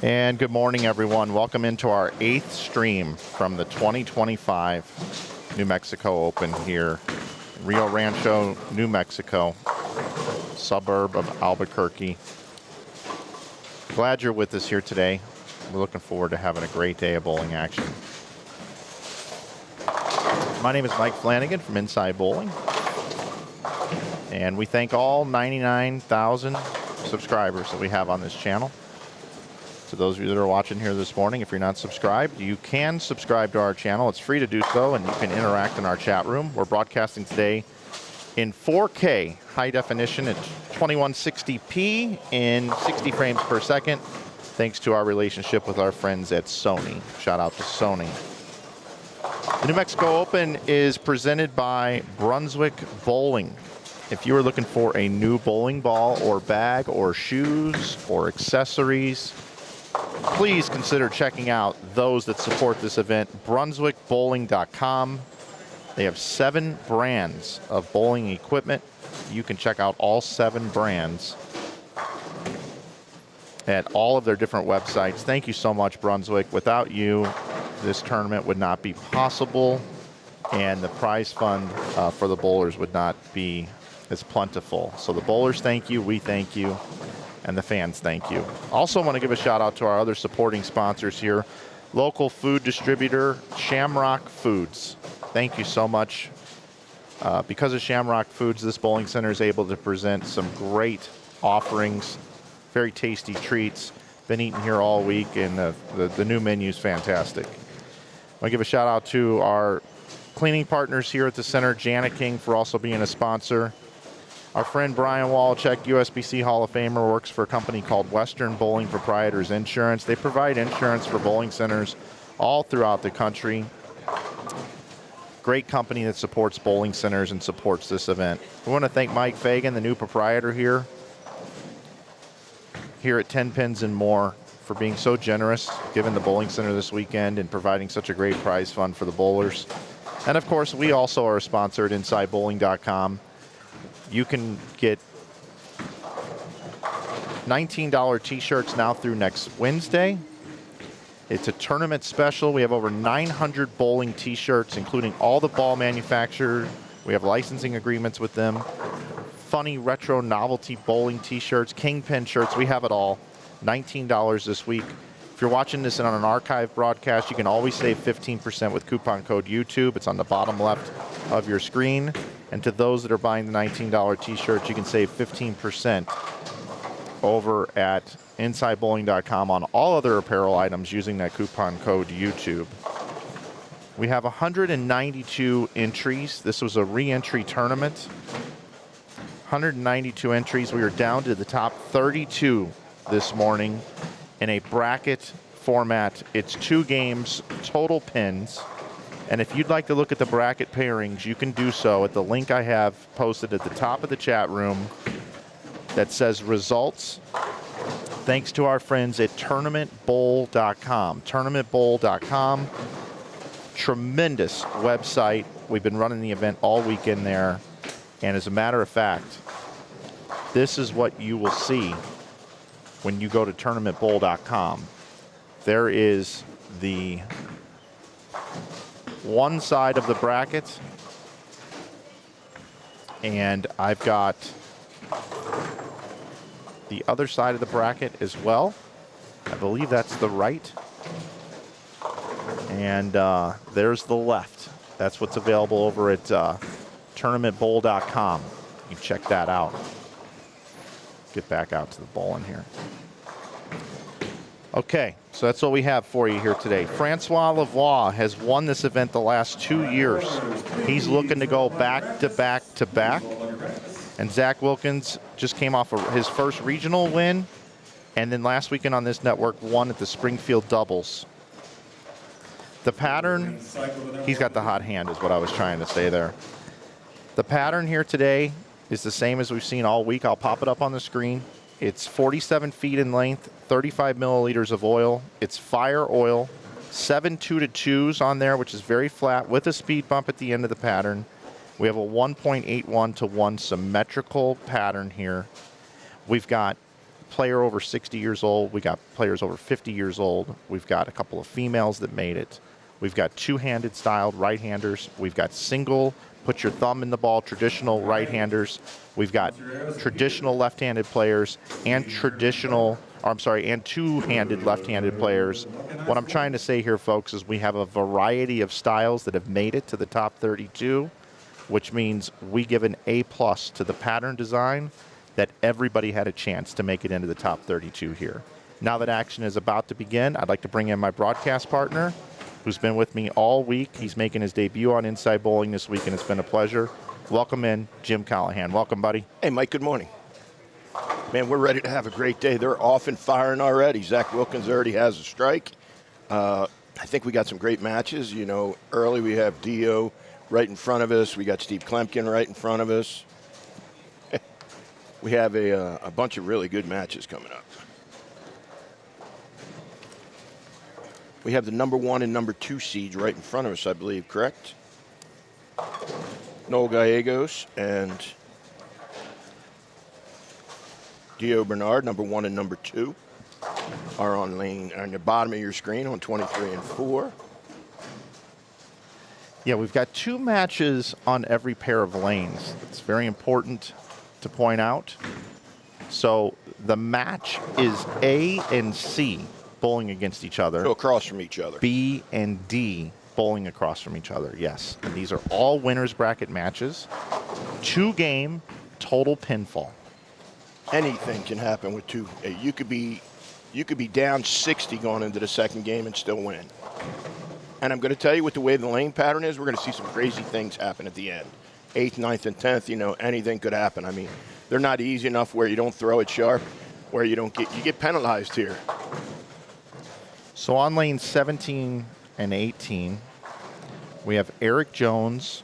And good morning, everyone. Welcome into our 8th stream from the 2025 New Mexico Open here in Rio Rancho, New Mexico, suburb of Albuquerque. Glad you're with us here today. We're looking forward to having a great day of bowling action. My name is Mike Flanagan from Inside Bowling. And we thank all 99,000 subscribers that we have on this channel. To those of you that are watching here this morning, if you're not subscribed, you can subscribe to our channel. It's free to do so, and you can interact in our chat room. We're broadcasting today in 4K high definition at 2160p in 60 frames per second, thanks to our relationship with our friends at Sony. Shout out to Sony. The New Mexico Open is presented by Brunswick Bowling. If you are looking for a new bowling ball or bag or shoes or accessories, please consider checking out those that support this event, brunswickbowling.com. They have 7 brands of bowling equipment. You can check out all 7 brands at all of their different websites. Thank you so much, Brunswick. Without you, this tournament would not be possible, and the prize fund for the bowlers would not be as plentiful. So the bowlers thank you, we thank you, and the fans thank you. Also want to give a shout out to our other supporting sponsors here. Local food distributor, Shamrock Foods. Thank you so much. Because of Shamrock Foods, this bowling center is able to present some great offerings, very tasty treats. Been eating here all week, and the new menu is fantastic. I want to give a shout out to our cleaning partners here at the center, Jani King, for also being a sponsor. Our friend Brian Walczek, USBC Hall of Famer, works for a company called Western Bowling Proprietors Insurance. They provide insurance for bowling centers all throughout the country. Great company that supports bowling centers and supports this event. We want to thank Mike Flanagan, the new proprietor here at Tenpins More, for being so generous, giving the bowling center this weekend and providing such a great prize fund for the bowlers. And of course, we also are a sponsor at InsideBowling.com. You can get $19 t-shirts now through next Wednesday. It's a tournament special. We have over 900 bowling t-shirts, including all the ball manufacturers. We have licensing agreements with them. Funny retro novelty bowling t-shirts, kingpin shirts, we have it all. $19 this week. If you're watching this on an archive broadcast, you can always save 15% with coupon code YouTube. It's on the bottom left of your screen. And to those that are buying the $19 t-shirts, you can save 15% over at InsideBowling.com on all other apparel items using that coupon code YouTube. We have 192 entries. This was a re-entry tournament. 192 entries. We are down to the top 32 this morning in a bracket format. It's 2 games, total pins. And if you'd like to look at the bracket pairings, you can do so at the link I have posted at the top of the chat room that says results. Thanks to our friends at tournamentbowl.com. Tournamentbowl.com. Tremendous website. We've been running the event all weekend there. And as a matter of fact, this is what you will see when you go to tournamentbowl.com. There is the one side of the bracket, and I've got the other side of the bracket as well. I believe that's the right. And there's the left. That's what's available over at tournamentbowl.com. You can check that out. Get back out to the bowling here. Okay, so that's what we have for you here today. Francois Lavoie has won this event the last 2 years. He's looking to go back to back to back. And Zach Wilkins just came off of his first regional win, and then last weekend on this network won at the Springfield Doubles. The pattern, he's got the hot hand is what I was trying to say there. The pattern here today is the same as we've seen all week. I'll pop it up on the screen. It's 47 feet in length, 35 milliliters of oil. It's fire oil, 7 2-2s on there, which is very flat with a speed bump at the end of the pattern. We have a 1.81 to 1 symmetrical pattern here. We've got player over 60 years old. We got players over 50 years old. We've got a couple of females that made it. We've got two-handed styled right-handers. We've got single, put your thumb in the ball, traditional right-handers. We've got traditional left-handed players and and two-handed left-handed players. What I'm trying to say here, folks, is we have a variety of styles that have made it to the top 32, which means we give an A+ to the pattern design that everybody had a chance to make it into the top 32 here. Now that action is about to begin, I'd like to bring in my broadcast partner, who's been with me all week. He's making his debut on Inside Bowling this week, and it's been a pleasure. welcome in Jim Callahan. Welcome, buddy. Hey, Mike, good morning. Man, we're ready to have a great day. They're off and firing already. Zach Wilkins already has a strike. I think we got some great matches. You know, early we have Dio right in front of us. We got Steve Klemkin right in front of us. We have a bunch of really good matches coming up. We have the number 1 and number 2 seeds right in front of us, I believe, correct? Noel Gallegos and Dio Bernard, number 1 and number 2, are on the bottom of your screen on 23 and 4. Yeah, we've got 2 matches on every pair of lanes. It's very important to point out. So the match is A and C bowling against each other. So across from each other. B and D bowling across from each other, yes. And these are all winners bracket matches. 2-game total pinfall. Anything can happen with 2. You could be down 60 going into the second game and still win. And I'm going to tell you, with the way the lane pattern is, we're going to see some crazy things happen at the end. 8th, 9th, and 10th, you know, anything could happen. I mean, they're not easy enough where you don't throw it sharp, where you get penalized here. So on lane 17 and 18, we have Eric Jones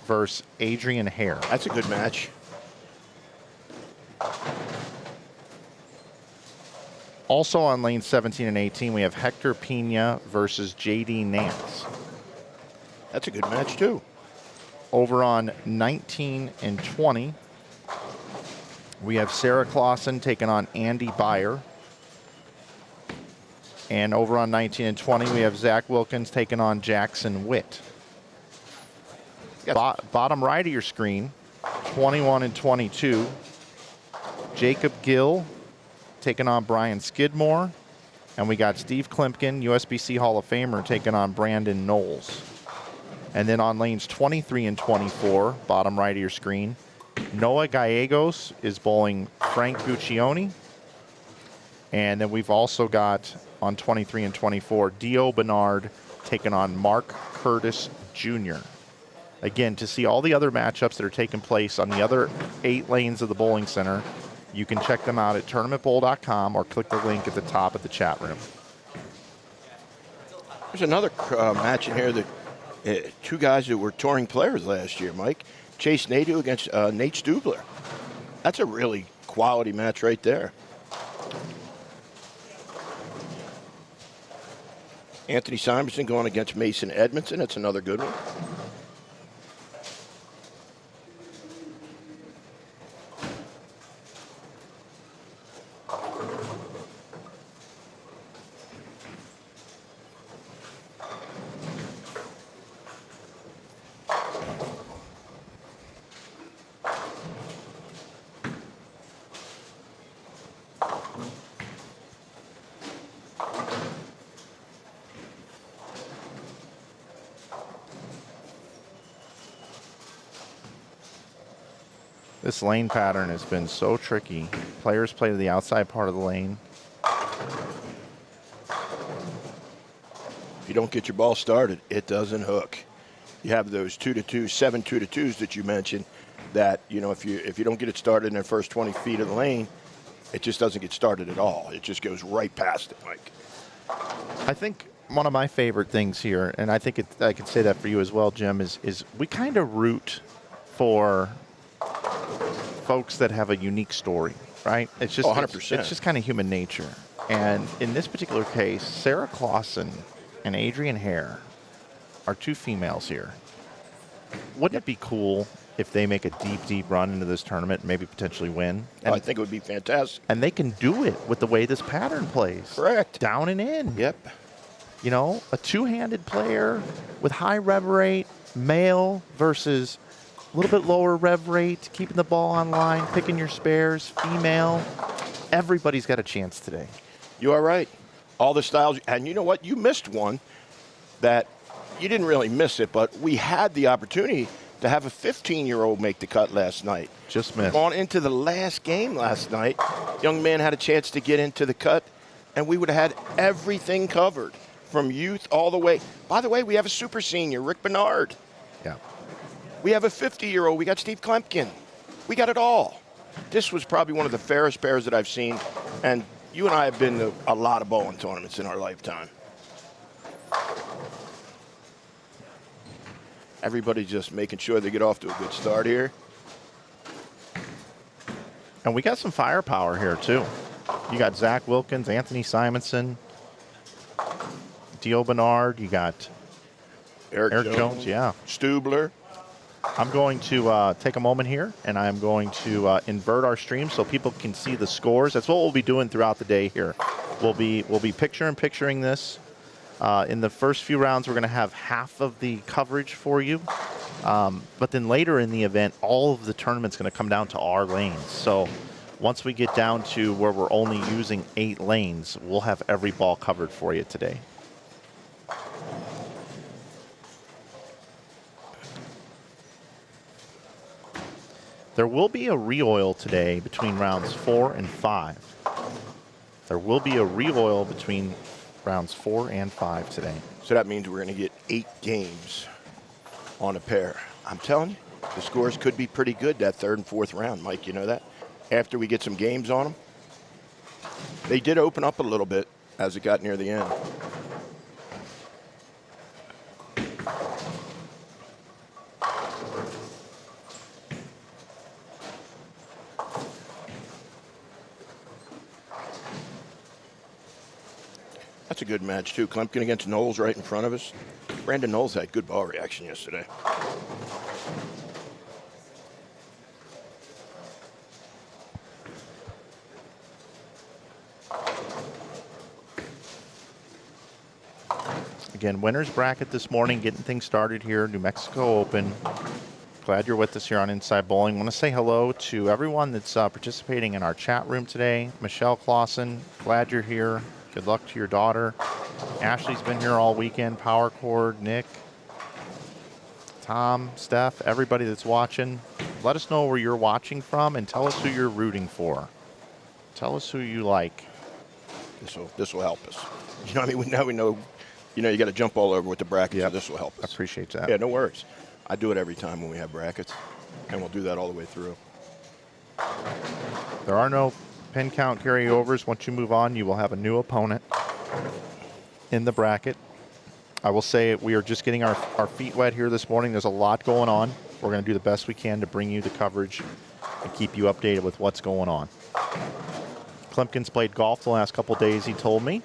versus Adrian Hare. That's a good match. Also on lane 17 and 18, we have Hector Pena versus J.D. Nance. That's a good match, too. Over on 19 and 20, we have Sarah Clausen taking on Andy Beyer. And over on 19 and 20, we have Zach Wilkins taking on Jackson Witt. Bottom right of your screen, 21 and 22, Jacob Gill taking on Brian Skidmore. And we got Steve Klemkin, USBC Hall of Famer, taking on Brandon Knowles. And then on lanes 23 and 24, bottom right of your screen, Noah Gallegos is bowling Frank Guccione. And then we've also got on 23 and 24, Dio Bernard taking on Mark Curtis Jr. Again, to see all the other matchups that are taking place on the other 8 lanes of the bowling center, you can check them out at tournamentbowl.com or click the link at the top of the chat room. There's another match in here that 2 guys that were touring players last year, Mike. Chase Nadeau against Nate Stubler. That's a really quality match right there. Anthony Simonson going against Mason Edmondson. That's another good one. This lane pattern has been so tricky. Players play to the outside part of the lane. If you don't get your ball started, it doesn't hook. You have those 2-2, 7 2-2s that you mentioned that, you know, if you don't get it started in the first 20 feet of the lane, it just doesn't get started at all. It just goes right past it, Mike. I think one of my favorite things here, and I think I could say that for you as well, Jim, is we kind of root for folks that have a unique story, right? It's just 100%. It's just kind of human nature. And in this particular case, Sarah Clausen and Adrian Hare are 2 females here. Wouldn't it be cool if they make a deep, deep run into this tournament and maybe potentially win? And, I think it would be fantastic. And they can do it with the way this pattern plays. Correct. Down and in. Yep. You know, a 2-handed player with high rev rate, male versus a little bit lower rev rate, keeping the ball on line, picking your spares, female. Everybody's got a chance today. You are right. All the styles. And you know what? You missed one that you didn't really miss it, but we had the opportunity to have a 15-year-old make the cut last night. Just missed. On into the last game last night, young man had a chance to get into the cut, and we would have had everything covered from youth all the way. By the way, we have a super senior, Rick Bernard. Yeah. We have a 50-year-old. We got Steve Klempkin. We got it all. This was probably one of the fairest pairs that I've seen, and you and I have been to a lot of bowling tournaments in our lifetime. Everybody's just making sure they get off to a good start here. And we got some firepower here, too. You got Zach Wilkins, Anthony Simonson, Dio Bernard. You got Eric Jones, yeah. Stubler. I'm going to take a moment here, and I'm going to invert our stream so people can see the scores. That's what we'll be doing throughout the day here. We'll be picturing this. In the first few rounds, we're going to have half of the coverage for you. But then later in the event, all of the tournament's going to come down to our lanes. So once we get down to where we're only using 8 lanes, we'll have every ball covered for you today. There will be a re-oil today between rounds 4 and 5. There will be a re-oil between rounds 4 and 5 today. So that means we're going to get 8 games on a pair. I'm telling you, the scores could be pretty good that 3rd and 4th round, Mike. You know that? After we get some games on them. They did open up a little bit as it got near the end. That's a good match, too. Klempkin against Knowles right in front of us. Brandon Knowles had good ball reaction yesterday. Again, winners bracket this morning, getting things started here, New Mexico Open. Glad you're with us here on Inside Bowling. I want to say hello to everyone that's participating in our chat room today. Michelle Clausen, glad you're here. Good luck to your daughter. Ashley's been here all weekend. Power Cord, Nick, Tom, Steph, everybody that's watching. Let us know where you're watching from and tell us who you're rooting for. Tell us who you like. This will help us. You know what I mean? Now we know, you got to jump all over with the brackets. Yep. So this will help us. I appreciate that. Yeah, no worries. I do it every time when we have brackets, and we'll do that all the way through. There are no pin count carryovers. Once you move on, you will have a new opponent in the bracket. I will say we are just getting our feet wet here this morning. There's a lot going on. We're going to do the best we can to bring you the coverage and keep you updated with what's going on. Klempkin's played golf the last couple days, he told me.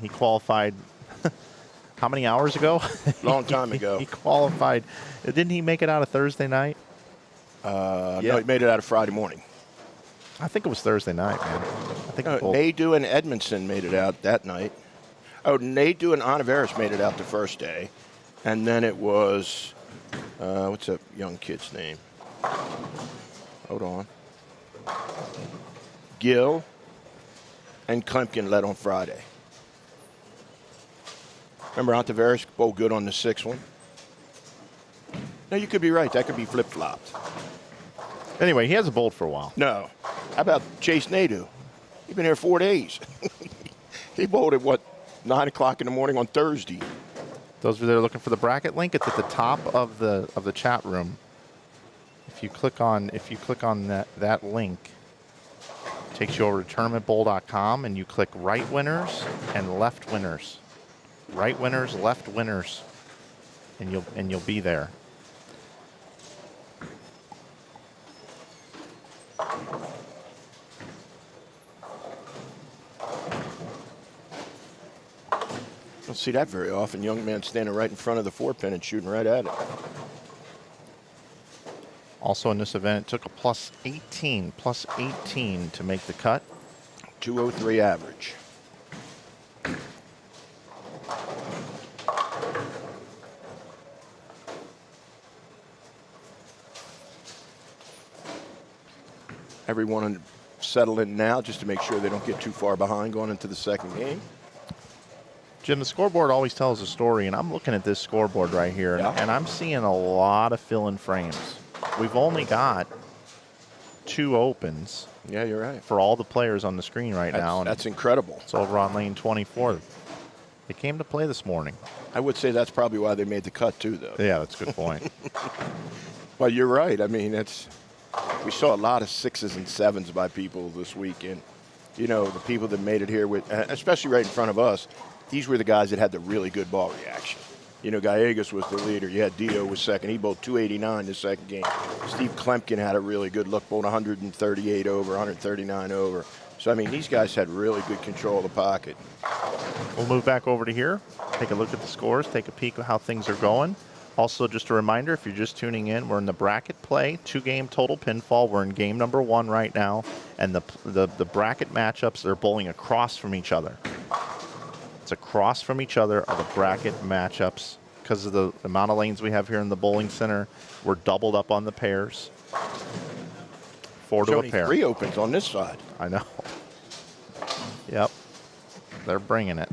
He qualified how many hours ago? Long time ago. He qualified. Didn't he make it out of Thursday night? No, he made it out of Friday morning. I think it was Thursday night, man. I think Nadeau and Edmondson made it out that night. Oh, Nadeau and Oliveris made it out the first day. And then it was, what's that young kid's name? Hold on. Gill and Klempkin led on Friday. Remember Ontiveros bowled good on the 6th one? No, you could be right. That could be flip-flopped. Anyway, he hasn't bowled for a while. No. How about Chase Nadeau? He's been here 4 days. He bowled at, 9 o'clock in the morning on Thursday. Those of you that are looking for the bracket link, it's at the top of the chat room. If you click on that link, it takes you over to tournamentbowl.com, and you click right winners and left winners. Right winners, left winners, and you'll be there. Don't see that very often. Young man standing right in front of the 4-pin and shooting right at it. Also in this event, it took a plus 18 to make the cut. 203 average. Everyone settle in now just to make sure they don't get too far behind going into the second game. Jim, the scoreboard always tells a story, and I'm looking at this scoreboard right here, and I'm seeing a lot of fill-in frames. We've only got 2 opens. Yeah, you're right. For all the players on the screen right now. That's incredible. It's over on lane 24. They came to play this morning. I would say that's probably why they made the cut, too, though. Yeah, that's a good point. Well, you're right. I mean, we saw a lot of 6s and 7s by people this weekend. You know, the people that made it here, especially right in front of us, these were the guys that had the really good ball reaction. You know, Gallegos was the leader. You had Dio was second. He bowled 289 the second game. Steve Klemkin had a really good look, bowled 138 over, 139 over. So, I mean, these guys had really good control of the pocket. We'll move back over to here, take a look at the scores, take a peek at how things are going. Also, just a reminder, if you're just tuning in, we're in the bracket play, 2-game total pinfall. We're in game number 1 right now, and the bracket matchups, they're bowling across from each other. It's across from each other are the bracket matchups. Because of the amount of lanes we have here in the bowling center, we're doubled up on the pairs. 4 to a pair. 3 opens on this side. I know. Yep. They're bringing it.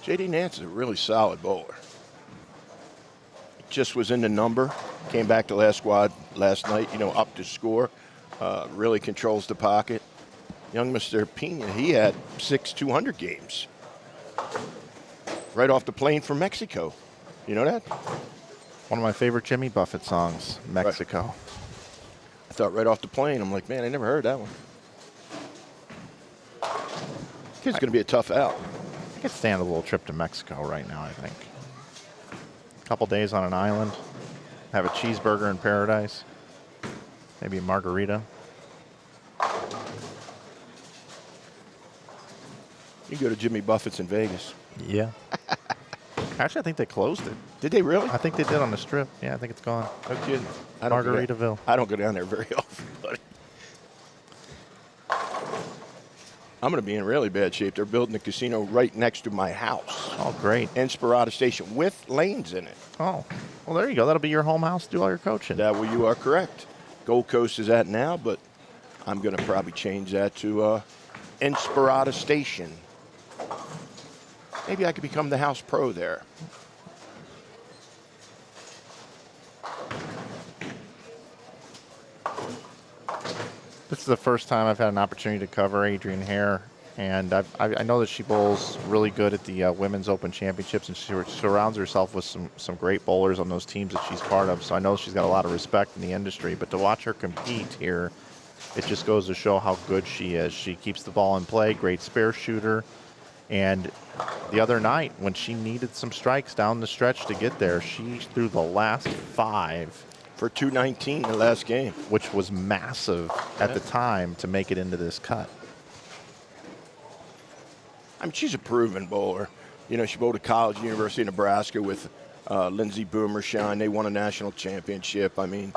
J.D. Nance is a really solid bowler. Just was in the number. Came back to last squad last night, you know, up to score. Really controls the pocket. Young Mr. Pena, he had 6 200 games. Right off the plane from Mexico. You know that? One of my favorite Jimmy Buffett songs, Mexico. Right. I thought right off the plane, I'm like, man, I never heard that one. Kid's going to be a tough out. I could stand a little trip to Mexico right now, I think. A couple days on an island, have a cheeseburger in paradise, maybe a margarita. You go to Jimmy Buffett's in Vegas. Yeah. Actually, I think they closed it. Did they really? I think they did on the Strip. Yeah, I think it's gone. No kidding. Margaritaville. I don't go down there very often, buddy. I'm going to be in really bad shape. They're building a casino right next to my house. Oh, great. Inspirada Station with lanes in it. Oh, well, there you go. That'll be your home house to do all your coaching. That way you are correct. Gold Coast is at now, but I'm going to probably change that to Inspirada Station. Maybe I could become the house pro there. This is the first time I've had an opportunity to cover Adrienne Hare, and I know that she bowls really good at the Women's Open Championships, and she surrounds herself with some great bowlers on those teams that she's part of, so I know she's got a lot of respect in the industry. But to watch her compete here, it just goes to show how good she is. She keeps the ball in play, great spare shooter, and the other night when she needed some strikes down the stretch to get there, she threw the last 5. For 219 the last game. Which was massive at the time to make it into this cut. I mean, she's a proven bowler. You know, she bowled at college, University of Nebraska with Lindsey Boomershine. They won a national championship. I mean,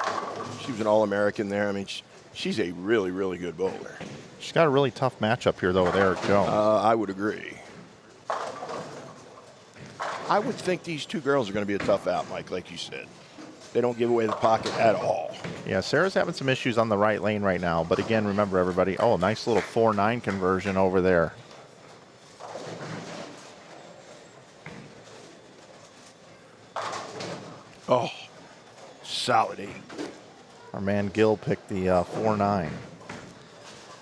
she was an All-American there. I mean, she's a really, really good bowler. She's got a really tough matchup here, though, with Eric Jones. I would agree. I would think these two girls are going to be a tough out, Mike, like you said. They don't give away the pocket at all. Yeah, Sarah's having some issues on the right lane right now. But again, remember, everybody, oh, nice little 4-9 conversion over there. Oh, solid 8. Our man Gil picked the 4-9.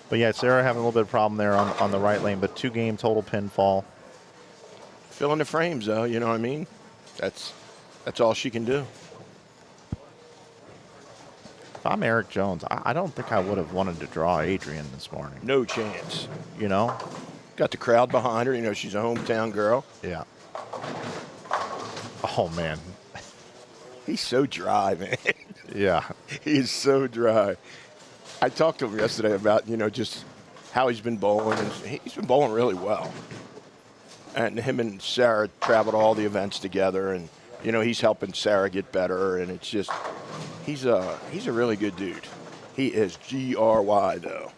But yeah, Sarah having a little bit of problem there on the right lane. But 2-game total pinfall. Filling the frames, though, you know what I mean? That's all she can do. If I'm Eric Jones, I don't think I would have wanted to draw Adrienne this morning. No chance. You know? Got the crowd behind her. You know, she's a hometown girl. Yeah. Oh, man. He's so dry, man. Yeah. He is so dry. I talked to him yesterday about, you know, just how he's been bowling. And he's been bowling really well. And him and Sarah traveled all the events together. And, you know, he's helping Sarah get better. And it's just... He's a really good dude. He is GRY, though.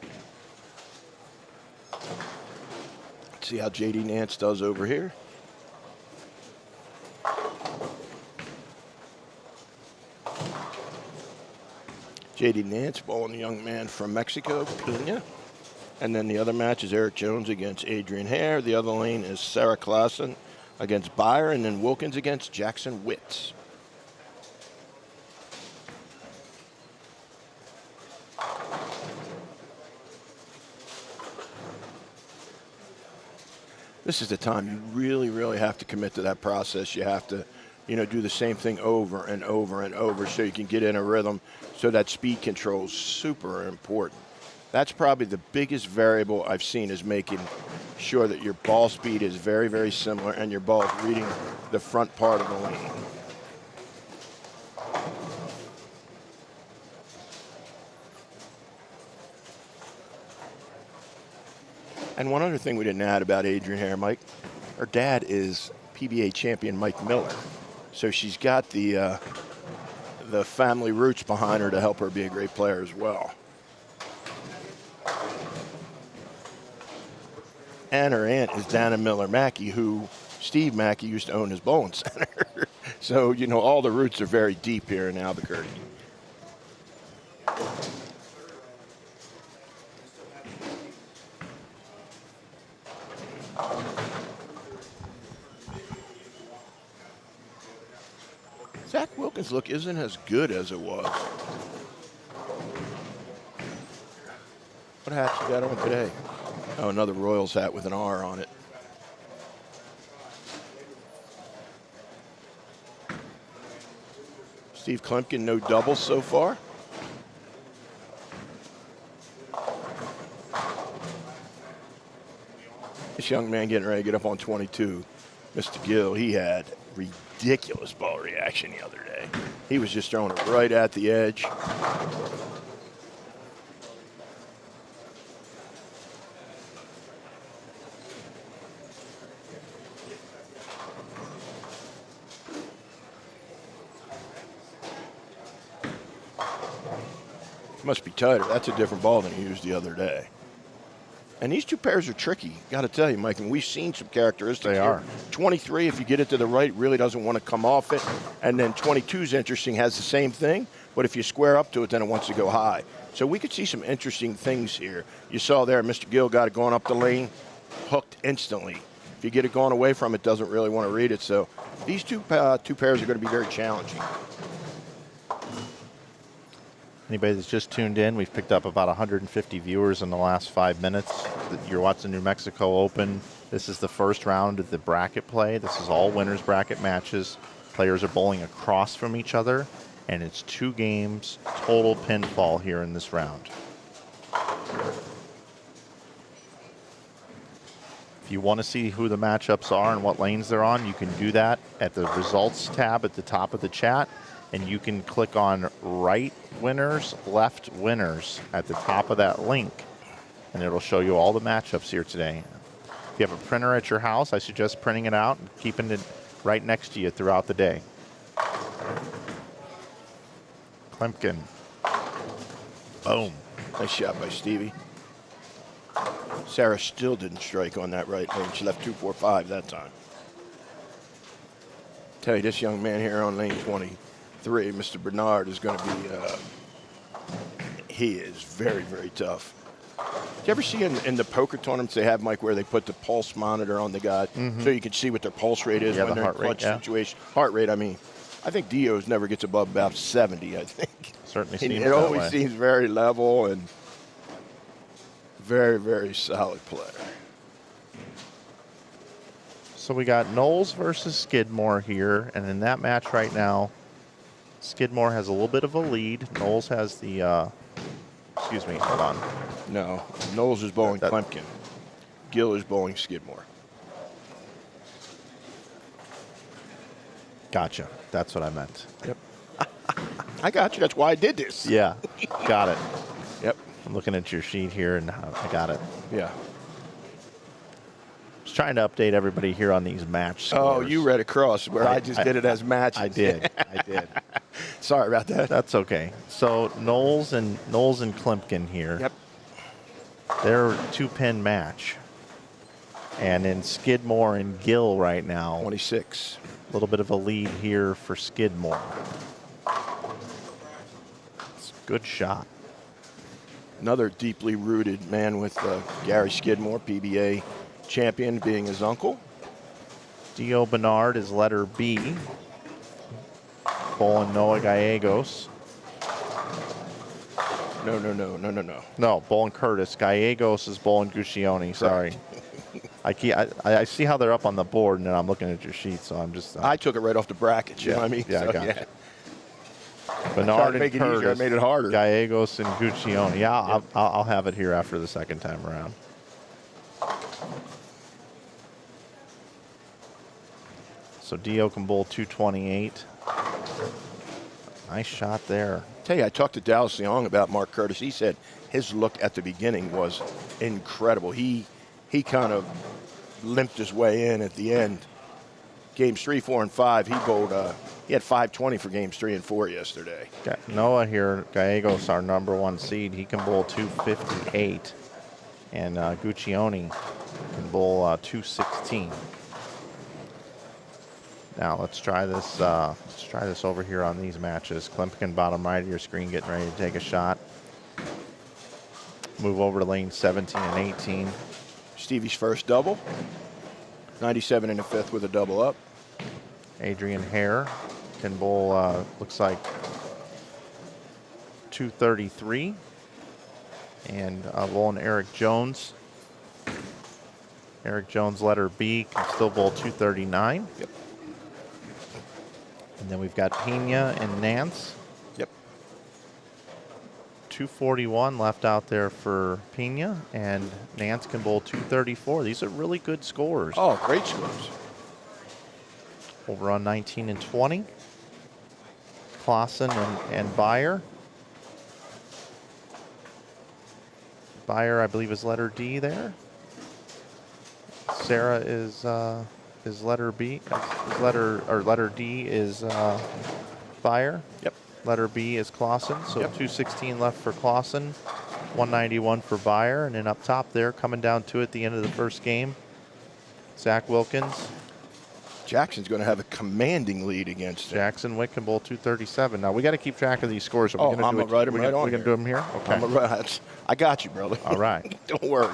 Let's see how J.D. Nance does over here. J.D. Nance, bowling a young man from Mexico, Pena. And then the other match is Eric Jones against Adrian Hare. The other lane is Sarah Clausen against Beyer, and then Wilkins against Jackson Witts. This is the time you really, really have to commit to that process. You have to, do the same thing over and over and over so you can get in a rhythm. So that speed control is super important. That's probably the biggest variable I've seen, is making sure that your ball speed is very, very similar and your ball is reading the front part of the lane. And one other thing we didn't add about Adrian Hare, Mike, her dad is PBA champion Mike Miller. So she's got the family roots behind her to help her be a great player as well. And her aunt is Dana Miller Mackey, who Steve Mackey used to own his bowling center. So, all the roots are very deep here in Albuquerque. Zach Wilkins' look isn't as good as it was. What hat you got on today? Oh, another Royals hat with an R on it. Steve Klimpkin, no doubles so far. This young man getting ready to get up on 22. Mr. Gill, he had ridiculous ball reaction the other day. He was just throwing it right at the edge. Must be tighter. That's a different ball than he used the other day. And these two pairs are tricky, got to tell you, Mike. And we've seen some characteristics. They are. 23, if you get it to the right, really doesn't want to come off it. And then 22 is interesting, has the same thing. But if you square up to it, then it wants to go high. So we could see some interesting things here. You saw there, Mr. Gill got it going up the lane, hooked instantly. If you get it going away from it, doesn't really want to read it. So these two pairs are going to be very challenging. Anybody that's just tuned in, we've picked up about 150 viewers in the last 5 minutes. You're watching New Mexico Open. This is the first round of the bracket play. This is all winners bracket matches. Players are bowling across from each other, and it's 2 games total pinfall here in this round. If you want to see who the matchups are and what lanes they're on, you can do that at the results tab at the top of the chat. And you can click on right winners, left winners at the top of that link. And it'll show you all the matchups here today. If you have a printer at your house, I suggest printing it out and keeping it right next to you throughout the day. Klimpkin. Boom. Nice shot by Stevie. Sarah still didn't strike on that right lane. She left 2-4-5 that time. Tell you, this young man here on lane 23, Mr. Bernard, is going to be, he is very, very tough. Did you ever see in the poker tournaments they have, Mike, where they put the pulse monitor on the guy so you can see what their pulse rate is when they're in clutch situation? Heart rate, I mean. I think Dio's never gets above about 70, I think. Certainly seems it always seems very level and very, very solid player. So we got Knowles versus Skidmore here, and in that match right now, Skidmore has a little bit of a lead. Knowles has the, excuse me, hold on. No, Knowles is bowling Klimpkin. Gill is bowling Skidmore. Gotcha. That's what I meant. Yep. I got you. That's why I did this. Yeah, got it. Yep. I'm looking at your sheet here, and I got it. Yeah. Just trying to update everybody here on these match scores. Oh, you read across where I just did it as matches. I did. I did. Sorry about that. That's okay. So Knowles and Klimpkin here. Yep. They're a 2-pin match. And in Skidmore and Gill right now, 26. a little bit of a lead here for Skidmore. It's a good shot. Another deeply rooted man with Gary Skidmore, PBA champion, being his uncle. Dio Bernard is letter B. Bowling Noah Gallegos. No. No, bowling Curtis. Gallegos is bowling Guccione. Sorry. I see how they're up on the board, and then I'm looking at your sheet, so I'm just. I took it right off the bracket. You know what I mean? Yeah, So, I got you. Bernard and Curtis. Easier. I made it harder. Gallegos and Guccione. Yeah, I'll have it here after the second time around. So Dio can bowl 228. Nice shot there. Tell you, I talked to Dallas Leong about Mark Curtis. He said his look at the beginning was incredible. He kind of limped his way in at the end. Games 3, 4, and 5, he bowled. He had 520 for games 3 and 4 yesterday. Got Noah here. Gallegos, our #1 seed. He can bowl 258, and Guccione can bowl 216. Now let's try this. Let's try this over here on these matches. Klimpkin, bottom right of your screen, getting ready to take a shot. Move over to lane 17 and 18. Stevie's first double. 97 in the 5th with a double up. Adrian Hare can bowl. Looks like 233. And bowling Eric Jones. Eric Jones, letter B, can still bowl 239. Yep. And then we've got Pena and Nance. Yep. 241 left out there for Pena, and Nance can bowl 234. These are really good scores. Oh, great scores. Over on 19 and 20. Clausen and Byer. Byer, I believe, is letter D there. Sarah is letter B. Letter D is Byer. Yep. Letter B is Clausen. So Yep. 216 left for Clausen, 191 for Byer, and then up top there, coming down to at the end of the first game, Zach Wilkins. Jackson's going to have a commanding lead against him. Jackson Wick can bowl 237. Now we got to keep track of these scores. I'm gonna write them right on. We're gonna do them here. Okay. I got you, brother. All right. Don't worry.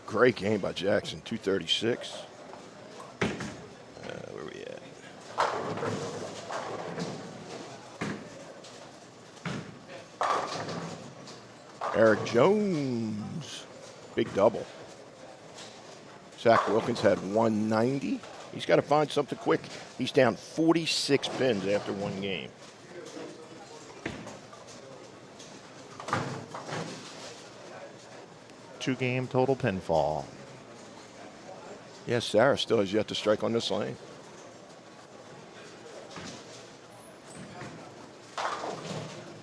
Great game by Jackson. 236. Where we at? Eric Jones. Big double. Zach Wilkins had 190. He's got to find something quick. He's down 46 pins after one game. Two-game total pinfall. Yes, Sarah still has yet to strike on this lane.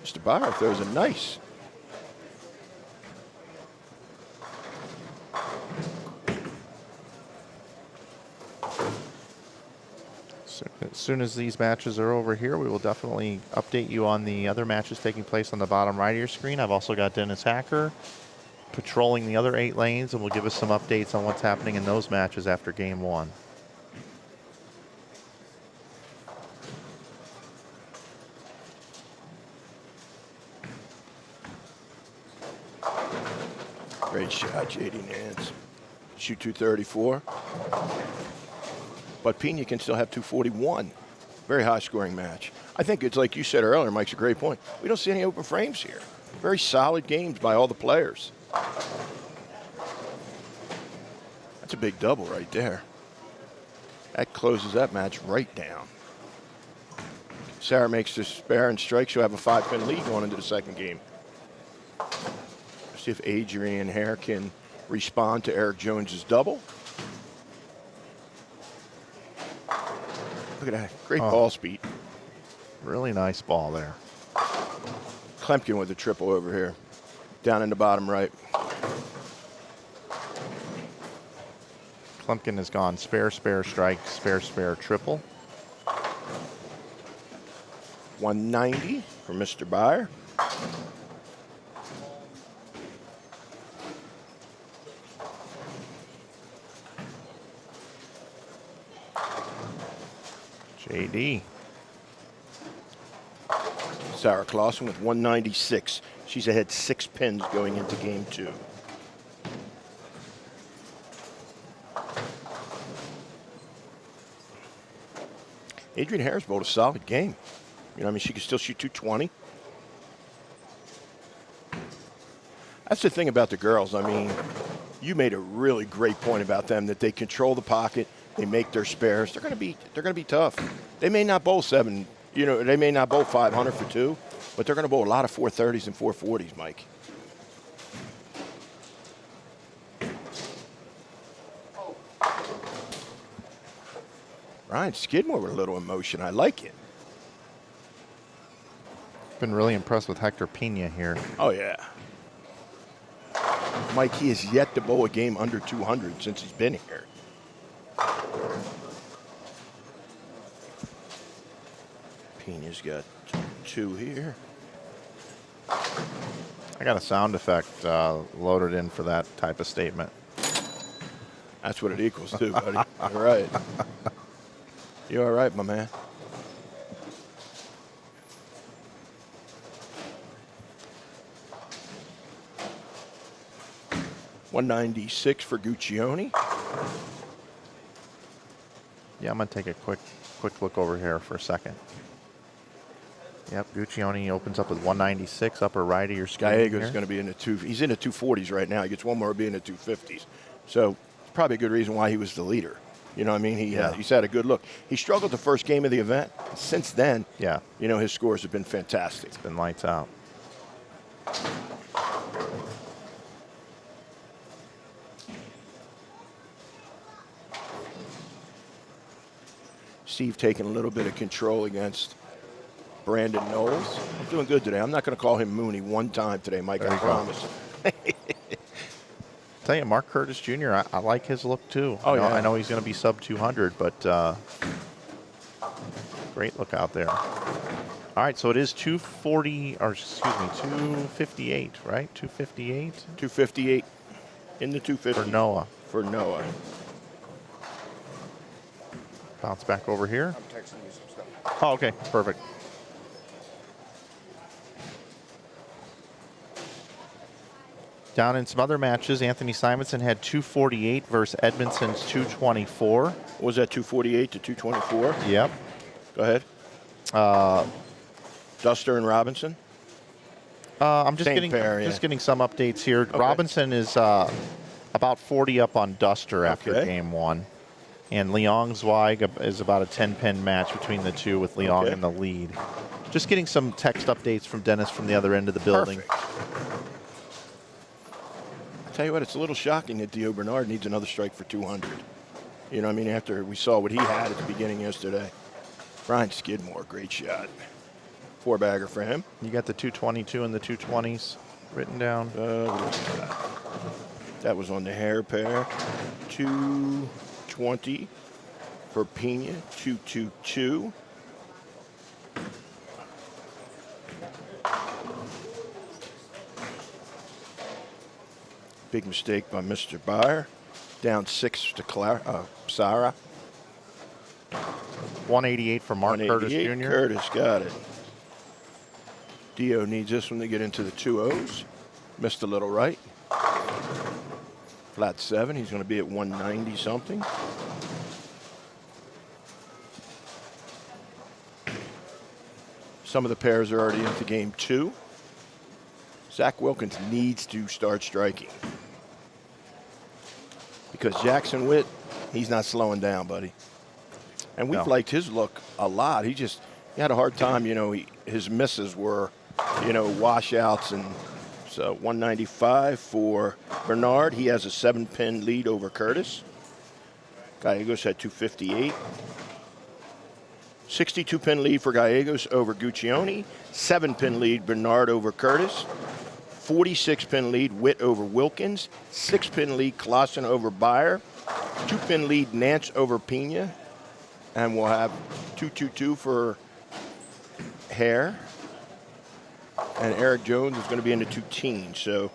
Mr. Byer throws a nice. As soon as these matches are over here, we will definitely update you on the other matches taking place on the bottom right of your screen. I've also got Dennis Hacker patrolling the other 8 lanes, and will give us some updates on what's happening in those matches after game 1. Great shot, J.D. Nance. Shoot 234. But Pena can still have 241. Very high scoring match. I think it's like you said earlier, Mike's a great point. We don't see any open frames here. Very solid games by all the players. That's a big double right there. That closes that match right down. Sarah makes this spare and strike. She'll have a 5-pin lead going into the second game. See if Adrian Hare can respond to Eric Jones's double. Look at that. Great ball speed. Really nice ball there. Klimpkin with a triple over here. Down in the bottom right. Klimpkin has gone spare, strike, spare, triple. 190 for Mr. Byer. JD. Sarah Clausen with 196. She's ahead 6 pins going into game 2. Adrian Harris bowled a solid game. You know, I mean, she could still shoot 220. That's the thing about the girls. I mean, you made a really great point about them, that they control the pocket, they make their spares. They're going to be tough. They may not bowl 7, you know, they may not bowl 500 for 2, but they're going to bowl a lot of 430s and 440s, Mike. Ryan Skidmore with a little emotion. I like it. Been really impressed with Hector Pena here. Oh, yeah. Mike, he has yet to bowl a game under 200 since he's been here. Pena's got 2 here. I got a sound effect loaded in for that type of statement. That's what it equals to, buddy. All right. You all right, my man? .196 for Guccione. Yeah, I'm going to take a quick look over here for a second. Yep, Guccione opens up with 196, upper right of your screen. Gallego's going to be in the he's in the 240s right now. He gets one more, be in the 250s. So it's probably a good reason why he was the leader. You know what I mean? He's had a good look. He struggled the first game of the event. Since then, yeah, you know, his scores have been fantastic. It's been lights out. Steve taking a little bit of control against Brandon Knowles. I'm doing good today. I'm not going to call him Mooney one time today, Mike. I promise. Tell you, Mark Curtis Jr., I like his look too. Oh, yeah. I know he's going to be sub 200, but great look out there. All right, so it is 240, or excuse me, 258, right? 258? 258 in the 250. For Noah. For Noah. Bounce back over here. I'm texting you some stuff. Oh, okay, perfect. Down in some other matches, Anthony Simonson had 248 versus Edmondson's 224. What was that, 248 to 224? Yep. Go ahead. Duster and Robinson? I'm just Same getting pair, yeah. just getting some updates here. Okay. Robinson is about 40 up on Duster after game 1. And Leong Zweig is about a 10-pin match between the two with Leong in the lead. Just getting some text updates from Dennis from the other end of the building. Perfect. I'll tell you what, it's a little shocking that Dio Bernard needs another strike for 200. You know what I mean? After we saw what he had at the beginning yesterday. Ryan Skidmore, great shot. 4-bagger for him. You got the 222 and the 220s written down. That was on the hair pair. 220 for Pena. 222. Big mistake by Mr. Byer. Down 6 to Sarah. 188 for Mark Curtis Jr. Curtis got it. Dio needs this one to get into the 2-0s. Missed a little right. Flat 7. He's going to be at 190 something. Some of the pairs are already into game 2. Zach Wilkins needs to start striking. Because Jackson Witt, he's not slowing down, buddy. And we've liked his look a lot. He had a hard time, you know, his misses were, you know, washouts. And so 195 for Bernard. He has a 7-pin lead over Curtis. Gallegos had 258. 62-pin lead for Gallegos over Guccione. 7-pin lead Bernard over Curtis. 46-pin lead Witt over Wilkins. 6-pin lead Clausen over Byer. 2-pin lead Nance over Pena. And we'll have 222 for Hare. And Eric Jones is going to be in the 2 teens. So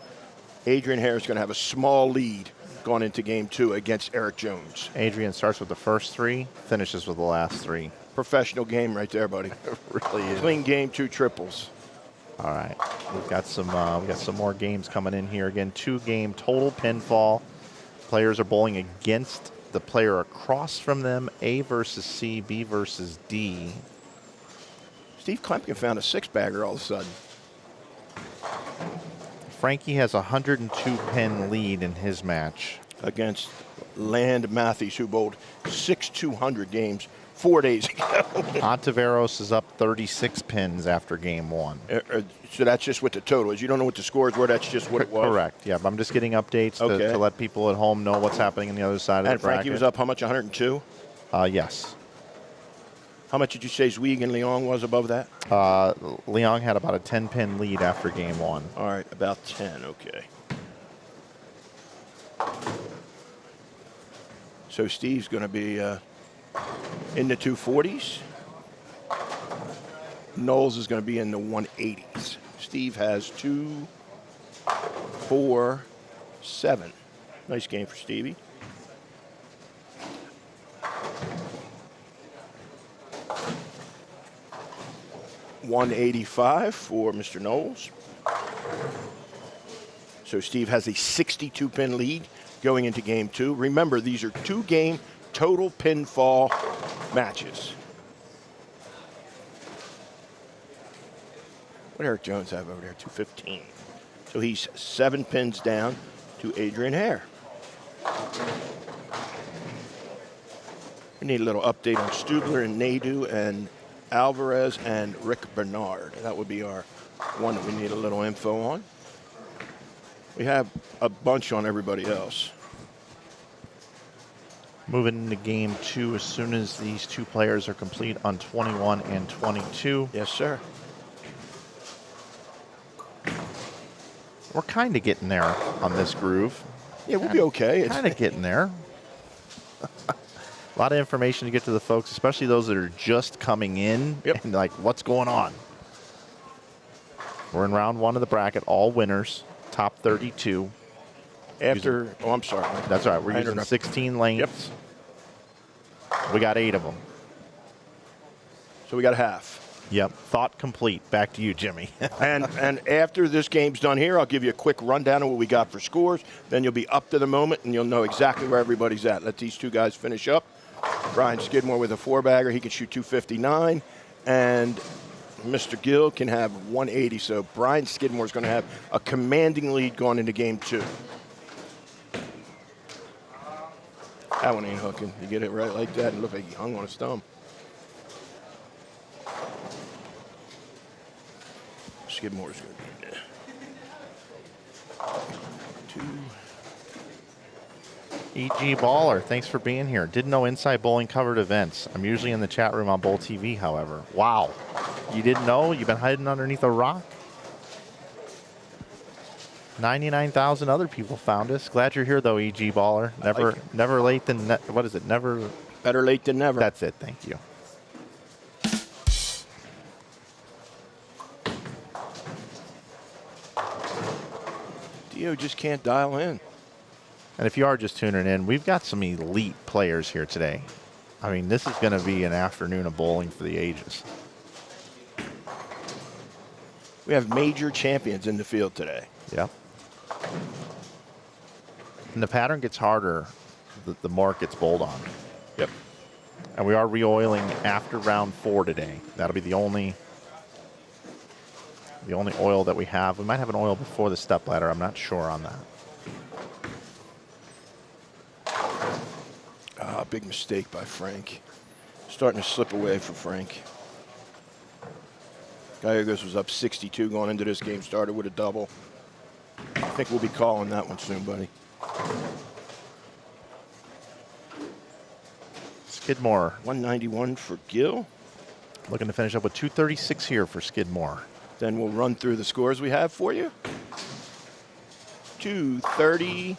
Adrian Hare is going to have a small lead going into game 2 against Eric Jones. Adrian starts with the first 3, finishes with the last 3. Professional game right there, buddy. It really is. Clean game, 2 triples. All right, we got some more games coming in here. Again, 2-game total pinfall. Players are bowling against the player across from them. A versus C, B versus D. Steve Klempken found a 6-bagger all of a sudden. Frankie has a 102-pin lead in his match Against Land Matthews, who bowled 6 games 4 days ago. Ontiveros is up 36 pins after game 1. So that's just what the total is. You don't know what the scores were. That's just what it was. Correct. Yeah, I'm just getting updates to let people at home know what's happening on the other side of the bracket. And Frankie was up how much? 102? Yes. How much did you say Zweig and Leong was above that? Leong had about a 10-pin lead after game 1. All right, about 10. Okay. So Steve's going to be in the 240s. Knowles is going to be in the 180s. Steve has 2, 4, 7. Nice game for Stevie. $185 for Mr. Knowles. So Steve has a 62-pin lead going into game 2. Remember, these are 2-game total pinfall matches. What did Eric Jones have over there? 215. So he's 7 pins down to Adrian Hare. We need a little update on Stubler and Nadu and Alvarez and Rick Bernard. That would be our one that we need a little info on. We have a bunch on everybody else. Moving into game 2 as soon as these 2 players are complete on 21 and 22. Yes, sir. We're kind of getting there on this groove. Yeah, we'll be okay. Kind of getting there. A lot of information to get to the folks, especially those that are just coming in. Yep. And like, what's going on? We're in round 1 of the bracket, all winners, top 32. After, oh, I'm sorry. That's all right. We're using 16 lanes. Yep. We got 8 of them. So we got half. Yep. Thought complete. Back to you, Jimmy. and after this game's done here, I'll give you a quick rundown of what we got for scores. Then you'll be up to the moment, and you'll know exactly where everybody's at. Let these 2 guys finish up. Brian Skidmore with a 4-bagger. He can shoot 259. And Mr. Gill can have 180. So Brian Skidmore's going to have a commanding lead going into game 2. That one ain't hooking. You get it right like that and look like he hung on a stump. Skidmore's going to be in there. 2. E.G. Baller, thanks for being here. Didn't know Inside Bowling covered events. I'm usually in the chat room on Bowl TV, however. Wow. You didn't know? You've been hiding underneath a rock? 99,000 other people found us. Glad you're here, though, E.G. Baller. Never late than, what is it? Never. Better late than never. That's it. Thank you. Dio just can't dial in. And if you are just tuning in, we've got some elite players here today. I mean, this is going to be an afternoon of bowling for the ages. We have major champions in the field today. Yeah. And the pattern gets harder the more it gets bowled on. Yep. And we are re-oiling after round 4 today. That'll be the only oil that we have. We might have an oil before the stepladder. I'm not sure on that. Big mistake by Frank. Starting to slip away for Frank. Gallegos was up 62 going into this game. Started with a double. I think we'll be calling that one soon, buddy. Skidmore. 191 for Gill. Looking to finish up with 236 here for Skidmore. Then we'll run through the scores we have for you. 232.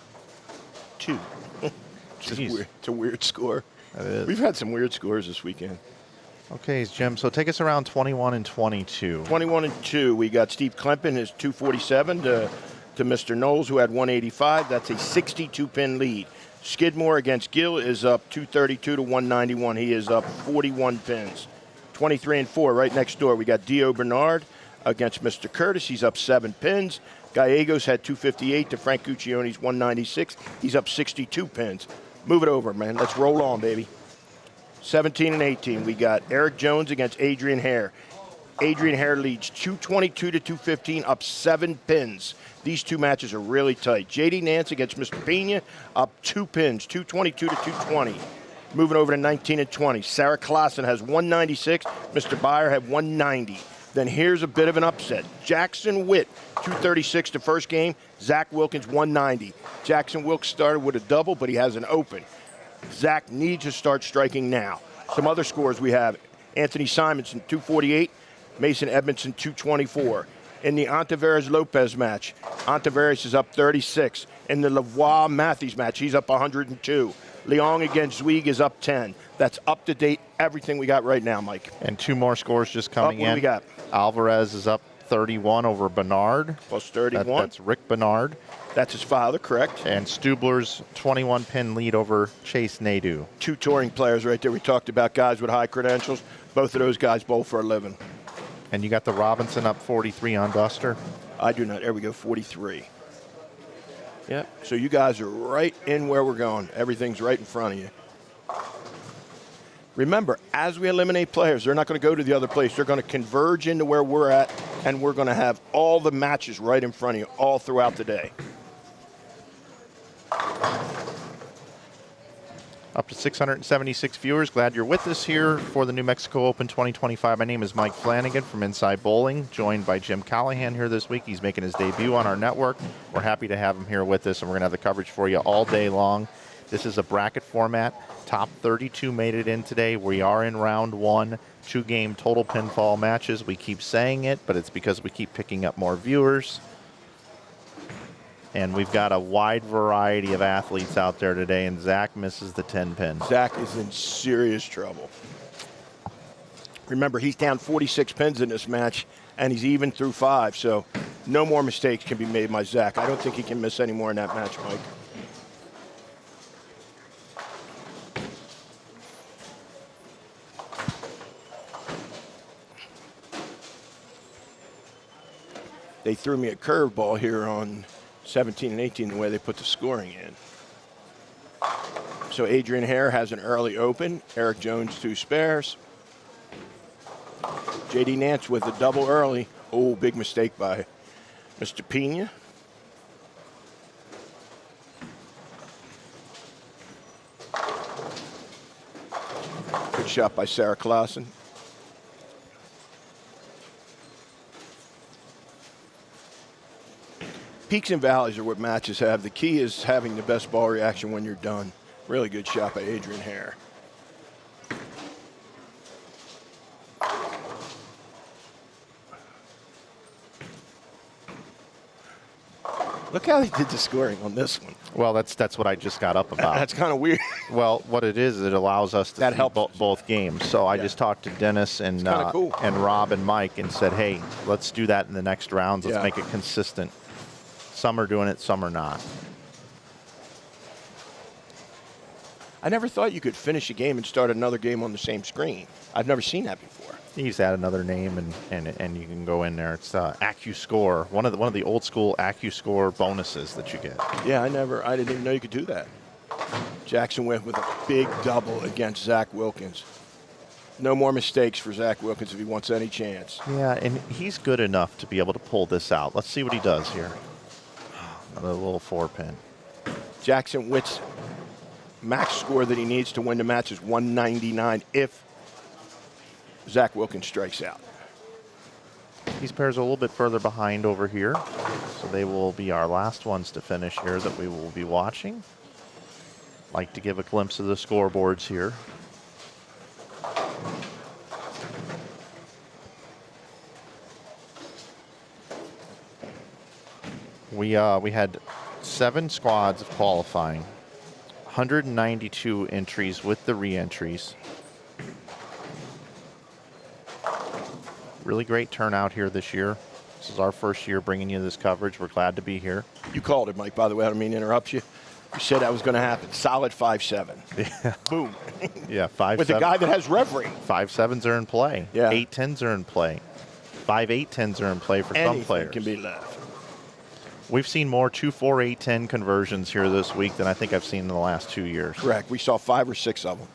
It's a weird score. That is. We've had some weird scores this weekend. Okay, Jim. So take us around 21 and 22. 21 and 2. We got Steve Klempken, his 247 to Mr. Knowles, who had 185. That's a 62-pin lead. Skidmore against Gill is up 232 to 191. He is up 41 pins. 23 and 4 right next door. We got Dio Bernard against Mr. Curtis. He's up 7 pins. Gallegos had 258 to Frank Guccione's 196. He's up 62 pins. Move it over, man. Let's roll on, baby. 17 and 18. We got Eric Jones against Adrian Hare. Adrian Hare leads 222 to 215, up 7 pins. These two matches are really tight. JD Nance against Mr. Pena, up 2 pins, 222 to 220. Moving over to 19 and 20. Sarah Klassen has 196. Mr. Byer had 190. Then here's a bit of an upset. Jackson Witt, 236 to first game. Zach Wilkins, 190. Jackson Wilkes started with a double, but he has an open. Zach needs to start striking now. Some other scores we have. Anthony Simonson, 248. Mason Edmondson, 224. In the Ontiveros-Lopez match, Ontiveros is up 36. In the Lavoie-Matthews match, he's up 102. Leong against Zweig is up 10. That's up to date, everything we got right now, Mike. And 2 more scores just coming in. What do we got? Alvarez is up 31 over Bernard. Plus 31. That's Rick Bernard. That's his father, correct. And Stubler's 21-pin lead over Chase Nadeau. 2 touring players right there. We talked about guys with high credentials. Both of those guys bowl for a living. And you got the Robinson up 43 on Duster. I do not. There we go, 43. Yep. So you guys are right in where we're going. Everything's right in front of you. Remember, as we eliminate players, they're not going to go to the other place. They're going to converge into where we're at, and we're going to have all the matches right in front of you all throughout the day. Up to 676 viewers. Glad you're with us here for the New Mexico Open 2025. My name is Mike Flanagan from Inside Bowling, joined by Jim Callahan here this week. He's making his debut on our network. We're happy to have him here with us, and we're going to have the coverage for you all day long. This is a bracket format. Top 32 made it in today. We are in round 1, 2-game total pinfall matches. We keep saying it, but it's because we keep picking up more viewers. And we've got a wide variety of athletes out there today, and Zach misses the 10 pin. Zach is in serious trouble. Remember, he's down 46 pins in this match, and he's even through 5, so no more mistakes can be made by Zach. I don't think he can miss any more in that match, Mike. They threw me a curveball here on 17 and 18, the way they put the scoring in. So Adrian Hare has an early open. Eric Jones 2 spares. JD Nance with a double early. Oh, big mistake by Mr. Pena. Good shot by Sarah Klassen. Peaks and valleys are what matches have. The key is having the best ball reaction when you're done. Really good shot by Adrian Hare. Look how they did the scoring on this one. Well, that's what I just got up about. That's kind of weird. Well, what it is, it allows us to see both games. So I just talked to Dennis and cool. and Rob and Mike and said, hey, let's do that in the next rounds. Let's make it consistent. Some are doing it, some are not. I never thought you could finish a game and start another game on the same screen. I've never seen that before. You just add another name and you can go in there. It's AccuScore, one of the old school AccuScore bonuses that you get. Yeah, I didn't even know you could do that. Jackson went with a big double against Zach Wilkins. No more mistakes for Zach Wilkins if he wants any chance. Yeah, and he's good enough to be able to pull this out. Let's see what he does here. Another little 4-pin. Jackson Witt's max score that he needs to win the match is 199 if Zach Wilkins strikes out. These pairs are a little bit further behind over here, so they will be our last ones to finish here that we will be watching. Like to give a glimpse of the scoreboards here. We had 7 squads of qualifying, 192 entries with the re-entries. Really great turnout here this year. This is our first year bringing you this coverage. We're glad to be here. You called it, Mike, by the way. I don't mean to interrupt you. You said that was going to happen. Solid 5-7. Yeah. Boom. Yeah, 5-7. With a guy that has rev ring. 5-7s are in play. Yeah. 8-10s are in play. 5-8-10s are in play for some Anything players. can be left. We've seen more 2-4-8-10 conversions here this week than I think I've seen in the last 2 years. Correct. We saw 5 or 6 of them.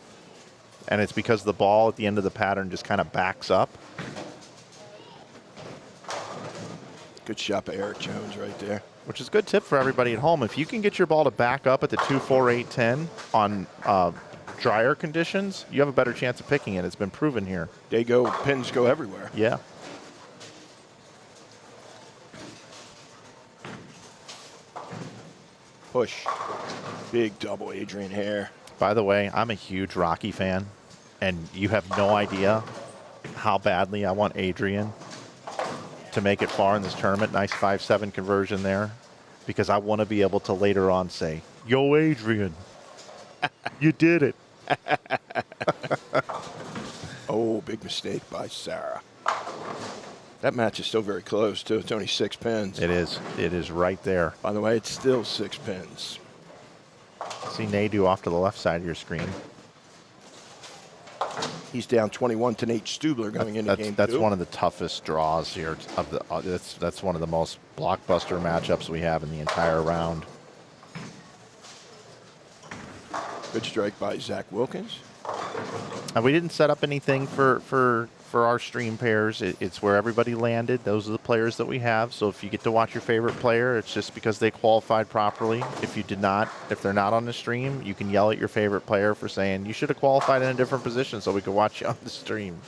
And it's because the ball at the end of the pattern just kind of backs up. Good shot by Eric Jones right there. Which is a good tip for everybody at home. If you can get your ball to back up at the 2-4-8-10 on drier conditions, you have a better chance of picking it. It's been proven here. Pins go everywhere. Yeah. Push. Big double Adrian Hare. By the way, I'm a huge Rocky fan, and you have no idea how badly I want Adrian to make it far in this tournament. Nice 5-7 conversion there, because I want to be able to later on say, "Yo, Adrian, you did it." Oh, big mistake by Sarah. That match is still very close, too. It's only 6 pins. It is. It is right there. By the way, it's still 6 pins. See Nadu off to the left side of your screen. He's down 21 to Nate Stubler going into game 2. That's one of the toughest draws here. That's one of the most blockbuster matchups we have in the entire round. Good strike by Zach Wilkins. And we didn't set up anything for our stream pairs. It's where everybody landed. Those are the players that we have. So if you get to watch your favorite player, it's just because they qualified properly. If they're not on the stream, you can yell at your favorite player for saying, "You should have qualified in a different position so we could watch you on the stream."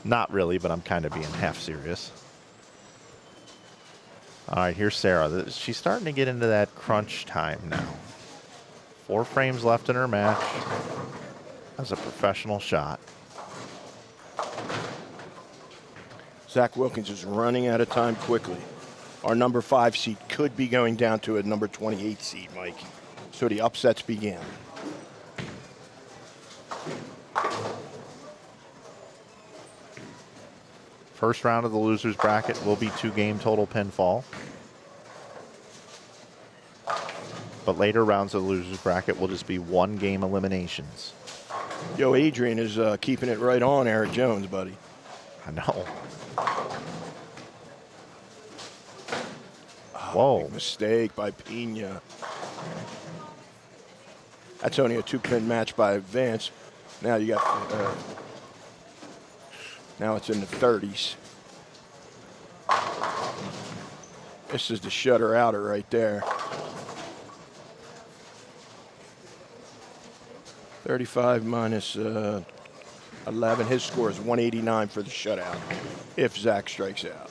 Not really, but I'm kind of being half serious. All right, here's Sarah. She's starting to get into that crunch time now. 4 frames left in her match. That's a professional shot. Zach Wilkins is running out of time quickly. Our number 5 seed could be going down to a number 28 seed, Mike. So the upsets began. First round of the losers bracket will be 2-game total pinfall. But later rounds of the losers bracket will just be 1-game eliminations. Yo, Adrian is keeping it right on Eric Jones, buddy. I know. Whoa. Big mistake by Pena. That's only a 2-pin match by Vance. Now you got, now it's in the 30s. This is the shutter outer right there. 35 minus 11. His score is 189 for the shutout if Zach strikes out.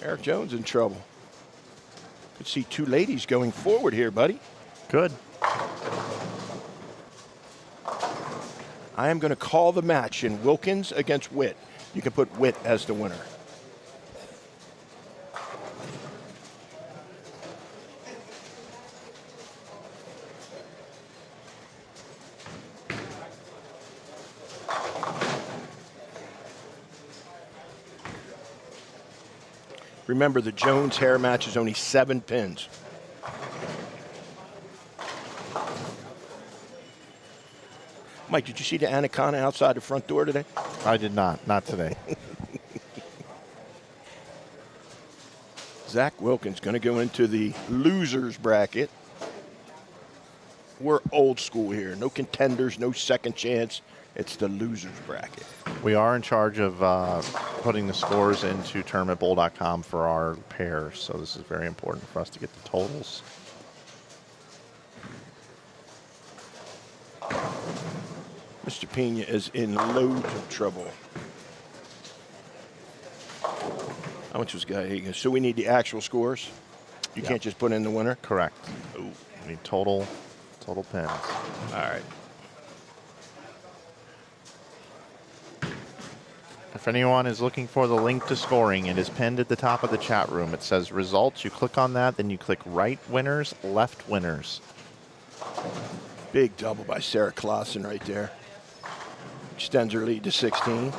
Eric Jones in trouble. Could see 2 ladies going forward here, buddy. Good. I am going to call the match in Wilkins against Witt. You can put Witt as the winner. Remember, the Jones hair match is only 7 pins. Mike, did you see the anaconda outside the front door today? I did not. Not today. Zach Wilkins going to go into the losers bracket. We're old school here. No contenders, no second chance. It's the losers bracket. We are in charge of putting the scores into tournamentbowl.com for our pairs, so this is very important for us to get the totals. Mr. Pena is in loads of trouble. How much was guy? So we need the actual scores? You can't just put in the winner? Correct. Ooh. We need total pins. All right. If anyone is looking for the link to scoring, it is pinned at the top of the chat room. It says results. You click on that, then you click right winners, left winners. Big double by Sarah Clausen right there. Extends her lead to 16.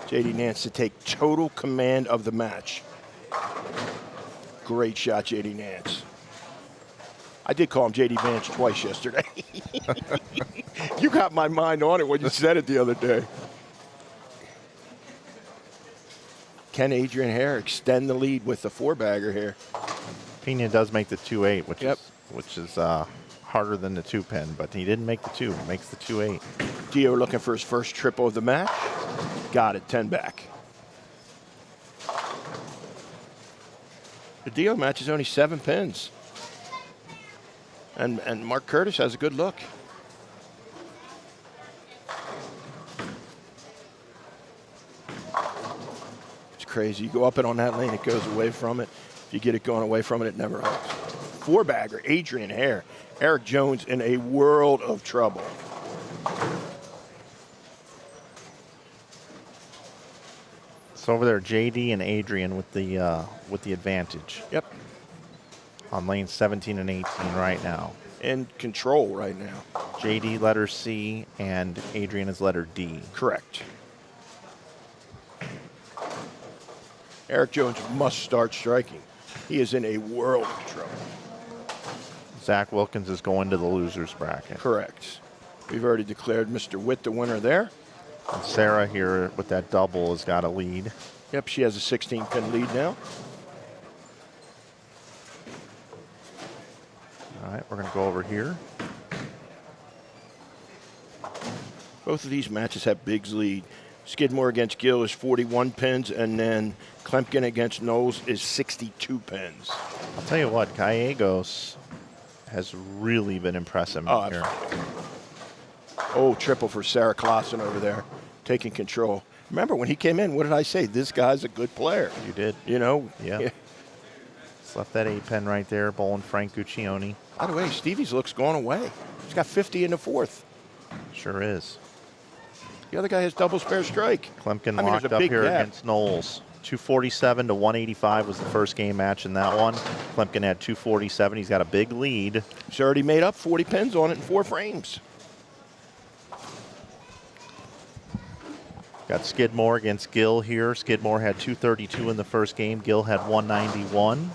JD Nance to take total command of the match. Great shot, JD Nance. I did call him JD Vance twice yesterday. You got my mind on it when you said it the other day. Can Adrian Hare extend the lead with the 4-bagger here? Pena does make the 2-8, Yep. which is harder than the 2-pin, but he didn't make the 2. Makes the 2-8. Dio looking for his first triple of the match. Got it, 10 back. The Dio match is only 7 pins. And Mark Curtis has a good look. It's crazy. You go up and on that lane, it goes away from it. If you get it going away from it, it never hooks. 4-bagger, Adrian Hare. Eric Jones in a world of trouble. So over there, JD and Adrian with the advantage. Yep. On lanes 17 and 18 right now. In control right now. JD letter C and Adrian is letter D. Correct. Eric Jones must start striking. He is in a world of trouble. Zach Wilkins is going to the losers bracket. Correct. We've already declared Mr. Witt the winner there. And Sarah here with that double has got a lead. Yep, she has a 16-pin lead now. All right, we're going to go over here. Both of these matches have Big's lead. Skidmore against Gill is 41 pins, and then Klempkin against Knowles is 62 pins. I'll tell you what, Gallegos has really been impressive here. Oh, triple for Sarah Clausen over there, taking control. Remember, when he came in, what did I say? This guy's a good player. You did. You know? Yeah. Just left that 8-pin right there, bowling Frank Guccione. By the way, Stevie's look's going away. He's got 50 in the 4th. Sure is. The other guy has double spare strike. Klempkin locked up here against Knowles. 247 to 185 was the first game match in that one. Klempkin had 247. He's got a big lead. He's already made up 40 pins on it in 4 frames. Got Skidmore against Gill here. Skidmore had 232 in the first game. Gill had 191.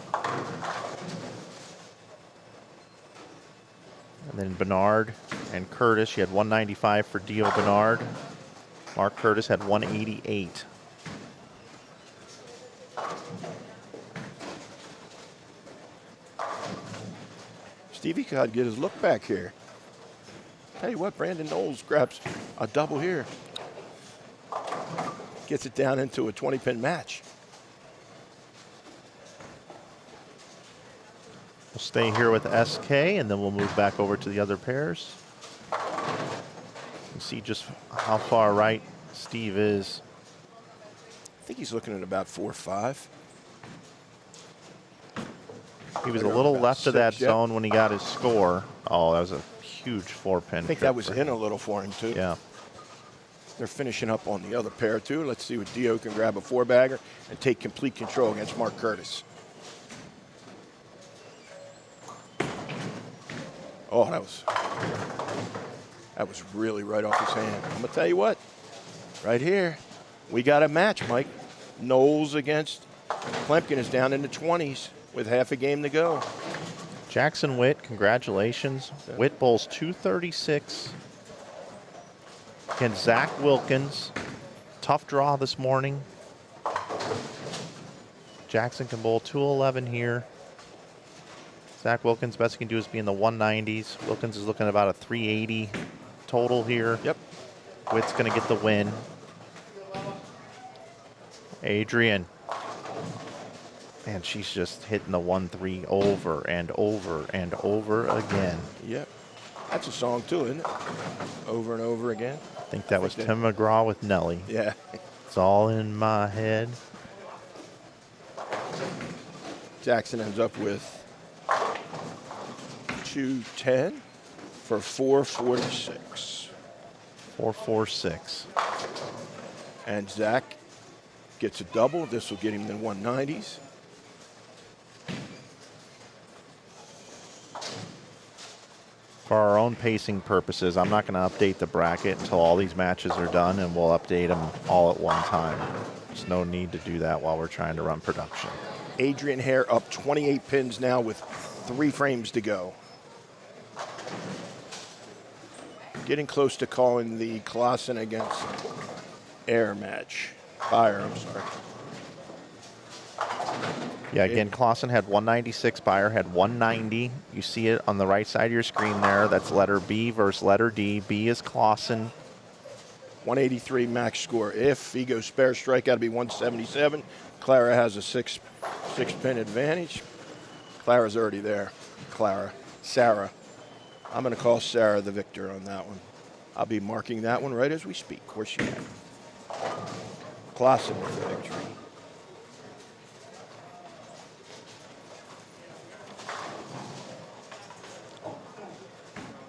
And then Bernard and Curtis. She had 195 for Dio Bernard. Mark Curtis had 188. Stevie got to get his look back here. Tell you what, Brandon Knowles grabs a double here. Gets it down into a 20-pin match. We'll stay here with SK, and then we'll move back over to the other pairs. You see just how far right Steve is. I think he's looking at about 4 or 5. He was a little left of that zone when he got his score. Oh, that was a huge 4-pin. I think that was in a little for him, too. Yeah. They're finishing up on the other pair, too. Let's see what Dio can grab a 4-bagger and take complete control against Mark Curtis. Oh, that was really right off his hand. I'm going to tell you what. Right here, we got a match, Mike. Knowles against Klempkin is down in the 20s with half a game to go. Jackson Witt, congratulations. Yeah. Witt bowls 236. Against Zach Wilkins. Tough draw this morning. Jackson can bowl 211 here. Zach Wilkins, best he can do is be in the 190s. Wilkins is looking at about a 380 total here. Yep. Witt's going to get the win. Adrian. And she's just hitting the 1-3 over and over and over again. Yep. That's a song too, isn't it? Over and over again. I think that was Tim McGraw with Nelly. Yeah. It's all in my head. Jackson ends up with 210 for 446. 446. And Zach gets a double. This will get him the 190s. For our own pacing purposes, I'm not going to update the bracket until all these matches are done, and we'll update them all at one time. There's no need to do that while we're trying to run production. Adrian Hare up 28 pins now with 3 frames to go. Getting close to calling the Clausen against Air match. Fire, I'm sorry. Yeah, again, Clausen had 196, Beyer had 190. You see it on the right side of your screen there. That's letter B versus letter D. B is Clausen. 183 max score. If he goes spare strike, got to be 177. Clara has a six-pin advantage. Clara's already there. Sarah. I'm going to call Sarah the victor on that one. I'll be marking that one right as we speak. Where's she at? Clausen with the victory.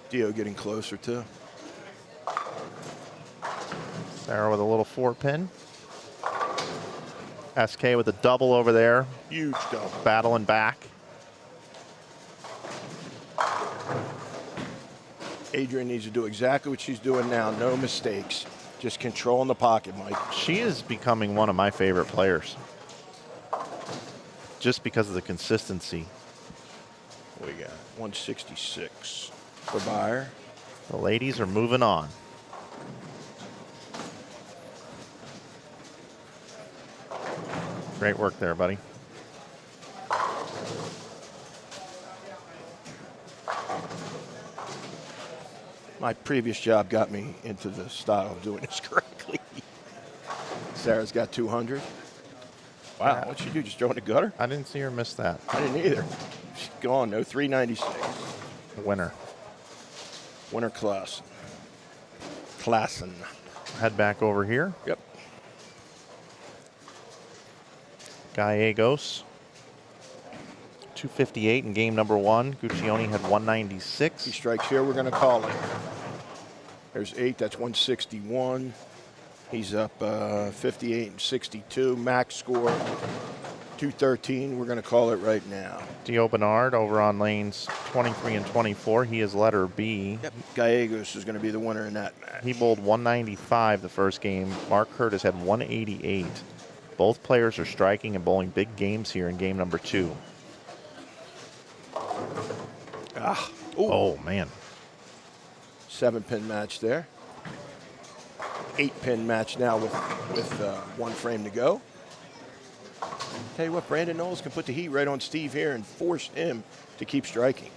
Dio getting closer too. Sarah with a little 4-pin. SK with a double over there. Huge double. Battling back. Adrian needs to do exactly what she's doing now. No mistakes. Just controlling the pocket, Mike. She is becoming one of my favorite players. Just because of the consistency. What we got? 166 for Beyer. The ladies are moving on. Great work there, buddy. My previous job got me into the style of doing this correctly. Sarah's got 200. Wow, what'd she do? Just throw in the gutter? I didn't see her miss that. I didn't either. She's gone, no 396. Winner. Winner Clausen. Head back over here. Yep. Gallegos. 258 in game number 1. Guccione had 196. He strikes here, we're going to call it. There's 8, that's 161. He's up 58 and 62. Max score 213. We're going to call it right now. Dio Bernard over on lanes 23 and 24. He is letter B. Yep. Gallegos is going to be the winner in that match. He bowled 195 the first game. Mark Curtis had 188. Both players are striking and bowling big games here in game number 2. Oh, man. 7-pin match there. 8-pin match now with 1 frame to go. Tell you what, Brandon Knowles can put the heat right on Steve here and force him to keep striking.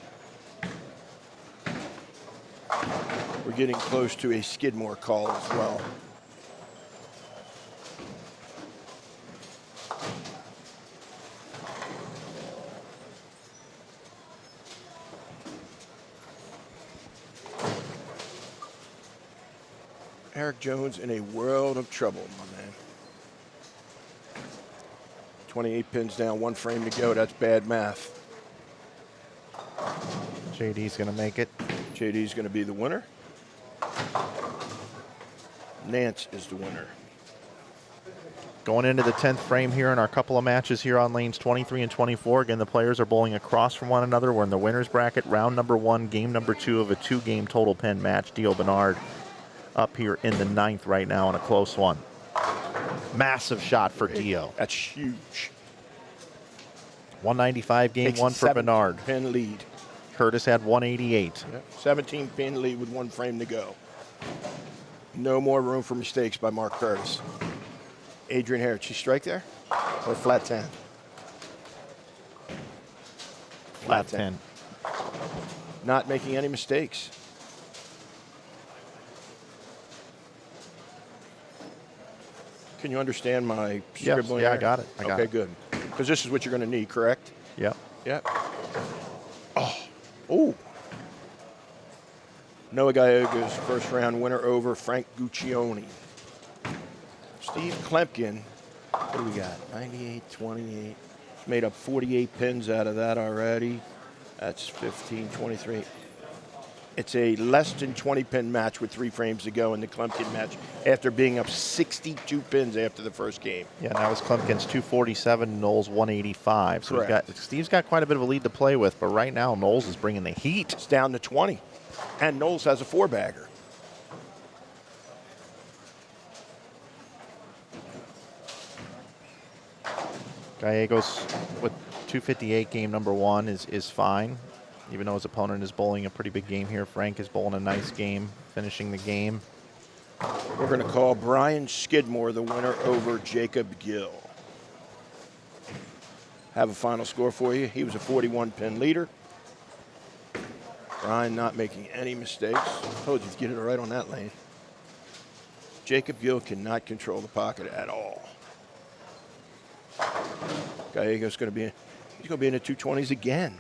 We're getting close to a Skidmore call as well. Eric Jones in a world of trouble, my man. 28 pins down, 1 frame to go. That's bad math. JD's going to make it. JD's going to be the winner. Nance is the winner. Going into the 10th frame here in our couple of matches here on lanes 23 and 24. Again, the players are bowling across from one another. We're in the winner's bracket, round number 1, game number 2 of a 2-game total pen match. Dio Bernard up here in the 9th right now in a close one. Massive shot for Dio. That's huge. 195 game Takes 1 for Bernard. Pin lead. Curtis had 188. Yep. 17 pin lead with 1 frame to go. No more room for mistakes by Mark Curtis. Adrian Harris, she strike there? Or flat 10? Flat 10. Not making any mistakes. Can you understand my scribbling? Yeah, there? I got it. Okay, good. Because this is what you're going to need, correct? Yep. Yep. Oh. Noah Gallegos, first round winner over Frank Guccione. Steve Klemkin, what do we got? 98, 28. Made up 48 pins out of that already. That's 15, 23. It's a less than 20 pin match with 3 frames to go in the Klemkin match after being up 62 pins after the first game. Yeah, that was Klemkin's 247, Knowles 185. So Steve's got quite a bit of a lead to play with, but right now Knowles is bringing the heat. It's down to 20, and Knowles has a 4-bagger. Gallegos with 258 game number 1 is fine. Even though his opponent is bowling a pretty big game here, Frank is bowling a nice game, finishing the game. We're going to call Brian Skidmore the winner over Jacob Gill. have a final score for you. He was a 41-pin leader. Brian not making any mistakes. Told you to get it right on that lane. Jacob Gill cannot control the pocket at all. Gallego's going to be, he's going to be in the 220s again.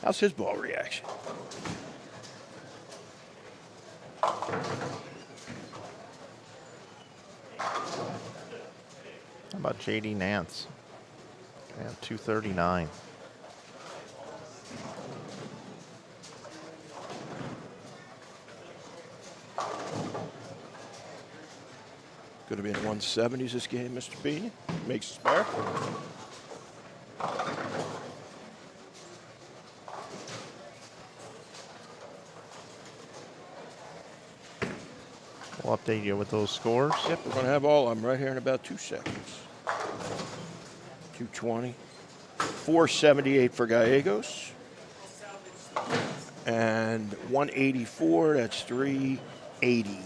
How's his ball reaction? How about JD Nance? Yeah, 239. Going to be in the 170s this game, Mr. B. Makes a spare. We'll update you with those scores. Yep, we're going to have all of them right here in about 2 seconds. 220. 478 for Gallegos. And 184, that's 380.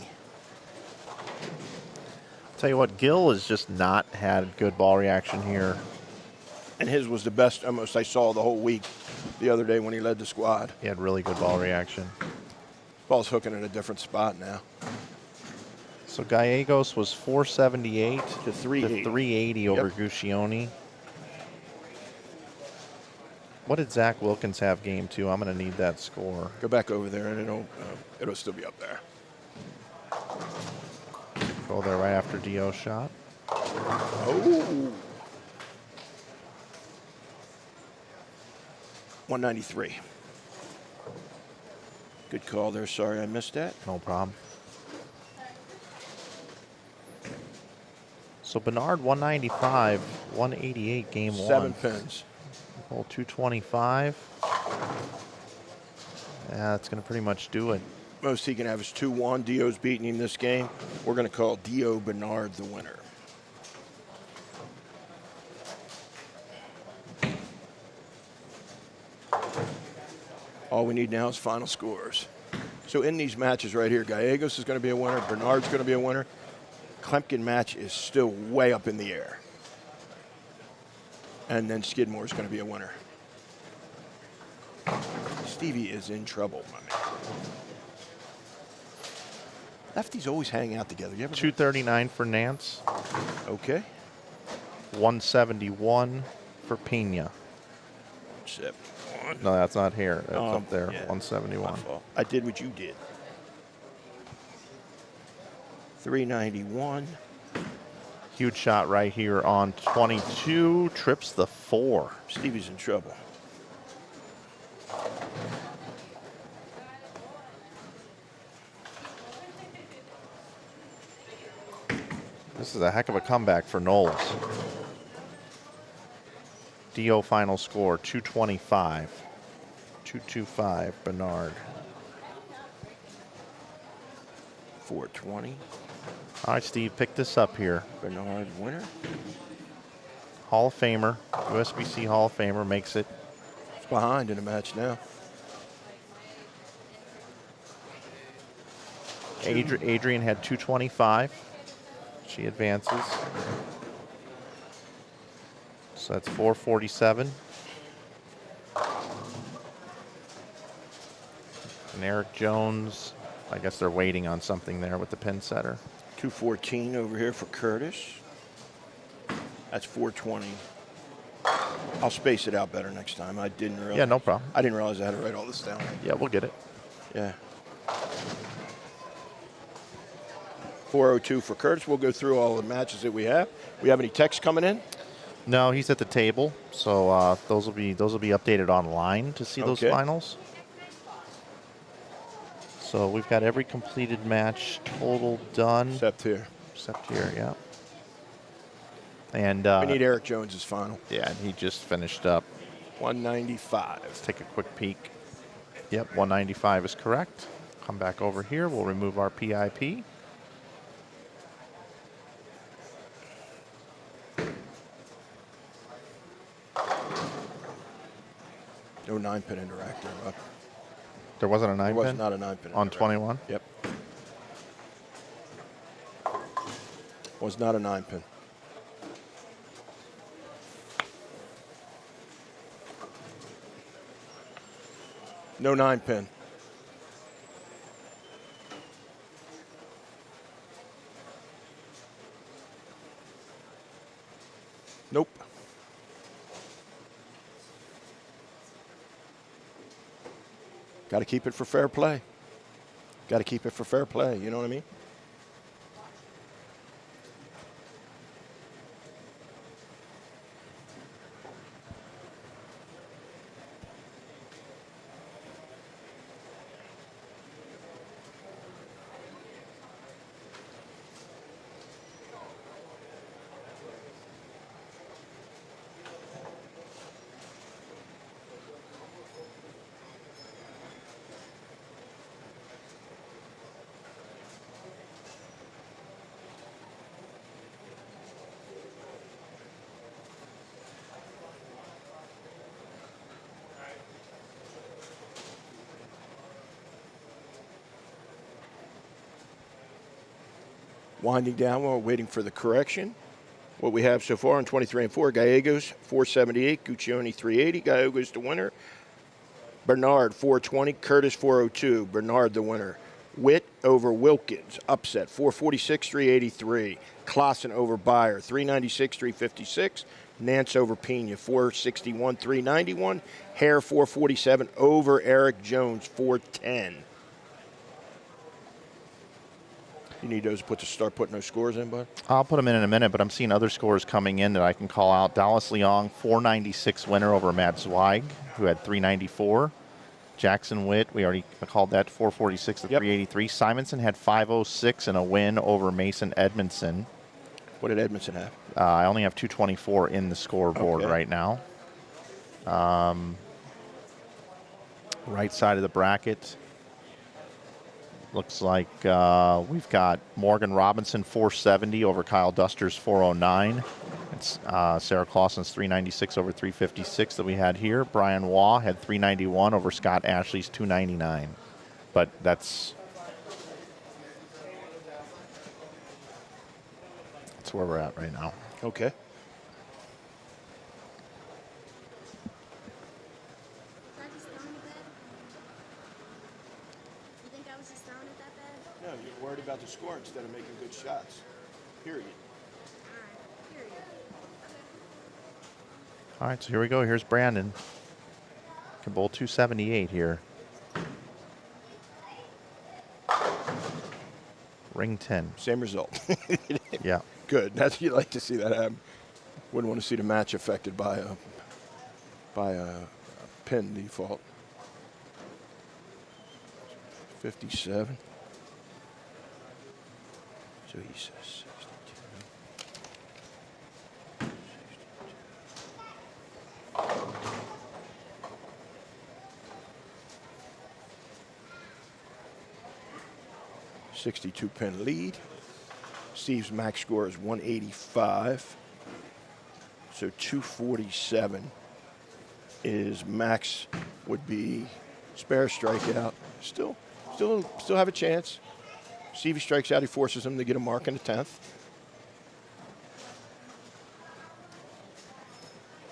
Tell you what, Gill has just not had good ball reaction here. And his was the best almost I saw the whole week the other day when he led the squad. He had really good ball reaction. Ball's hooking in a different spot now. So Gallegos was 478 To 380. 380 over Guccione. What did Zach Wilkins have game 2? I'm going to need that score. Go back over there and it'll still be up there. Go there right after Dio's shot. Oh. 193. Good call there. Sorry I missed that. No problem. So Bernard 195, 188 game 1. 7 pins. Hole 225. Yeah, that's going to pretty much do it. Most he can have is 2-1. Dio's beating him this game. We're going to call Dio Bernard the winner. All we need now is final scores. So in these matches right here, Gallegos is going to be a winner. Bernard's going to be a winner. Klemkin match is still way up in the air. And then Skidmore's going to be a winner. Stevie is in trouble, my man. Lefties always hang out together. You ever 239 for Nance. Okay. 171 for Pena. 71. No, that's not here. That's up there. Yeah, 171. my fault. I did what you did. 391. Huge shot right here on 22. Trips the 4. Stevie's in trouble. This is a heck of a comeback for Knowles. Dio final score 225. 225 Bernard. 420. All right, Steve, pick this up here. Bernard winner. Hall of Famer, USBC Hall of Famer makes it. It's behind in the match now. Adrian had 225. She advances. So that's 447. And Eric Jones, I guess they're waiting on something there with the pin setter. 214 over here for Curtis. That's 420. I'll space it out better next time. I didn't realize. Yeah, no problem. I didn't realize I had to write all this down. Yeah, we'll get it. Yeah. 402 for Curtis. We'll go through all the matches that we have. We have any texts coming in? No, he's at the table, so those will be updated online to see those finals. So we've got every completed match total done. Except here. Except here, yeah. And we need Eric Jones's final. Yeah, and he just finished up. 195. Let's take a quick peek. Yep, 195 is correct. Come back over here. We'll remove our PIP. No 9-pin interactor. There wasn't a 9-pin? There was not a 9-pin on 21? Yep. Was not a 9-pin. No 9-pin. Nope. Got to keep it for fair play. Got to keep it for fair play. You know what I mean? Winding down while we're waiting for the correction. What we have so far on 23 and 4, Gallegos 478, Guccione 380, Gallegos the winner. Bernard 420, Curtis 402, Bernard the winner. Witt over Wilkins, upset 446, 383. Clausen over Beyer 396, 356. Nance over Pena 461, 391. Hare 447 over Eric Jones 410. You need those to start putting those scores in, bud? I'll put them in a minute, but I'm seeing other scores coming in that I can call out. Dallas Leong, 496 winner over Matt Zweig, who had 394. Jackson Witt, we already called that 446 to 383. Simonson had 506 and a win over Mason Edmondson. What did Edmondson have? I only have 224 in the scoreboard right now. Right side of the bracket. Looks like we've got Morgan Robinson 470 over Kyle Duster's 409. It's Sarah Clausen's 396 over 356 that we had here. Brian Waugh had 391 over Scott Ashley's 299. But that's where we're at right now. Okay. No, you're worried about the score instead of making good shots. Period. All right, so here we go. Here's Brandon. Can bowl 278 here. Ring 10. Same result. Yeah. Good. That's you like to see that happen. Wouldn't want to see the match affected by a pin default. 57. So he says 62. 62 pin lead. Steve's max score is 185. So 247 is max would be spare strikeout. Still have a chance. Stevie strikes out, he forces him to get a mark in the 10th.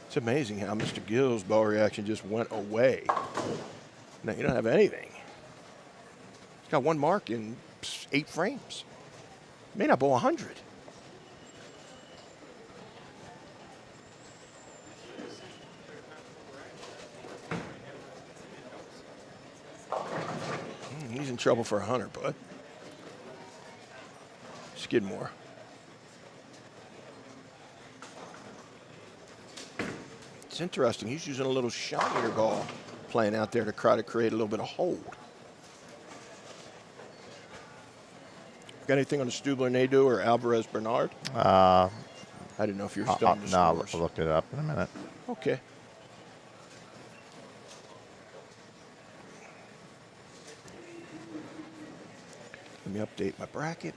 It's amazing how Mr. Gill's ball reaction just went away. Now you don't have anything. He's got one mark in 8 frames. May not bowl 100. He's in trouble for 100, bud. Skidmore. It's interesting. He's using a little shinier ball playing out there to try to create a little bit of hold. Got anything on the Stubler-Nadeau or Alvarez-Bernard? I didn't know if you were still on the scores. I'll look it up in a minute. Okay. Let me update my bracket.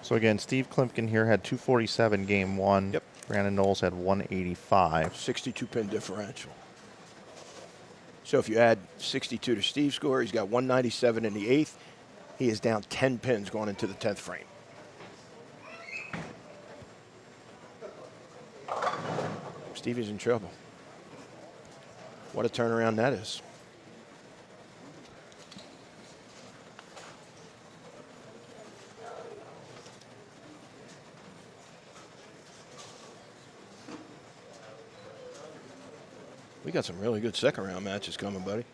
So again, Steve Klimpkin here had 247 game one. Yep. Brandon Knowles had 185. 62 pin differential. So if you add 62 to Steve's score, he's got 197 in the 8th. He is down 10 pins going into the 10th frame. Stevie's in trouble. What a turnaround that is. We got some really good second round matches coming, buddy.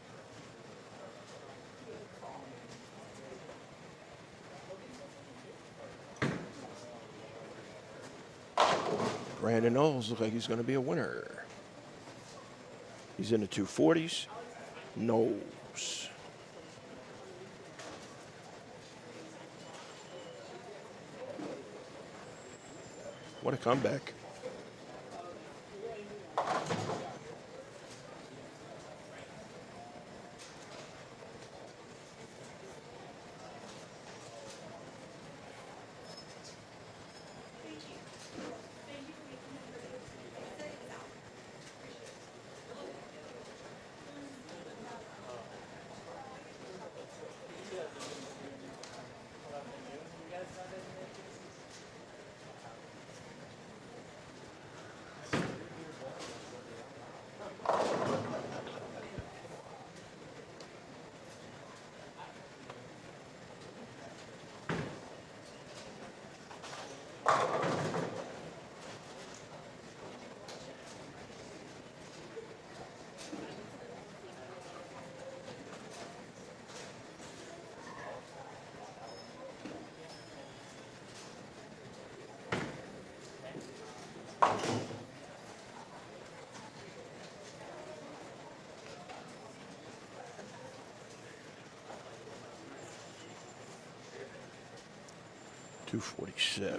Brandon Knowles looks like he's going to be a winner. He's in the 240s. Knowles. What a comeback. $247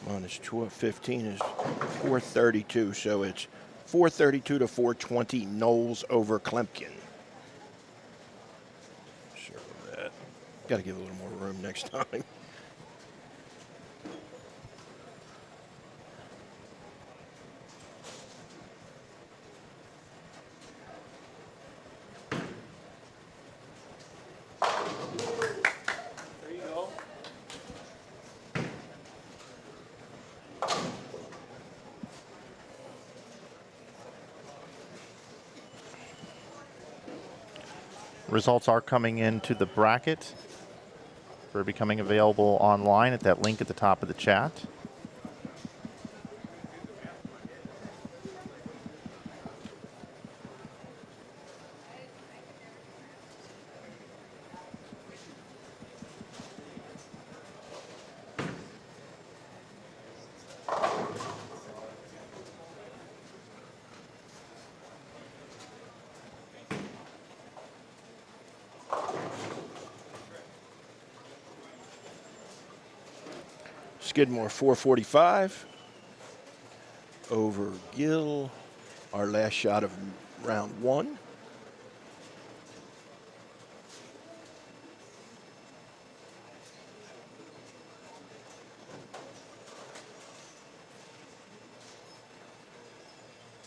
minus 1215 is 432, so it's 432 to 420. Knowles over Klimpkin. Sure of that. Got to give a little more room next time. Results are coming into the bracket. They're becoming available online at that link at the top of the chat. Skidmore 445 over Gill, our last shot of round one.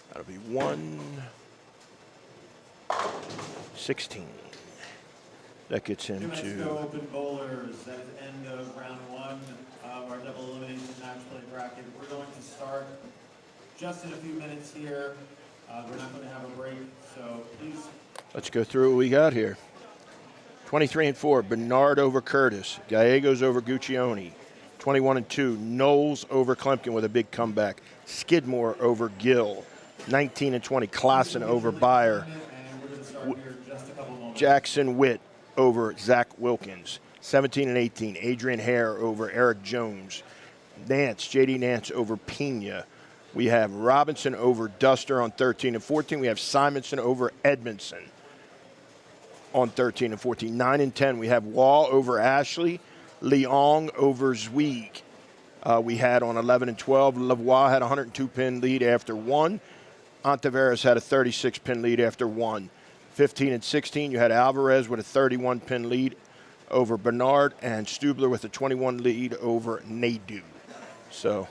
That'll be 116. That gets into New Mexico Open Bowlers at the end of round one of our double elimination match play bracket. We're going to start just in a few minutes here. We're not going to have a break, so please. Let's go through what we got here. 23-4, Bernard over Curtis. Gallegos over Guccione. 21-2, Knowles over Klimpkin with a big comeback. Skidmore over Gill. 19-20, Klassen over Beyer. Jackson Witt over Zach Wilkins. 17-18, Adrian Hare over Eric Jones. Nance, JD Nance over Pena. We have Robinson over Duster on 13-14. We have Simonson over Edmondson on 13-14. 9-10, we have Wall over Ashley. Leong over Zweig. We had on 11-12, Lavoie had a 102-pin lead after one. Ontiveros had a 36-pin lead after one. 15-16, you had Alvarez with a 31-pin lead over Bernard, and Stubler with a 21 lead over Nadu. So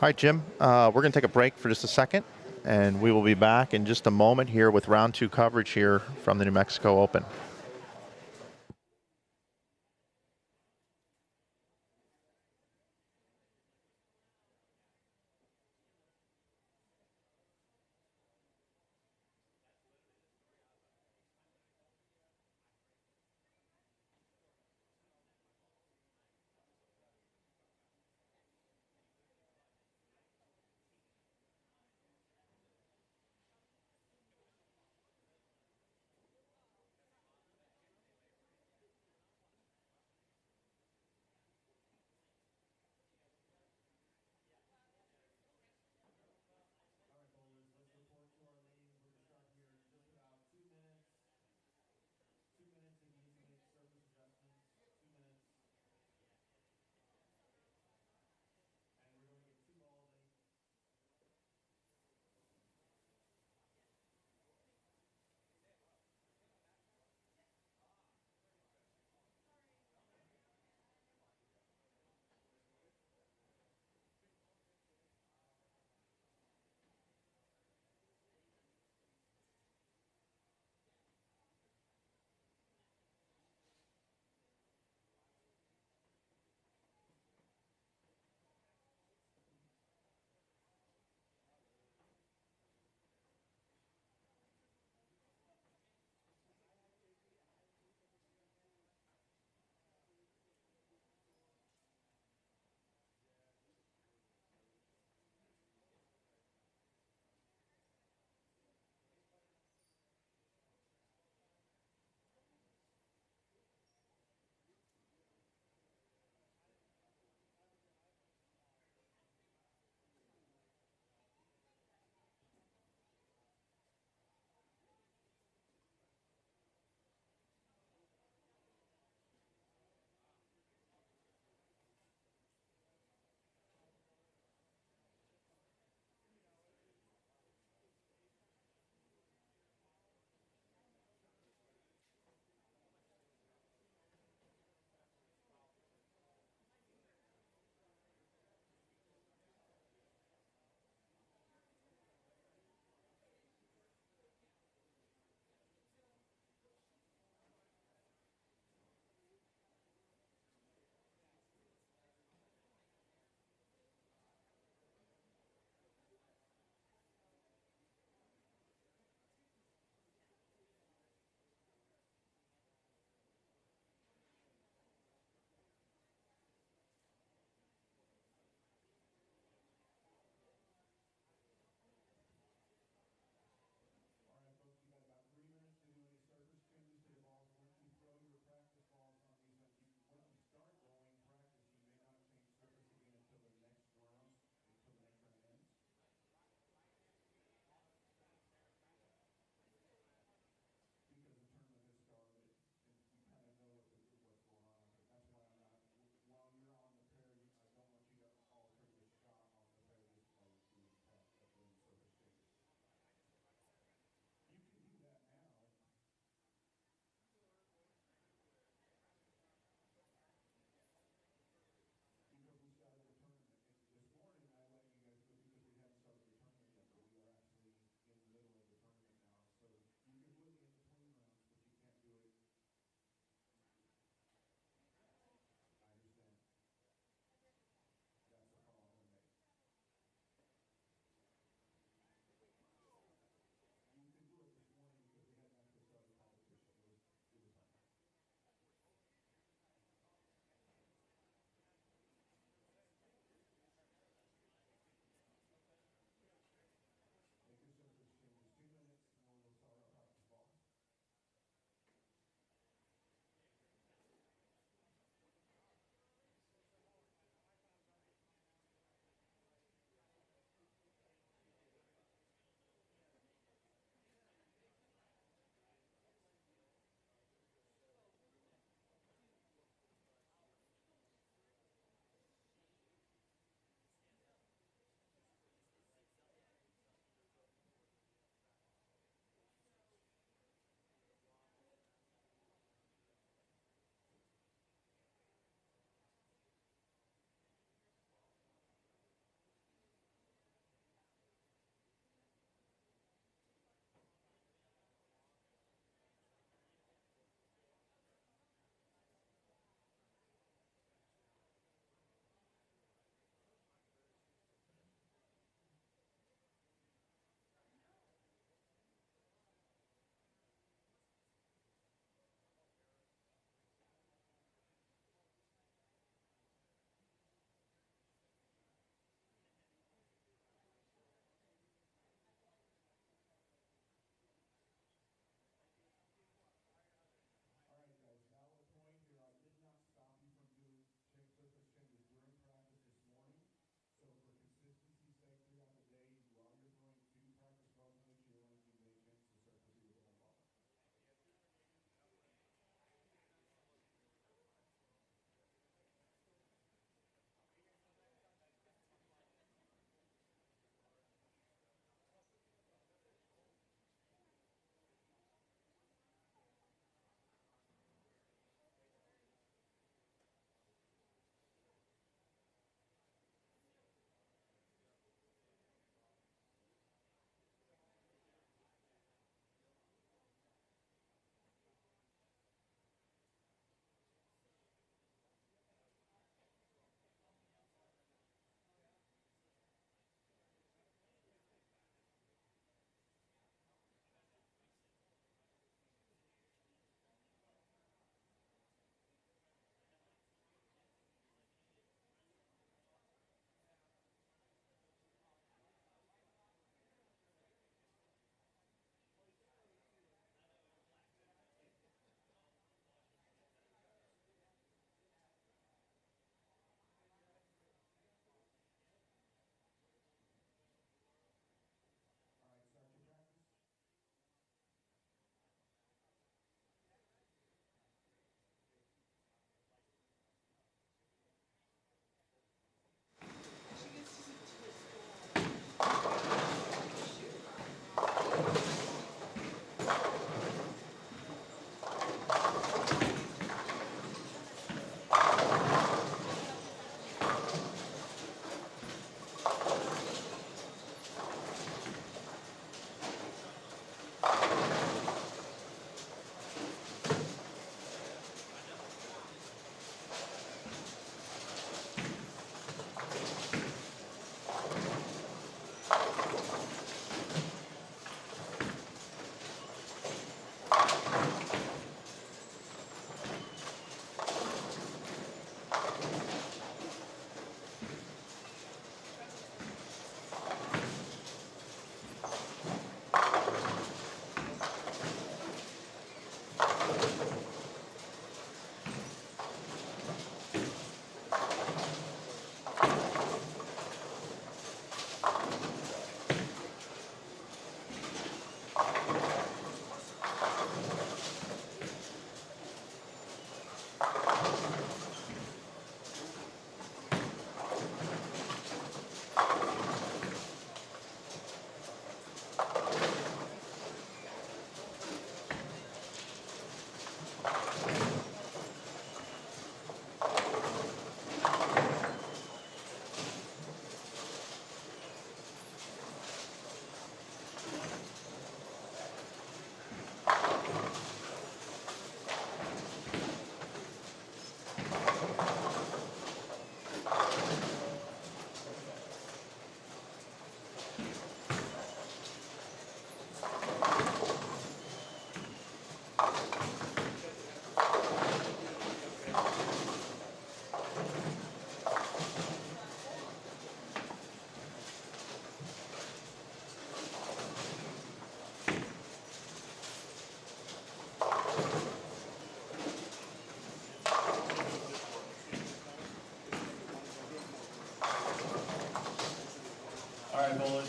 All right, Jim, we're going to take a break for just a second, and we will be back in just a moment here with round 2 coverage here from the New Mexico Open.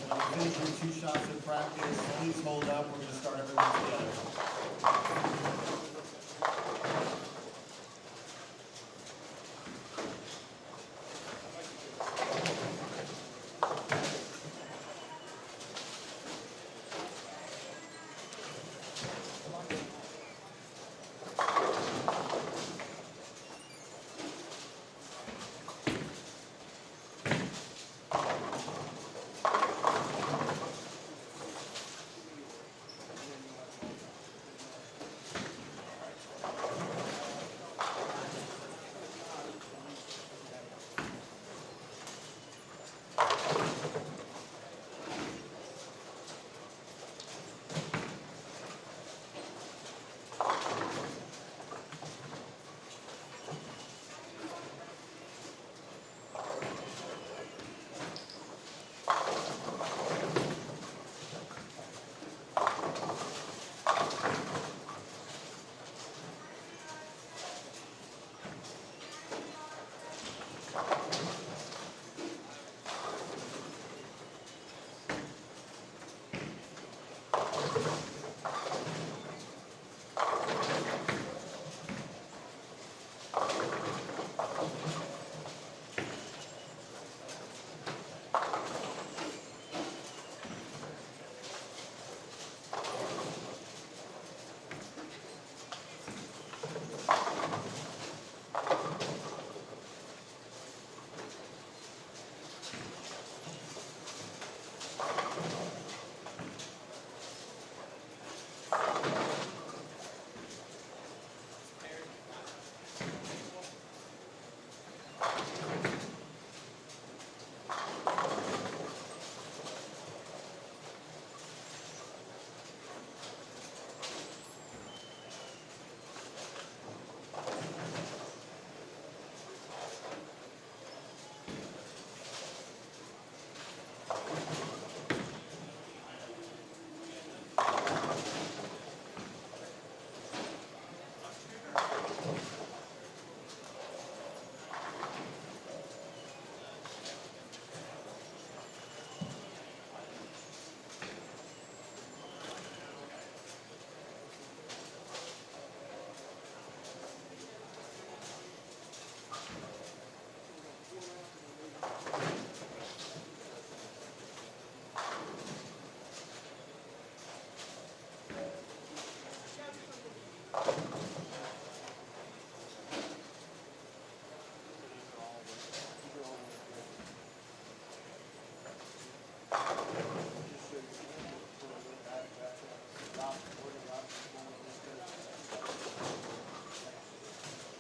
when you finish your 2 shots of practice, please hold up. We're going to start everyone together.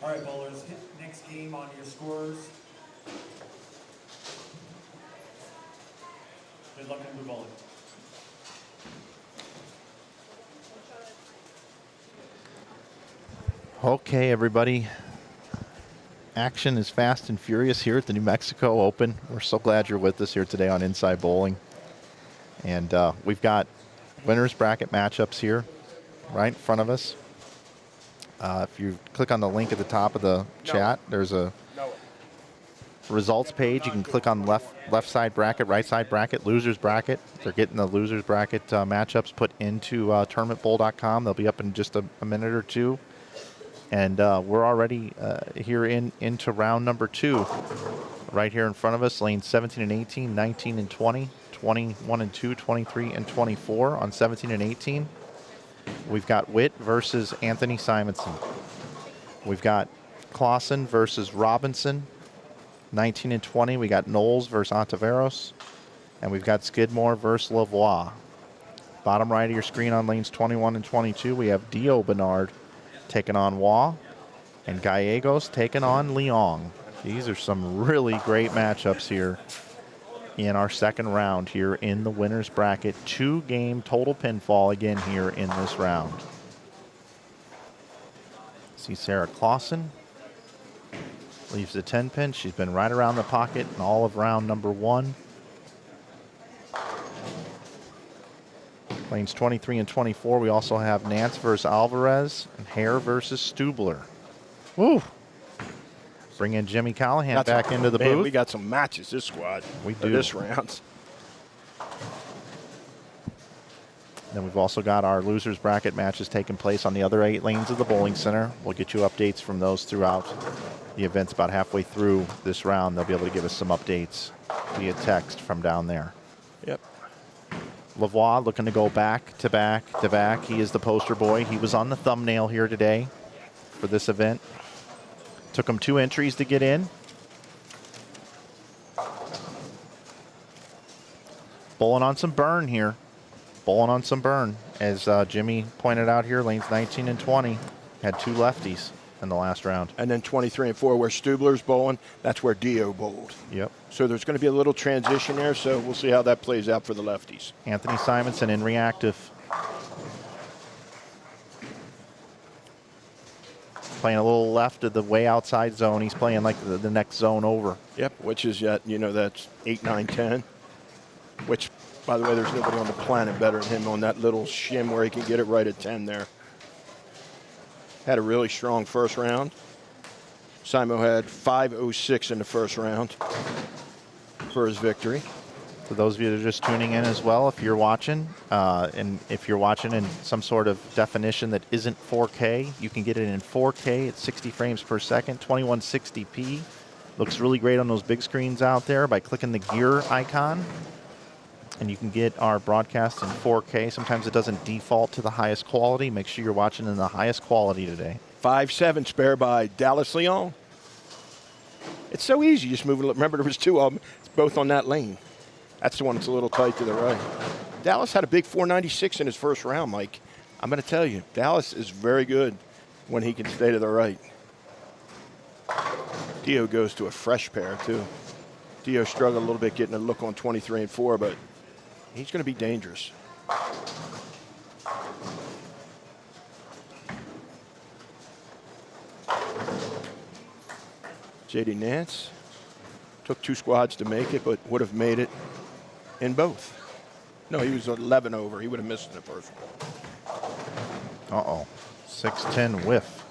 All right, bowlers, hit next game on your scores. Good luck and good bowling. Okay, everybody. Action is fast and furious here at the New Mexico Open. We're so glad you're with us here today on Inside Bowling. And we've got winners bracket matchups here right in front of us. If you click on the link at the top of the chat, there's a results page. You can click on left side bracket, right side bracket, losers bracket. They're getting the losers bracket matchups put into tournamentbowl.com. They'll be up in just a minute or two. And we're already here into round number 2. Right here in front of us, lanes 17 and 18, 19 and 20, 21 and 2, 23 and 24 on 17 and 18. We've got Witt versus Anthony Simonson. We've got Clausen versus Robinson, 19 and 20. We got Knowles versus Ontiveros. And we've got Skidmore versus Lavoie. Bottom right of your screen on lanes 21 and 22, we have Dio Bernard taking on Waugh, and Gallegos taking on Leong. These are some really great matchups here in our second round here in the winners bracket. 2-game total pinfall again here in this round. See Sarah Clausen leaves the 10-pin. She's been right around the pocket in all of round number 1. Lanes 23 and 24, we also have Nance versus Alvarez and Hare versus Stubler. Woo! Bring in Jimmy Callahan back into the booth. We got some matches this squad. We do. This round. Then we've also got our losers bracket matches taking place on the other 8 lanes of the bowling center. We'll get you updates from those throughout the events. About halfway through this round, they'll be able to give us some updates via text from down there. Yep. Lavoie looking to go back to back to back. He is the poster boy. He was on the thumbnail here today for this event. Took him 2 entries to get in. Bowling on some burn here. Bowling on some burn. As Jimmy pointed out here, lanes 19 and 20 had 2 lefties in the last round. And then 23 and 4 where Stubler's bowling, that's where Dio bowled. Yep. So there's going to be a little transition there, so we'll see how that plays out for the lefties. Anthony Simonson in reactive. Playing a little left of the way outside zone. He's playing like the next zone over. Yep, which is, that's 8, 9, 10. Which, by the way, there's nobody on the planet better than him on that little shim where he can get it right at 10 there. Had a really strong first round. Simo had 5.06 in the first round for his victory. For those of you that are just tuning in as well, if you're watching, and if you're watching in some sort of definition that isn't 4K, you can get it in 4K at 60 frames per second, 2160p. Looks really great on those big screens out there by clicking the gear icon. And you can get our broadcast in 4K. Sometimes it doesn't default to the highest quality. Make sure you're watching in the highest quality today. 5-7 spare by Dallas Leon. It's so easy. Just move it. Remember, there was 2 of them. It's both on that lane. That's the one that's a little tight to the right. Dallas had a big 496 in his first round, Mike. I'm going to tell you, Dallas is very good when he can stay to the right. Dio goes to a fresh pair, too. Dio struggled a little bit getting a look on 23 and 4, but he's going to be dangerous. J.D. Nance took 2 squads to make it, but would have made it in both. No, he was 11 over. He would have missed in the first one. Uh-oh. 6-10 whiff.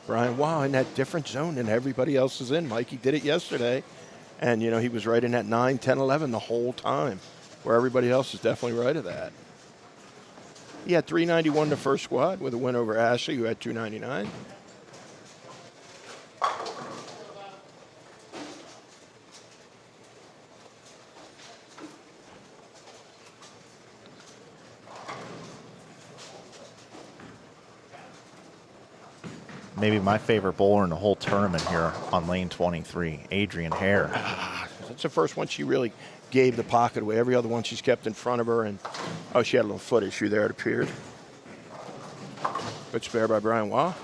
Brian, wow, in that different zone than everybody else is in. Mike, he did it yesterday. And, he was right in that 9, 10, 11 the whole time, where everybody else is definitely right of that. He had 391 the first squad with a win over Ashley, who had 299. Maybe my favorite bowler in the whole tournament here on lane 23, Adrian Hare. That's the first one she really gave the pocket away. Every other one she's kept in front of her, and she had a little foot issue there, it appeared. Good spare by Brian Waugh.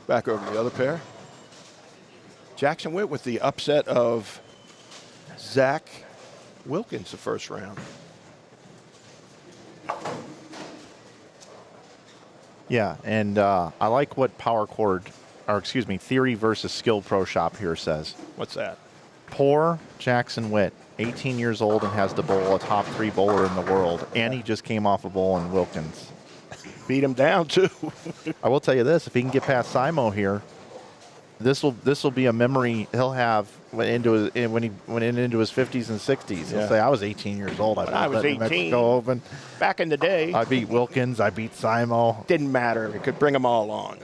Back over to the other pair. Jackson Witt with the upset of Zach Wilkins the first round. Yeah, and I like what Theory versus Skill Pro Shop here says. What's that? Poor Jackson Witt, 18 years old and has to bowl a top 3 bowler in the world, and he just came off a bowl in Wilkins. Beat him down, too. I will tell you this, if he can get past Simo here, this will be a memory he'll have when he went into his 50s and 60s. He'll say, I was 18 years old. I was 18. Mexico Open. Back in the day. I beat Wilkins. I beat Simo. Didn't matter. It could bring them all on.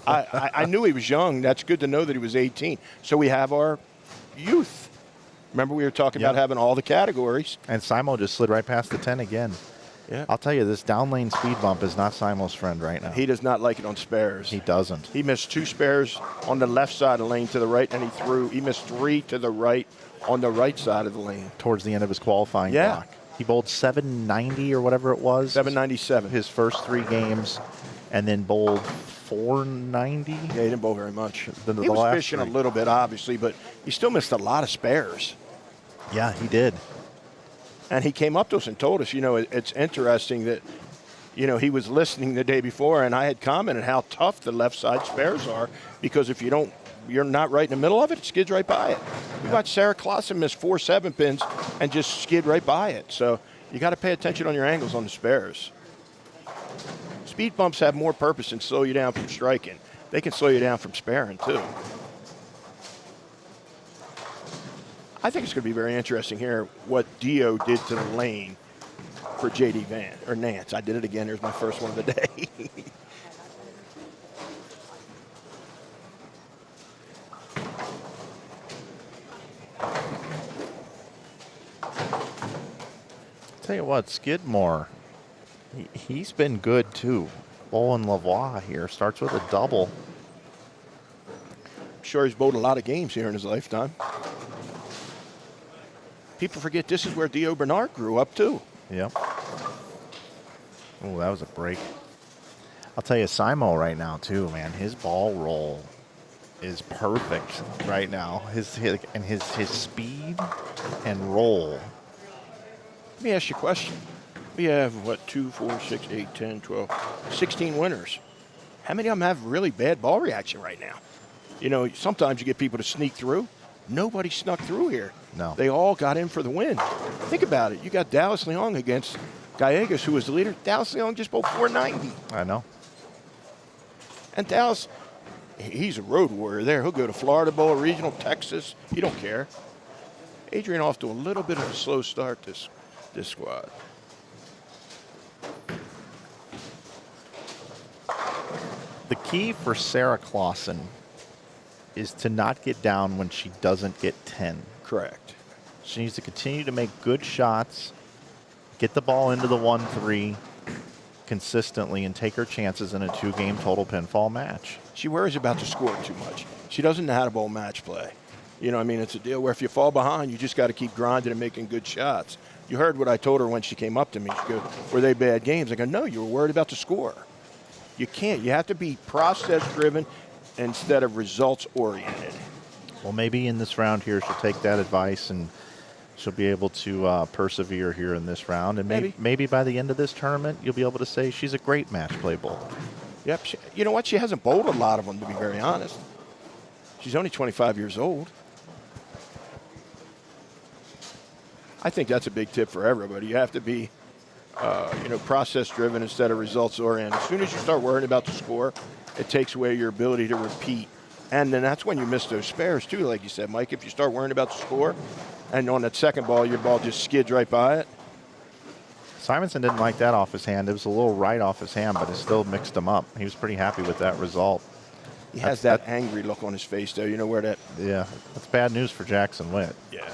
I knew he was young. That's good to know that he was 18. So we have our youth. Remember we were talking about having all the categories. And Simo just slid right past the 10 again. Yeah. I'll tell you, this down lane speed bump is not Simo's friend right now. He does not like it on spares. He doesn't. He missed 2 spares on the left side of the lane to the right, and he missed 3 to the right on the right side of the lane. Towards the end of his qualifying block. He bowled 790 or whatever it was. 797. His first 3 games, and then bowled 490. Yeah, he didn't bowl very much. The he was last fishing 3. a little bit, obviously, but he still missed a lot of spares. Yeah, he did. And he came up to us and told us, it's interesting that, he was listening the day before, and I had commented how tough the left side spares are, because if you're not right in the middle of it, it skids right by it. We watched Sarah Clausen miss 4 7-pins and just skid right by it. So you got to pay attention on your angles on the spares. Speed bumps have more purpose than slow you down from striking. They can slow you down from sparing, too. I think it's going to be very interesting here what Dio did to the lane for J.D. Van, or Nance. I did it again. There's my first one of the day. Tell you what, Skidmore, he's been good too. Bolin Lavoie here starts with a double. I'm sure he's bowled a lot of games here in his lifetime. People forget this is where Dio Bernard grew up too. Yep. Oh, that was a break. I'll tell you, Simo right now too, man. His ball roll is perfect right now. His speed and roll. Let me ask you a question. We have, what, 2, 4, 6, 8, 10, 12, 16 winners. How many of them have really bad ball reaction right now? You know, sometimes you get people to sneak through. Nobody snuck through here. No. They all got in for the win. Think about it. You got Dallas Leong against Gallegos, who was the leader. Dallas Leong just bowled 490. I know. And Dallas, he's a road warrior there. He'll go to Florida Bowl, regional, Texas. He don't care. Adrian off to a little bit of a slow start this squad. The key for Sarah Clausen is to not get down when she doesn't get 10. Correct. She needs to continue to make good shots, get the ball into the 1-3 consistently, and take her chances in a 2-game total pinfall match. She worries about the score too much. She doesn't know how to bowl match play. You know, I mean, it's a deal where if you fall behind, you just got to keep grinding and making good shots. You heard what I told her when she came up to me. She goes, were they bad games? I go, no, you were worried about the score. You can't. You have to be process-driven instead of results-oriented. Well, maybe in this round here, she'll take that advice and she'll be able to persevere here in this round. And maybe by the end of this tournament, you'll be able to say she's a great match play bowler. Yep. You know what? She hasn't bowled a lot of them, to be very honest. She's only 25 years old. I think that's a big tip for everybody. You have to be, process-driven instead of results-oriented. As soon as you start worrying about the score, it takes away your ability to repeat. And then that's when you miss those spares, too, like you said, Mike. If you start worrying about the score, and on that second ball, your ball just skids right by it. Simonson didn't like that off his hand. It was a little right off his hand, but it still mixed him up. He was pretty happy with that result. He has that angry look on his face, though. You know where that... Yeah, that's bad news for Jackson Witt. Yeah.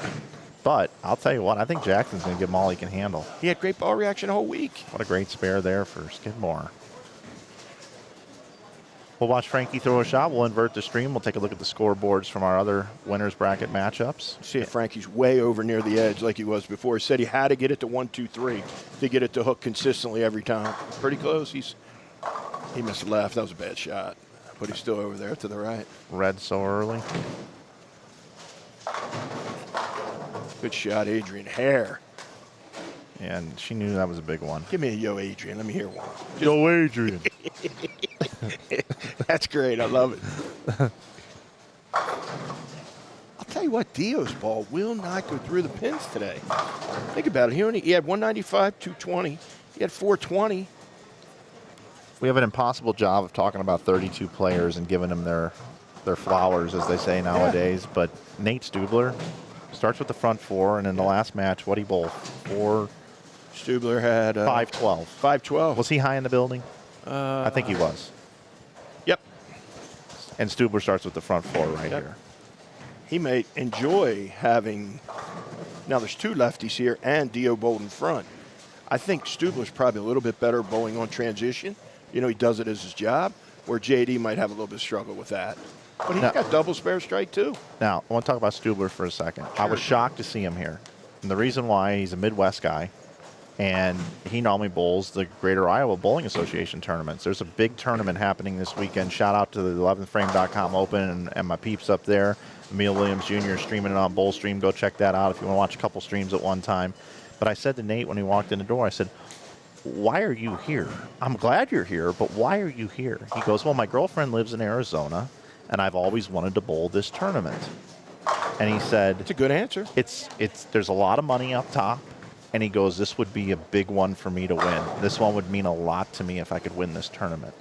But I'll tell you what, I think Jackson's going to give him all he can handle. He had great ball reaction the whole week. What a great spare there for Skidmore. We'll watch Frankie throw a shot. We'll invert the stream. We'll take a look at the scoreboards from our other winners bracket matchups. See if Frankie's way over near the edge like he was before. He said he had to get it to 1, 2, 3 to get it to hook consistently every time. Pretty close. He missed the left. That was a bad shot. But he's still over there to the right. Red so early. Good shot, Adrian. Hair. And she knew that was a big one. Give me a yo, Adrian. Let me hear one. Yo, Adrian. That's great. I love it. I'll tell you what, Dio's ball will not go through the pins today. Think about it. He had 195, 220. He had 420. We have an impossible job of talking about 32 players and giving them their flowers, as they say nowadays. Yeah. But Nate Stubler starts with the front four, and in the last match, what he bowled? Stubler had 512. 512. Was he high in the building? I think he was. Yep. And Stubler starts with the front four right here. He may enjoy having. Now there's 2 lefties here, and Dio bowled in front. I think Stubler's probably a little bit better bowling on transition. You know, he does it as his job, where JD might have a little bit of struggle with that. But he's got double spare strike, too. Now, I want to talk about Stubler for a second. Sure. I was shocked to see him here. And the reason why, he's a Midwest guy, and he normally bowls the Greater Iowa Bowling Association tournaments. There's a big tournament happening this weekend. Shout out to the 11thframe.com Open and my peeps up there. Emil Williams Jr. streaming it on BowlStream. Go check that out if you want to watch a couple streams at one time. But I said to Nate when he walked in the door, I said, why are you here? I'm glad you're here, but why are you here? He goes, well, my girlfriend lives in Arizona, and I've always wanted to bowl this tournament. And he said, it's a good answer. There's a lot of money up top. And he goes, this would be a big one for me to win. This one would mean a lot to me if I could win this tournament.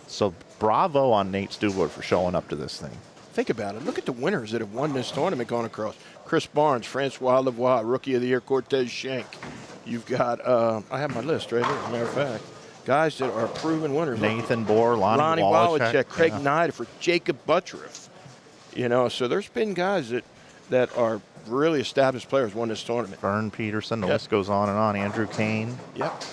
So bravo on Nate Stubler for showing up to this thing. Think about it. Look at the winners that have won this tournament going across. Chris Barnes, Francois Lavoie, Rookie of the Year, Cortez Schenk. You've got, I have my list right here, as a matter of fact. Guys that are proven winners. Nathan Bohr, Lonnie Wallachek, Wallachek, Craig Nideford, Jacob Buttriff. You know, so there's been guys that are really established players won this tournament. Vern Peterson, the list goes on and on. Andrew Kane. Yep.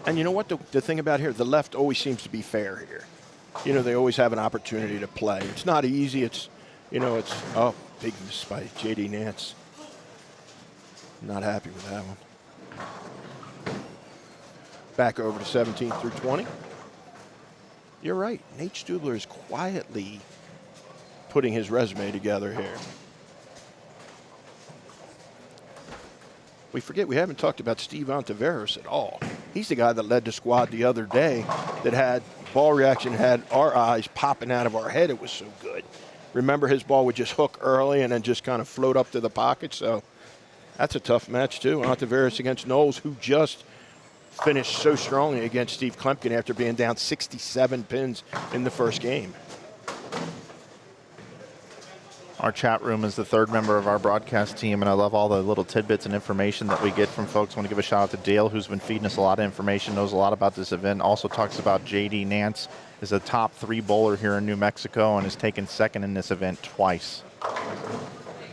And you know what? The thing about here, the left always seems to be fair here. You know, they always have an opportunity to play. It's not easy. It's, you know, it's, oh, big miss by J.D. Nance. Not happy with that one. Back over to 17 through 20. You're right. Nate Stubler is quietly putting his resume together here. We forget we haven't talked about Steve Ontiveros at all. He's the guy that led the squad the other day that had ball reaction, had our eyes popping out of our head. It was so good. Remember, his ball would just hook early and then just kind of float up to the pocket. So that's a tough match, too. Ontiveros against Knowles, who just finished so strongly against Steve Klempkin after being down 67 pins in the first game. Our chat room is the third member of our broadcast team, and I love all the little tidbits and information that we get from folks. I want to give a shout out to Dale, who's been feeding us a lot of information, knows a lot about this event, also talks about J.D. Nance, is a top 3 bowler here in New Mexico and has taken second in this event twice.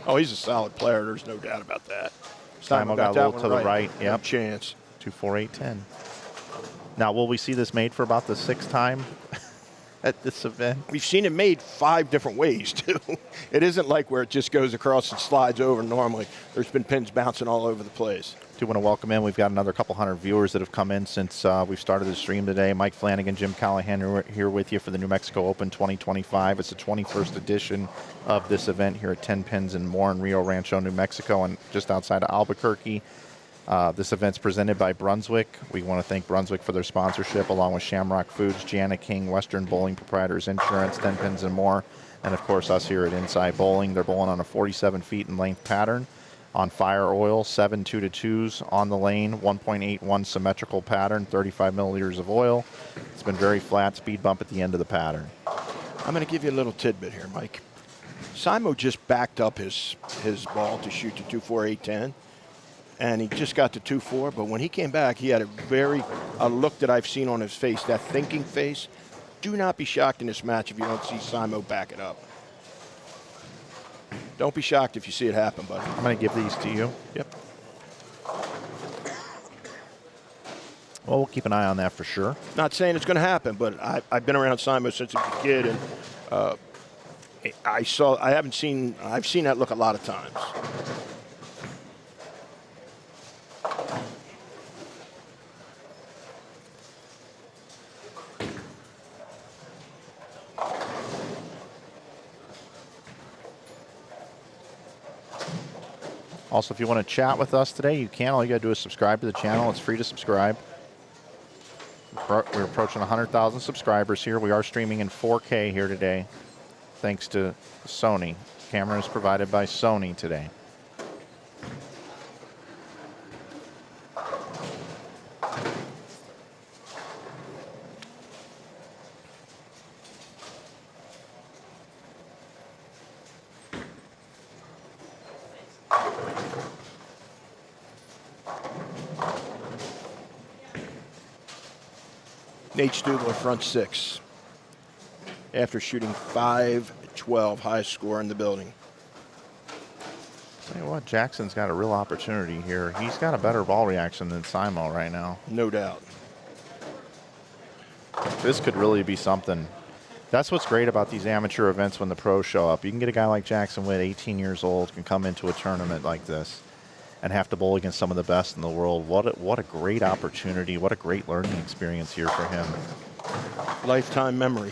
Oh, he's a solid player. There's no doubt about that. Simon got a little to the right. Yep. No chance. 2-4-8-10. Now, will we see this made for about the 6th time at this event? We've seen it made 5 different ways, too. It isn't like where it just goes across and slides over normally. There's been pins bouncing all over the place. Do want to welcome in. We've got another couple hundred viewers that have come in since we've started the stream today. Mike Flanagan, Jim Callahan are here with you for the New Mexico Open 2025. It's the 21st edition of this event here at Tenpins More in Rio Rancho, New Mexico, and just outside of Albuquerque. This event's presented by Brunswick. We want to thank Brunswick for their sponsorship, along with Shamrock Foods, Jani King, Western Bowling Proprietors Insurance, Tenpins More, and of course us here at Inside Bowling. They're bowling on a 47 feet in length pattern on fire oil, 7 2-2s on the lane, 1.81 symmetrical pattern, 35 milliliters of oil. It's been very flat, speed bump at the end of the pattern. I'm going to give you a little tidbit here, Mike. Simo just backed up his ball to shoot to 2-4-8-10. And he just got to 2-4, but when he came back, he had a look that I've seen on his face, that thinking face. Do not be shocked in this match if you don't see Simo back it up. Don't be shocked if you see it happen, buddy. I'm going to give these to you. Yep. Well, we'll keep an eye on that for sure. Not saying it's going to happen, but I've been around Simo since he was a kid, and I've seen that look a lot of times. Also, if you want to chat with us today, you can. All you got to do is subscribe to the channel. It's free to subscribe. We're approaching 100,000 subscribers here. We are streaming in 4K here today, thanks to Sony. Camera is provided by Sony today. Nate Stubler, front 6, after shooting 5-12, highest score in the building. Tell you what, Jackson's got a real opportunity here. He's got a better ball reaction than Simo right now. No doubt. This could really be something. That's what's great about these amateur events when the pros show up. You can get a guy like Jackson Witt, 18 years old, can come into a tournament like this and have to bowl against some of the best in the world. What a great opportunity. What a great learning experience here for him. Lifetime memory.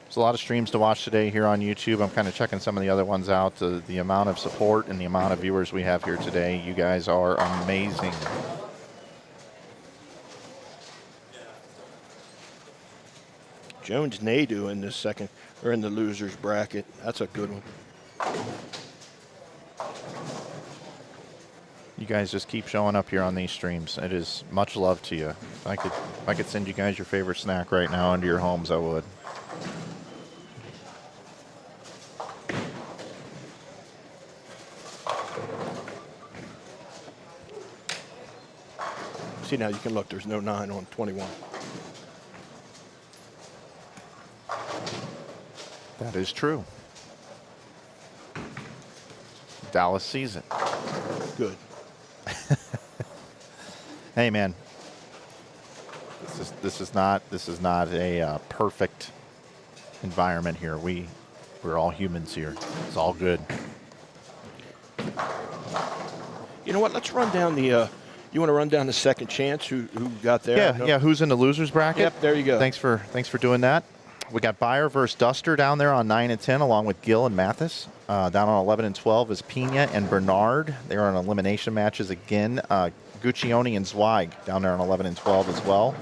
There's a lot of streams to watch today here on YouTube. I'm kind of checking some of the other ones out. The amount of support and the amount of viewers we have here today. You guys are amazing. Jones Nadu in this second, or in the losers bracket. That's a good one. You guys just keep showing up here on these streams. It is much love to you. If I could send you guys your favorite snack right now into your homes, I would. See, now you can look. There's no 9 on 21. That is true. Dallas sees it. Good. Hey, man. This is not a perfect environment here. We're all humans here. It's all good. You know what? Let's run down the. You want to run down the second chance? Who got there? Yeah, yeah. Who's in the losers bracket? Yep, there you go. Thanks for doing that. We got Beyer versus Duster down there on 9 and 10, along with Gill and Mathis. Down on 11 and 12 is Pena and Bernard. They're on elimination matches again. Guccione and Zweig down there on 11 and 12 as well.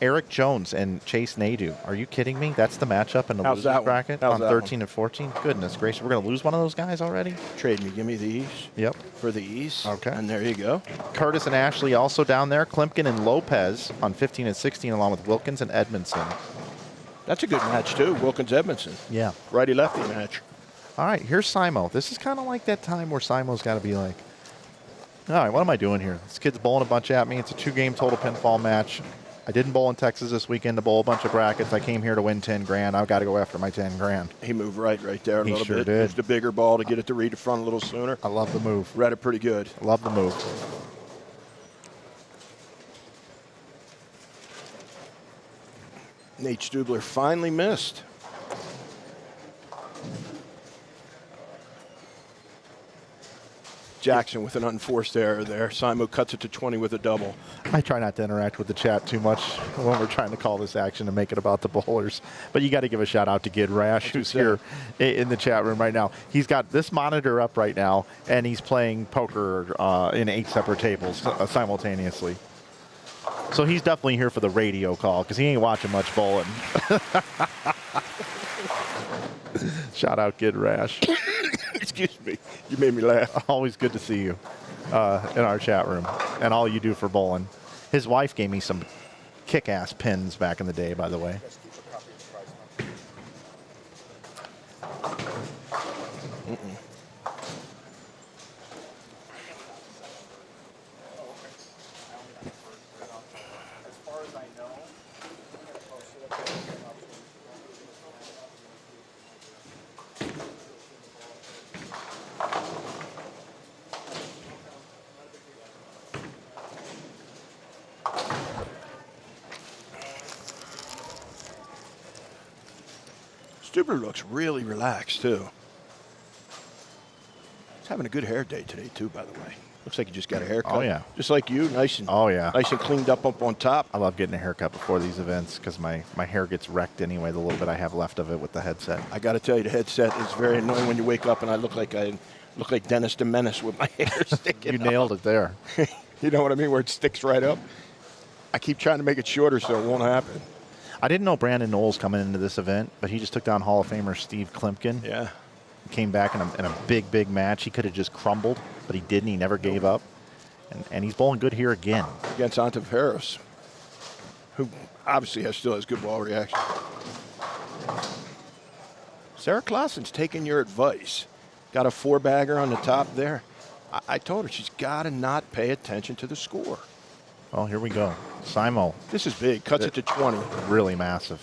Eric Jones and Chase Nadeau. Are you kidding me? That's the matchup in the How's losers that one? bracket How's on that 13 and 14. Goodness gracious, we're going to lose one of those guys already? Trade me. Give me these. Yep. For these. Okay. And there you go. Curtis and Ashley also down there. Klimpkin and Lopez on 15 and 16, along with Wilkins and Edmondson. That's a good match, too. Wilkins-Edmondson. Yeah. Righty-lefty match. All right, here's Simo. This is kind of like that time where Simo's got to be like, all right, what am I doing here? This kid's bowling a bunch at me. It's a 2-game total pinfall match. I didn't bowl in Texas this weekend to bowl a bunch of brackets. I came here to win 10 grand. I've got to go after my 10 grand. He moved right there a He little sure bit. did. Used the bigger ball to get it to read the front a little sooner. I love the move. Read it pretty good. I love the move. Nate Stubler finally missed. Jackson with an unforced error there. Simo cuts it to 20 with a double. I try not to interact with the chat too much when we're trying to call this action and make it about the bowlers. But you got to give a shout out to Gid Rash, who's here in the chat room right now. He's got this monitor up right now, and he's playing poker in 8 separate tables simultaneously. So he's definitely here for the radio call because he ain't watching much bowling. Shout out Gid Rash. Excuse me. You made me laugh. Always good to see you in our chat room and all you do for bowling. His wife gave me some kick-ass pins back in the day, by the way. Stubler looks really relaxed, too. He's having a good hair day today, too, by the way. Looks like he just got a haircut. Oh, yeah. Just like you, nice and nice and cleaned up on top. I love getting a haircut before these events because my hair gets wrecked anyway, the little bit I have left of it with the headset. I got to tell you, the headset is very annoying when you wake up and I look like Dennis the Menace with my hair sticking You nailed it there. You know what I mean, where it sticks right up? I keep trying to make it shorter so it won't happen. I didn't know Brandon Knowles coming into this event, but he just took down Hall of Famer Steve Klimpkin. Yeah. He came back in a big match. He could have just crumbled, but he didn't. He never gave up. And he's bowling good here again. Against Antiveros, who obviously still has good ball reaction. Sarah Clausen's taking your advice. Got a 4-bagger on the top there. I told her she's got to not pay attention to the score. Well, here we go. Simo. This is big. Cuts it to 20. Really massive.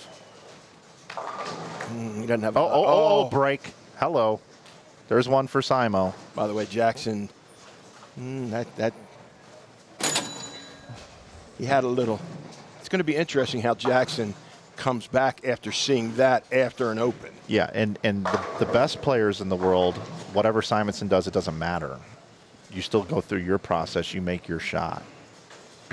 He doesn't have. Break. Hello. There's one for Simo. By the way, Jackson. That. He had a little. It's going to be interesting how Jackson comes back after seeing that after an open. Yeah, and the best players in the world, whatever Simonson does, it doesn't matter. You still go through your process. You make your shot.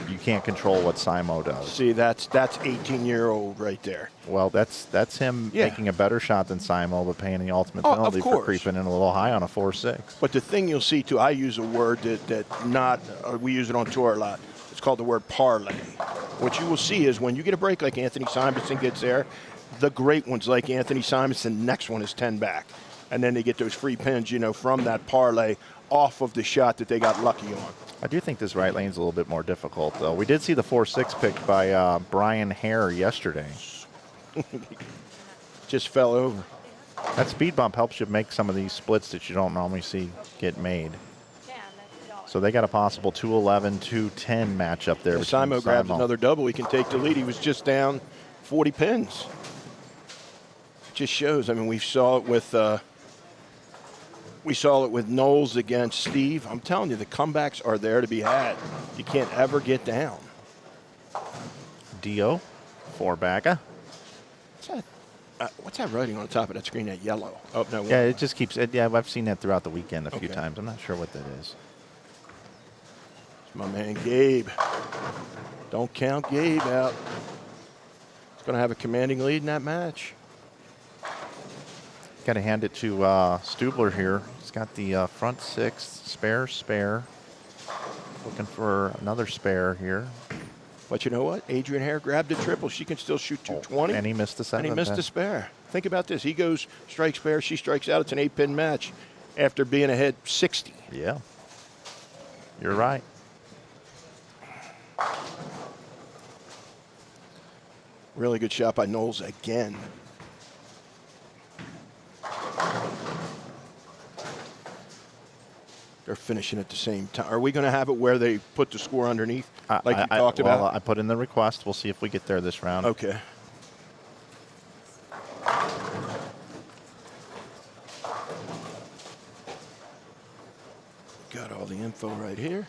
You can't control what Simo does. See, that's 18-year-old right there. Well, that's him making a better shot than Simo, but paying the ultimate penalty for creeping in a little high on a 4-6. But the thing you'll see, too, I use a word we use it on tour a lot. It's called the word parlay. What you will see is when you get a break like Anthony Simonson gets there, the great ones like Anthony Simonson, next one is 10 back. And then they get those free pins, you know, from that parlay off of the shot that they got lucky on. I do think this right lane's a little bit more difficult, though. We did see the 4-6 pick by Brian Hare yesterday. Just fell over. That speed bump helps you make some of these splits that you don't normally see get made. So they got a possible 211, 210 matchup there. Simo grabs another double. He can take the lead. He was just down 40 pins. Just shows. I mean, we saw it with Knowles against Steve. I'm telling you, the comebacks are there to be had. You can't ever get down. Dio, 4-bagger. What's that writing on the top of that screen? That yellow. Oh no. Yeah, it just keeps. Yeah, I've seen that throughout the weekend a few Okay. times. I'm not sure what that is. It's my man Gabe. Don't count Gabe out. He's going to have a commanding lead in that match. Got to hand it to Stubler here. He's got the front 6, spare. Looking for another spare here. But you know what? Adrian Hare grabbed the triple. She can still shoot 220. And he missed the 7. And he missed the spare. Think about this. He goes, strikes spare, she strikes out. It's an 8-pin match after being ahead 60. Yeah. You're right. Really good shot by Knowles again. They're finishing at the same time. Are we going to have it where they put the score underneath, like you talked about? Well, I put in the request. We'll see if we get there this round. Okay. Got all the info right here.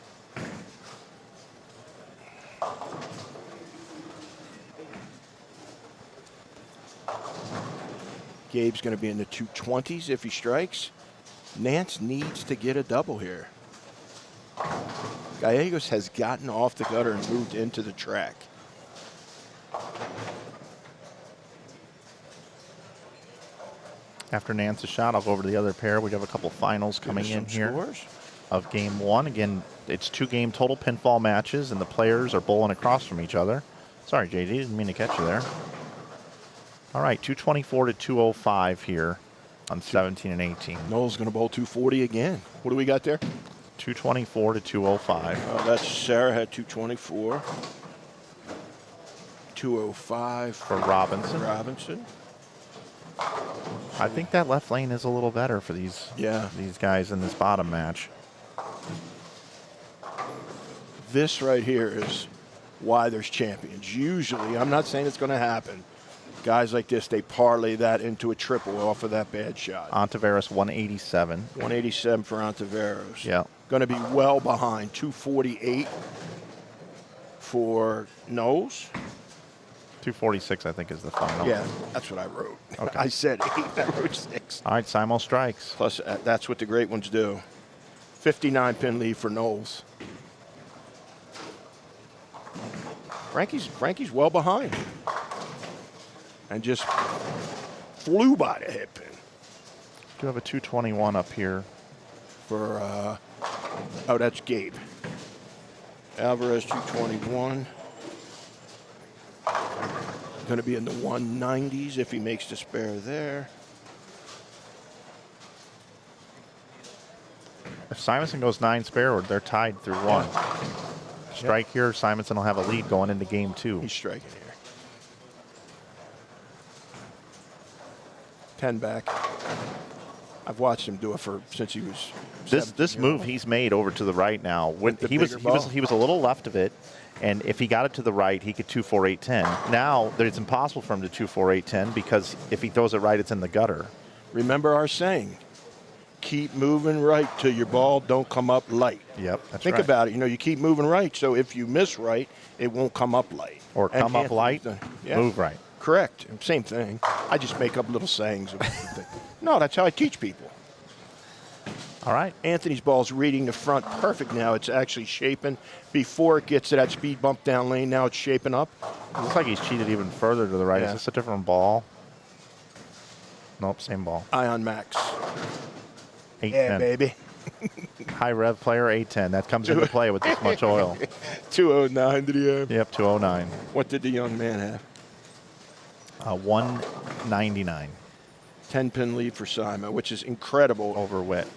Gabe's going to be in the 220s if he strikes. Nance needs to get a double here. Gallegos has gotten off the gutter and moved into the track. After Nance's shot, I'll go over to the other pair. We have a couple finals coming in here Scores. of game 1. Again, it's 2-game total pinfall matches, and the players are bowling across from each other. Sorry, JD, didn't mean to catch you there. All right, 224 to 205 here on 17 and 18. Knowles going to bowl 240 again. What do we got there? 224 to 205. Oh, that's Sarah had 224. 205 For Robinson. Robinson. I think that left lane is a little better for these guys in this bottom match. This right here is why there's champions. Usually, I'm not saying it's going to happen. Guys like this, they parlay that into a triple off of that bad shot. Ontiveros 187. 187 for Ontiveros. Yeah. Going to be well behind 248 for Knowles. 246, I think, is the final. Yeah, that's what I wrote. Okay. I said 8, I wrote 6. All right, Simo strikes. Plus, that's what the great ones do. 59-pin lead for Knowles. Frankie's well behind. And just flew by the hit pin. Do have a 221 up here. For, oh, that's Gabe. Alvarez 221. Going to be in the 190s if he makes the spare there. If Simonson goes 9 spare, they're tied through 1. Strike here, Simonson will have a lead going into game 2. He's striking here. 10 back. I've watched him do it since he was. This move he's made over to the right now. When the he was bigger ball. he was a little left of it, and if he got it to the right, he could 2-4-8-10. Now it's impossible for him to 2-4-8-10 because if he throws it right, it's in the gutter. Remember our saying: keep moving right till your ball don't come up light. Yep, that's Think right. about it. You know, you keep moving right, so if you miss right, it won't come up light. Or And come up Anthony's light, done- yeah. move right. Correct. Same thing. I just make up little sayings. No, that's how I teach people. All right. Anthony's ball's reading the front perfect now. It's actually shaping before it gets to that speed bump down lane. Now it's shaping up. It looks like he's cheated even further to the right. Yeah. Is this a different ball? Nope, same ball. Ion Max. 810. Yeah, baby. High rev player 810. That comes into play with this much oil. 209 did he have? Yep, 209. What did the young man have? 199. 10-pin lead for Sima, which is incredible. Over Witt.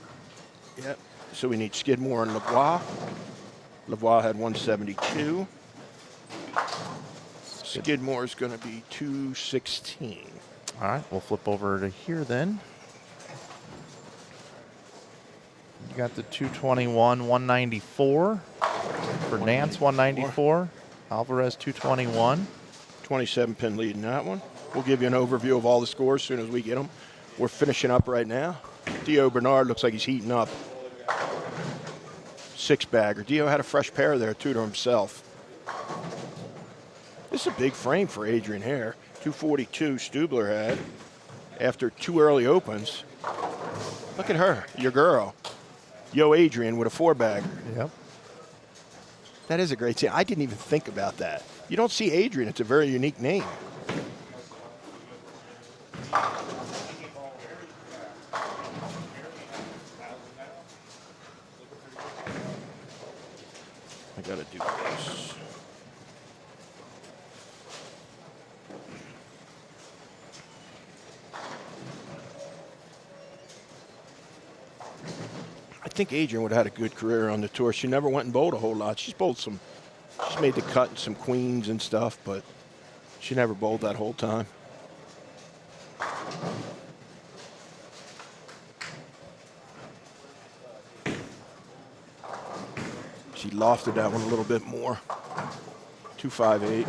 Yep. So we need Skidmore and Lavoie. Lavoie had 172. Skidmore is going to be 216. All right, we'll flip over to here then. You got the 221, 194. For Nance, 194. Alvarez, 221. 27-pin lead in that one. We'll give you an overview of all the scores as soon as we get them. We're finishing up right now. Dio Bernard looks like he's heating up. 6-bagger. Dio had a fresh pair there, too, to himself. This is a big frame for Adrian Hare. 242 Stubler had after 2 early opens. Look at her, your girl. Yo Adrian with a 4-bagger. Yep. That is a great team. I didn't even think about that. You don't see Adrian. It's a very unique name. I got to do this. I think Adrian would have had a good career on the tour. She never went and bowled a whole lot. She's made the cut in some queens and stuff, but she never bowled that whole time. She lofted that one a little bit more. 258.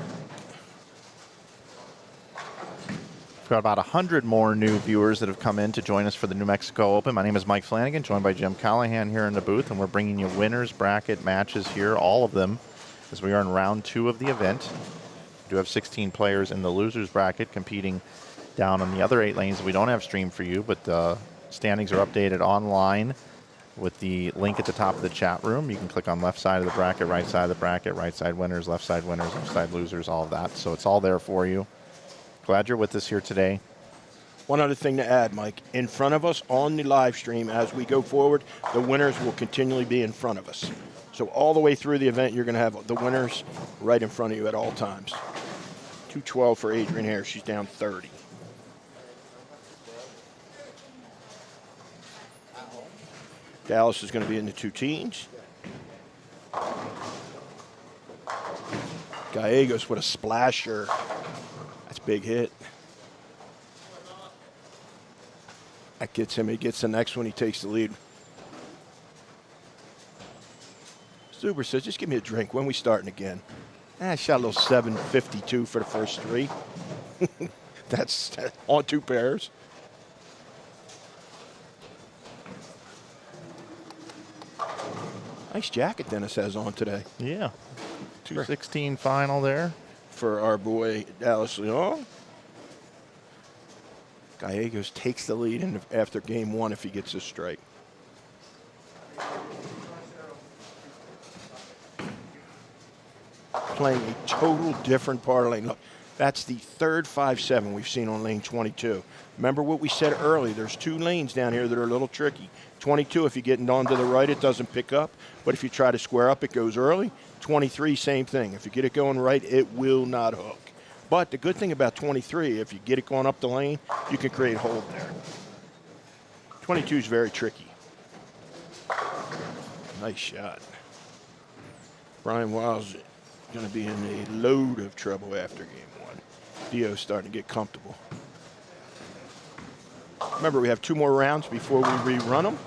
We've got about 100 more new viewers that have come in to join us for the New Mexico Open. My name is Mike Flanagan, joined by Jim Callahan here in the booth, and we're bringing you winners bracket matches here, all of them, as we are in round 2 of the event. We do have 16 players in the losers bracket competing down on the other 8 lanes. We don't have stream for you, but the standings are updated online with the link at the top of the chat room. You can click on left side of the bracket, right side of the bracket, right side winners, left side losers, all of that. So it's all there for you. Glad you're with us here today. One other thing to add, Mike. In front of us on the live stream as we go forward, the winners will continually be in front of us. So all the way through the event, you're going to have the winners right in front of you at all times. 212 for Adrian Hare. She's down 30. Dallas is going to be in the 2 teens. Gallegos with a splasher. That's a big hit. That gets him. He gets the next one. He takes the lead. Zuber says, just give me a drink. When we starting again? I shot a little 752 for the first 3. That's on 2 pairs. Nice jacket Dennis has on today. Yeah. 216 final there. For our boy Dallas Leon. Gallegos takes the lead after game 1 if he gets this straight. Playing a total different part of lane. Look, that's the third 5-7 we've seen on lane 22. Remember what we said earlier, there's 2 lanes down here that are a little tricky. 22, if you get on to the right, it doesn't pick up. But if you try to square up, it goes early. 23, same thing. If you get it going right, it will not hook. But the good thing about 23, if you get it going up the lane, you can create hold there. 22 is very tricky. Nice shot. Brian Wiles going to be in a load of trouble after game 1. Dio's starting to get comfortable. Remember, we have 2 more rounds before we rerun them.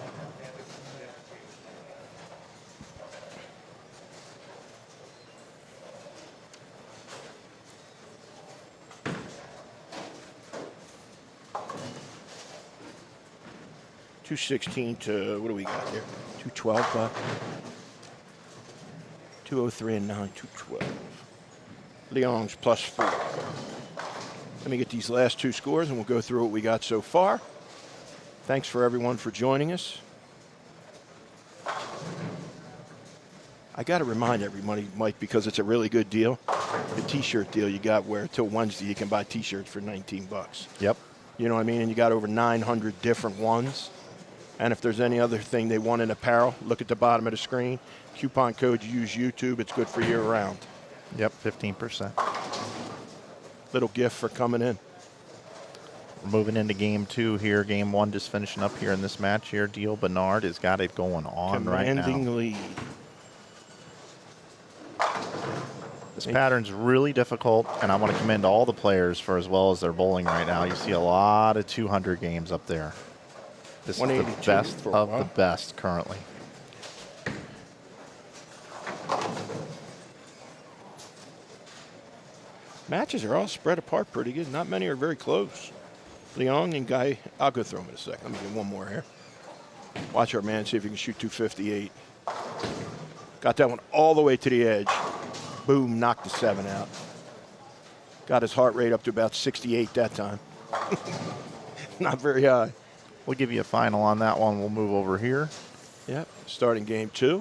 $216 to, what do we got here? 212 buck. 203 and 9, 212. Leong's +4. Let me get these last 2 scores and we'll go through what we got so far. Thanks for everyone for joining us. I got to remind everybody, Mike, because it's a really good deal. The t-shirt deal you got where till Wednesday you can buy t-shirts for 19 bucks. Yep. You know what I mean? And you got over 900 different ones. And if there's any other thing they want in apparel, look at the bottom of the screen. Coupon code, use YouTube. It's good for year round. Yep, 15%. Little gift for coming in. We're moving into game 2 here. Game 1 just finishing up here in this match here. Dio Bernard has got it going on right now. Commanding lead. This pattern's really difficult, and I want to commend all the players for as well as they're bowling right now. You see a lot of 200 games up there. This is the best of the best currently. Matches are all spread apart pretty good. Not many are very close. Leong and Guy, I'll go through them in a second. Let me get one more here. Watch our man see if he can shoot 258. Got that one all the way to the edge. Boom, knocked the 7 out. Got his heart rate up to about 68 that time. Not very high. We'll give you a final on that one. We'll move over here. Yep, starting game 2.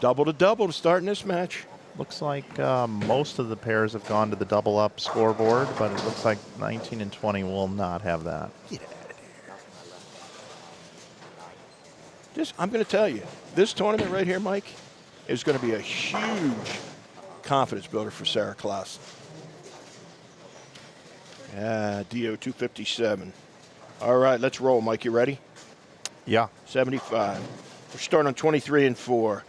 Double to double to start in this match. Looks like most of the pairs have gone to the double up scoreboard, but it looks like 19 and 20 will not have that. Get out of here. I'm going to tell you, this tournament right here, Mike, is going to be a huge confidence builder for Sarah Klassen. Yeah, DO 257. All right, let's roll, Mike. You ready? Yeah. 75. We're starting on 23 and 4.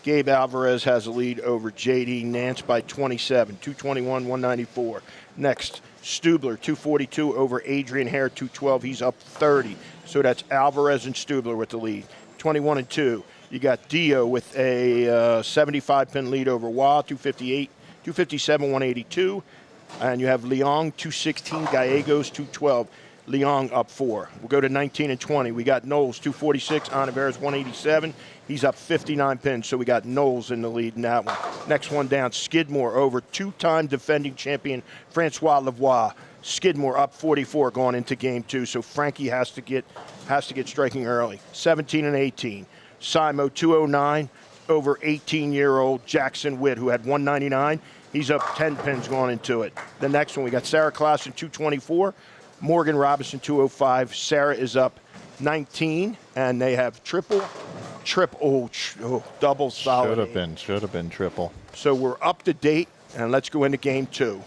Gabe Alvarez has a lead over J.D. Nance by 27, 221, 194. Next, Stubler, 242 over Adrian Hare, 212. He's up 30. So that's Alvarez and Stubler with the lead. 21 and 2. You got Dio with a 75-pin lead over Wah, 258, 257, 182. And you have Leong, 216, Gallegos, 212. Leong up 4. We'll go to 19 and 20. We got Knowles, 246, Anaveras, 187. He's up 59 pins, so we got Knowles in the lead in that one. Next one down, Skidmore over two-time defending champion Francois Lavoie. Skidmore up 44 going into game 2, so Frankie has to get striking early. 17 and 18. Simo 209 over 18-year-old Jackson Witt, who had 199. He's up 10 pins going into it. The next one, we got Sarah Klassen 224. Morgan Robinson 205. Sarah is up 19, and they have double solid. Should have been triple. So we're up to date, and let's go into game 2.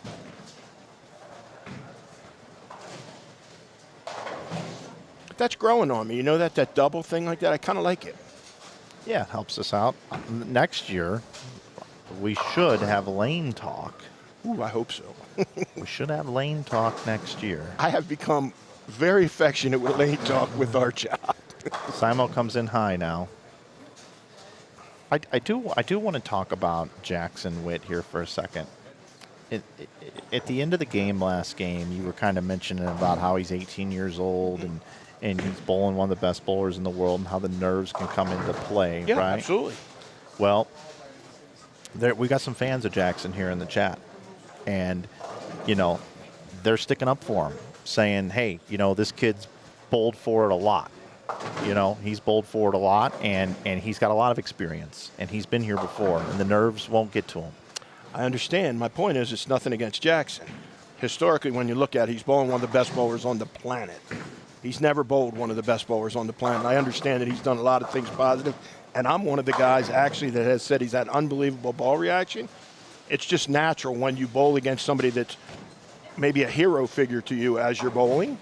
That's growing on me. You know that double thing like that? I kind of like it. Yeah, it helps us out. Next year, we should have lane talk. Ooh, I hope so. We should have lane talk next year. I have become very affectionate with lane talk with our job. Simo comes in high now. I do want to talk about Jackson Witt here for a second. At the end of the game last game, you were kind of mentioning about how he's 18 years old and he's bowling one of the best bowlers in the world and how the nerves can come into play, yeah, right? Absolutely. Well, we got some fans of Jackson here in the chat. And, they're sticking up for him, saying, hey, this kid's bowled for it a lot. He's bowled for it a lot, and he's got a lot of experience, and he's been here before, and the nerves won't get to him. I understand. My point is it's nothing against Jackson. Historically, when you look at it, he's bowling one of the best bowlers on the planet. He's never bowled one of the best bowlers on the planet. I understand that he's done a lot of things positive, and I'm one of the guys actually that has said he's had unbelievable ball reaction. It's just natural when you bowl against somebody that's maybe a hero figure to you as you're bowling,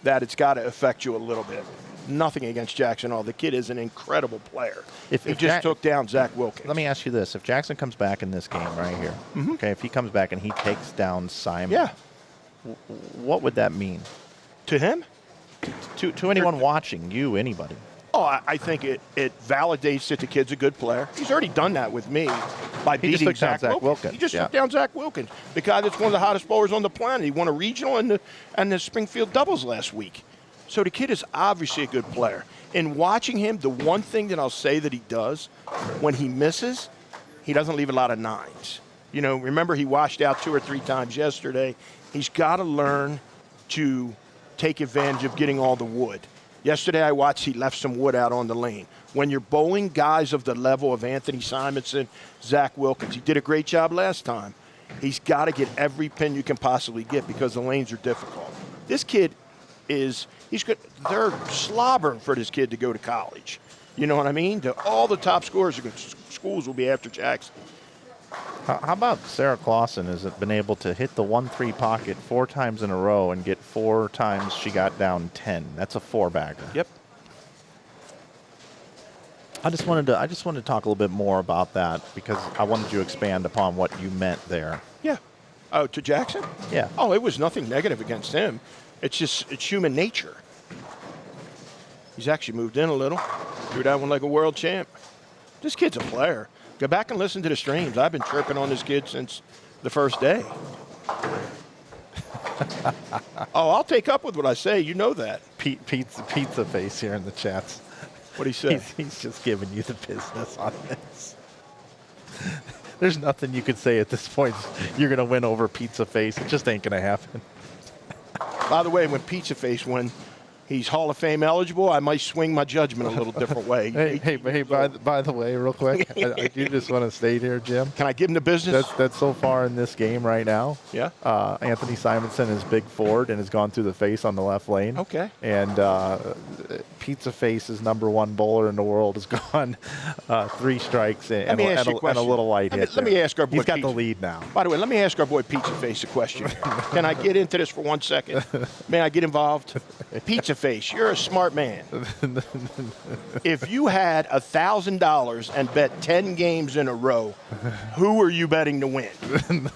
that it's got to affect you a little bit. Nothing against Jackson at all. The kid is an incredible player. He just took down Zach Wilkins. Let me ask you this. If Jackson comes back in this game right here, okay, if he comes back and he takes down Simon, what would that mean? To him? To anyone watching, anybody. Oh, I think it validates that the kid's a good player. He's already done that with me by beating Zach Wilkins. He just took down Zach Wilkins, the guy that's one of the hottest bowlers on the planet. He won a regional and the Springfield doubles last week. So the kid is obviously a good player. In watching him, the one thing that I'll say that he does, when he misses, he doesn't leave a lot of nines. Remember he washed out 2 or 3 times yesterday. He's got to learn to take advantage of getting all the wood. Yesterday I watched he left some wood out on the lane. When you're bowling guys of the level of Anthony Simonson, Zach Wilkins, he did a great job last time. He's got to get every pin you can possibly get because the lanes are difficult. This kid he's good. They're slobbering for this kid to go to college. You know what I mean? All the top scorers of schools will be after Jackson. How about Sarah Clausen has been able to hit the 1-3 pocket 4 times in a row and get 4 times she got down 10. That's a 4-bagger. Yep. I just wanted to talk a little bit more about that because I wanted you to expand upon what you meant there. Yeah. Oh, to Jackson? Yeah. Oh, it was nothing negative against him. It's human nature. He's actually moved in a little. Threw that one like a world champ. This kid's a player. Go back and listen to the streams. I've been chirping on this kid since the first day. Oh, I'll take up with what I say. You know that. Pizza face here in the chats. What'd he say? He's just giving you the business on this. There's nothing you could say at this point. You're going to win over Pizza Face. It just ain't going to happen. By the way, when Pizza Face, when he's Hall of Fame eligible, I might swing my judgment a little different way. Hey, by the way, real quick, I do just want to state here, Jim. Can I give him the business? That's so far in this game right now. Yeah. Anthony Simonson is big forward and has gone through the face on the left lane. Okay. And Pizza Face's #1 bowler in the world has gone 3 strikes and a little light hit. Let me ask our boy. He's got the lead now. By the way, let me ask our boy Pizza Face a question. Can I get into this for 1 second? May I get involved? Pizza Face, you're a smart man. If you had $1,000 and bet 10 games in a row, who are you betting to win?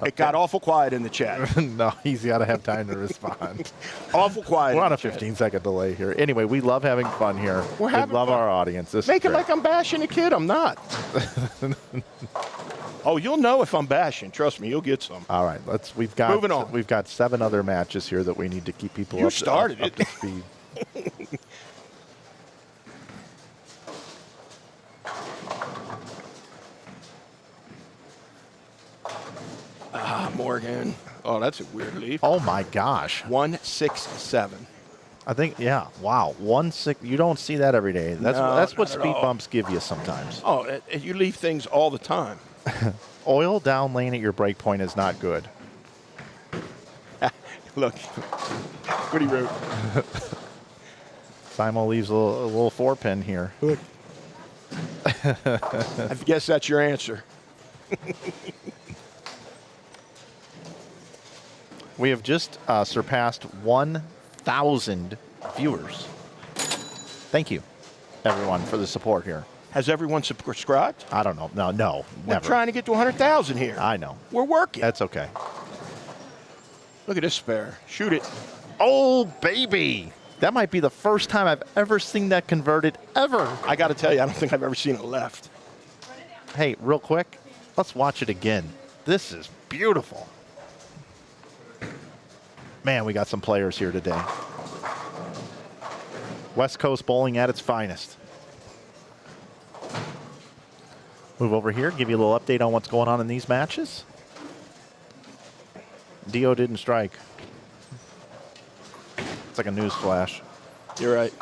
It got awful quiet in the chat. No, he's got to have time to respond. Awful quiet. We're on a 15-second delay here. Anyway, we love having fun here. We love our audience. Make it like I'm bashing a kid. I'm not. Oh, you'll know if I'm bashing. Trust me, you'll get some. All right, we've got Moving on. We've got 7 other matches here that we need to keep people up to speed. Morgan. Oh, that's a weird leaf. Oh my gosh. 167. I think, yeah. Wow. 1-6. You don't see that every day. That's what not at speed all. bumps give you sometimes. Oh, you leave things all the time. Oil down lane at your break point is not good. Look, what he wrote. Simo leaves a little 4-pin here. Look. I guess that's your answer. We have just surpassed 1,000 viewers. Thank you, everyone, for the support here. Has everyone subscribed? I don't know. No, We're never. trying to get to 100,000 here. I know. We're working. That's okay. Look at this spare. Shoot it. Oh, baby. That might be the first time I've ever seen that converted, ever. I got to tell you, I don't think I've ever seen it left. Hey, real quick, let's watch it again. This is beautiful. Man, we got some players here today. West Coast bowling at its finest. Move over here, give you a little update on what's going on in these matches. Dio didn't strike. It's like a news flash. You're right.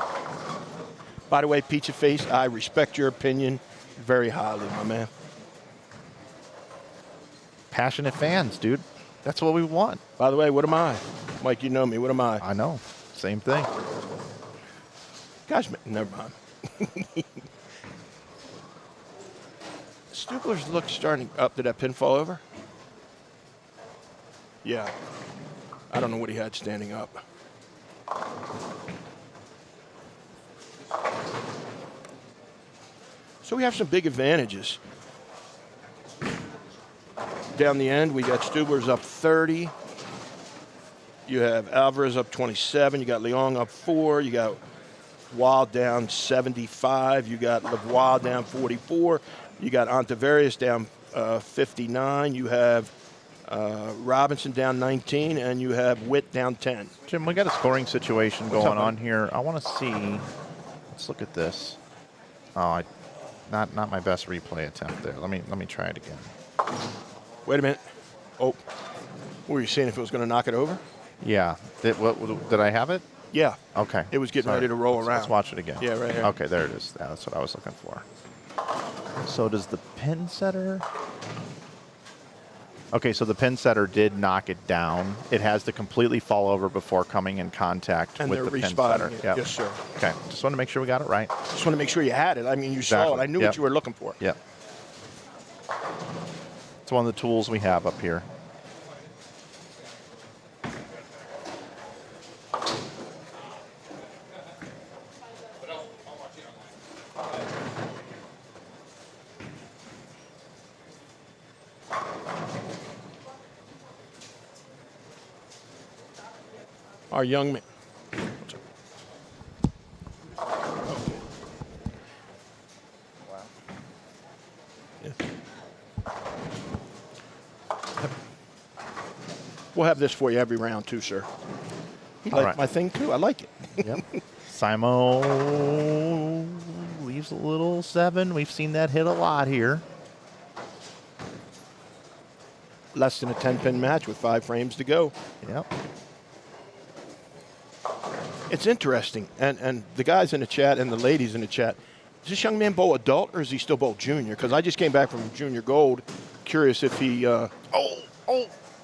By the way, Pizza Face, I respect your opinion very highly, my man. Passionate fans, dude. That's what we want. By the way, what am I? Mike, you know me. What am I? I know. Same thing. Gosh, never mind. Stupler's look starting up. Did that pin fall over? Yeah. I don't know what he had standing up. So we have some big advantages. Down the end, we got Stubler's up 30. You have Alvarez up 27. You got Leong up 4. You got Wild down 75. You got Lavoie down 44. You got Ontiverius down 59. You have Robinson down 19, and you have Witt down 10. Jim, we got a scoring situation going on here. I want to see. Let's look at this. Oh, not my best replay attempt there. Let me try it again. Wait a minute. Oh, what were you saying? If it was going to knock it over? Yeah. Did I have it? Yeah. Okay. It was getting Sorry. ready to roll around. Let's watch it again. Yeah, right here. Okay, there it is. That's what I was looking for. So does the pin setter? Okay, so the pin setter did knock it down. It has to completely fall over before coming in contact And with they're the pin respotting setter. it. Yep. Yes, sir. Okay, just want to make sure we got it right. Just want to make sure you had it. I mean, you saw Exactly. it. I knew Yep. what you were looking for. Yep. It's one of the tools we have up here. Our young man. We'll have this for you every round too, sir. You All like right. my thing too? I like it. Yep. Simo leaves a little 7. We've seen that hit a lot here. Less than a 10-pin match with 5 frames to go. Yep. It's interesting, and the guys in the chat and the ladies in the chat, is this young man bowl adult or is he still bowl junior? Because I just came back from junior gold. Curious if he,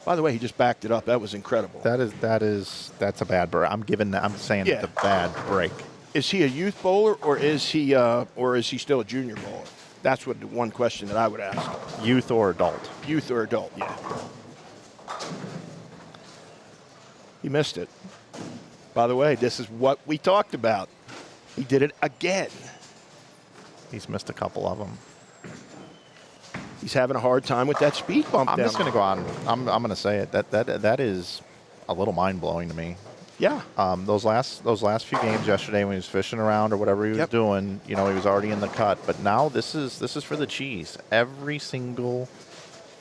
by the way, he just backed it up. That was incredible. That's a bad break. I'm saying Yeah. it's a bad break. Is he a youth bowler or is he still a junior bowler? That's what the one question that I would ask. Youth or adult. Youth or adult, yeah. He missed it. By the way, this is what we talked about. He did it again. He's missed a couple of them. He's having a hard time with that speed bump I'm down just going to go on. I'm going to say it. That is a little mind blowing to me. Yeah. Those last few games yesterday when he was fishing around or whatever he was doing, he was already in the cut. But now this is for the cheese. Every single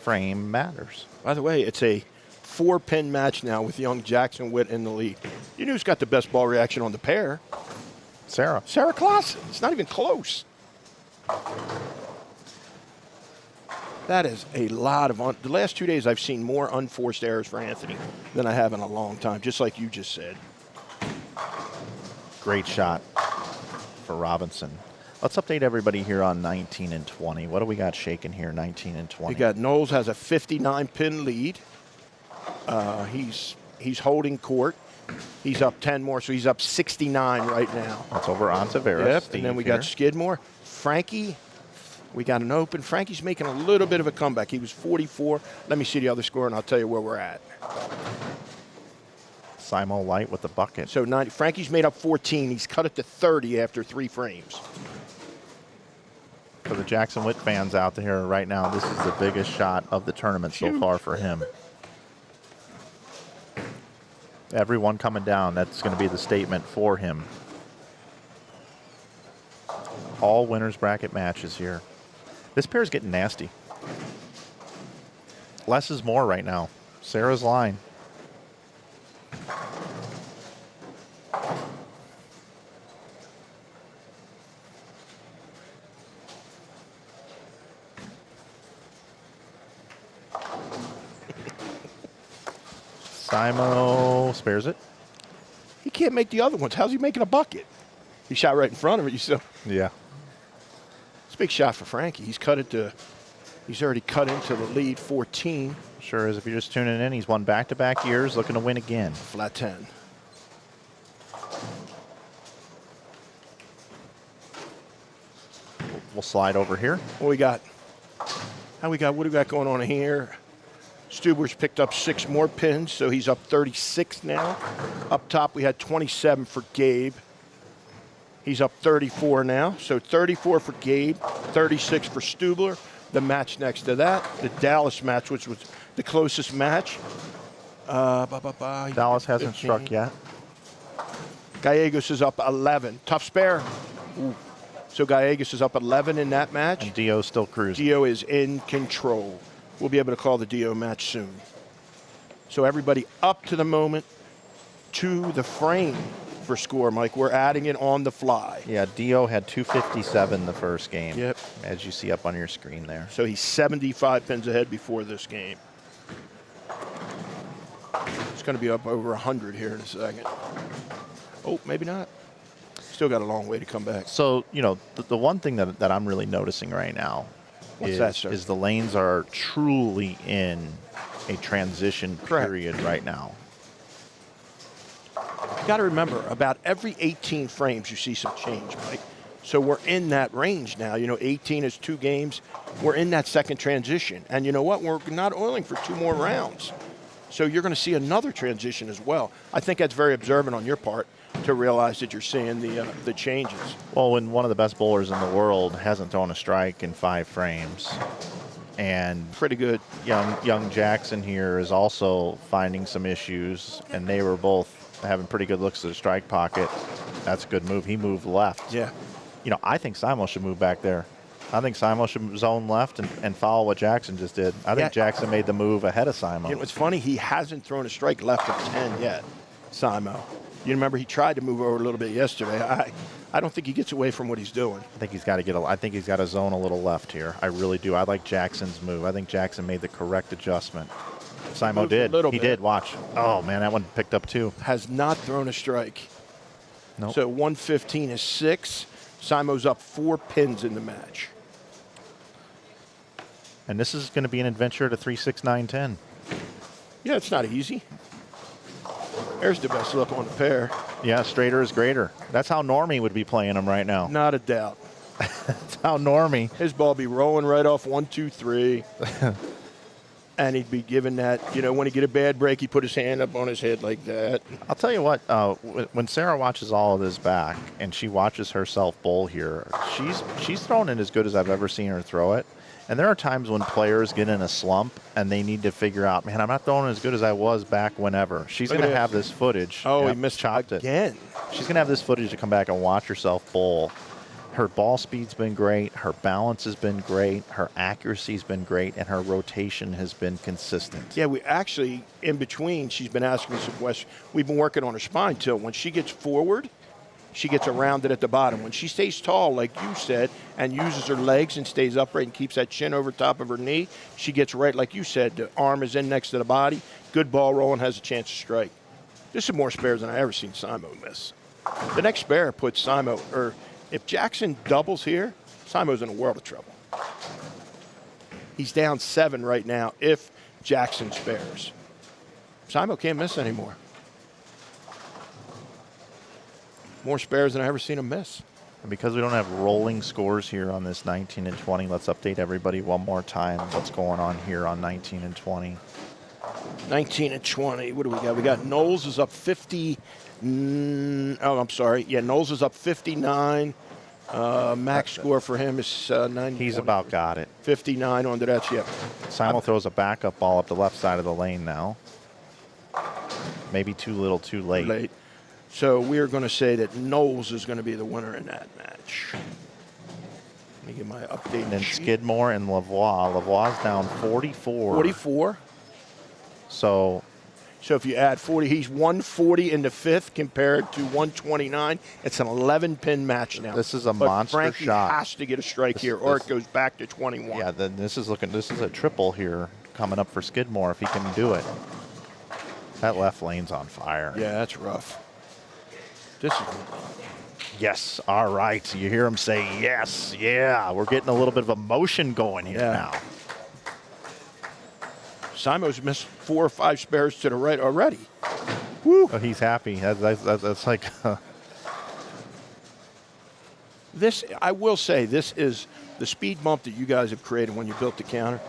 frame matters. By the way, it's a 4-pin match now with young Jackson Witt in the lead. You know who's got the best ball reaction on the pair? Sarah. Sarah Clausen. It's not even close. That is a lot of the last 2 days I've seen more unforced errors for Anthony than I have in a long time, just like you just said. Great shot for Robinson. Let's update everybody here on 19 and 20. What do we got shaking here, 19 and 20? We got Knowles has a 59-pin lead. He's holding court. He's up 10 more, so he's up 69 right now. That's over on Tavares. Yep, Steve and then we here. got Skidmore. Frankie, we got an open. Frankie's making a little bit of a comeback. He was 44. Let me see the other score, and I'll tell you where we're at. Simo Light with the bucket. So Frankie's made up 14. He's cut it to 30 after 3 frames. For the Jackson Witt fans out there right now, this is the biggest shot of the tournament so far for him. Everyone coming down, that's going to be the statement for him. All winners bracket matches here. This pair's getting nasty. Less is more right now. Sarah's line. Simo spares it. He can't make the other ones. How's he making a bucket? He shot right in front of it. Yeah. It's a big shot for Frankie. He's already cut into the lead 14. Sure is. If you're just tuning in, he's won back-to-back years, looking to win again. Flat 10. We'll slide over here. What we got? What do we got going on here? Stuber's picked up 6 more pins, so he's up 36 now. Up top, we had 27 for Gabe. He's up 34 now. So 34 for Gabe, 36 for Stubler. The match next to that, the Dallas match, which was the closest match. Dallas hasn't 15. struck yet. Gallegos is up 11. Tough spare. Ooh. So Gallegos is up 11 in that match. And Dio's still cruising. Dio is in control. We'll be able to call the Dio match soon. So everybody up to the moment, to the frame for score, Mike. We're adding it on the fly. Yeah, Dio had 257 the first game. Yep. As you see up on your screen there. So he's 75 pins ahead before this game. It's going to be up over 100 here in a second. Oh, maybe not. Still got a long way to come back. So, the one thing that I'm really noticing right now What's that, sir? is the lanes are truly in a transition Correct. period right now. You got to remember, about every 18 frames, you see some change, Mike. So we're in that range now. 18 is 2 games. We're in that second transition. And you know what? We're not oiling for 2 more rounds. So you're going to see another transition as well. I think that's very observant on your part to realize that you're seeing the changes. Well, when one of the best bowlers in the world hasn't thrown a strike in 5 frames, and Pretty good. young Jackson here is also finding some issues, and they were both having pretty good looks at the strike pocket. That's a good move. He moved left. Yeah. I think Simo should move back there. I think Simo should zone left and follow what Jackson just did. I think Jackson made the move ahead of Simo. It's funny, he hasn't thrown a strike left of 10 yet, Simo. You remember he tried to move over a little bit yesterday. I don't think he gets away from what he's doing. I think he's got to zone a little left here. I really do. I like Jackson's move. I think Jackson made the correct adjustment. Simo did. He did. Watch. Oh man, that one picked up 2. Has not thrown a strike. Nope. So 115 is 6. Simo's up 4 pins in the match. And this is going to be an adventure to 3, 6, 9, 10. Yeah, it's not easy. There's the best look on the pair. Yeah, straighter is greater. That's how Normie would be playing him right now. Not a doubt. That's how Normie. His ball be rolling right off 1, 2, 3. And he'd be giving that, when he get a bad break, he put his hand up on his head like that. I'll tell you what, when Sarah watches all of this back and she watches herself bowl here, she's thrown it as good as I've ever seen her throw it. And there are times when players get in a slump and they need to figure out, man, I'm not throwing as good as I was back whenever. She's going to have this footage. Oh, he missed chopped again. She's going to have this footage to come back and watch herself bowl. Her ball speed's been great. Her balance has been great. Her accuracy's been great. And her rotation has been consistent. Yeah, we actually, in between, she's been asking me some questions. We've been working on her spine tilt. When she gets forward, she gets around it at the bottom. When she stays tall, like you said, and uses her legs and stays upright and keeps that chin over top of her knee, she gets right, like you said, the arm is in next to the body. Good ball rolling, has a chance to strike. This is more spares than I ever seen Simo miss. The next spare puts Simo, or if Jackson doubles here, Simo's in a world of trouble. He's down 7 right now if Jackson spares. Simo can't miss anymore. More spares than I ever seen him miss. And because we don't have rolling scores here on this 19 and 20, let's update everybody one more time what's going on here on 19 and 20. 19 and 20. What do we got? We got Knowles is up 50. I'm sorry. Yeah, Knowles is up 59. Max score for him is 90. He's about got it. 59 on that. Yep. Simo throws a backup ball up the left side of the lane now. Maybe too little, too late. So we're going to say that Knowles is going to be the winner in that match. Let me get my update. And then sheet. Skidmore and Lavoie. Lavoie's down 44. 44. So if you add 40, he's 140 in the 5th compared to 129. It's an 11-pin match now. This is a but monster Frankie shot. Has to get a strike here, or it goes back to 21. Yeah, then this is a triple here coming up for Skidmore if he can do it. That left lane's on fire. Yeah, that's rough. This is Yes. All right. You hear him say yes. Yeah. We're getting a little bit of emotion going here now. Simo's missed 4 or 5 spares to the right already. Woo. Oh, he's happy. That's like. This, I will say, this is the speed bump that you guys have created when you built the counter.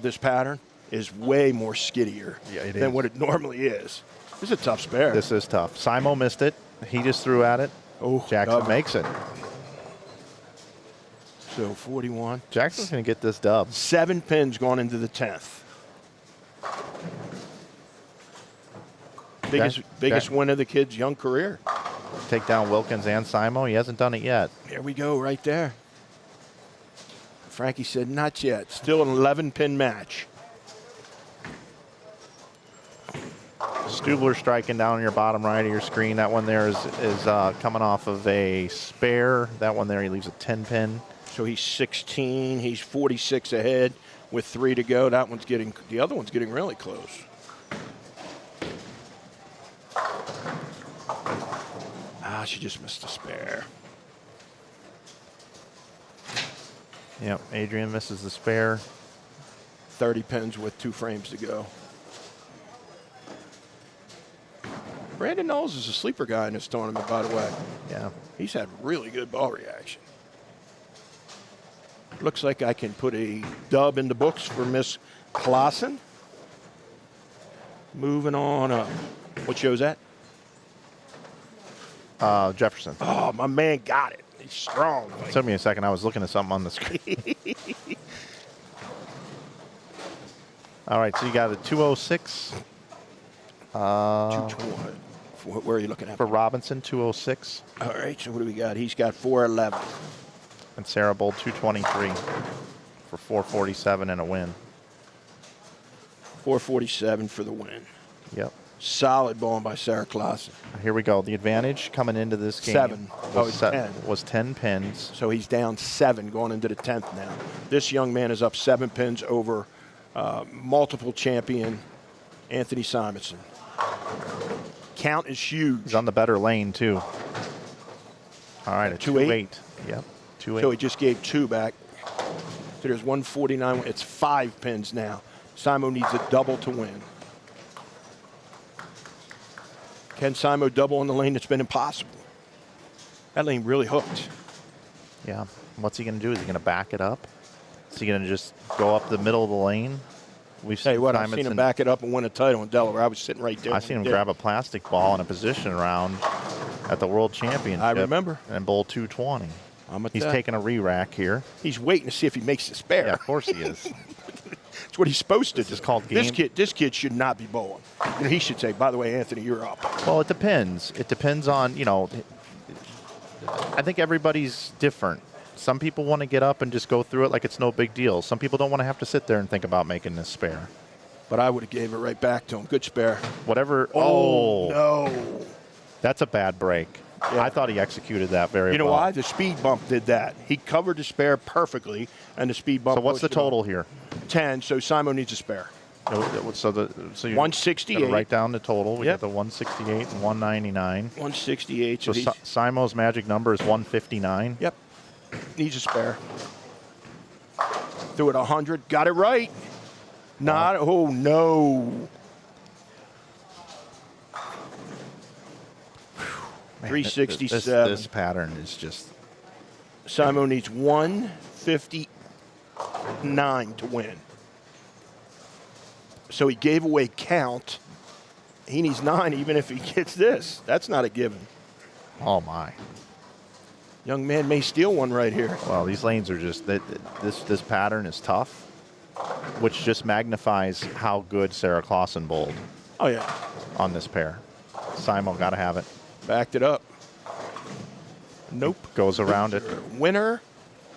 This pattern is way more skiddier than what it normally is. This is a tough spare. This is tough. Simo missed it. He just threw at it. Oh, Jackson makes it. So 41. Jackson's going to get this dub. 7 pins going into the 10th. Biggest win of the kid's young career. Take down Wilkins and Simo. He hasn't done it yet. There we go, right there. Frankie said, not yet. Still an 11-pin match. Stubler striking down on your bottom right of your screen. That one there is coming off of a spare. That one there, he leaves a 10-pin. So he's 16. He's 46 ahead with 3 to go. The other one's getting really close. She just missed a spare. Yep, Adrian misses the spare. 30 pins with 2 frames to go. Brandon Knowles is a sleeper guy in this tournament, by the way. Yeah. He's had really good ball reaction. Looks like I can put a dub in the books for Miss Clausen. Moving on up. What show's that? Jefferson. Oh, my man got it. He's strong. It took me a second. I was looking at something on the screen. All right, so you got a 206. 220. Where are you looking at? For Robinson, 206. All right, so what do we got? He's got 411. And Sarah Bold, 223 for 447 and a win. 447 for the win. Yep. Solid ball by Sarah Clausen. Here we go. The advantage coming into this game 7. was, Oh, 10. was 10 pins. So he's down 7 going into the 10th now. This young man is up 7 pins over multiple champion Anthony Simonson. Count is huge. He's on the better lane, too. All right, a 2-8. Yep, 2-8. So he just gave 2 back. So there's 149. It's 5 pins now. Simo needs a double to win. Can Simo double in the lane? That's been impossible. That lane really hooked. Yeah. What's he going to do? Is he going to back it up? Is he going to just go up the middle of the lane? We've Tell you what, I've seen him back it up and win a title in Delaware. I was sitting right there. I've seen him grab a plastic ball in a position round at the World Championship. I remember. And bowl 220. He's taking a re-rack here. He's waiting to see if he makes the spare. Yeah, of course he is. It's what he's supposed to do. It's called game. This kid should not be bowling. You know, he should say, by the way, Anthony, you're up. Well, it depends. It depends on, you know, I think everybody's different. Some people want to get up and just go through it like it's no big deal. Some people don't want to have to sit there and think about making this spare. But I would have gave it right back to him. Good spare. Whatever. Oh, no. That's a bad break. Yeah. I thought he executed that very well. You know why? The speed bump did that. He covered the spare perfectly, and the speed bump. So what's the total here? 10. So Simo needs a spare. So you 168. Write down the total. We Yep. got the 168 and 199. 168. So Simo's magic number is 159. Yep. Needs a spare. Threw it 100. Got it right. Not. Oh no. Man, 367. This pattern is just. Simo needs 159 to win. So he gave away count. He needs 9 even if he gets this. That's not a given. Oh my. Young man may steal one right here. Well, these lanes are just this pattern is tough, which just magnifies how good Sarah Clausen bowled. Oh yeah. On this pair. Simo got to have it. Backed it up. Nope. Goes around it. Winner.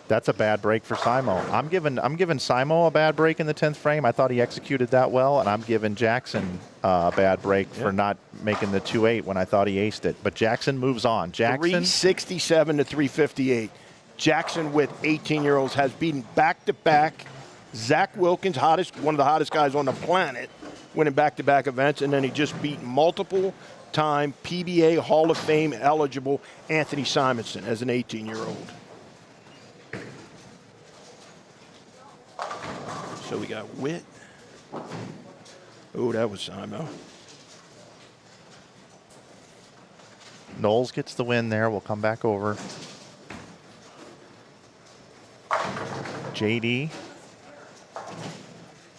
That's a bad break for Simo. I'm giving Simo a bad break in the 10th frame. I thought he executed that well, and I'm giving Jackson a bad break for not making the 2-8 when I thought he aced it. But Jackson moves on. Jackson 367 to 358. Jackson with 18-year-olds has beaten back-to-back Zach Wilkins, one of the hottest guys on the planet, winning back-to-back events, and then he just beat multiple-time PBA Hall of Fame eligible Anthony Simonson as an 18-year-old. So we got Witt. Oh, that was Simo. Knowles gets the win there. We'll come back over. JD.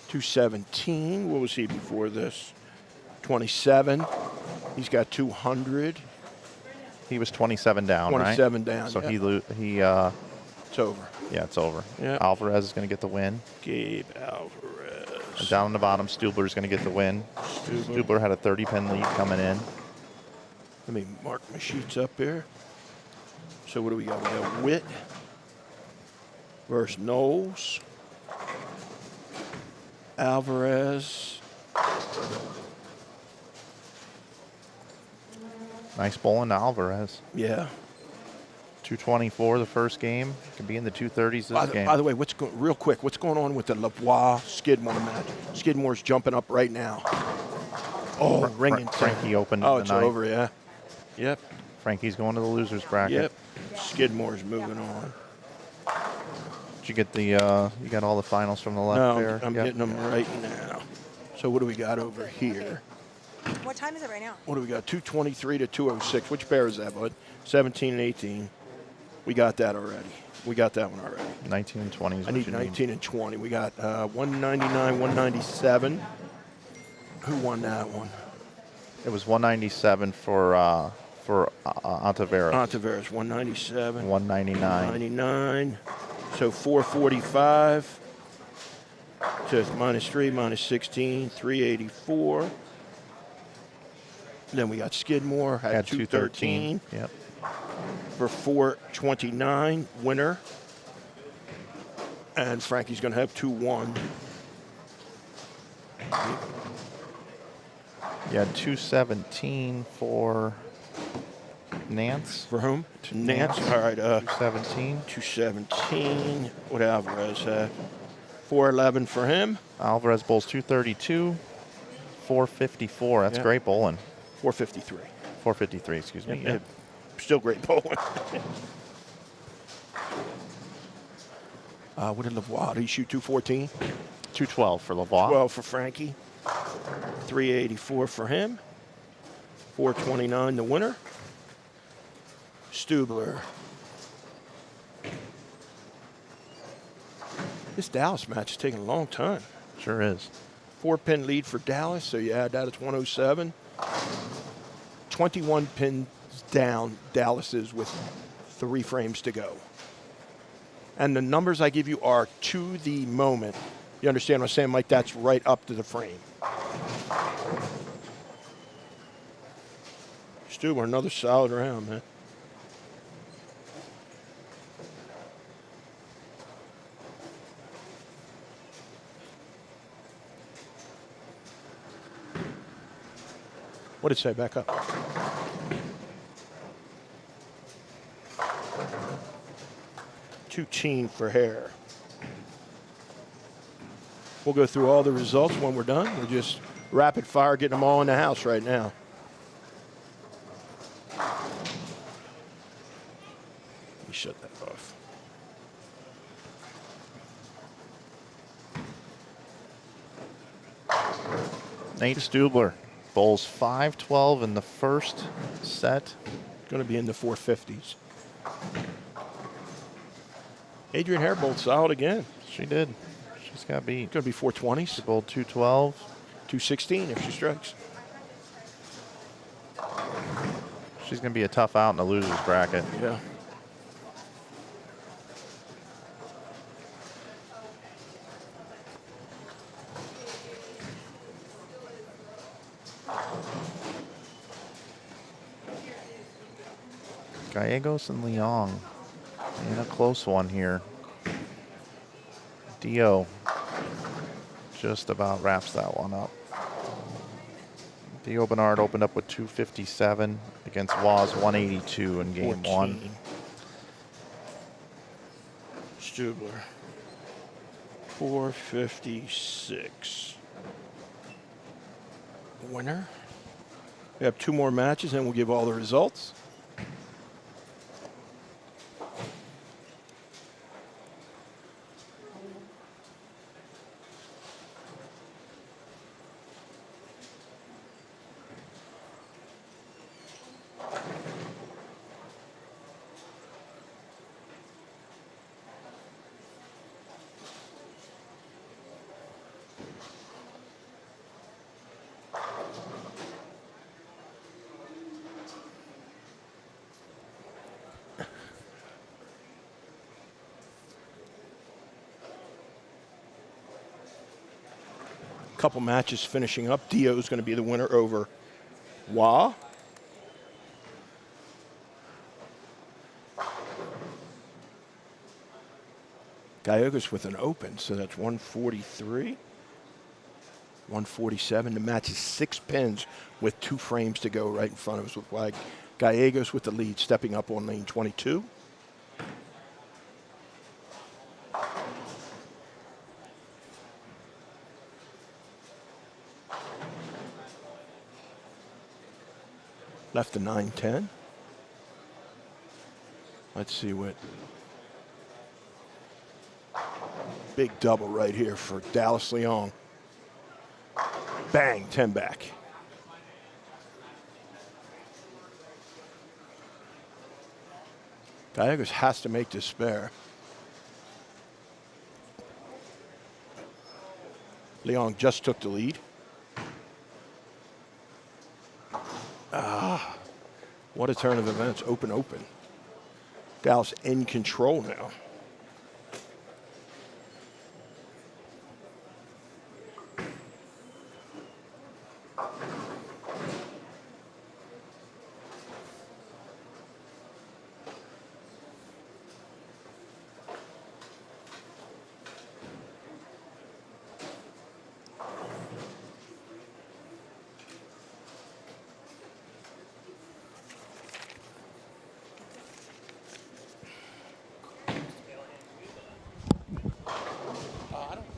217. What was he before this? 27. He's got 200. He was 27 down, 27 right? down. So yeah. he it's over. Yeah, it's over. Yeah. Alvarez is going to get the win. Gabe Alvarez. And down on the bottom, Stubler is going to get the win. Stubler had a 30-pin lead coming in. Let me mark my sheets up here. So what do we got? We got Witt versus Knowles. Alvarez. Nice bowling to Alvarez. Yeah. 224 the first game. Can be in the 230s this game. By the way, real quick, what's going on with the Lavoie Skidmore match? Skidmore's jumping up right now. Oh, ringing. Frankie opened Oh, the it's night. over, yeah. Yep. Frankie's going to the losers bracket. Yep. Skidmore's moving on. Did you get the, you got all the finals from the left No, there? I'm Yep. getting them right now. So what do we got over here? What time is it right now? What do we got? 223 to 206. Which pair is that, bud? 17 and 18. We got that already. We got that one already. 19 and 20 is I what need you 19 and 20. We got 199, 197. Who won that one? It was 197 for Ontiveros. Ontiveros, 197. 199. 99. So 445. So it's -3, -16, 384. Then we got Skidmore, had 213 Yep. for 429 winner. And Frankie's going to have 2-1. You had 217 for Nance. For whom? Nance. All right. 217. 217. What did Alvarez have? 411 for him. Alvarez bowls 232. 454. That's Yeah. great bowling. 453. 453, excuse me. Yeah. Still great bowling. What did Lavoie? Did he shoot 214? 212 for Lavoie. 12 for Frankie. 384 for him. 429 the winner. Stubler. This Dallas match is taking a long time. Sure is. 4-pin lead for Dallas, so you add that, it's 107. 21 pins down, Dallas is with 3 frames to go. And the numbers I give you are to the moment. You understand what I'm saying, Mike? That's right up to the frame. Stubler, another solid round, man. What did it say? Back up. Too keen for hair. We'll go through all the results when we're done. We're just rapid fire getting them all in the house right now. Let me shut that off. Nate Stubler bowls 512 in the first set. Going to be in the 450s. Adrian Hare bowled solid again. She did. She's got beat. Going to be 420s. She bowled 212. 216 if she strikes. She's going to be a tough out in the loser's bracket. Yeah. Gallegos and Leong in a close one here. Dio just about wraps that one up. Dio Bernard opened up with 257 against Waz 182 in game 1. Stubler, 456. Winner. We have 2 more matches and we'll give all the results. Couple matches finishing up. Dio is going to be the winner over Wah. Gallegos with an open, so that's 143. 147. The match is 6 pins with 2 frames to go right in front of us with Wag. Gallegos with the lead, stepping up on lane 22. Left the 9-10. Let's see what. Big double right here for Dallas Leong. Bang, 10 back. Gallegos has to make this spare. Leong just took the lead. What a turn of events. Open. Dallas in control now.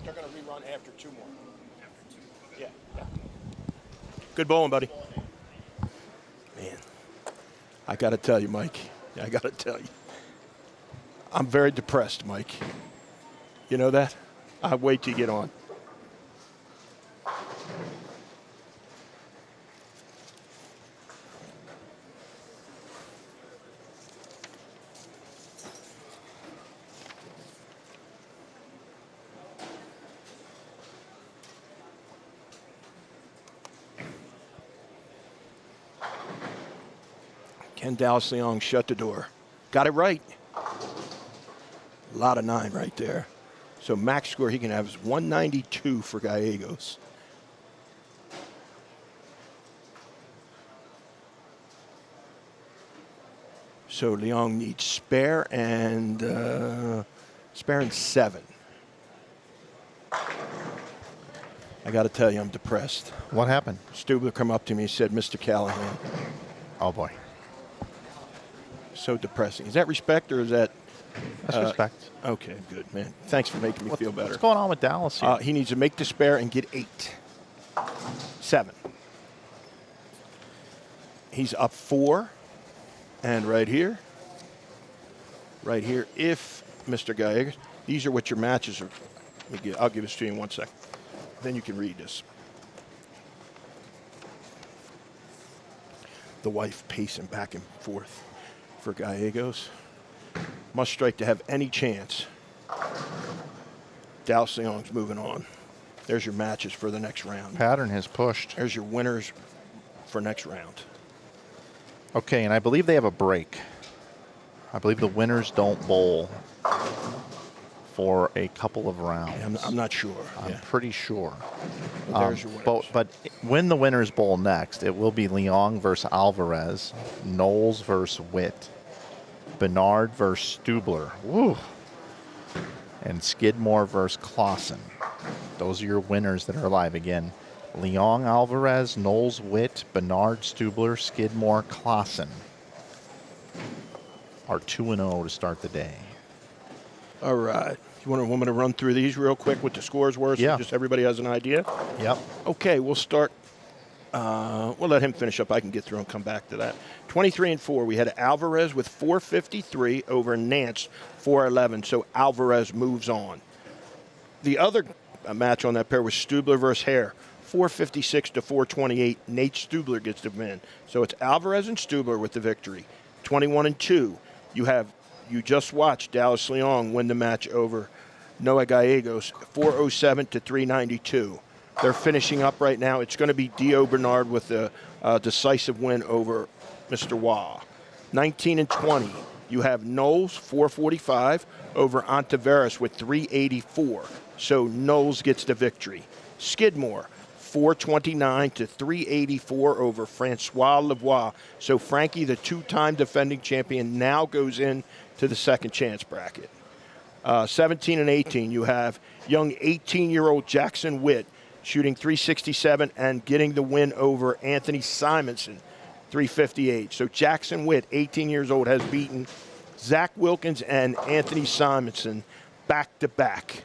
They're going to rerun after 2 more. Yeah. Good bowling, buddy. Man, I got to tell you, Mike. I got to tell you. I'm very depressed, Mike. You know that? I wait till you get on. Can Dallas Leong shut the door? Got it right. A lot of 9 right there. So max score he can have is 192 for Gallegos. So Leong needs spare and 7. I got to tell you, I'm depressed. What happened? Stubler come up to me and said, Mr. Callahan. Oh, boy. So depressing. Is that respect or is that? That's respect. Okay, good, man. Thanks for making me feel better. What's going on with Dallas here? He needs to make the spare and get 8. 7. He's up 4. And right here, if Mr. Gallegos, these are what your matches are. I'll give this to you in 1 second. Then you can read this. The wife pacing back and forth for Gallegos. Must strike to have any chance. Dallas Leong's moving on. There's your matches for the next round. Pattern has pushed. There's your winners for next round. Okay, and I believe they have a break. I believe the winners don't bowl for a couple of rounds. I'm not sure. I'm pretty sure. Well, there's your winners. But when the winners bowl next, it will be Leong versus Alvarez, Knowles versus Witt, Bernard versus Stubler, woo, and Skidmore versus Clausen. Those are your winners that are alive. Again, Leong, Alvarez, Knowles, Witt, Bernard, Stubler, Skidmore, Clausen are 2-0 to start the day. All right. You want to run through these real quick what the scores were so Yeah. just everybody has an idea? Yep. Okay, we'll start. We'll let him finish up. I can get through and come back to that. 23-4, we had Alvarez with 453 over Nance 411, so Alvarez moves on. The other match on that pair was Stubler versus Hare, 456 to 428. Nate Stubler gets the win. So it's Alvarez and Stubler with the victory. 21-2, you just watched Dallas Leong win the match over Noah Gallegos, 407 to 392. They're finishing up right now. It's going to be Dio Bernard with the decisive win over Mr. Wah. 19-20, you have Knowles, 445 over Ontiveros with 384. So Knowles gets the victory. Skidmore, 429 to 384 over Francois Lavoie. So Frankie, the 2-time defending champion, now goes in to the second chance bracket. 17-18, you have young 18-year-old Jackson Witt shooting 367 and getting the win over Anthony Simonson, 358. So Jackson Witt, 18 years old, has beaten Zach Wilkins and Anthony Simonson back-to-back.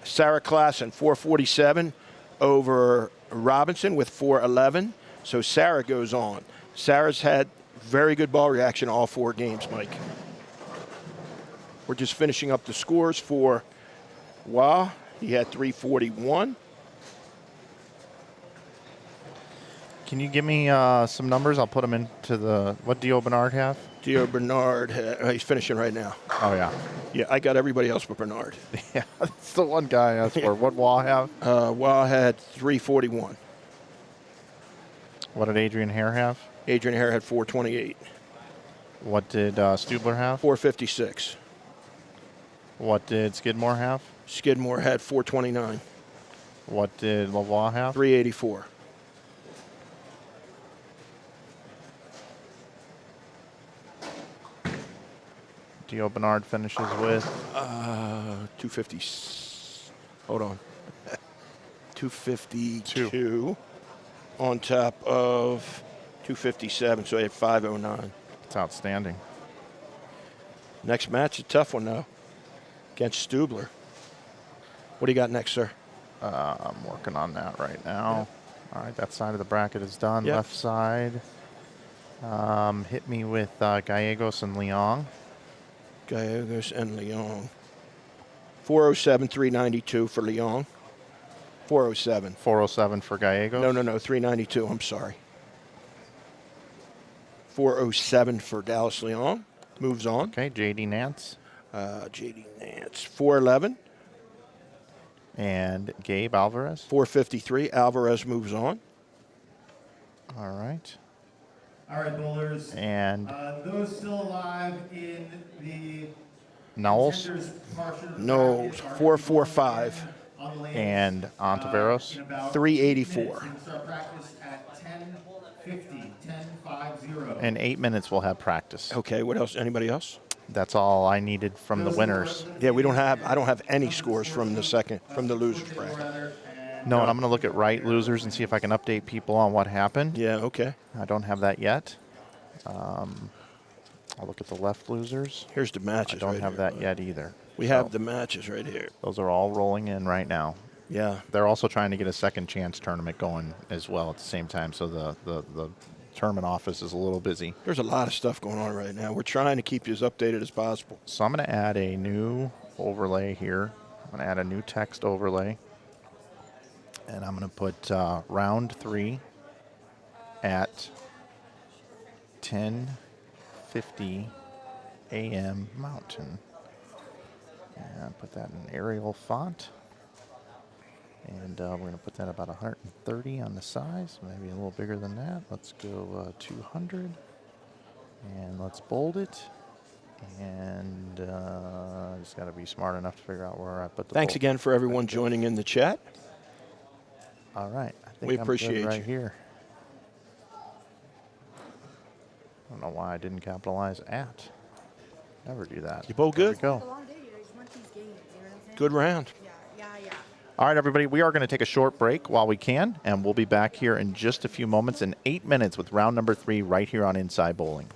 Sarah Klassen, 447 over Robinson with 411. So Sarah goes on. Sarah's had very good ball reaction all 4 games, Mike. We're just finishing up the scores for Wah. He had 341. can you give me some numbers? I'll put them into the. What Dio Bernard have? Dio Bernard, he's finishing right now. Oh yeah. Yeah, I got everybody else but Bernard. Yeah, that's the one guy I asked for. What Wall have? Wall had 341. What did Adrian Hare have? Adrian Hare had 428. What did Stubler have? 456. What did Skidmore have? Skidmore had 429. What did Lavoie have? 384. Dio Bernard finishes with 250. Hold on. 252 on top of 257, so he had 509. It's outstanding. Next match, a tough one, though, against Stubler. What do you got next, sir? I'm working on that right now. All right, that side of the bracket is done. Yep. Left side. Hit me with Gallegos and Leon. Gallegos and Leon. 407, 392 for Leon. 407. 407 for Gallegos. No, 392. I'm sorry. 407 for Dallas Leon. Moves on. Okay, JD Nance. JD Nance. 411. And Gabe Alvarez. 453. Alvarez moves on. All right. All right, bowlers. And Those still alive in the Knowles contenders portion of the Knowles, bracket are 445. on the lanes, and Ontiveros. in about 384. 8 minutes. We'll start practice at 10:50, 10:50. In 8 minutes, we'll have practice. Okay, what else? Anybody else? That's all I needed from the winners. Yeah, I don't have any scores from the losers bracket. No, and I'm going to look at right losers and see if I can update people on what happened. Yeah, okay. I don't have that yet. I'll look at the left losers. Here's the matches. I don't right have here, that yet either. We So have the matches right here. those are all rolling in right now. Yeah. They're also trying to get a second chance tournament going as well at the same time, so the tournament office is a little busy. There's a lot of stuff going on right now. We're trying to keep you as updated as possible. So I'm going to add a new overlay here. I'm going to add a new text overlay. And I'm going to put round 3 at 10:50 a.m. Mountain. And put that in Arial font. And we're going to put that about 130 on the size, maybe a little bigger than that. Let's go 200. And let's bold it. And I just got to be smart enough to figure out where I put the Thanks bold. again for everyone joining in the chat. All right. I think We I'm appreciate good right you. here. I don't know why I didn't capitalize at. Never do that. You both There good? we go. It's a long day. You just want these games. You know what I'm saying? Good round. Yeah. All right, everybody, we are going to take a short break while we can, and we'll be back here in just a few moments, in 8 minutes, with round number 3 right here on Inside Bowling.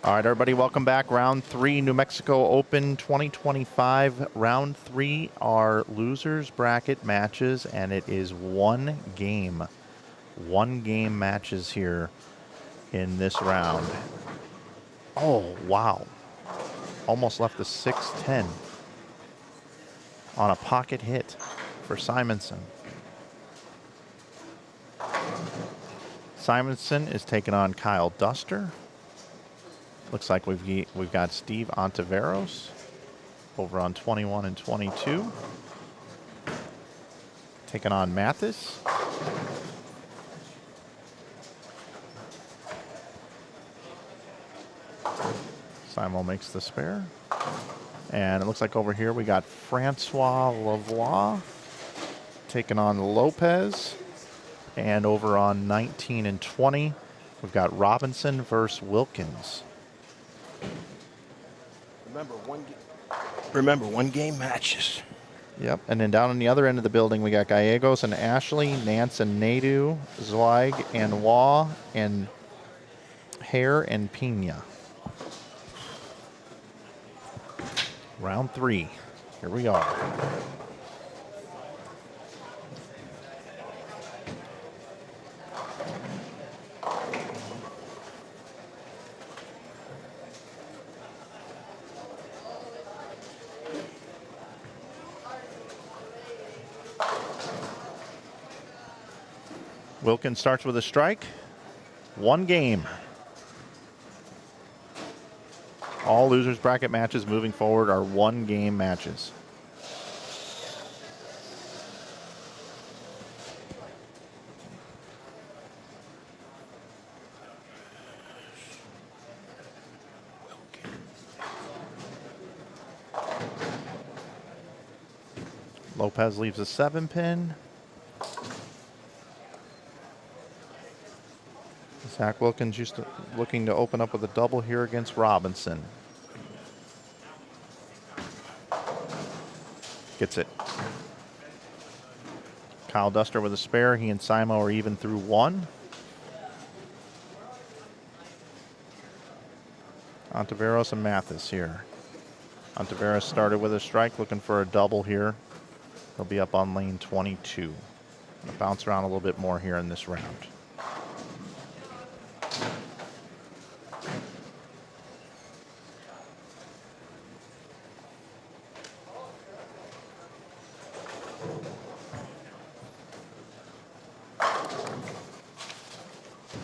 All right, everybody, welcome back. Round 3, New Mexico Open 2025. Round 3 are losers bracket matches, and it is one game. One game matches here in this round. Oh, wow. Almost left the 6-10 on a pocket hit for Simonson. Simonson is taking on Kyle Duster. Looks like we've got Steve Ontiveros over on 21 and 22. Taking on Mathis. Simon makes the spare. And it looks like over here we got Francois Lavoie taking on Lopez. And over on 19 and 20, we've got Robinson versus Wilkins. Remember, one game matches. Yep, and then down on the other end of the building, we got Gallegos and Ashley, Nance and Nadu, Zweig and Waugh, and Hare and Pena. Round 3. Here we are. Wilkins starts with a strike. One game. All losers bracket matches moving forward are one game matches. Lopez leaves a 7-pin. Zach Wilkins looking to open up with a double here against Robinson. Gets it. Kyle Duster with a spare. He and Simo are even through 1. Ontiveros and Mathis here. Ontiveros started with a strike, looking for a double here. He'll be up on lane 22. Gonna bounce around a little bit more here in this round.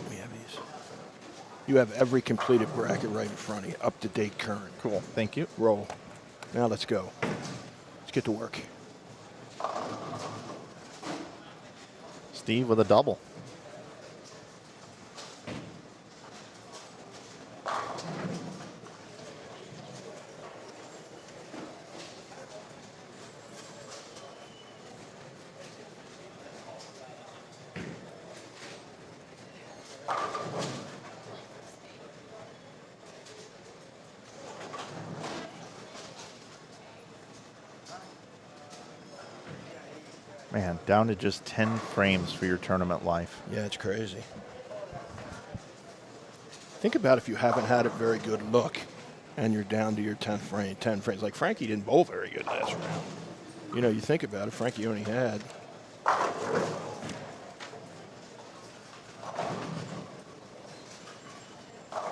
We have these. You have every completed bracket right in front of you, up to date, current. Cool, thank you. Roll. Now let's go. Let's get to work. Steve with a double. Man, down to just 10 frames for your tournament life. Yeah, it's crazy. Think about if you haven't had a very good look and you're down to your 10 frames. Like Frankie didn't bowl very good last round. You know, you think about it, Frankie only had.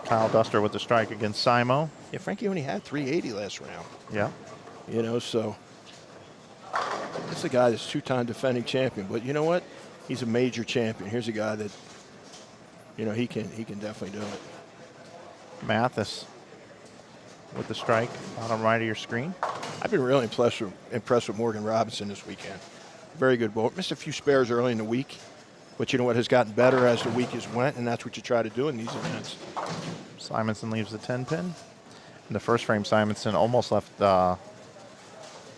Kyle Duster with the strike against Simo. Yeah, Frankie only had 380 last round. Yeah. You know, so this is a guy that's 2-time defending champion. But you know what? He's a major champion. Here's a guy that, you know, he can definitely do it. Mathis with the strike, bottom right of your screen. I've been really impressed with Morgan Robinson this weekend. Very good bowler. Missed a few spares early in the week, but you know what, has gotten better as the week has went, and that's what you try to do in these events. Simonson leaves the 10 pin. In the first frame, Simonson almost left,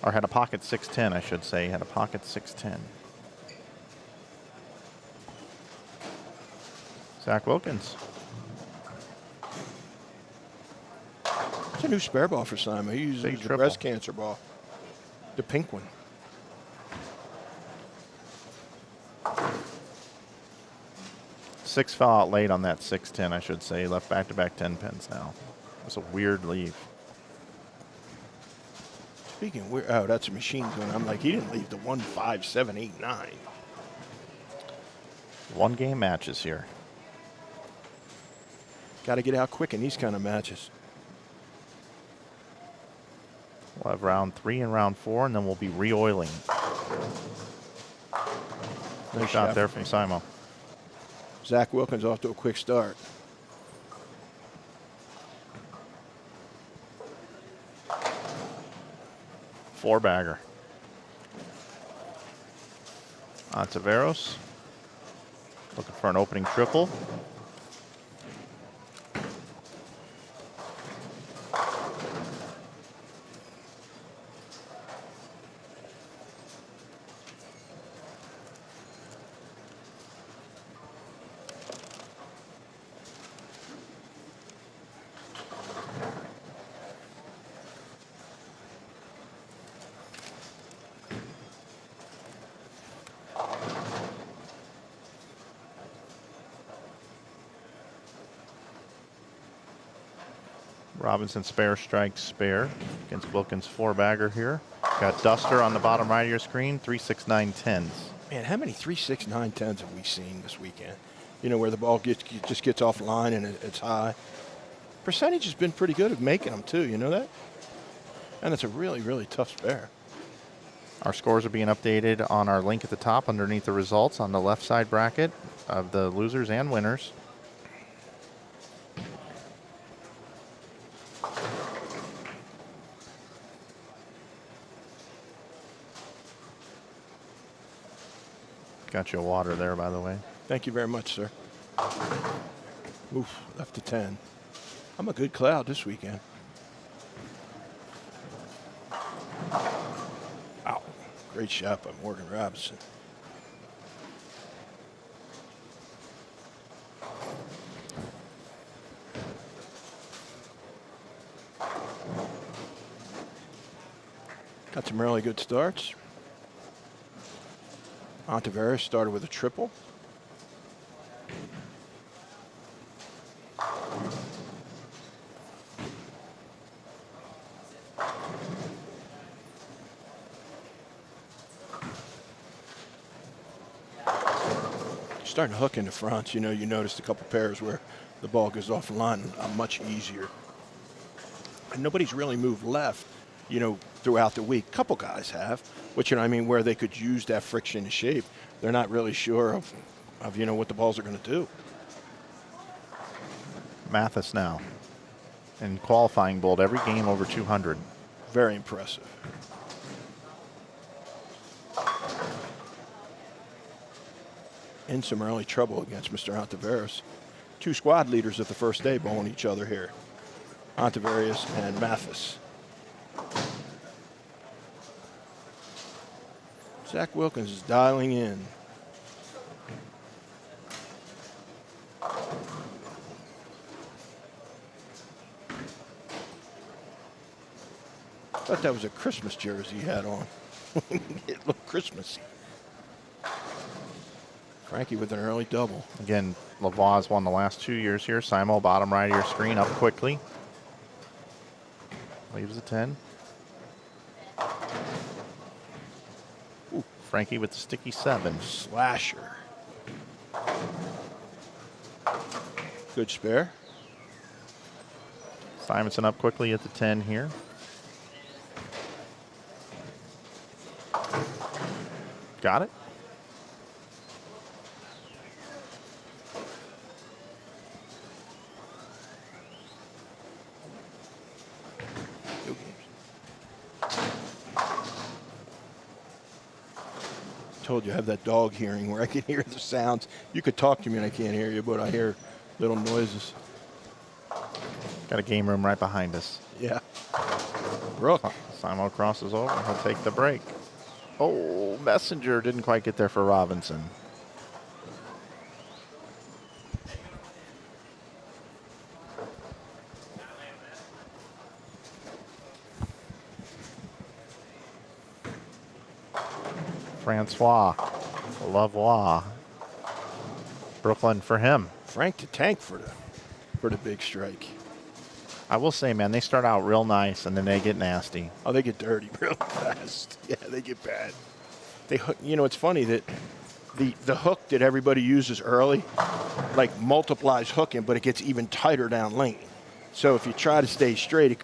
or had a pocket 610, I should say. Had a pocket 610. Zach Wilkins. It's a new spare ball for Simon. He uses Big the triple. breast cancer ball, the pink one. Six fell out late on that 610, I should say. He left back-to-back 10 pins now. It's a weird leave. Speaking of weird, oh, that's a machine gun. I'm like, he didn't leave the 1, 5, 7, 8, 9. One game matches here. Got to get out quick in these kind of matches. We'll have round 3 and round 4, and then we'll be re-oiling. Nice shot there from Simo. Zach Wilkins off to a quick start. Four-bagger. Ontiveros. Looking for an opening triple. Robinson spare strikes spare against Wilkins four-bagger here. Got Duster on the bottom right of your screen, 3, 6, 9, 10s. Man, how many 3, 6, 9, 10s have we seen this weekend? You know, where the ball just gets offline and it's high. Percentage has been pretty good at making them too, you know that? And it's a really, really tough spare. Our scores are being updated on our link at the top underneath the results on the left side bracket of the losers and winners. Got you a water there, by the way. Thank you very much, sir. Oof, left to 10. I'm a good cloud this weekend. Ow. Great shot by Morgan Robinson. Got some really good starts. Ontiveros started with a triple. Starting to hook into fronts. You know, you noticed a couple pairs where the ball goes off the line much easier. And nobody's really moved left, you know, throughout the week. A couple guys have, which, you know, I mean, where they could use that friction and shape. They're not really sure of you know, what the balls are going to do. Mathis now. In qualifying, bowled every game over 200. Very impressive. In some early trouble against Mr. Ontiveros. Two squad leaders of the first day bowling each other here. Ontiveros and Mathis. Zach Wilkins is dialing in. Thought that was a Christmas jersey he had on. It looked Christmassy. Frankie with an early double. Again, Lavoie's won the last 2 years here. Simo, bottom right of your screen, up quickly. Leaves a 10. Ooh, Frankie with the sticky 7. Slasher. Good spare. Simonson up quickly at the 10 here. Got it. Told you I have that dog hearing where I can hear the sounds. You could talk to me and I can't hear you, but I hear little noises. Got a game room right behind us. Yeah. Brooke. Simo crosses over. He'll take the break. Oh, Messenger didn't quite get there for Robinson. Francois Lavoie. Brooklyn for him. Frank to tank for the big strike. I will say, man, they start out real nice and then they get nasty. Oh, they get dirty real fast. Yeah, they get bad. They, you know, it's funny that the hook that everybody uses early, like multiplies hooking, but it gets even tighter down lane. So if you try to stay straight,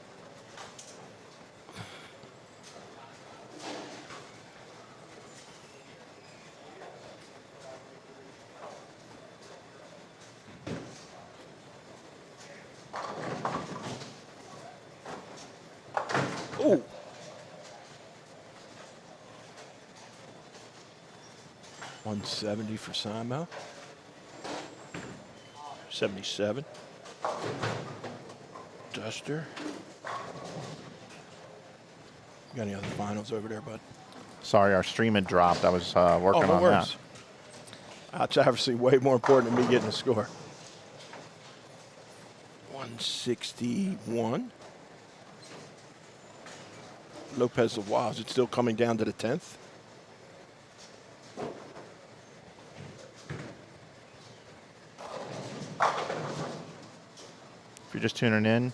ooh. 170 for Simo. 77. Duster. Got any other finals over there, bud? Sorry, our stream had dropped. I was working Oh, no on worries. that. That's obviously way more important than me getting a score. 161. Lopez Lavoie, is it still coming down to the 10th? If you're just tuning in,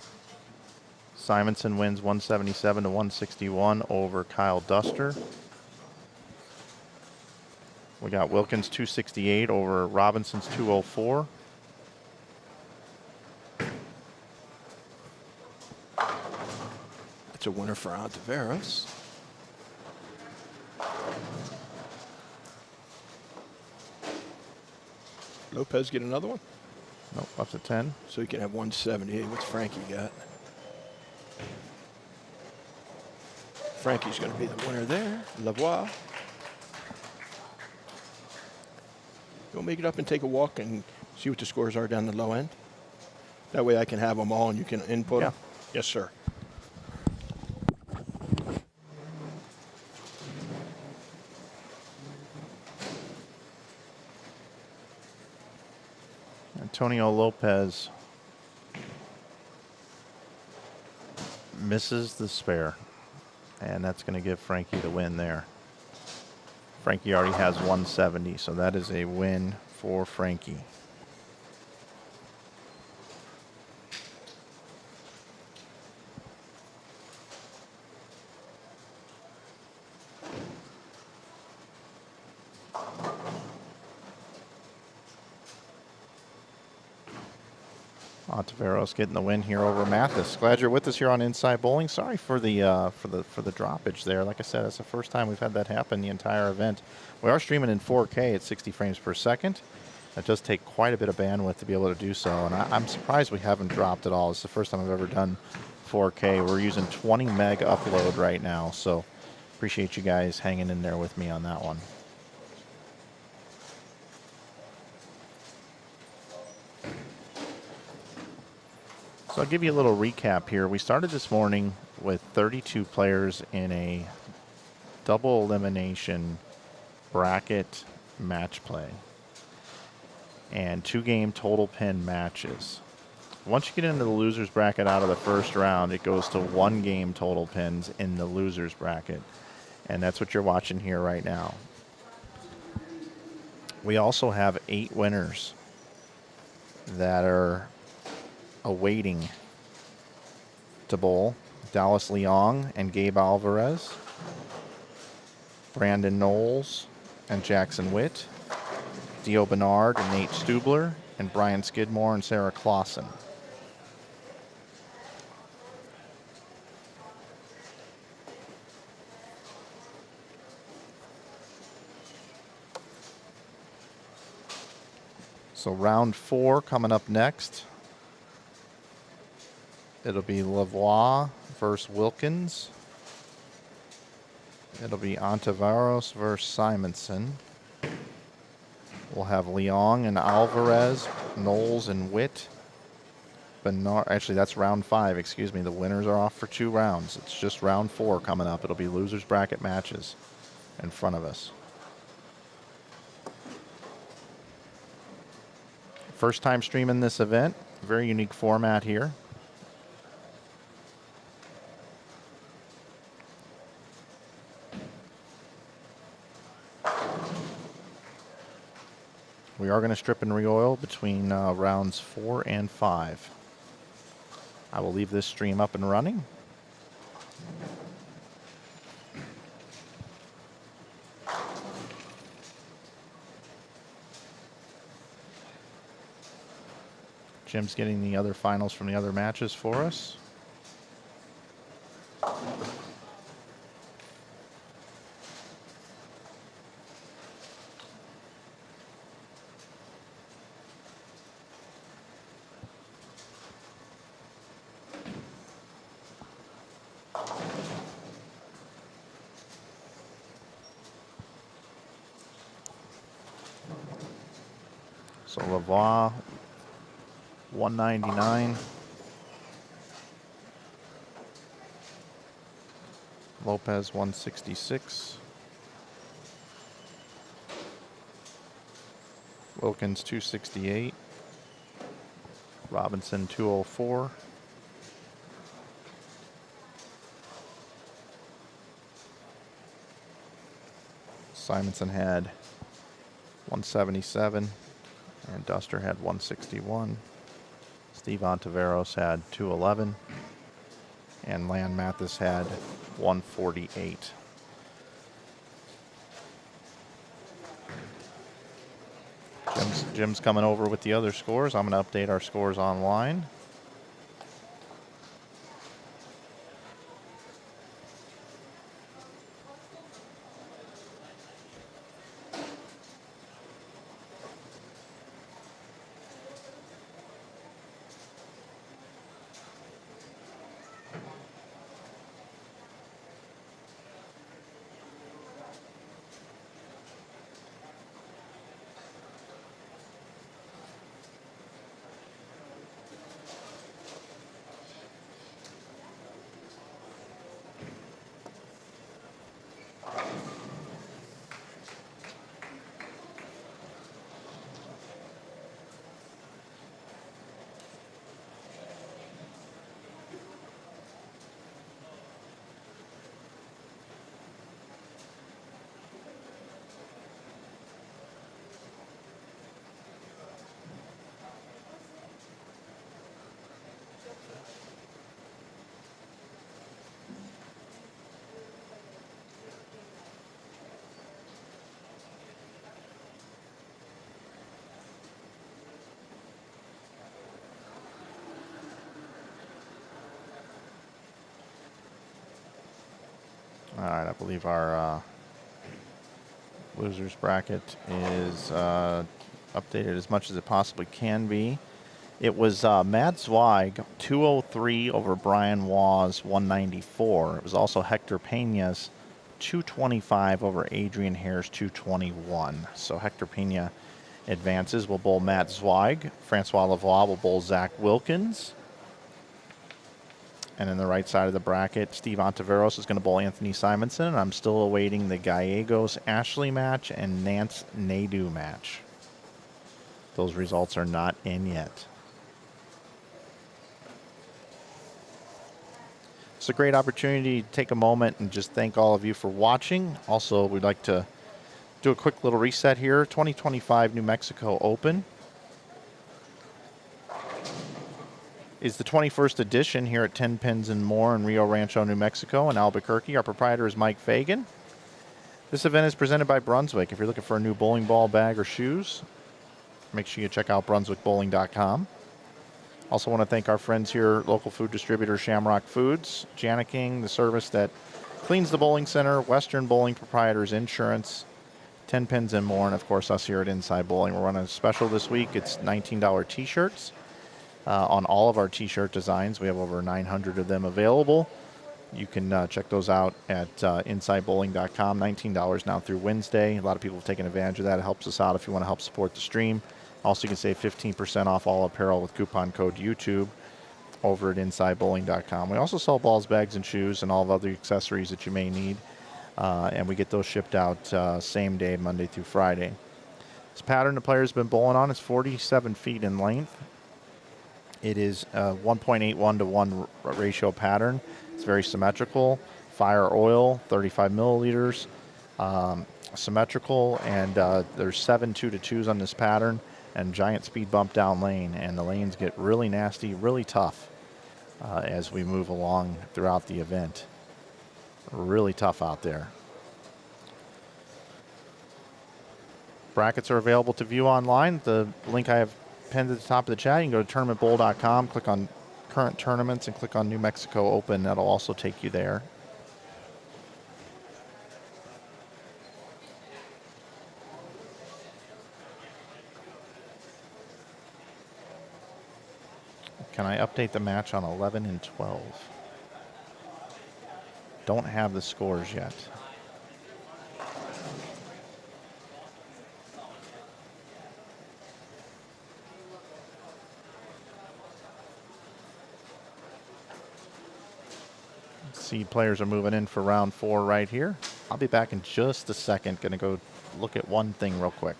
Simonson wins 177 to 161 over Kyle Duster. We got Wilkins 268 over Robinson's 204. That's a winner for Ontiveros. Lopez get another one? Nope, up to 10. So he can have 178. What's Frankie got? Frankie's going to be the winner there. Lavoie. Go make it up and take a walk and see what the scores are down the low end. That way I can have them all and you can input them. Yes, sir. Antonio Lopez misses the spare, and that's going to give Frankie the win there. Frankie already has 170, so that is a win for Frankie. Ontiveros getting the win here over Mathis. Glad you're with us here on Inside Bowling. Sorry for the droppage there. Like I said, it's the first time we've had that happen the entire event. We are streaming in 4K at 60 frames per second. That does take quite a bit of bandwidth to be able to do so, and I'm surprised we haven't dropped at all. It's the first time I've ever done 4K. We're using 20 meg upload right now, so appreciate you guys hanging in there with me on that one. So I'll give you a little recap here. We started this morning with 32 players in a double elimination bracket match play and 2-game total pin matches. Once you get into the losers bracket out of the first round, it goes to 1-game total pins in the losers bracket. And that's what you're watching here right now. We also have 8 winners that are awaiting to bowl. Dallas Leong and Gabe Alvarez, Brandon Knowles and Jackson Witt, Dio Bernard and Nate Stubler, and Brian Skidmore and Sarah Clausen. So round 4 coming up next. It'll be Lavoie versus Wilkins. It'll be Ontiveros versus Simonson. We'll have Leong and Alvarez, Knowles and Witt. Bernard, actually, that's round 5, excuse me. The winners are off for 2 rounds. It's just round 4 coming up. It'll be losers bracket matches in front of us. First time streaming this event. Very unique format here. We are going to strip and re-oil between rounds 4 and 5. I will leave this stream up and running. Jim's getting the other finals from the other matches for us. So Lavoie, 199. Lopez, 166. Wilkins, 268. Robinson, 204. Simonson had 177. And Duster had 161. Steve Ontiveros had 211. And Lan Mathis had 148. Jim's coming over with the other scores. I'm going to update our scores online. All right, I believe our losers bracket is updated as much as it possibly can be. It was Matt Zweig, 203 over Brian Waz, 194. It was also Hector Pena's 225 over Adrian Hare's 221. So Hector Pena advances. Will bowl Matt Zweig. Francois Lavoie will bowl Zach Wilkins. And in the right side of the bracket, Steve Ontiveros is going to bowl Anthony Simonson. And I'm still awaiting the Gallegos Ashley match and Nance Nadeau match. Those results are not in yet. It's a great opportunity to take a moment and just thank all of you for watching. Also, we'd like to do a quick little reset here. 2025 New Mexico Open is the 21st edition here at Tenpins More in Rio Rancho, New Mexico and Albuquerque. Our proprietor is Mike Flanagan. This event is presented by Brunswick. If you're looking for a new bowling ball, bag, or shoes, make sure you check out brunswickbowling.com. Also want to thank our friends here, local food distributor Shamrock Foods, Jani King, the service that cleans the bowling center, Western Bowling Proprietors Insurance, Tenpins and More, and of course us here at Inside Bowling. We're running a special this week. It's $19 t-shirts on all of our t-shirt designs. We have over 900 of them available. You can check those out at insidebowling.com. $19 now through Wednesday. A lot of people have taken advantage of that. It helps us out if you want to help support the stream. Also, you can save 15% off all apparel with coupon code YouTube over at insidebowling.com. We also sell balls, bags, and shoes and all of other accessories that you may need. And we get those shipped out same day, Monday through Friday. This pattern the player's been bowling on is 47 feet in length. It is a 1.81 to 1 ratio pattern. It's very symmetrical. Fire oil, 35 milliliters. Symmetrical, and there's 7 2-2s on this pattern. And giant speed bump down lane, and the lanes get really nasty, really tough as we move along throughout the event. Really tough out there. Brackets are available to view online. The link I have pinned at the top of the chat. You can go to tournamentbowl.com, click on current tournaments, and click on New Mexico Open. That'll also take you there. Can I update the match on 11 and 12? Don't have the scores yet. See, players are moving in for round 4 right here. I'll be back in just a second. Gonna go look at one thing real quick.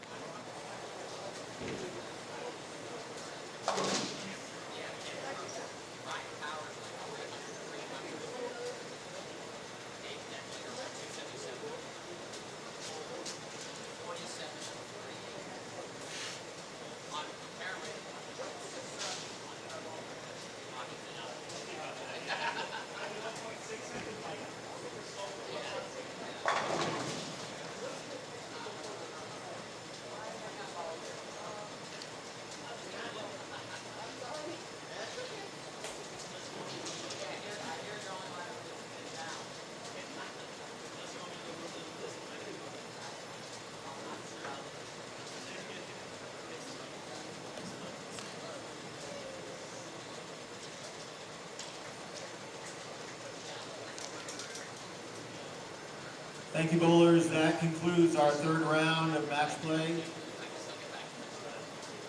Thank you, bowlers. That concludes our third round of match play.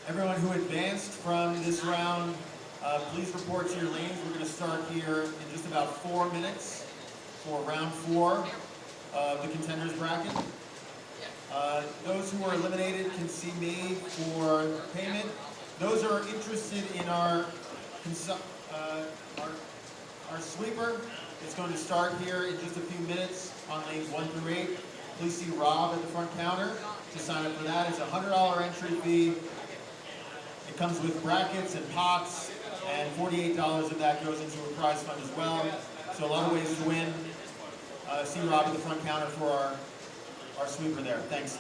Everyone who advanced from this round, please report to your lanes. We're going to start here in just about 4 minutes for round 4 of the contenders bracket. Those who are eliminated can see me for payment. Those who are interested in our sweeper, it's going to start here in just a few minutes on lanes 1 through 8. Please see Rob at the front counter to sign up for that. It's a $100 entry fee. It comes with brackets and pots, and $48 of that goes into a prize fund as well. So a lot of ways to win. See Rob at the front counter for our sweeper there. Thanks.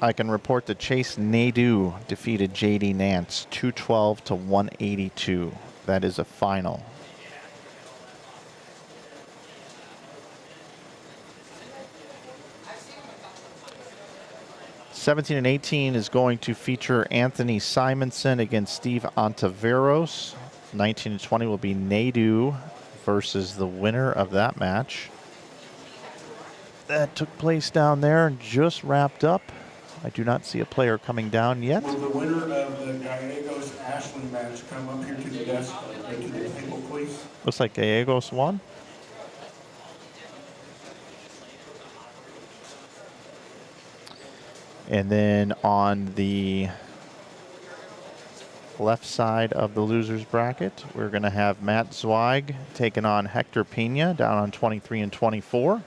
I can report that Chase Nadeau defeated JD Nance 212 to 182. That is a final. '17 and 18 is going to feature Anthony Simonson against Steve Ontiveros. 19 and 20 will be Nadeau versus the winner of that match. That took place down there and just wrapped up. I do not see a player coming down yet. Will the winner of the Gallegos Ashley match come up here to the desk, to the table, please? Looks like Gallegos won. And then on the left side of the losers bracket, we're going to have Matt Zweig taking on Hector Pena down on 23 and 24.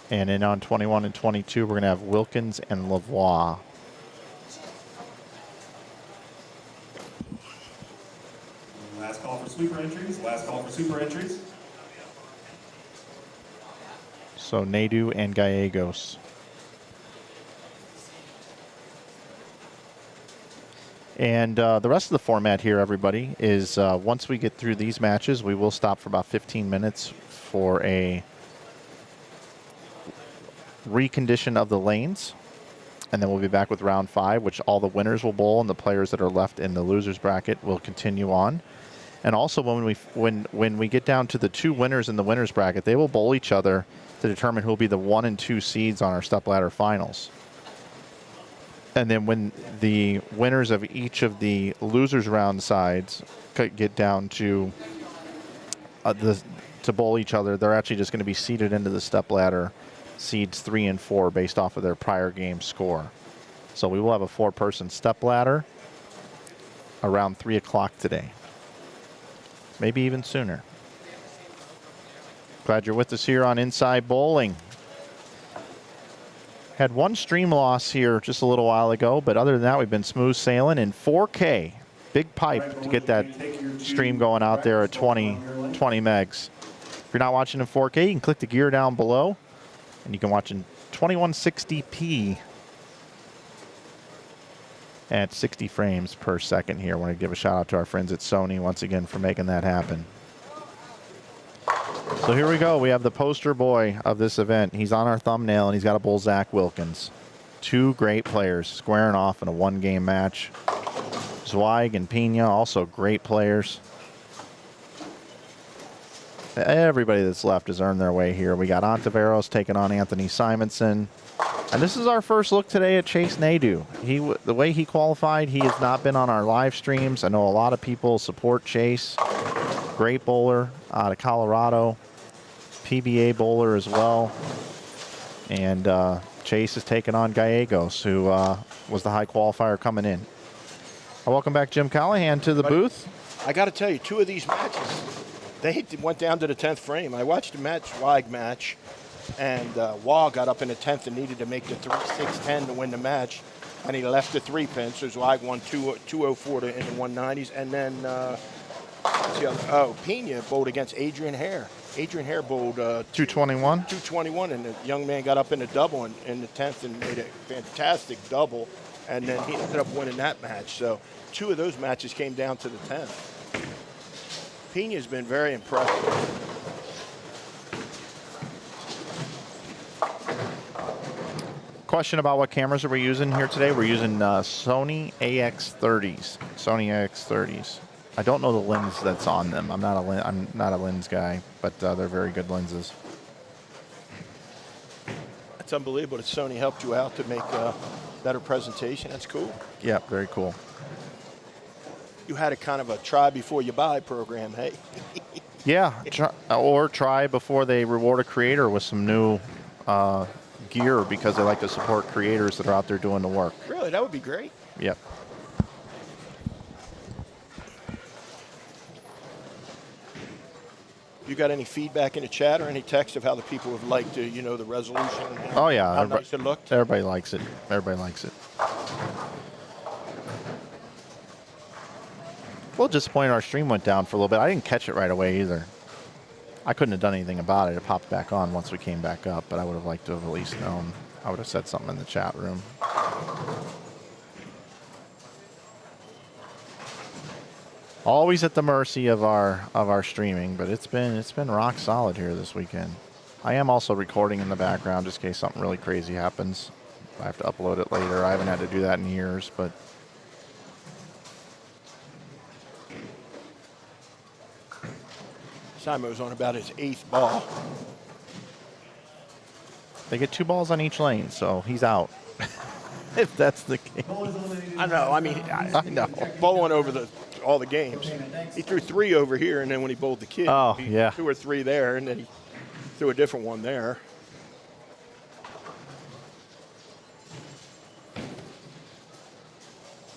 And then on 21 and 22, we're going to have Wilkins and Lavoie. Last call for sweeper entries. Last call for super entries. So Nadeau and Gallegos. And the rest of the format here, everybody, is once we get through these matches, we will stop for about 15 minutes for a recondition of the lanes. And then we'll be back with round 5, which all the winners will bowl and the players that are left in the losers bracket will continue on. And also when we get down to the 2 winners in the winners bracket, they will bowl each other to determine who will be the 1 and 2 seeds on our Stepladder finals. And then when the winners of each of the losers round sides get down to bowl each other, they're actually just going to be seeded into the Stepladder seeds 3 and 4 based off of their prior game score. So we will have a 4-person Stepladder around 3 o'clock today. Maybe even sooner. Glad you're with us here on Inside Bowling. Had one stream loss here just a little while ago, but other than that, we've been smooth sailing in 4K. Big pipe to get that stream going out there at 20 megs. If you're not watching in 4K, you can click the gear down below, and you can watch in 2160p at 60 frames per second here. I want to give a shout out to our friends at Sony once again for making that happen. So here we go. We have the poster boy of this event. He's on our thumbnail, and he's got a bull, Zach Wilkins. 2 great players squaring off in a 1-game match. Zweig and Pena, also great players. Everybody that's left has earned their way here. We got Ontiveros taking on Anthony Simonson. And this is our first look today at Chase Nadeau. The way he qualified, he has not been on our live streams. I know a lot of people support Chase. Great bowler out of Colorado. PBA bowler as well. And Chase is taking on Gallegos, who was the high qualifier coming in. Welcome back, Jim Callahan, to the booth. I got to tell you, 2 of these matches, they went down to the 10th frame. I watched the Matt Zweig match, and Wall got up in the 10th and needed to make the 6-10 to win the match, and he left the 3-pin, so Zweig won 204 in the 190s, and then Pena bowled against Adrian Hare. Adrian Hare bowled 221. 221, and the young man got up in the double in the 10th and made a fantastic double, and then he ended up winning that match. So 2 of those matches came down to the 10th. Pena's been very impressive. Question about what cameras are we using here today? We're using Sony AX30s. Sony AX30s. I don't know the lens that's on them. I'm not a lens guy, but they're very good lenses. It's unbelievable that Sony helped you out to make a better presentation. That's cool. Yeah, very cool. You had a kind of a try before you buy program, hey? Yeah, try before they reward a creator with some new gear, because they like to support creators that are out there doing the work. Really, that would be great. Yep. You got any feedback in the chat or any text of how the people have liked, the resolution? And Oh yeah, how nice it looked. Everybody likes it. Everybody likes it. A little disappointed our stream went down for a little bit. I didn't catch it right away either. I couldn't have done anything about it. It popped back on once we came back up, but I would have liked to have at least known. I would have said something in the chat room. Always at the mercy of our streaming, but it's been rock solid here this weekend. I am also recording in the background just in case something really crazy happens. I have to upload it later. I haven't had to do that in years, but Simo's on about his 8th ball. they get 2 balls on each lane, so he's out. If that's the case. I know. I mean, I know. bowling over all the games. He threw 3 over here, and then when he bowled the kid, Oh, he yeah. 2 or 3 there, and then he threw a different one there.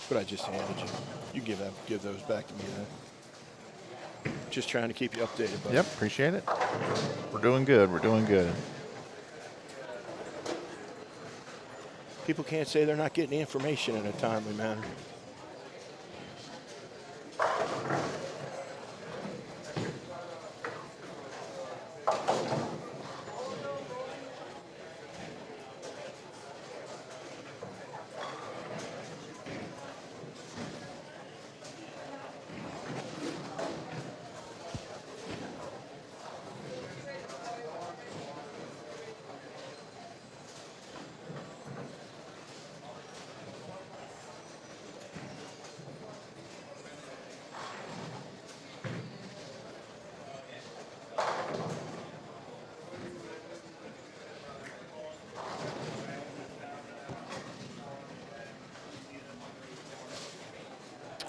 But I just handed you. You give those back to me then. Just trying to keep you updated, buddy. Yep, appreciate it. We're doing good. We're doing good. People can't say they're not getting the information in a timely manner.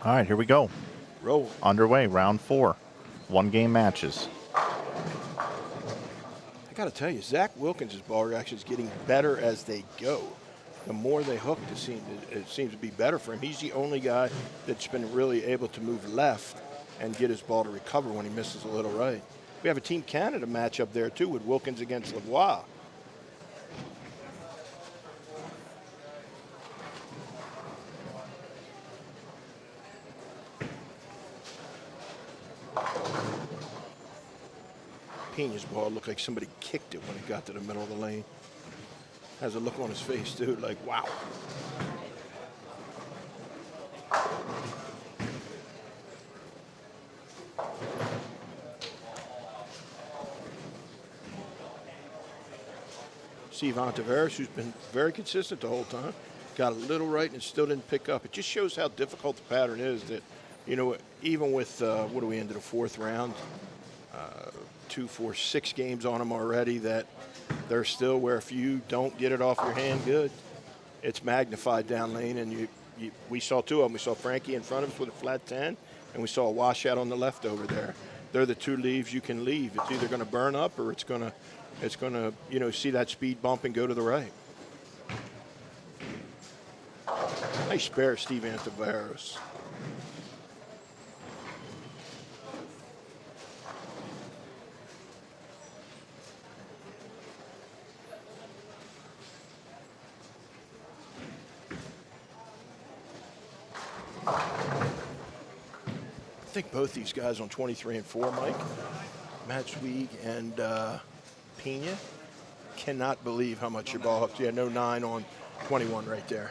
All right, here we go. Roll. Underway, round 4. 1-game matches. I got to tell you, Zach Wilkins' ball reaction is getting better as they go. The more they hook, it seems to be better for him. He's the only guy that's been really able to move left and get his ball to recover when he misses a little right. We have a Team Canada match up there, too, with Wilkins against Lavoie. Pena's ball looked like somebody kicked it when it got to the middle of the lane. Has a look on his face, too, like, wow. Steve Ontiveros, who's been very consistent the whole time, got a little right and still didn't pick up. It just shows how difficult the pattern is that, you know, even with, what do we into the 4th round? 2, 4, 6 games on them already, that they're still where if you don't get it off your hand good, it's magnified down lane. And we saw 2 of them. We saw Frankie in front of us with a flat 10, and we saw a washout on the left over there. They're the 2 leaves you can leave. It's either going to burn up or it's going to, you know, see that speed bump and go to the right. Nice spare, Steve Ontiveros. I think both these guys on 23 and 4, Mike, Matt Zweig and Pena, cannot believe how much your ball hooked. Yeah, no 9 on 21 right there.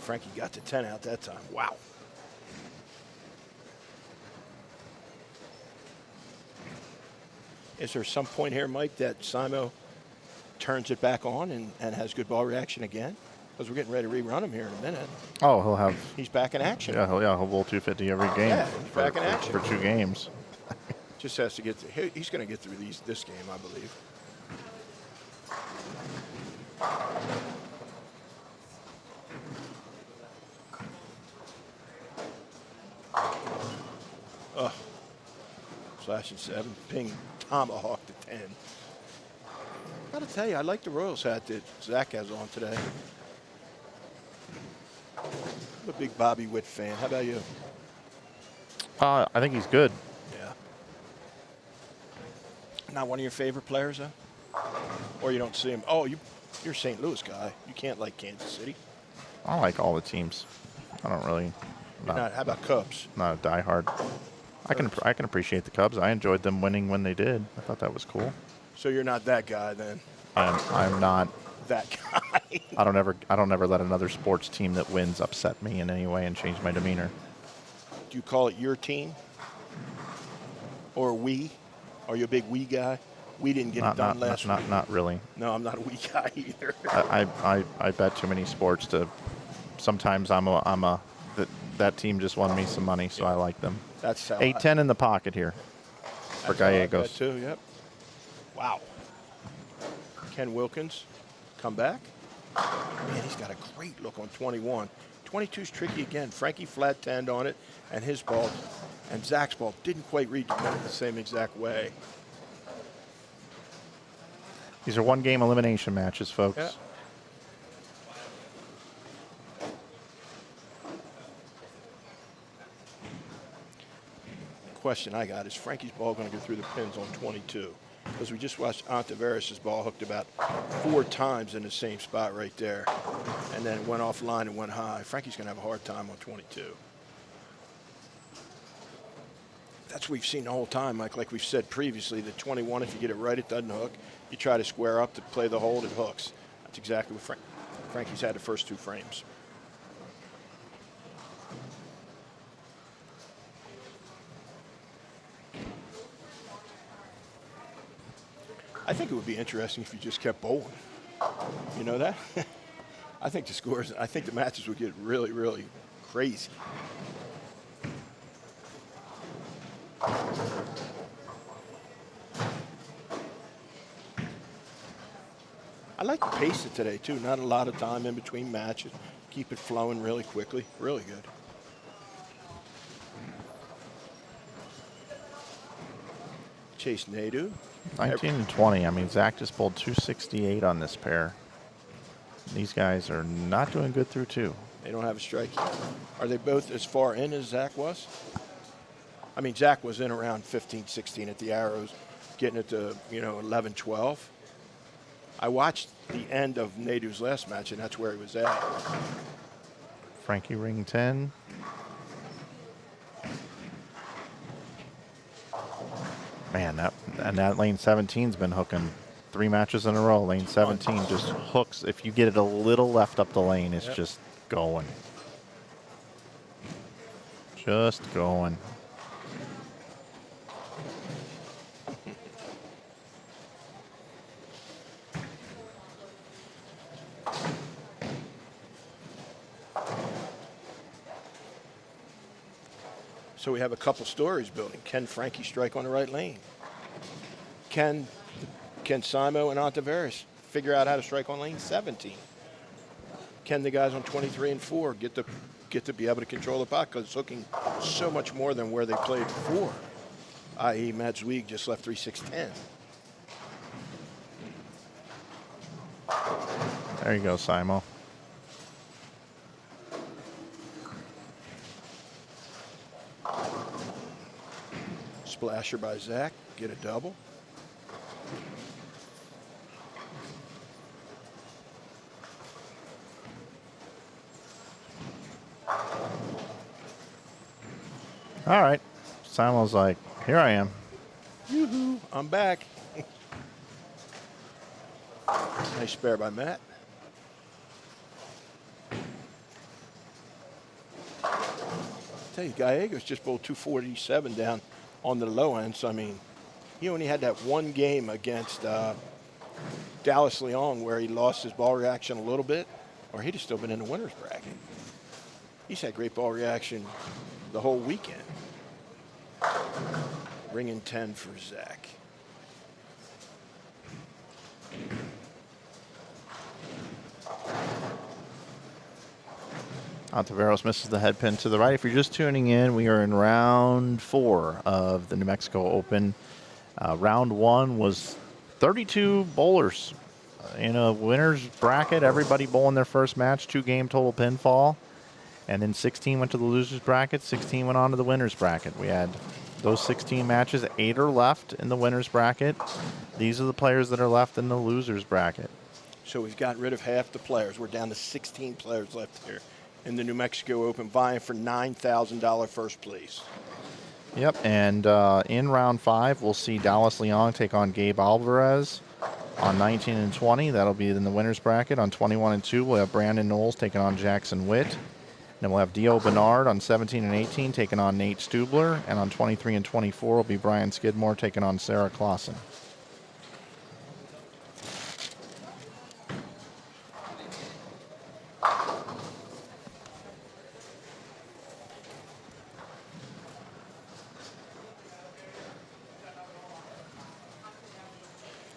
Frankie got to 10 out that time. Wow. Is there some point here, Mike, that Simo turns it back on and has good ball reaction again? Because we're getting ready to rerun him here in a minute. Oh, he'll have. He's back in action. Yeah, he'll bowl 250 every game. Yeah, he's back in action. For 2 games. Just has to get through. He's going to get through this game, I believe. Oh, slashing 7, ping tomahawk to 10. Got to tell you, I like the Royals hat that Zach has on today. I'm a big Bobby Witt fan. How about you? I think he's good. Yeah. Not one of your favorite players, though? Or you don't see him? Oh, you're a St. Louis guy. You can't like Kansas City. I like all the teams. I don't really. How about Cubs? Not a diehard. I can appreciate the Cubs. I enjoyed them winning when they did. I thought that was cool. So you're not that guy then? I'm not that guy. I don't ever let another sports team that wins upset me in any way and change my demeanor. Do you call it your team? Or we? Are you a big we guy? We didn't get it done last week. Not really. No, I'm not a we guy either. I bet too many sports to. Sometimes that team just won me some money, so I like them. That's how 8-10 in the pocket here for Gallegos. Too, yep. Wow. Ken Wilkins, come back. Man, he's got a great look on 21. 22's tricky again. Frankie flat tanned on it, and his ball, and Zach's ball didn't quite read the same exact way. These are 1-game elimination matches, folks. Yeah. Question I got is Frankie's ball going to go through the pins on 22? Because we just watched Ontiveros' ball hooked about 4 times in the same spot right there, and then it went offline and went high. Frankie's going to have a hard time on 22. That's what we've seen the whole time, Mike. Like we've said previously, the 21, if you get it right, it doesn't hook. You try to square up to play the hold, it hooks. That's exactly what Frankie's had the first 2 frames. I think it would be interesting if you just kept bowling. You know that? I think the matches would get really, really crazy. I like the pace of today, too. Not a lot of time in between matches. Keep it flowing really quickly. Really good. Chase Nadeau. 19 and 20. I mean, Zach just pulled 268 on this pair. These guys are not doing good through 2. They don't have a strike yet. Are they both as far in as Zach was? I mean, Zach was in around 15, 16 at the arrows, getting it to, 11, 12. I watched the end of Nadeau's last match, and that's where he was at. Frankie ring 10. Man, that lane 17's been hooking 3 matches in a row. Lane 17 just hooks. If you get it a little left up the lane, it's just going. Just going. So we have a couple stories building. Can Frankie strike on the right lane? Can Simo and Ontiveros figure out how to strike on lane 17? Can the guys on 23 and 4 get to be able to control the puck? Because it's hooking so much more than where they played before. I.e. Matt Zweig just left 3-6-10. There you go, Simo. Splasher by Zach, get a double. All right. Simo's like, here I am. Yoo-hoo, I'm back. Nice spare by Matt. I tell you, Gallegos just bowled 247 down on the low end. So, I mean, he only had that one game against Dallas Leon where he lost his ball reaction a little bit. or he'd have still been in the winner's bracket. He's had great ball reaction the whole weekend. Ringing 10 for Zach. Ontiveros misses the head pin to the right. If you're just tuning in, we are in round 4 of the New Mexico Open. Round 1 was 32 bowlers in a winner's bracket. Everybody bowling their first match, 2-game total pinfall. And then 16 went to the loser's bracket, 16 went on to the winner's bracket. We had those 16 matches, 8 are left in the winner's bracket. These are the players that are left in the loser's bracket. So we've gotten rid of half the players. We're down to 16 players left here in the New Mexico Open, vying for $9,000 first place. Yep, and in round 5, we'll see Dallas Leong take on Gabe Alvarez on 19 and 20. That'll be in the winner's bracket. On 21 and 2, we'll have Brandon Knowles taking on Jackson Witt. Then we'll have Dio Bernard on 17 and 18 taking on Nate Stubler. And on 23 and 24 will be Brian Skidmore taking on Sarah Clausen.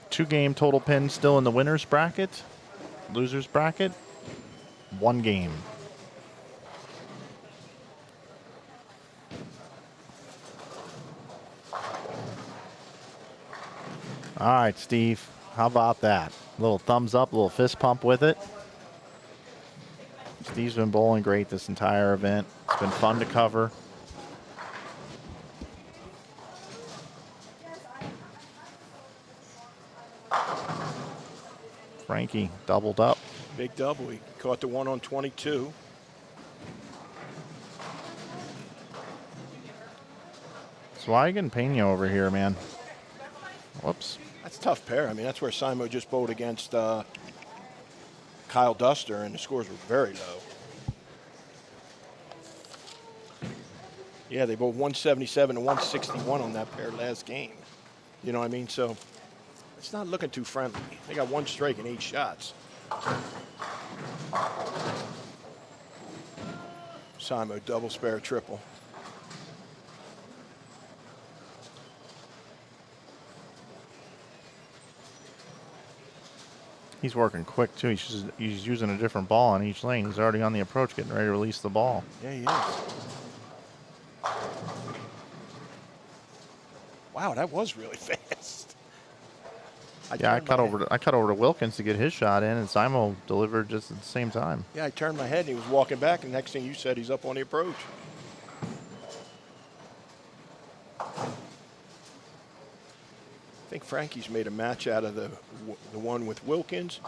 Two-game total pin still in the winner's bracket. Loser's bracket, 1 game. All right, Steve, how about that? A little thumbs up, a little fist pump with it. Steve's been bowling great this entire event. It's been fun to cover. Frankie doubled up. Big double. He caught the one on 22. Swag and Pena over here, man. Whoops. That's a tough pair. I mean, that's where Simo just bowled against Kyle Duster, and the scores were very low. Yeah, they bowled 177 and 161 on that pair last game. You know what I mean? So it's not looking too friendly. They got 1 strike and 8 shots. Simo double, spare, triple. He's working quick, too. He's using a different ball on each lane. He's already on the approach, getting ready to release the ball. Yeah, he is. Wow, that was really fast. I cut over to Wilkins to get his shot in, and Simo delivered just at the same time. Yeah, I turned my head, and he was walking back, and next thing you said, he's up on the approach. I think Frankie's made a match out of the one with Wilkins.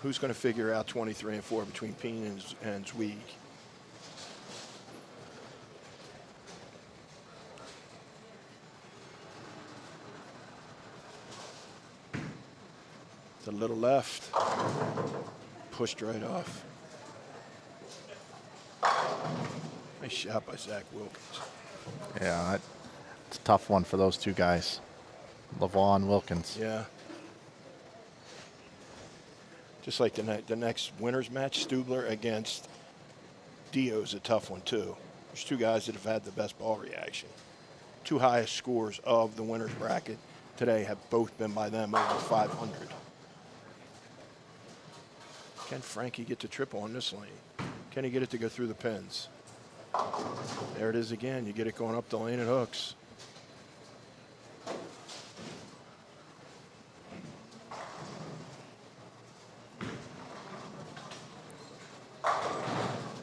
Who's going to figure out 23 and 4 between Pena and Zweig? To the little left. Pushed right off. Nice shot by Zach Wilkins. Yeah, it's a tough one for those two guys. LeVon Wilkins. Yeah. Just like the next winner's match, Stubler against Dio is a tough one, too. There's 2 guys that have had the best ball reaction. 2 highest scores of the winner's bracket today have both been by them over 500. Can Frankie get to triple on this lane? Can he get it to go through the pins? There it is again. You get it going up the lane, it hooks.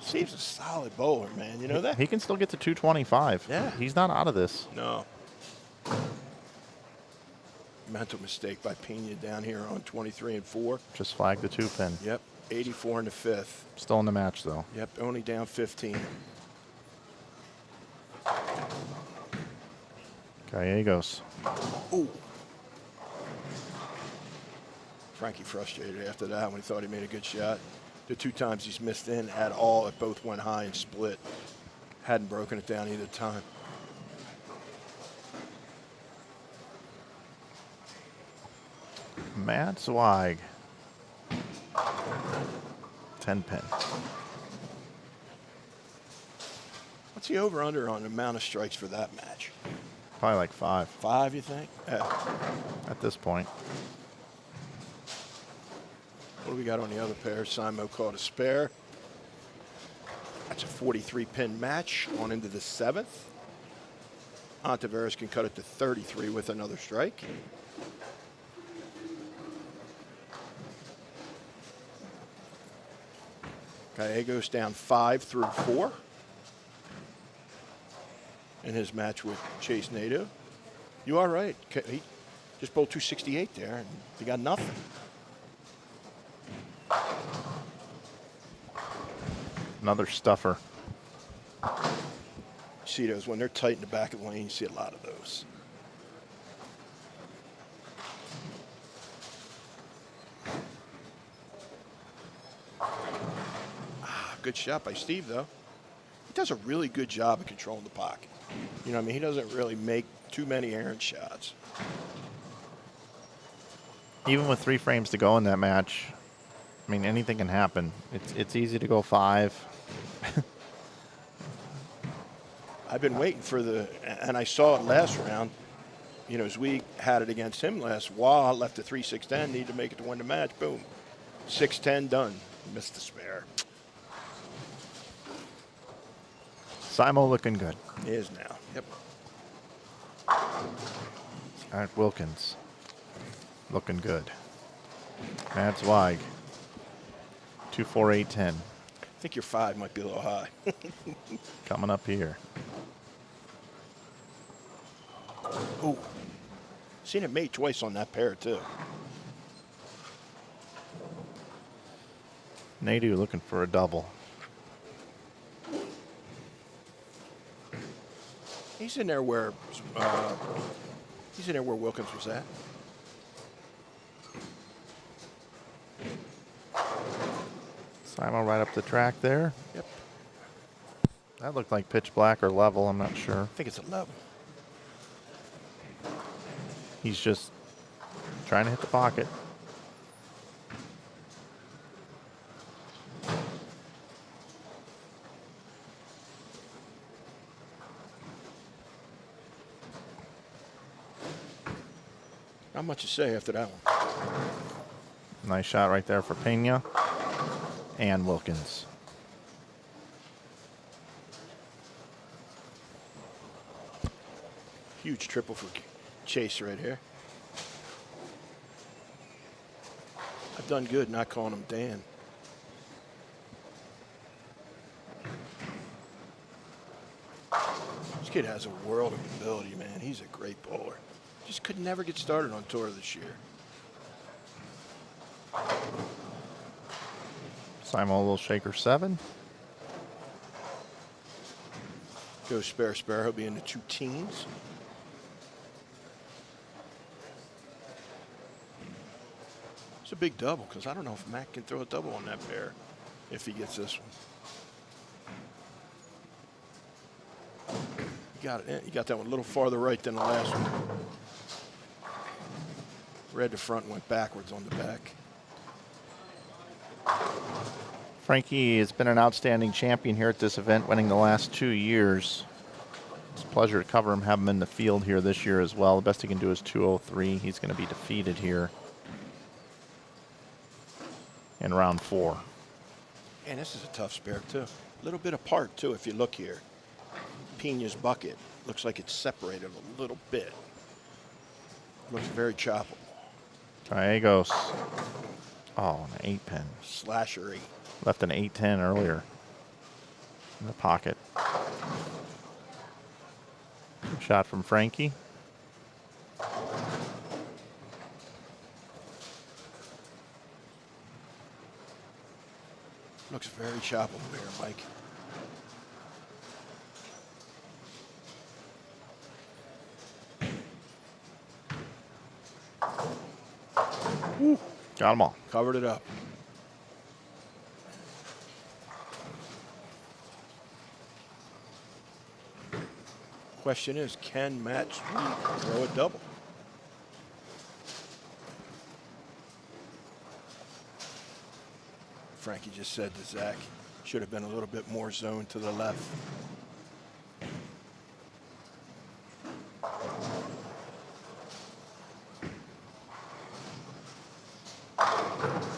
Steve's a solid bowler, man. You know that? He can still get to 225. Yeah. He's not out of this. No. Mental mistake by Pena down here on 23 and 4. Just flagged the 2-pin. Yep. 84 in the 5th. Still in the match, though. Yep. Only down 15. Gallegos. Ooh. Frankie frustrated after that when he thought he made a good shot. The 2 times he's missed in at all, it both went high and split. Hadn't broken it down either time. Matt Zweig. 10 pin. What's the over-under on the amount of strikes for that match? Probably like 5 5, you think? Yeah. at this point. What do we got on the other pair? Simo caught a spare. That's a 43-pin match on into the 7th. Ontiveros can cut it to 33 with another strike. Gallegos down 5 through 4 in his match with Chase Nadeau. You are right. He just bowled 268 there, and he got nothing. Another stuffer. See those when they're tight in the back of the lane, you see a lot of those. Good shot by Steve, though. He does a really good job of controlling the pocket. You know what I mean? He doesn't really make too many errant shots. Even with 3 frames to go in that match, I mean, anything can happen. It's easy to go 5. I've been waiting for and I saw it last round. You know, as we had it against him last, Wah left a 3-6-10, needed to make it to win the match. Boom. 6-10 done. Missed the spare. Simo looking good. He is now. Yep. All right, Wilkins looking good. Matt Zweig. 2-4-8-10. I think your 5 might be a little high. Coming up here. Ooh. Seen it made twice on that pair, too. Nadeau looking for a double. He's in there where Wilkins was at. Simo right up the track there. Yep. That looked like pitch black or level. I'm not sure. I think it's 11. He's just trying to hit the pocket. Not much to say after that one. Nice shot right there for Pena and Wilkins. Huge triple for Chase right here. I've done good not calling him Dan. This kid has a world of ability, man. He's a great bowler. Just could never get started on tour this year. Simo a little shaker 7. Go spare. He'll be in the 2 teens. It's a big double because I don't know if Mac can throw a double on that pair if he gets this one. You got it in. You got that one a little farther right than the last one. Read the front and went backwards on the back. Frankie has been an outstanding champion here at this event, winning the last 2 years. It's a pleasure to cover him, have him in the field here this year as well. The best he can do is 203. He's going to be defeated here in round 4. And this is a tough spare, too. A little bit apart, too, if you look here. Pena's bucket looks like it's separated a little bit. Looks very choppable. Gallegos. Oh, an 8 pin. Slasher 8. Left an 8-10 earlier in the pocket. Good shot from Frankie. Looks very choppable here, Mike. Woo. Got them all. Covered it up. Question is, can Matt Sweet throw a double? Frankie just said to Zach, should have been a little bit more zoned to the left.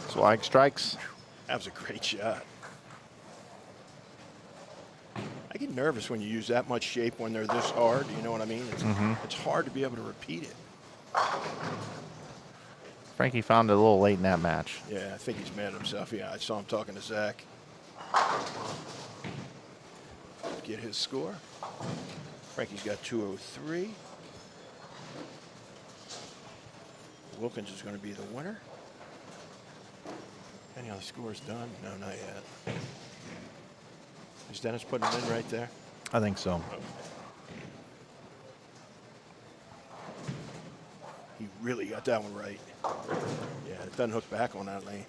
Swag strikes. That was a great shot. I get nervous when you use that much shape when they're this hard. You know what I mean? It's hard to be able to repeat it. Frankie found it a little late in that match. Yeah, I think he's mad at himself. Yeah, I saw him talking to Zach. Get his score. Frankie's got 203. Wilkins is going to be the winner. Any other scores done? No, not yet. Is Dennis putting it in right there? I think so. He really got that one right. Yeah, it doesn't hook back on that lane.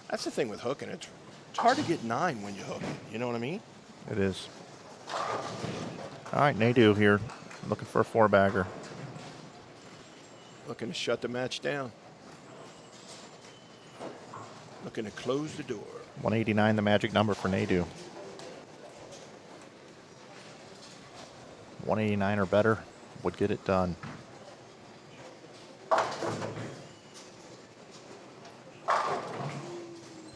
That's the thing with hooking. It's hard to get 9 when you hook it. You know what I mean? It is. All right, Nadu here, looking for a 4-bagger. Looking to shut the match down. Looking to close the door. 189, the magic number for Nadu. 189 or better would get it done.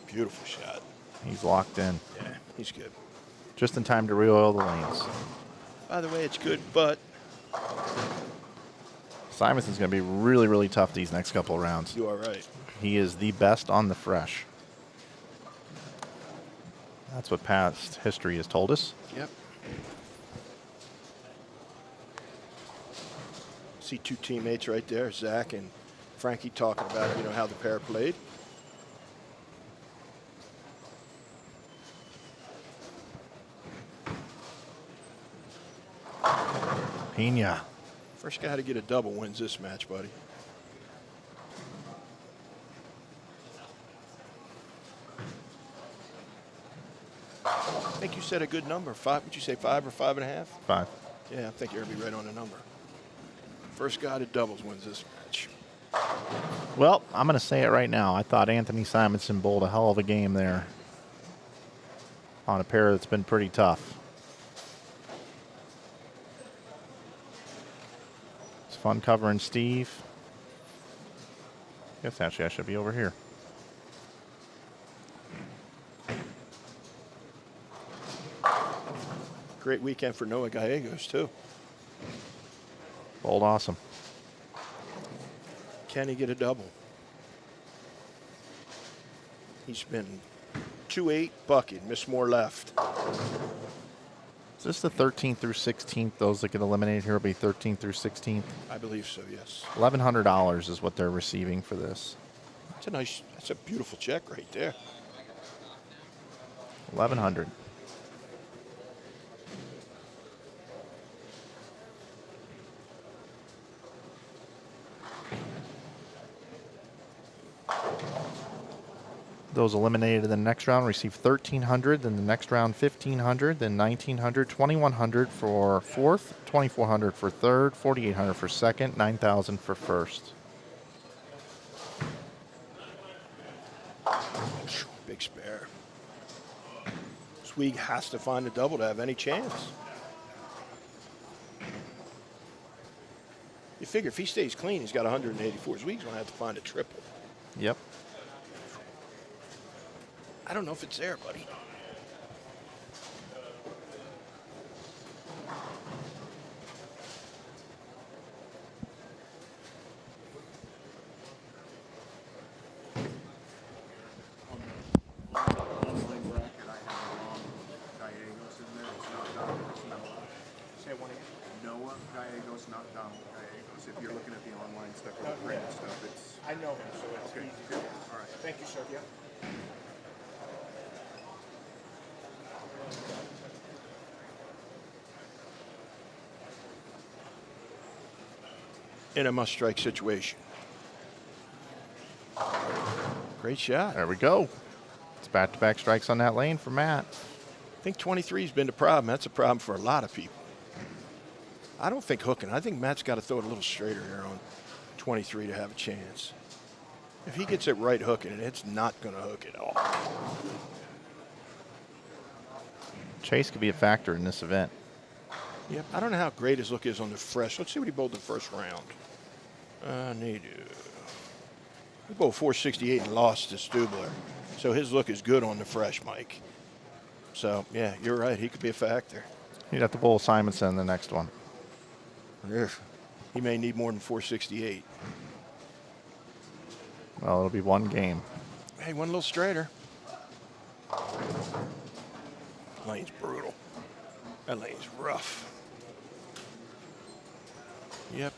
Beautiful shot. He's locked in. Yeah, he's good. Just in time to re-oil the lanes. By the way, it's good, but Simonson's going to be really, really tough these next couple of rounds. you are right. He is the best on the fresh. That's what past history has told us. Yep. See 2 teammates right there, Zach and Frankie, talking about, you know, how the pair played. Pena. First guy to get a double wins this match, buddy. I think you said a good number. 5, would you say 5 or 5.5? 5. Yeah, I think you're going to be right on the number. First guy to doubles wins this match. Well, I'm going to say it right now. I thought Anthony Simonson bowled a hell of a game there on a pair that's been pretty tough. It's fun covering Steve. Guess actually I should be over here. Great weekend for Noah Gallegos, too. Bowled awesome. Can he get a double? He's been 2-8 bucket, missed more left. Is this the 13th through 16th? Those that get eliminated here will be 13th through 16th. I believe so, yes. $1,100 is what they're receiving for this. That's a beautiful check right there. 1,100. Those eliminated in the next round receive $1,300, then the next round $1,500, then $1,900, $2,100 for fourth, $2,400 for third, $4,800 for second, $9,000 for first. Big spare. Swig has to find a double to have any chance. You figure if he stays clean, he's got 184. Swig's going to have to find a triple. Yep. I don't know if it's there, buddy. Noah Gallegos, not Donald Gallegos. If you're looking at the online stuff or the print stuff, it's I know him, so it's okay. easy. Good. All right. Thank you, sir. Yep. In a must-strike situation. Great shot. There we go. It's back-to-back strikes on that lane for Matt. I think 23 has been the problem. That's a problem for a lot of people. I don't think hooking. I think Matt's got to throw it a little straighter here on 23 to have a chance. If he gets it right hooking it, it's not going to hook at all. Chase could be a factor in this event. Yep. I don't know how great his look is on the fresh. Let's see what he bowled the first round. He bowled 468 and lost to Stepladder. So his look is good on the fresh, Mike. So, yeah, you're right. He could be a factor. He'd have to bowl Simonson in the next one. He may need more than 468. Well, it'll be one game. Hey, one little straighter. Lane's brutal. That lane's rough. Yep.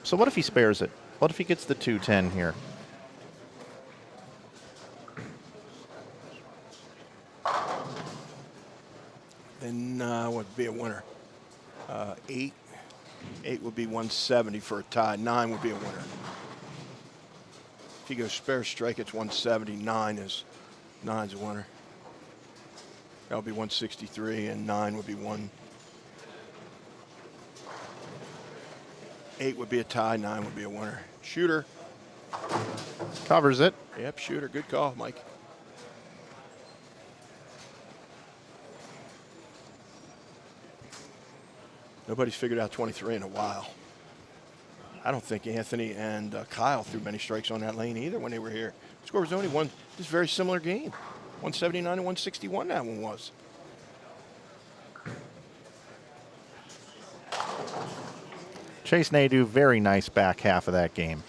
So what if he spares it? What if he gets the 210 here? Then would be a winner. 8 would be 170 for a tie. 9 would be a winner. If he goes spare strike, it's 170. 9's a winner. That would be 163, and 9 would be 1. 8 would be a tie. 9 would be a winner. Shooter. Covers it. Yep, shooter. Good call, Mike. Nobody's figured out 23 in a while. I don't think Anthony and Kyle threw many strikes on that lane either when they were here. The score was only one. This is a very similar game. 179 and 161 that one was. Chase Nadeau, very nice back half of that game.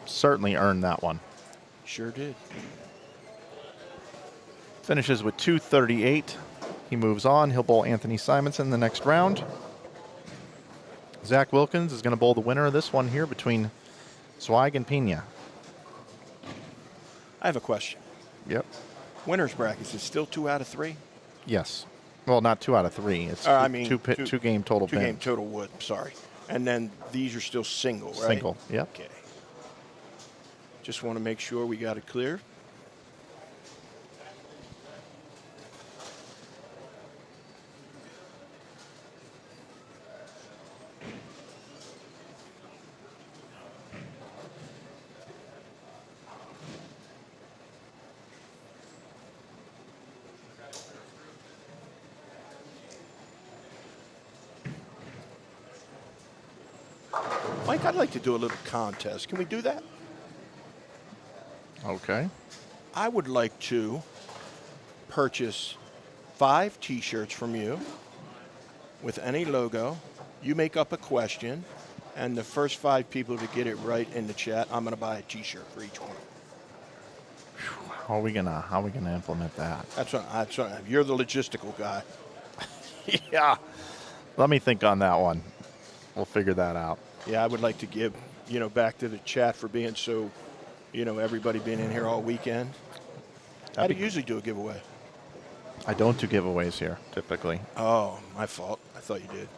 Certainly earned that one. Sure did. Finishes with 238. He moves on. He'll bowl Anthony Simonson the next round. Zach Wilkins is going to bowl the winner of this one here between Zweig and Pena. I have a question. Yep. Winners brackets is still 2 out of 3? Yes. Well, not 2 out of 3. It's two game total. Two game total wood. Sorry. And then these are still single, right? Single. Yep. Okay. Just want to make sure we got it clear. Mike, I'd like to do a little contest. Can we do that? Okay. I would like to purchase 5 T-shirts from you with any logo. You make up a question, and the first 5 people to get it right in the chat, I'm going to buy a T-shirt for each one. How are we gonna implement that? That's what you're the logistical guy. Yeah. Let me think on that one. We'll figure that out. Yeah, I would like to give, back to the chat for being so, everybody being in here all weekend. How do you usually do a giveaway? I don't do giveaways here, typically. Oh, my fault. I thought you did.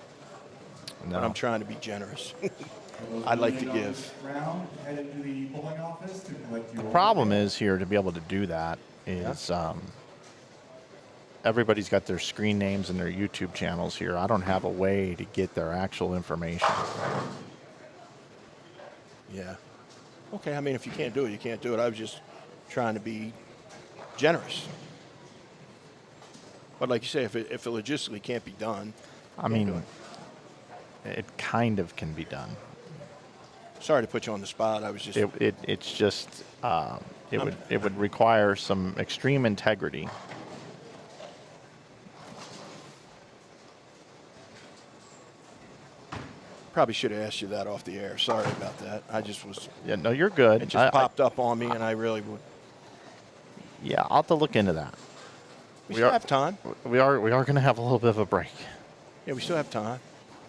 No. But I'm trying to be generous. I'd like to give. The problem is here to be able to do that is everybody's got their screen names and their YouTube channels here. I don't have a way to get their actual information. Yeah. Okay, I mean, if you can't do it, you can't do it. I was just trying to be generous. But like you say, if it logistically can't be done. I mean, it kind of can be done. Sorry to put you on the spot. I was just. It's just it would require some extreme integrity. Probably should have asked you that off the air. Sorry about that. I just was. Yeah, no, you're good. It just popped up on me, and I really would. Yeah, I'll have to look into that. We still have time. We are going to have a little bit of a break. Yeah, we still have time.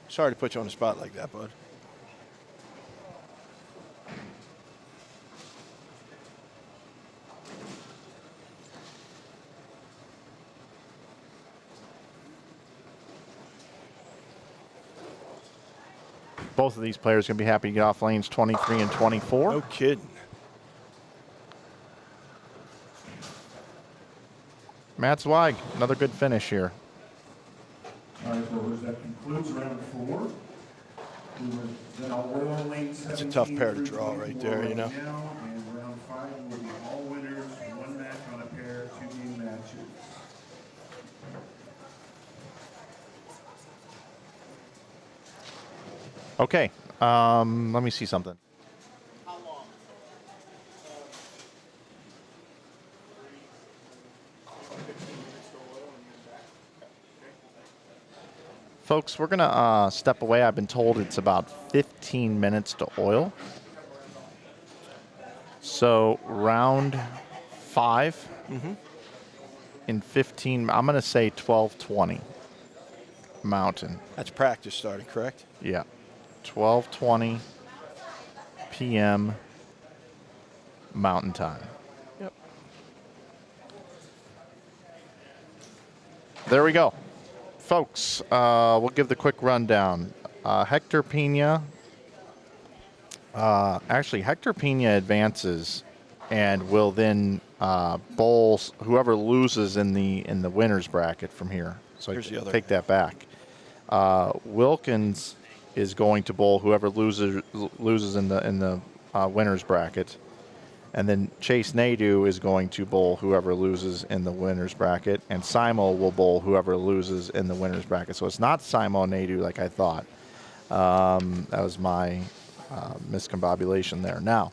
Sorry to put you on the spot like that, bud. Both of these players going to be happy to get off lanes 23 and 24. No kidding. Matt Zweig, another good finish here. All right, Brewers, that concludes round 4. That's a tough pair to draw right there, you know. And round 5 will be all winners, one match on a pair, 2-game matches. Okay, let me see something. Folks, we're going to step away. I've been told it's about 15 minutes to oil. So round 5 in 15, I'm going to say 12:20 Mountain. That's practice starting, correct? Yeah, 12:20 p.m. Mountain Time. Yep. There we go. Folks, we'll give the quick rundown. Hector Pena, Hector Pena advances and will then bowl whoever loses in the winners bracket from here. So Here's the other. take that back. Wilkins is going to bowl whoever loses in the winners bracket. And then Chase Nadeau is going to bowl whoever loses in the winners bracket, and Simo will bowl whoever loses in the winners bracket. So it's not Simo Nadeau like I thought. That was my miscombobulation there. Now,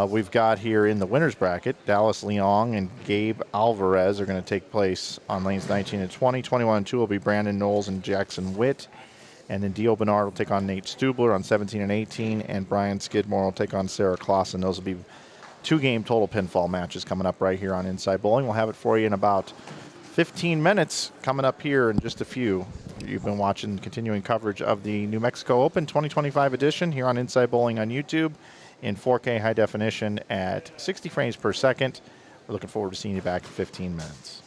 we've got here in the winners bracket, Dallas Leong and Gabe Alvarez are going to take place on lanes 19 and 20. 21 and 2 will be Brandon Knowles and Jackson Witt. And then Dio Bernard will take on Nate Stubler on 17 and 18, and Brian Skidmore will take on Sarah Clausen. Those will be 2-game total pinfall matches coming up right here on Inside Bowling. We'll have it for you in about 15 minutes coming up here in just a few. You've been watching continuing coverage of the New Mexico Open 2025 edition here on Inside Bowling on YouTube in 4K high definition at 60 frames per second. We're looking forward to seeing you back in 15 minutes.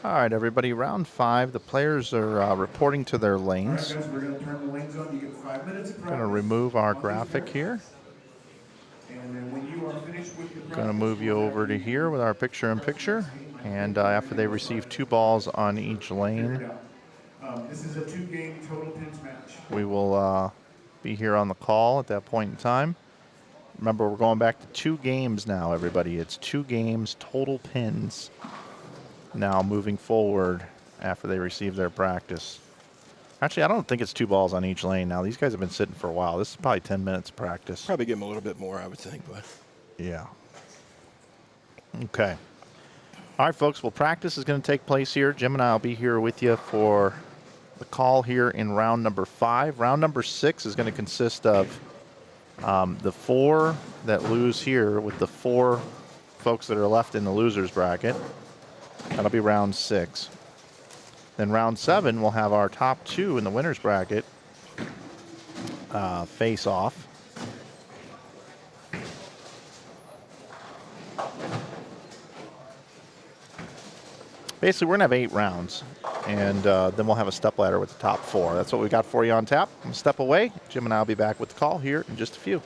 All right, everybody, round 5. The players are reporting to their All right, lanes. guys, we're going to turn the lanes on. You get 5 minutes of Going to practice remove our on these graphic pairs. here. And then when you are finished with your practice, Going to move you we'll have over to here with our picture-in-picture. And after they receive 2 balls on each lane, this is a 2-game total pins match. we will be here on the call at that point in time. Remember, we're going back to 2 games now, everybody. It's 2 games, total pins. Now moving forward after they receive their practice. Actually, I don't think it's 2 balls on each lane now. These guys have been sitting for a while. This is probably 10 minutes of practice. Probably give them a little bit more, I would think, but Yeah. Okay. All right, folks. Well, practice is going to take place here. Jim and I will be here with you for the call here in round number 5. Round number 6 is going to consist of the 4 that lose here with the 4 folks that are left in the losers bracket. That'll be round 6. Then round 7, we'll have our top 2 in the winners bracket face off. Basically, we're going to have 8 rounds, and then we'll have a step ladder with the top 4. That's what we got for you on tap. I'm going to step away. Jim and I will be back with the call here in just a few.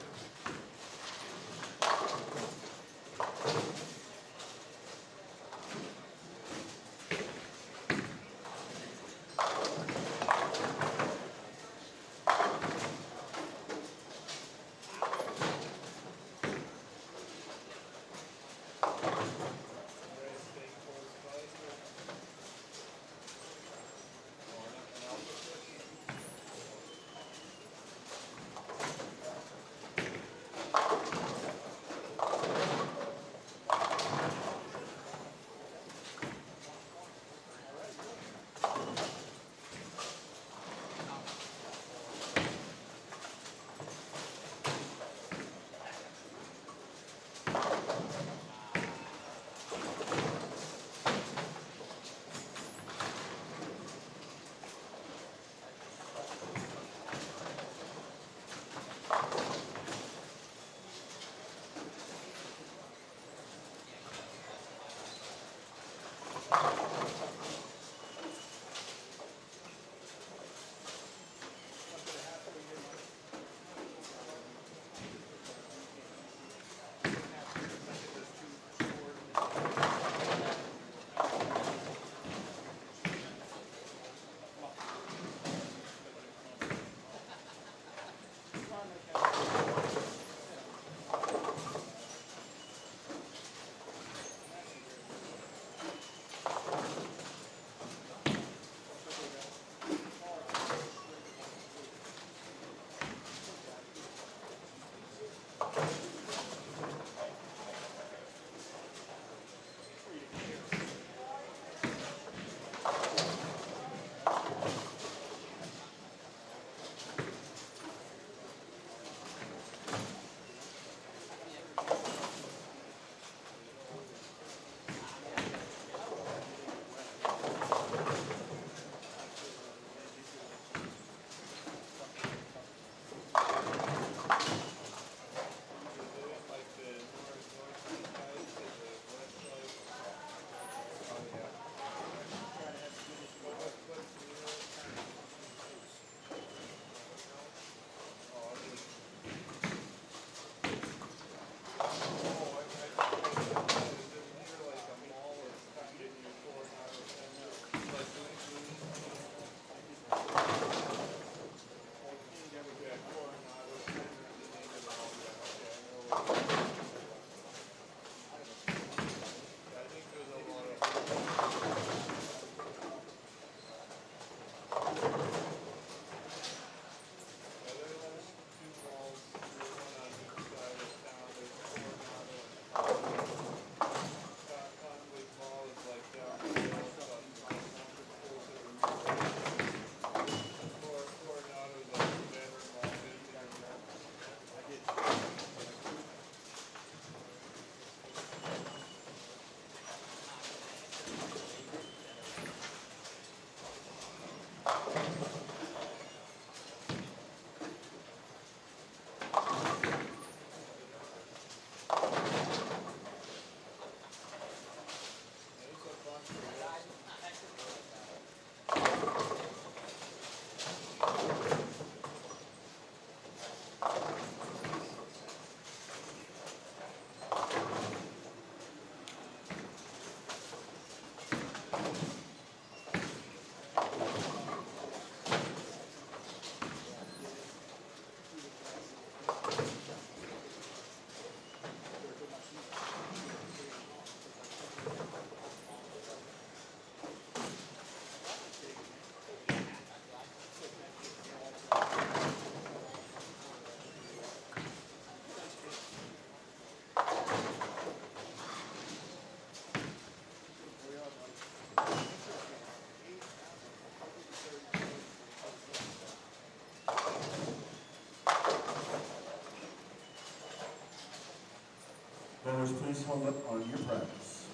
Goers, please hold up on your practice.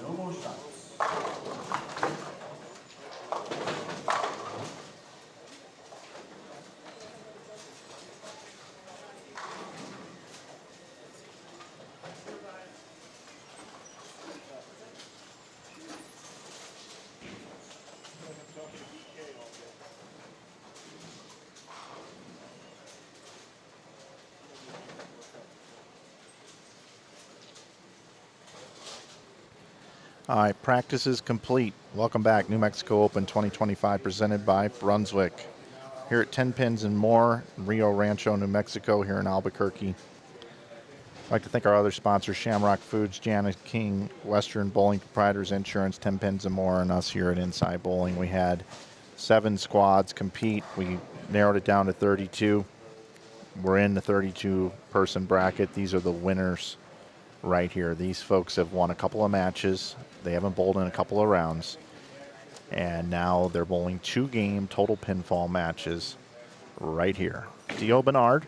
No more shots. All right, practice is complete. Welcome back. New Mexico Open 2025 presented by Brunswick. Here at Tenpins More, in Rio Rancho, New Mexico, here in Albuquerque. I'd like to thank our other sponsors, Shamrock Foods, Jani King, Western Bowling Proprietors Insurance, Tenpins More, and us here at Inside Bowling. We had 7 squads compete. We narrowed it down to 32. We're in the 32-person bracket. These are the winners right here. These folks have won a couple of matches. They haven't bowled in a couple of rounds. And now they're bowling 2-game total pinfall matches right here. Dio Bernard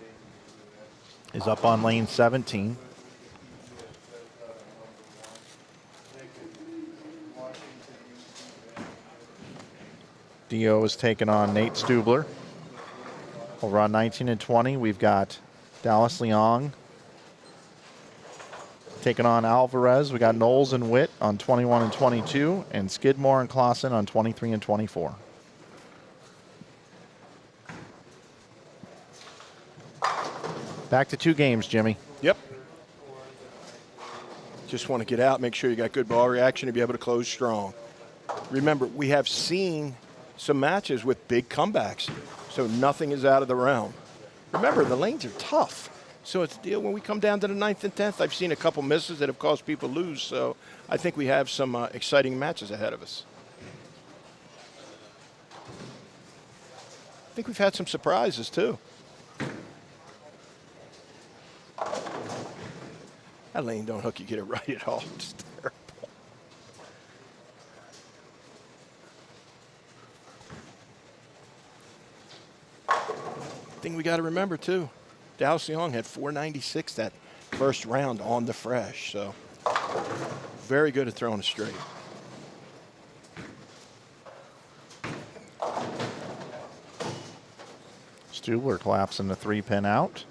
is up on lane 17. Dio is taking on Nate Stubler. Over on 19 and 20, we've got Dallas Leong taking on Alvarez. We got Knowles and Witt on 21 and 22, and Skidmore and Clausen on 23 and 24. Back to 2 games, Jimmy. Yep. Just want to get out, make sure you got good ball reaction to be able to close strong. Remember, we have seen some matches with big comebacks, so nothing is out of the realm. Remember, the lanes are tough. So it's a deal when we come down to the 9th and 10th. I've seen a couple misses that have caused people to lose, so I think we have some exciting matches ahead of us. I think we've had some surprises, too. That lane don't hook you get it right at all. It's terrible. Thing we got to remember, too. Dallas Young had 496 that first round on the fresh, so very good at throwing a straight. Stubler collapsing the 3-pin out.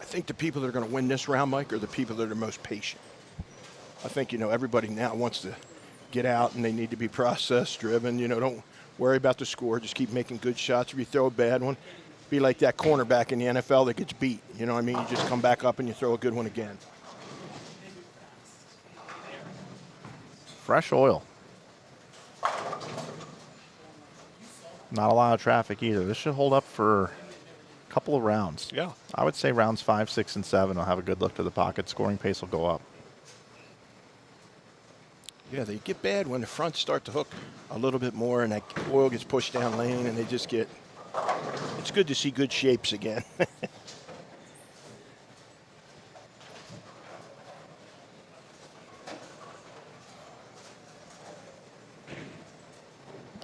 I think the people that are going to win this round, Mike, are the people that are most patient. I think, everybody now wants to get out and they need to be process driven. Don't worry about the score. Just keep making good shots. If you throw a bad one, be like that cornerback in the NFL that gets beat. You know what I mean? You just come back up and you throw a good one again. Fresh oil. Not a lot of traffic either. This should hold up for a couple of rounds. Yeah. I would say rounds 5, 6, and 7 will have a good look to the pocket. Scoring pace will go up. Yeah, they get bad when the fronts start to hook a little bit more and that oil gets pushed down lane and they just get... It's good to see good shapes again.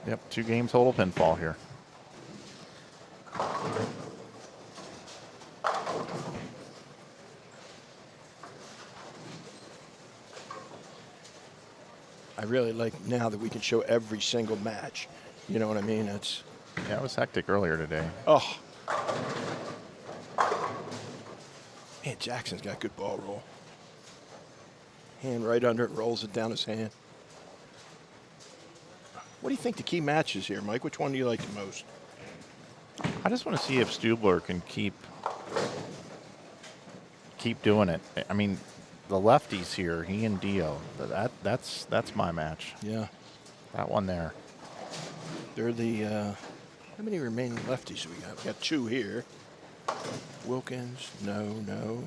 Yep, 2-game total pinfall here. I really like now that we can show every single match. You know what I mean? Yeah, it was hectic earlier today. Oh. Man, Jackson's got good ball roll. Hand right under it, rolls it down his hand. What do you think the key match is here, Mike? Which one do you like the most? I just want to see if Stubler can keep doing it. I mean, the lefties here, he and Dio, that's my match. Yeah. That one there. They're the, how many remaining lefties do we got? We got 2 here. Wilkins, no.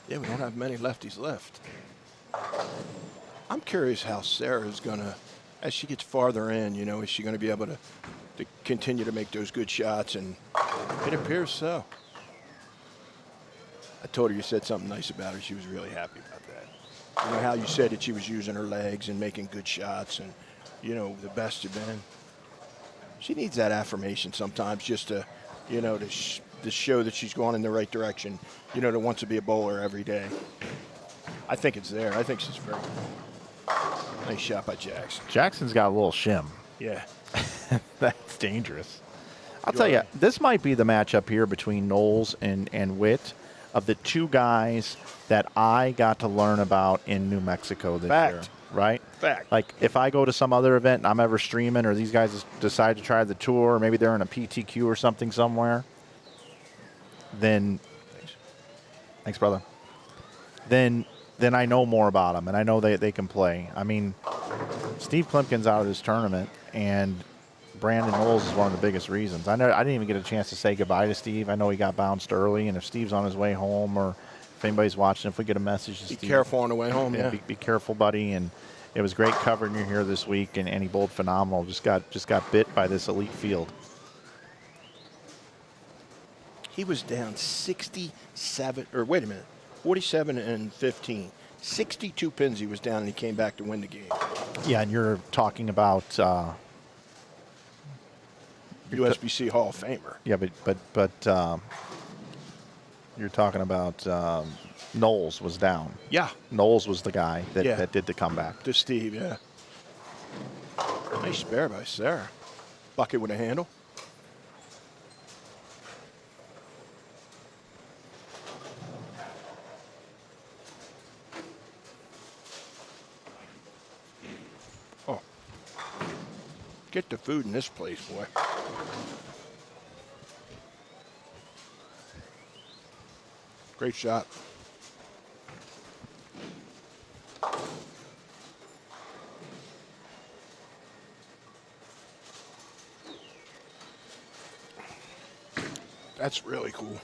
Yeah, we don't have many lefties left. I'm curious how Sarah's going to, as she gets farther in, is she going to be able to continue to make those good shots? And it appears so. I told her you said something nice about her. She was really happy about that. You know how you said that she was using her legs and making good shots and, the best you've been. She needs that affirmation sometimes, just to, you know, to show that she's going in the right direction. You know, that wants to be a bowler every day. I think it's there. I think she's very good. Nice shot by Jackson. Jackson's got a little shim. Yeah. That's dangerous. I'll tell you, this might be the matchup here between Knowles and Witt of the two guys that I got to learn about in New Mexico this year. Right? Fact. Like, if I go to some other event and I'm ever streaming, or these guys decide to try the tour, or maybe they're in a PTQ or something somewhere, then, thanks, brother. Then I know more about them, and I know they can play. I mean, Steve Klimpkin's out of this tournament, and Brandon Knowles is one of the biggest reasons. I didn't even get a chance to say goodbye to Steve. I know he got bounced early, and if Steve's on his way home, or if anybody's watching, if we get a message to Steve. Be careful on the way home, yeah. Be careful, buddy. And it was great covering you here this week, and he bowled phenomenal. Just got bit by this elite field. He was down 67, or wait a minute, 47 and 15. 62 pins he was down, and he came back to win the game. Yeah, and you're talking about USBC Hall of Famer. Yeah, but you're talking about Knowles was down. Yeah. Knowles was the guy that did the comeback. To Steve, yeah. Nice spare by Sarah. Bucket with a handle. Oh. Get the food in this place, boy. Great shot. That's really cool.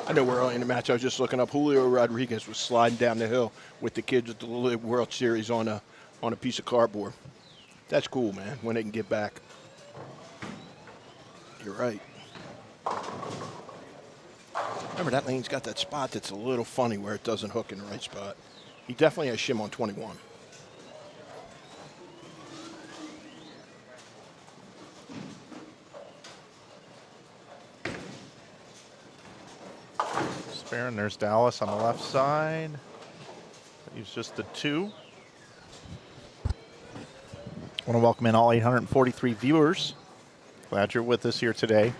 I know we're early in the match. I was just looking up. Julio Rodriguez was sliding down the hill with the kids at the Little League World Series on a piece of cardboard. That's cool, man, when they can get back. You're right. Remember, that lane's got that spot that's a little funny where it doesn't hook in the right spot. He definitely has shim on 21. Spare, and there's Dallas on the left side. He's just the two. I want to welcome in all 843 viewers. Glad you're with us here today.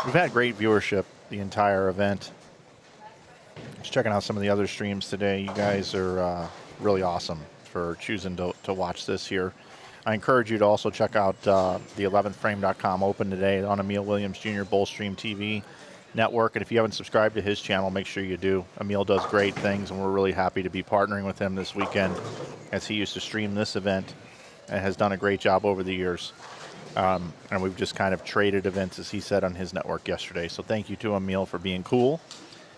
We've had great viewership the entire event. Just checking out some of the other streams today. You guys are really awesome for choosing to watch this here. I encourage you to also check out the 11thframe.com Open today on Emil Williams Jr. Bullstream TV network. And if you haven't subscribed to his channel, make sure you do. Emil does great things, and we're really happy to be partnering with him this weekend, as he used to stream this event and has done a great job over the years. And we've just kind of traded events, as he said on his network yesterday. So thank you to Emil for being cool.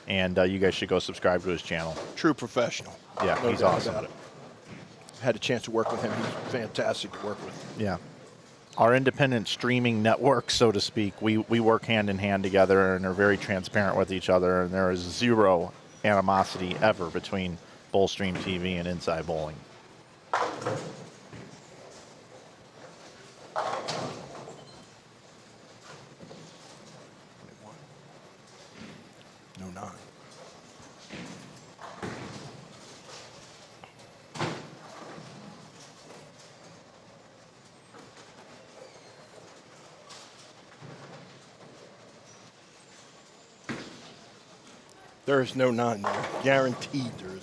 And you guys should go subscribe to his channel. True professional. Yeah, No he's doubt awesome. about it. Had a chance to work with him. He's fantastic to work with. Yeah. Our independent streaming network, so to speak, we work hand in hand together and are very transparent with each other. And there is zero animosity ever between Bullstream TV and Inside Bowling. No 9. There is no 9 there. Guaranteed there is.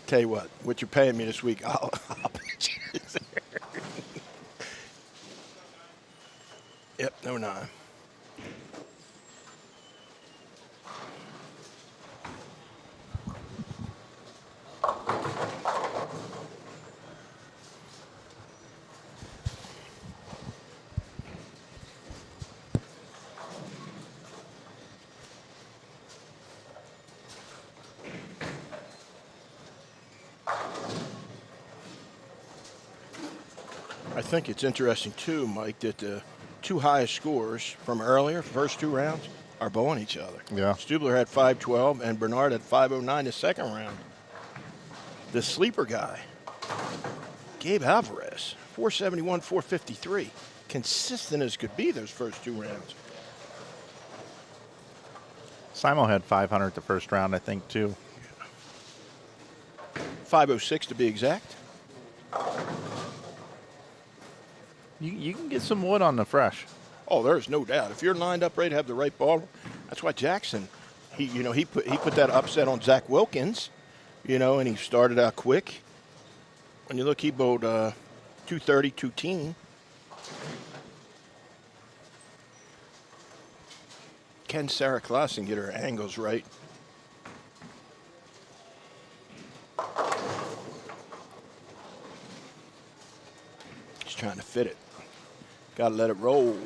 Tell you what you're paying me this week, I'll bet you it's there. Yep, no 9. I think it's interesting, too, Mike, that the two highest scores from earlier, first two rounds, are bowling each other. Yeah. Stubler had 512, and Bernard had 509 the second round. The sleeper guy Gabe Alvarez, 471, 453. Consistent as could be those first 2 rounds. Simo had 500 the first round, I think, too. 506 to be exact. You can get some wood on the fresh. Oh, there's no doubt. If you're lined up right, have the right ball. That's why Jackson, he put that upset on Zach Wilkins, and he started out quick. When you look, he bowled 230, 210. Can Sarah Clausen get her angles right? He's trying to fit it. Got to let it roll.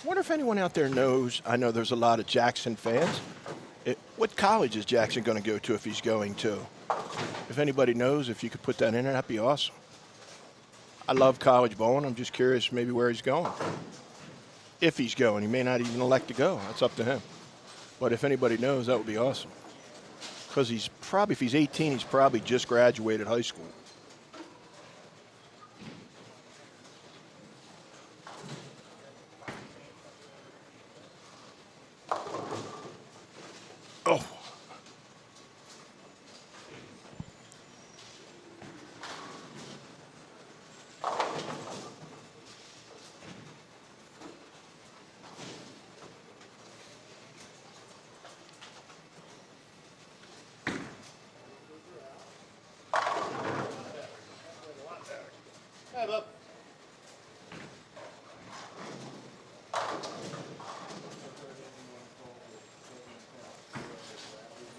I wonder if anyone out there knows, I know there's a lot of Jackson fans. What college is Jackson going to go to if he's going to? If anybody knows, if you could put that in there, that'd be awesome. I love college bowling. I'm just curious maybe where he's going. If he's going. He may not even elect to go. That's up to him. But if anybody knows, that would be awesome. Because he's probably, if he's 18, he's probably just graduated high school. Oh.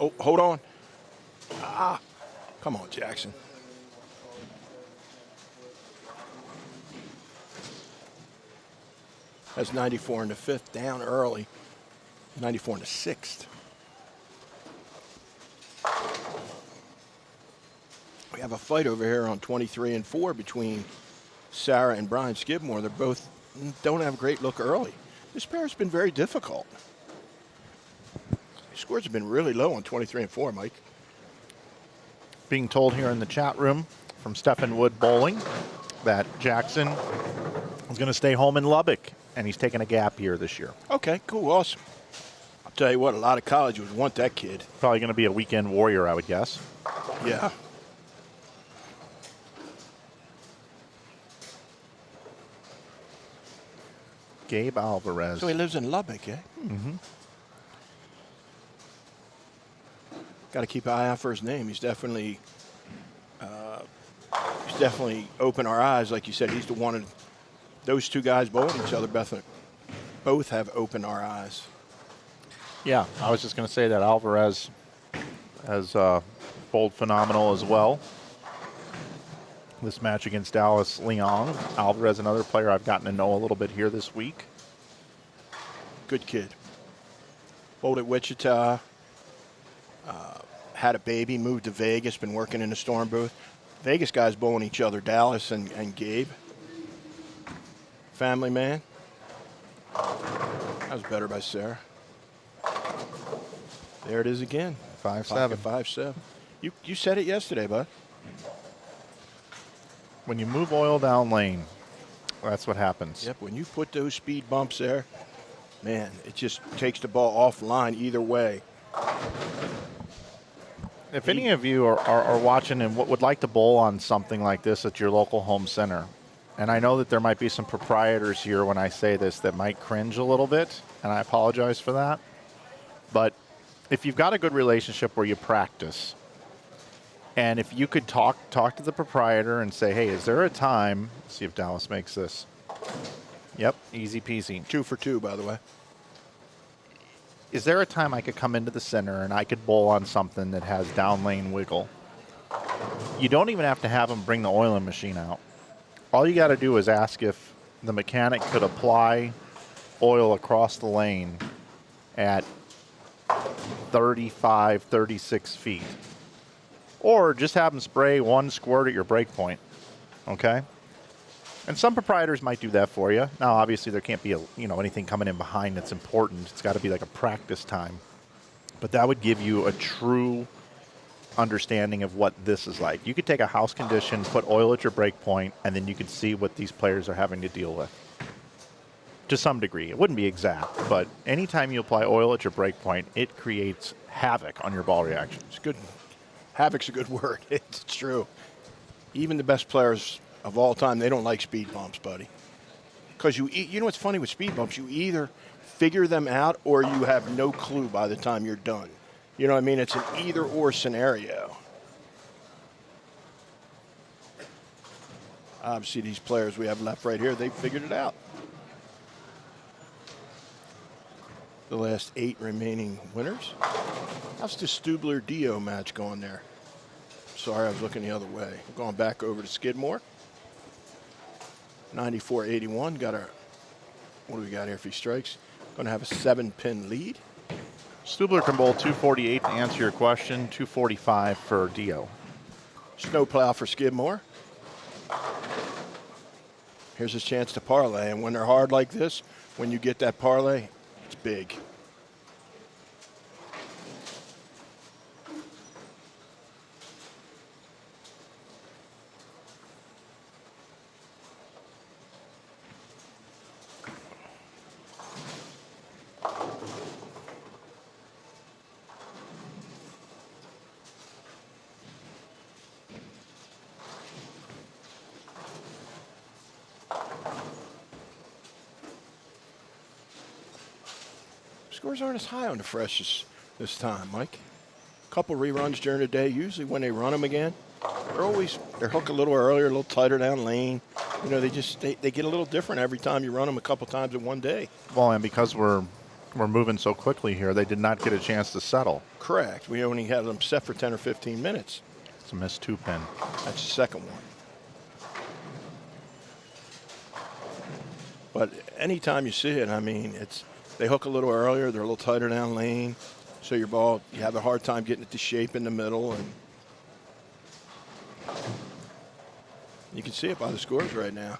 Oh, hold on. Come on, Jackson. That's 94 in the 5th, down early. 94 in the 6th. We have a fight over here on 23 and 4 between Sarah and Brian Skidmore. They're both don't have a great look early. This pair's been very difficult. Scores have been really low on 23 and 4, Mike. Being told here in the chat room from Stephen Wood Bowling that Jackson is going to stay home in Lubbock, and he's taking a gap year this year. Okay, cool, awesome. I'll tell you what, a lot of colleges would want that kid. Probably going to be a weekend warrior, I would guess. Yeah. Gabe Alvarez. So he lives in Lubbock, eh? Mm-hmm. Got to keep an eye out for his name. He's definitely opened our eyes. Like you said, he's the one of those two guys bowling each other. Both have opened our eyes. Yeah, I was just going to say that Alvarez has bowled phenomenal as well. This match against Dallas Leong. Alvarez, another player I've gotten to know a little bit here this week. Good kid. Bowled at Wichita. Had a baby, moved to Vegas, been working in the storm booth. Vegas guys bowling each other, Dallas and Gabe. Family man. That was better by Sarah. There it is again. 5-7. 5-7. You said it yesterday, bud. When you move oil down lane, that's what happens. Yep, when you put those speed bumps there, man, it just takes the ball offline either way. If any of you are watching and would like to bowl on something like this at your local home center, and I know that there might be some proprietors here when I say this that might cringe a little bit, and I apologize for that, but if you've got a good relationship where you practice, and if you could talk to the proprietor and say, hey, is there a time, let's see if Dallas makes this. Yep, easy peasy. 2 for 2, by the way. Is there a time I could come into the center and I could bowl on something that has down lane wiggle? You don't even have to have them bring the oiling machine out. All you got to do is ask if the mechanic could apply oil across the lane at 35, 36 feet. Or just have them spray one squirt at your break point, okay? And some proprietors might do that for you. Now, obviously, there can't be anything coming in behind that's important. It's got to be like a practice time. But that would give you a true understanding of what this is like. You could take a house condition, put oil at your break point, and then you could see what these players are having to deal with. To some degree. It wouldn't be exact, but anytime you apply oil at your break point, it creates havoc on your ball reaction. It's good. Havoc's a good word. It's true. Even the best players of all time, they don't like speed bumps, buddy. Because you know what's funny with speed bumps? You either figure them out or you have no clue by the time you're done. You know what I mean? It's an either-or scenario. Obviously, these players we have left right here, they figured it out. The last 8 remaining winners. How's the Stubler-Dio match going there? Sorry, I was looking the other way. We're going back over to Skidmore. 94-81. Got our, what do we got here if he strikes? Going to have a 7-pin lead. Stubler can bowl 248 to answer your question, 245 for Dio. Snowplow for Skidmore. Here's his chance to parlay. And when they're hard like this, when you get that parlay, it's big. Scores aren't as high on the freshest this time, Mike. A couple reruns during the day. Usually when they run them again, they're hooked a little earlier, a little tighter down lane. You know, they get a little different every time you run them a couple times in one day. Well, and because we're moving so quickly here, they did not get a chance to settle. Correct. We only had them set for 10 or 15 minutes. It's a missed 2-pin. That's the second one. But anytime you see it, I mean, they hook a little earlier, they're a little tighter down lane, so your ball, you have a hard time getting it to shape in the middle, and you can see it by the scores right now.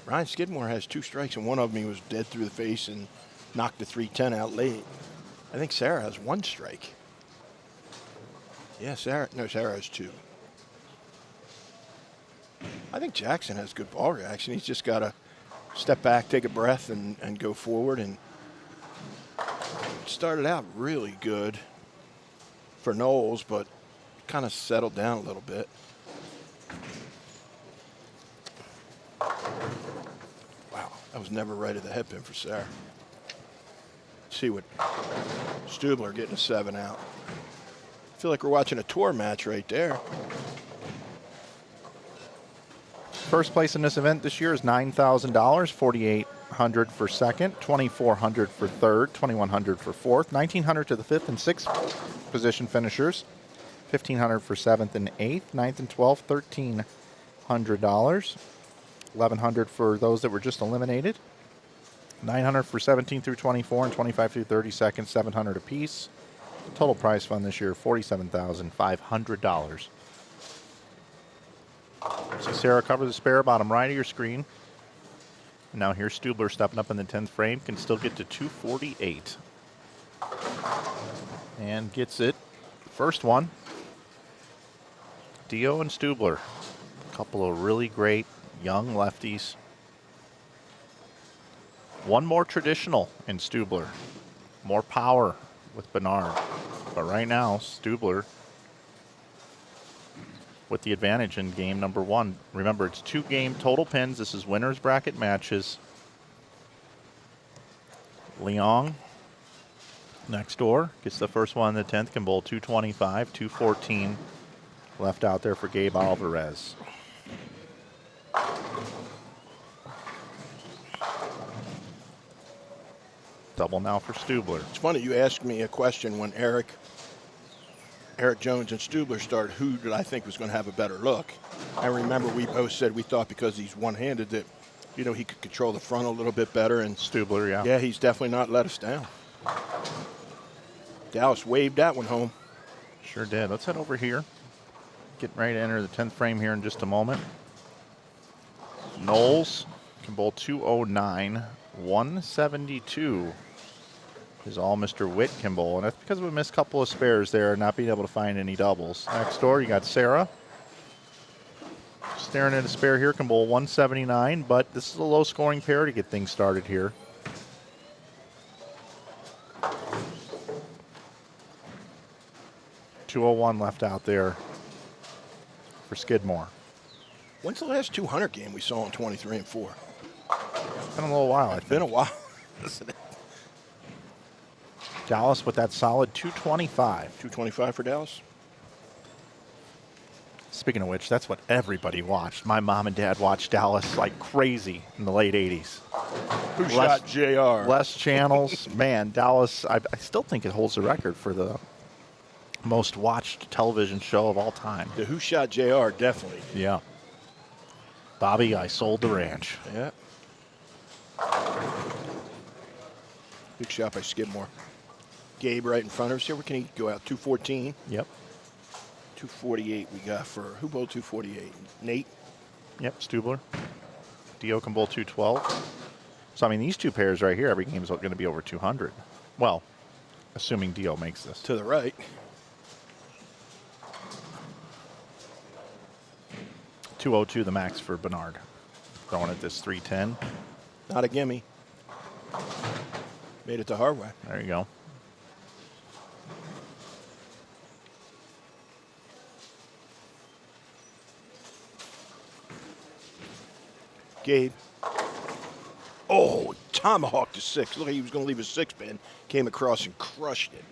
Ryan Skidmore has 2 strikes, and one of them he was dead through the face and knocked the 310 out late. I think Sarah has 1 strike. Yeah, Sarah has 2. I think Jackson has good ball reaction. He's just got to step back, take a breath, and go forward. And it started out really good for Knowles, but kind of settled down a little bit. Wow, that was never right at the head pin for Sarah. See what Stubler getting a 7 out. I feel like we're watching a tour match right there. First place in this event this year is $9,000, $4,800 for second, $2,400 for third, $2,100 for fourth, $1,900 to the 5th and 6th position finishers, $1,500 for 7th and 8th, 9th and 12th, $1,300, $1,100 for those that were just eliminated, $900 for 17 through 24 and 25 through 32nd, $700 apiece. Total prize fund this year, $47,500. See Sarah cover the spare, bottom right of your screen. And now here's Stubler stepping up in the 10th frame, can still get to 248. And gets it. First one. Dio and Stubler. A couple of really great young lefties. One more traditional in Stubler. More power with Bernard. But right now, Stubler with the advantage in game number 1. Remember, it's 2-game total pins. This is winners bracket matches. Leong next door gets the first one in the 10th, can bowl 225, 214 left out there for Gabe Alvarez. Double now for Stubler. It's funny, you asked me a question when Eric Jones and Stubler started, who did I think was going to have a better look? I remember we both said we thought because he's one-handed that, you know, he could control the front a little bit better. And Stubler, yeah. Yeah, he's definitely not let us down. Dallas waved that one home. Sure did. Let's head over here. Getting ready to enter the 10th frame here in just a moment. Knowles can bowl 209, 172 is all Mr. Whitkimball, and that's because we missed a couple of spares there, not being able to find any doubles. Next door, you got Sarah. Staring at a spare here, can bowl 179, but this is a low-scoring pair to get things started here. .201 left out there for Skidmore. When's the last 200 game we saw in 23 and 4? It's been a little while, I think. Been a while. Dallas with that solid 225. 225 for Dallas. Speaking of which, that's what everybody watched. My mom and dad watched Dallas like crazy in the late 80s. Who shot JR? Less channels. Man, Dallas, I still think it holds the record for the most watched television show of all time. The Who Shot JR, definitely. Yeah. Bobby, I sold the ranch. Yeah. Big shot by Skidmore. Gabe right in front of us here. Where can he go out? 214. Yep. 248 we got for, who bowled 248? Nate? Yep, Stubler. Dio can bowl 212. So, I mean, these two pairs right here, every game is going to be over 200. Well, assuming Dio makes this. To the right. 202 the max for Bernard. Throwing at this 310. Not a gimme. Made it the hard way. There you go. Gabe. Oh, tomahawk to 6. Look like he was going to leave a 6-pin. Came across and crushed it.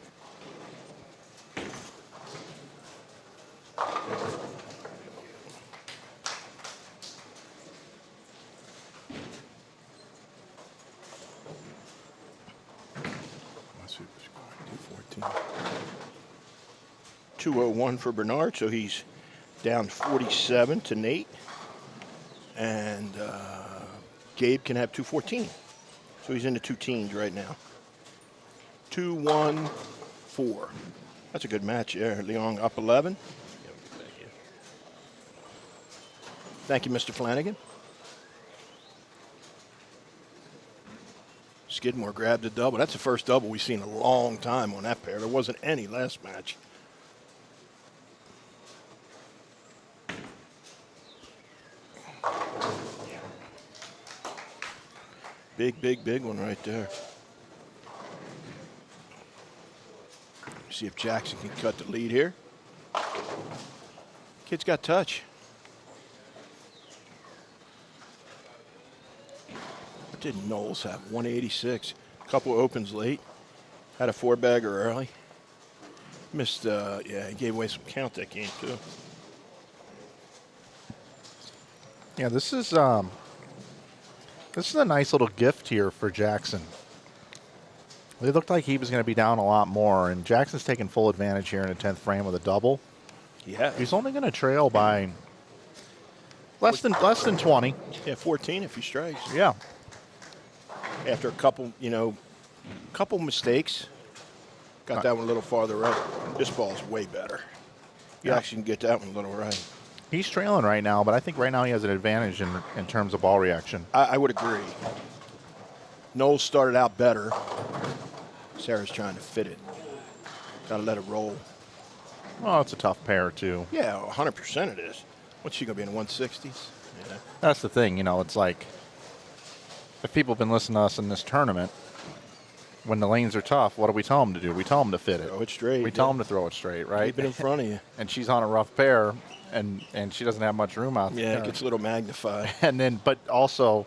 Let's see what's going on. 214. 201 for Bernard, so he's down 47 to Nate. And Gabe can have 214. So he's in the 2 teens right now. 2-1-4. That's a good match there. Leong up 11. Thank you, Mr. Flanagan. Skidmore grabbed a double. That's the first double we've seen in a long time on that pair. There wasn't any last match. Big one right there. See if Jackson can cut the lead here. Kid's got touch. What did Knowles have? 186. A couple opens late. Had a 4-bagger early. Missed, yeah, he gave away some count that game too. Yeah, this is a nice little gift here for Jackson. It looked like he was going to be down a lot more, and Jackson's taking full advantage here in the 10th frame with a double. Yeah. He's only going to trail by less than 20. Yeah, 14 if he strikes. Yeah. After a couple, couple mistakes. Got that one a little farther right. This ball's way better. You actually can get that one a little right. He's trailing right now, but I think right now he has an advantage in terms of ball reaction. I would agree. Knowles started out better. Sarah's trying to fit it. Got to let it roll. Well, it's a tough pair, too. Yeah, 100% it is. What's she going to be in the 160s? Yeah. That's the thing, it's like if people have been listening to us in this tournament, when the lanes are tough, what do we tell them to do? We tell them to fit it. Throw it straight. We tell them to throw it straight, right? Keep it in front of you. And she's on a rough pair, and she doesn't have much room out there. Yeah, it gets a little magnified. And then, but also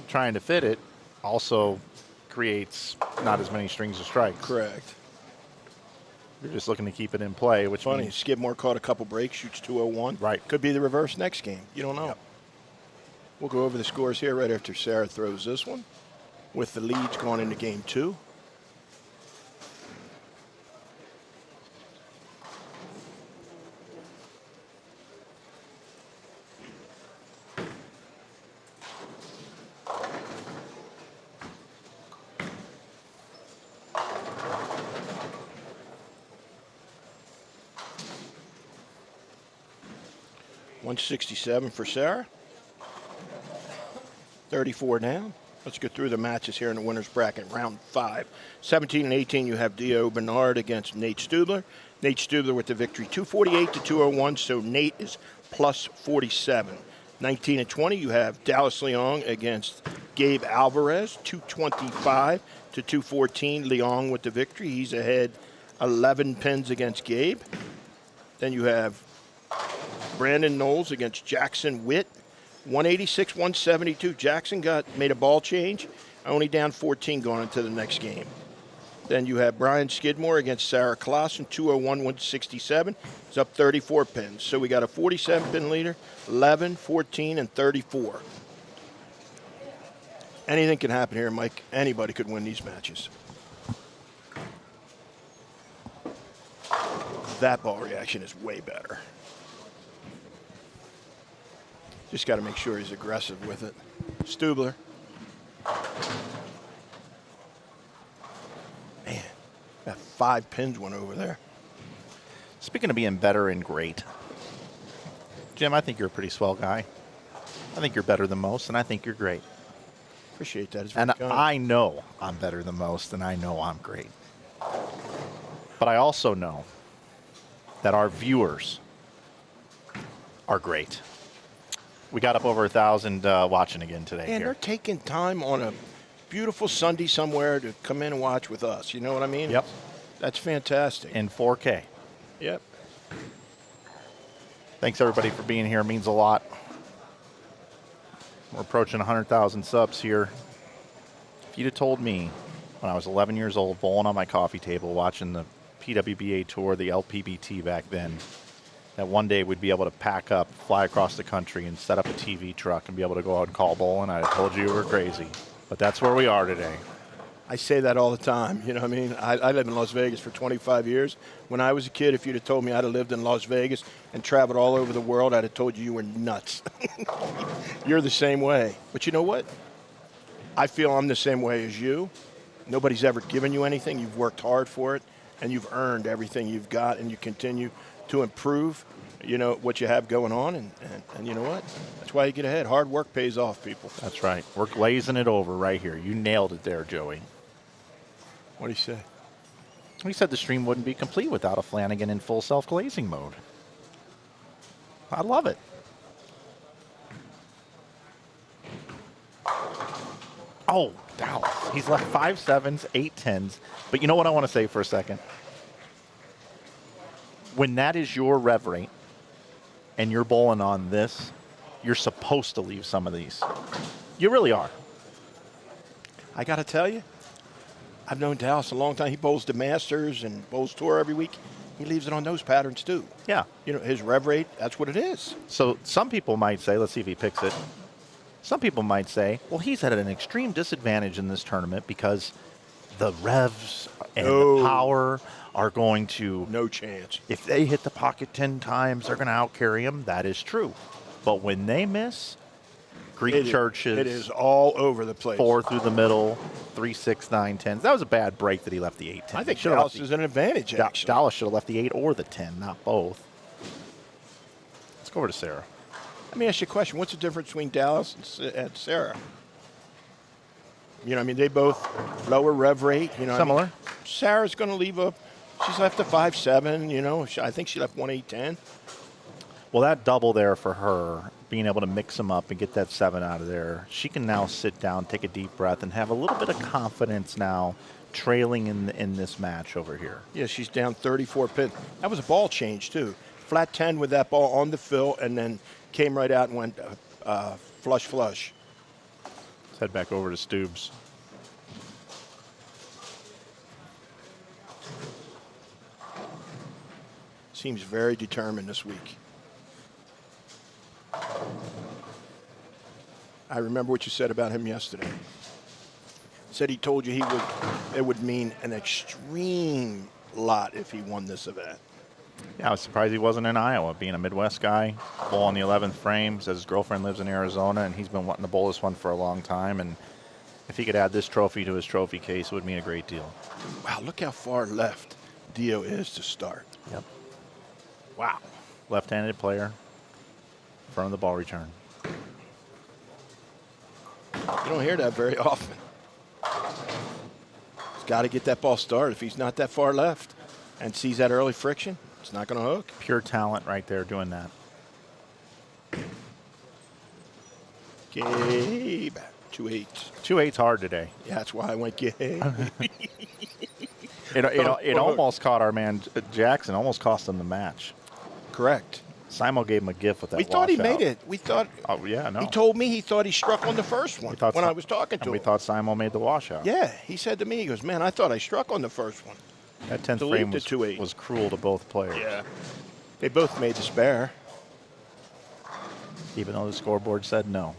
trying to fit it also creates not as many strings of strikes. Correct. You're just looking to keep it in play, which Funny, means Skidmore caught a couple breaks, shoots 201. Right. Could be the reverse next game. You don't know. Yep. We'll go over the scores here right after Sarah throws this one, with the leads going into game 2. $167 for Sarah. 34 down. Let's get through the matches here in the winner's bracket, round 5. 17 and 18, you have Dio Bernard against Nate Stubler. Nate Stubler with the victory, 248 to 201, so Nate is plus 47. 19 and 20, you have Dallas Leong against Gabe Alvarez, 225 to 214. Leong with the victory. He's ahead 11 pins against Gabe. Then you have Brandon Knowles against Jackson Witt, 186-172. Jackson made a ball change, only down 14 going into the next game. Then you have Brian Skidmore against Sarah Clausen, 201-167. He's up 34 pins. So we got a 47-pin leader, 11, 14, and 34. Anything can happen here, Mike. Anybody could win these matches. That ball reaction is way better. Just got to make sure he's aggressive with it. Stubler. Man, that 5 pins went over there. Speaking of being better and great, Jim, I think you're a pretty swell guy. I think you're better than most, and I think you're great. Appreciate that. It's very And kind. I know I'm better than most, and I know I'm great. But I also know that our viewers are great. We got up over 1,000 watching again today. And they're Here. taking time on a beautiful Sunday somewhere to come in and watch with us. You know what I mean? Yep. That's fantastic. In 4K. Yep. Thanks everybody for being here. It means a lot. We're approaching 100,000 subs here. If you'd have told me when I was 11 years old, bowling on my coffee table, watching the PWBA tour, the LPBT back then, that one day we'd be able to pack up, fly across the country, and set up a TV truck and be able to go out and call bowling, I'd have told you were crazy. But that's where we are today. I say that all the time. You know what I mean? I lived in Las Vegas for 25 years. When I was a kid, if you'd have told me I'd have lived in Las Vegas and traveled all over the world, I'd have told you were nuts. You're the same way. But you know what? I feel I'm the same way as you. Nobody's ever given you anything. You've worked hard for it, and you've earned everything you've got, and you continue to improve, you know, what you have going on. And you know what? That's why you get ahead. Hard work pays off, people. That's right. We're glazing it over right here. You nailed it there, Joey. What do you say? We said the stream wouldn't be complete without a Flanagan in full self-glazing mode. I love it. Oh, Dallas. He's left 5 7s, 8 10s. But you know what I want to say for a second? When that is your rev rate and you're bowling on this, you're supposed to leave some of these. You really are. I got to tell you, I've known Dallas a long time. He bowls the Masters and bowls Tour every week. He leaves it on those patterns too. Yeah. You know, his rev rate, that's what it is. So some people might say, let's see if he picks it. Some people might say, well, he's at an extreme disadvantage in this tournament because the revs and the power are going to... No chance. If they hit the pocket 10 times, they're going to outcarry him. That is true. But when they miss, Greek churches... It is all over the place. 4 through the middle, 3, 6, 9, 10s. That was a bad break that he left the 8, 10. I think Dallas is an advantage, actually. Dallas should have left the 8 or the 10, not both. Let's go over to Sarah. Let me ask you a question. What's the difference between Dallas and Sarah? You know, I mean, they both lower rev rate. You know, Similar. I mean, Sarah's going to leave she's left a 5-7, you know. I think she left 1-8-10. Well, that double there for her, being able to mix them up and get that 7 out of there, she can now sit down, take a deep breath, and have a little bit of confidence now trailing in this match over here. Yeah, she's down 34 pins. That was a ball change, too. Flat 10 with that ball on the fill, and then came right out and went flush. Let's head back over to Stubes. Seems very determined this week. I remember what you said about him yesterday. Said he told you it would mean an extreme lot if he won this event. Yeah, I was surprised he wasn't in Iowa, being a Midwest guy. Bowl on the 11th frame. Says his girlfriend lives in Arizona, and he's been wanting to bowl this one for a long time. And if he could add this trophy to his trophy case, it would mean a great deal. Wow, look how far left Dio is to start. Yep. Wow. Left-handed player. Front of the ball return. You don't hear that very often. He's got to get that ball started. If he's not that far left and sees that early friction, it's not going to hook. Pure talent right there doing that. Gabe. 2-8. 2-8's hard today. Yeah, that's why I went Gabe. It almost caught our man Jackson. Almost cost him the match. Correct. Simon gave him a gift with that. We thought he washout. made it. We thought. Oh yeah, no. He told me he thought he struck on the first one when I was talking to and we him. thought Simon made the washout. Yeah, he said to me, he goes, "Man, I thought I struck on the first one." That 10th Delete frame the was, 2-8. was cruel to both players. Yeah. They both made the spare. Even though the scoreboard said no.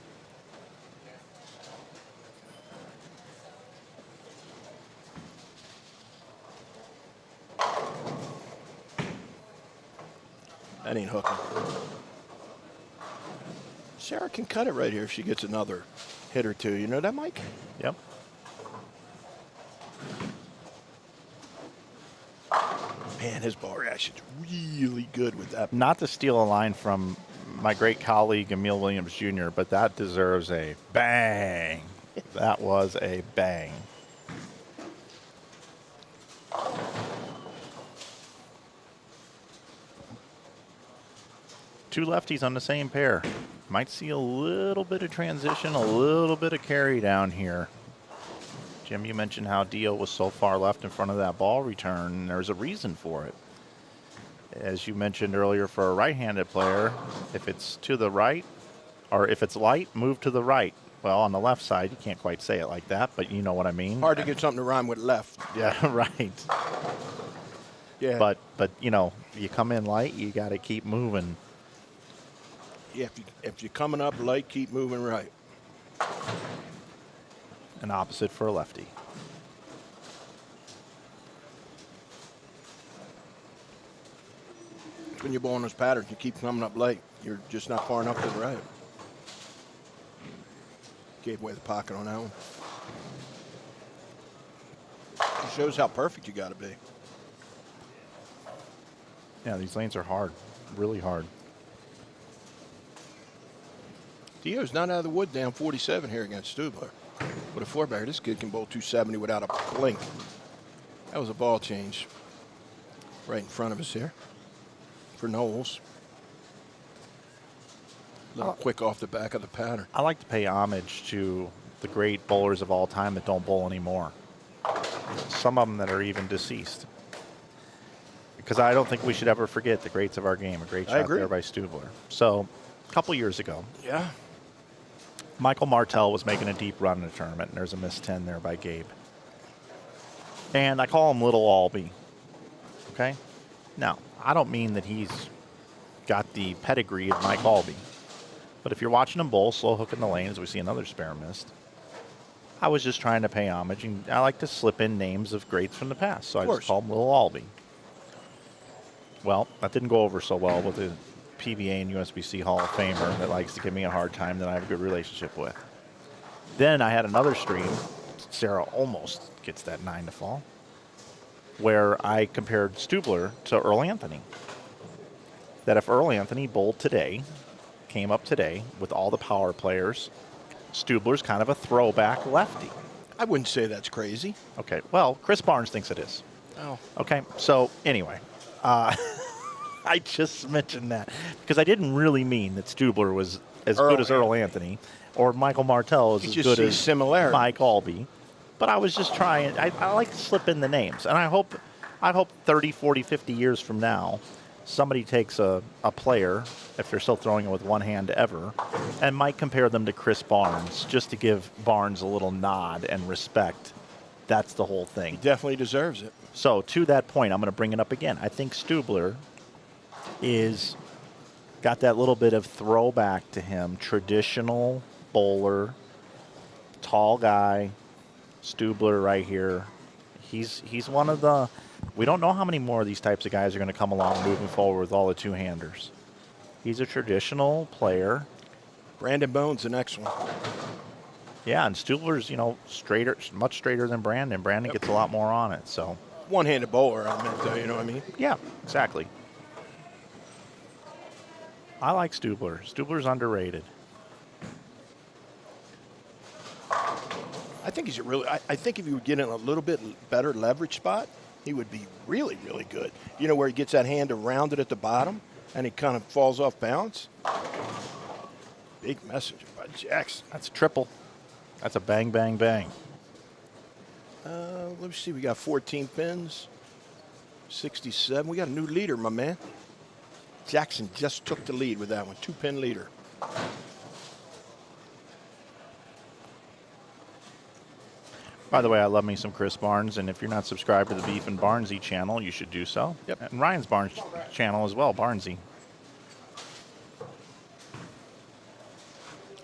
That ain't hooking. Sarah can cut it right here if she gets another hit or two. You know that, Mike? Yep. Man, his ball reaction's really good with that. Not to steal a line from my great colleague Emil Williams Jr., but that deserves a bang. That was a bang. Two lefties on the same pair. Might see a little bit of transition, a little bit of carry down here. Jim, you mentioned how Dio was so far left in front of that ball return, and there's a reason for it. As you mentioned earlier, for a right-handed player, if it's to the right, or if it's light, move to the right. Well, on the left side, you can't quite say it like that, but you know what I mean. Hard to get something to rhyme with left. Yeah, right. Yeah. But you know, you come in light, you got to keep moving. Yeah, if you're coming up light, keep moving right. An opposite for a lefty. When you're bowling those patterns, you keep coming up light. You're just not far enough to the right. Gave away the pocket on that one. It shows how perfect you got to be. Yeah, these lanes are hard, really hard. Dio's not out of the wood down 47 here against Stubler. With a four-bagger, this kid can bowl 270 without a blink. That was a ball change right in front of us here for Knowles. A little quick off the back of the pattern. I like to pay homage to the great bowlers of all time that don't bowl anymore. Some of them that are even deceased. Because I don't think we should ever forget the greats of our game. A great shot there by Stubler. So, a couple years ago, Yeah. Michael Martell was making a deep run in the tournament, and there's a missed 10 there by Gabe. And I call him Little Albee. Okay? Now, I don't mean that he's got the pedigree of Mike Albee. But if you're watching him bowl, slow hook in the lane, as we see another spare missed, I was just trying to pay homage, and I like to slip in names of greats from the past. So I just call him Little Albee. Well, that didn't go over so well with the PBA and USBC Hall of Famer that likes to give me a hard time that I have a good relationship with. Then I had another stream. Sarah almost gets that 9 to fall, where I compared Stubler to Earl Anthony. That if Earl Anthony bowled today, came up today with all the power players, Stubler's kind of a throwback lefty. I wouldn't say that's crazy. Okay, well, Chris Barnes thinks it is. Oh. Okay, so anyway, I just mentioned that because I didn't really mean that Stubler was as good as Earl Anthony or Michael Martell is as good as similarity. Mike Albee. But I was just trying. I like to slip in the names. And I hope 30, 40, 50 years from now, somebody takes a player, if they're still throwing it with one hand ever, and might compare them to Chris Barnes just to give Barnes a little nod and respect. That's the whole thing. He definitely deserves it. So to that point, I'm going to bring it up again. I think Stubler is got that little bit of throwback to him. Traditional bowler, tall guy, Stubler right here. He's one of the, we don't know how many more of these types of guys are going to come along moving forward with all the two-handers. He's a traditional player. Brandon Bone's the next one. Yeah, and Stubler's, straighter, much straighter than Brandon. Brandon gets a lot more on it, so. One-handed bowler, I meant, though, you know what I mean? Yeah, exactly. I like Stubler. Stubler's underrated. I think he's a really. I think if he would get in a little bit better leverage spot, he would be really, really good. You know, where he gets that hand around it at the bottom and he kind of falls off balance. Big messenger by Jackson. That's a triple. That's a bang, bang, bang. Let me see. We got 14 pins. 67. We got a new leader, my man. Jackson just took the lead with that one. 2-pin leader. By the way, I love me some Chris Barnes, and if you're not subscribed to the Beef and Barnesy channel, you should do so. Yep. And Ryan's Barnes channel as well, Barnesy.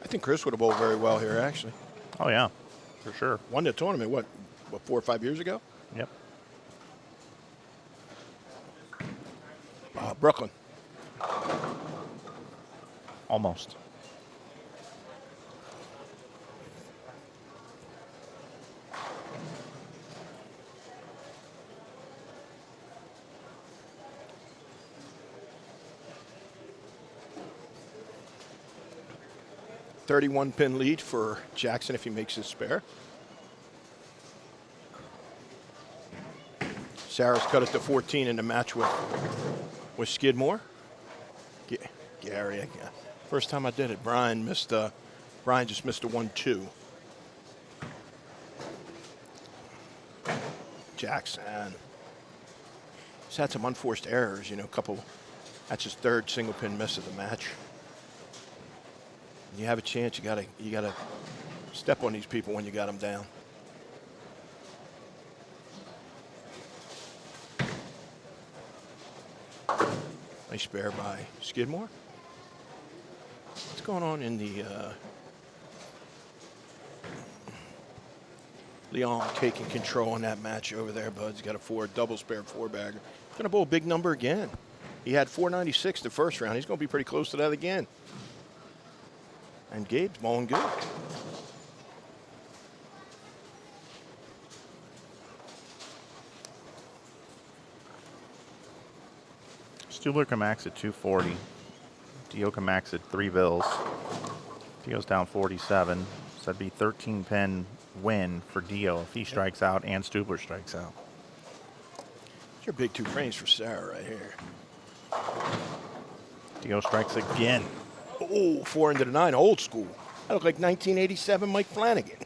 I think Chris would have bowled very well here, actually. Oh, yeah, for sure. Won the tournament, what 4 or 5 years ago? Yep. Brooklyn. Almost. .31-pin lead for Jackson if he makes his spare. Sarah's cut it to 14 in the match with Skidmore. Gary, first time I did it, Brian just missed a 1-2. Jackson. He's had some unforced errors, you know, that's his 3rd single pin miss of the match. You have a chance, you gotta step on these people when you got them down. Nice spare by Skidmore. What's going on in the Leon taking control in that match over there, Bud's got a double spare 4-bagger. He's gonna bowl a big number again. He had 496 the first round. He's gonna be pretty close to that again. And Gabe's bowling good. Stubler can max at 240. Dio can max at 3 bills. Dio's down 47. So that'd be 13-pin win for Dio if he strikes out and Stubler strikes out. It's your big 2 frames for Sarah right here. Dio strikes again. Oh, 4 into the 9, old school. I look like 1987 Mike Flanagan.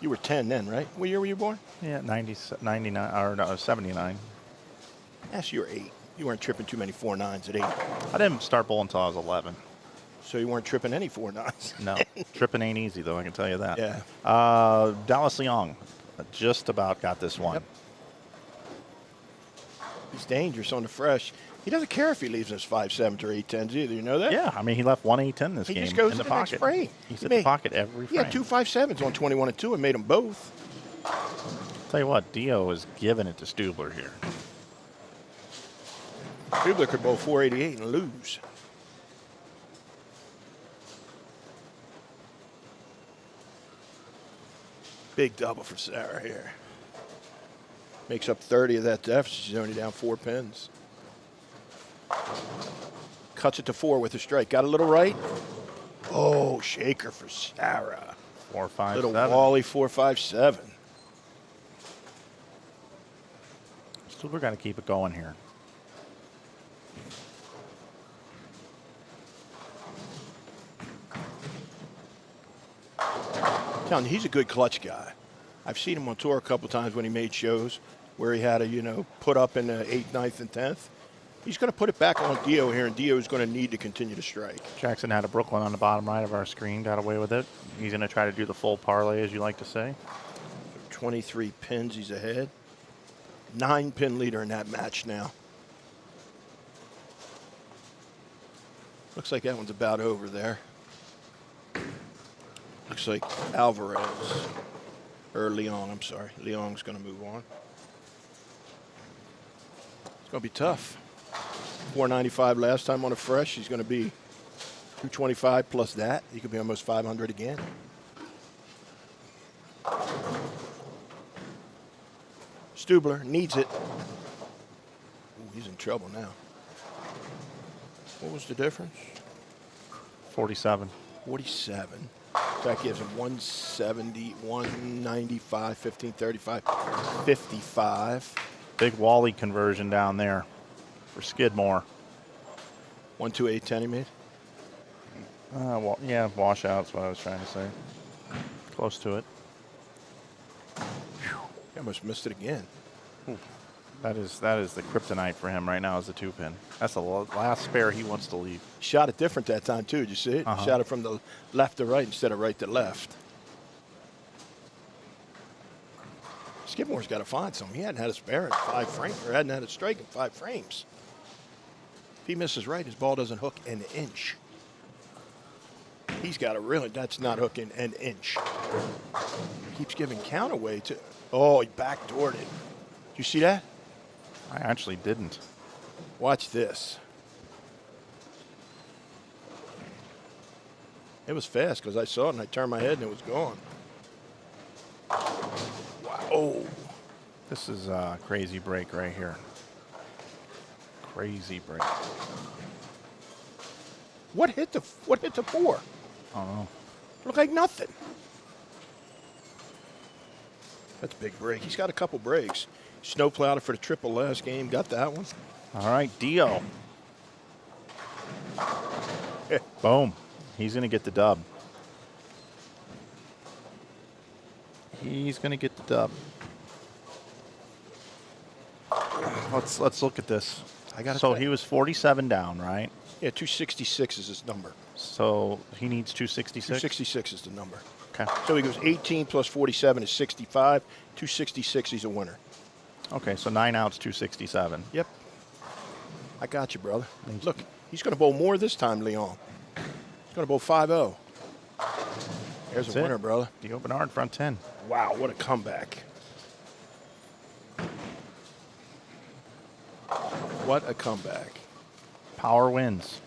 You were 10 then, right? What year were you born? Yeah, 99, or no, 79. Yes, you were 8. You weren't tripping too many 4-9s at 8. I didn't start bowling until I was 11. So you weren't tripping any 4-9s. No, tripping ain't easy, though, I can tell you that. Yeah. Dallas Leong just about got this one. Yep. He's dangerous on the fresh. He doesn't care if he leaves us 5-7s or 8-10s either. You know that? Yeah, I mean, he left 1-8-10 this He game just goes in to the the next pocket. frame. He's He in the made- pocket every He frame. had 2 5-7s on 21 and 2 and made them both. Tell you what, Dio is giving it to Stubler here. Stubler could bowl 488 and lose. Big double for Sarah here. Makes up 30 of that deficit. She's only down 4 pins. Cuts it to 4 with a strike. Got a little right. Oh, shaker for Sarah. 4, 5, Little 7. Wally 4-5-7. Stubler got to keep it going here. Telling you, he's a good clutch guy. I've seen him on tour a couple times when he made shows where he had to, put up in the 8th, 9th, and 10th. He's going to put it back on Dio here, and Dio is going to need to continue to strike. Jackson had a Brooklyn on the bottom right of our screen, got away with it. He's going to try to do the full parlay, as you like to say. 23 pins, he's ahead. 9-pin leader in that match now. Looks like that one's about over there. Looks like Alvarez, or Leong, I'm sorry. Leong's going to move on. It's going to be tough. 495 last time on a fresh. He's going to be 225 plus that. He could be almost 500 again. Stubler needs it. Ooh, he's in trouble now. What was the difference? 47. 47. That gives him 170, 195, 1535, 55. Big Wally conversion down there for Skidmore. 128.10 he made. Well, yeah, washout's what I was trying to say. Close to it. He almost missed it again. That is the kryptonite for him right now is the 2-pin. That's the last spare he wants to leave. Shot it different that time, too. Did you see it? Shot it from the left to right instead of right to left. Skidmore's got to find something. He hadn't had a spare in 5 frames, or hadn't had a strike in 5 frames. If he misses right, his ball doesn't hook an inch. He's got to really, that's not hooking an inch. Keeps giving count away to, oh, he backdoored it. Did you see that? I actually didn't. Watch this. It was fast because I saw it and I turned my head and it was gone. Wow. This is a crazy break right here. Crazy break. What hit the 4? I don't know. Looked like nothing. That's a big break. He's got a couple breaks. Snowplowed it for the triple last game. Got that one. All right, Dio. Boom. He's going to get the dub. He's going to get the dub. Let's look at this. So he was 47 down, right? Yeah, 266 is his number. So he needs 266? 266 is the number. Okay. So he goes 18 plus 47 is 65. 266, he's a winner. Okay, so 9 outs, 267. Yep. I got you, brother. Look, he's going to bowl more this time, Leon. He's going to bowl 5-0. There's That's a winner, it. brother. Dio Bernard, front 10. Wow, what a comeback. What a comeback. Power wins.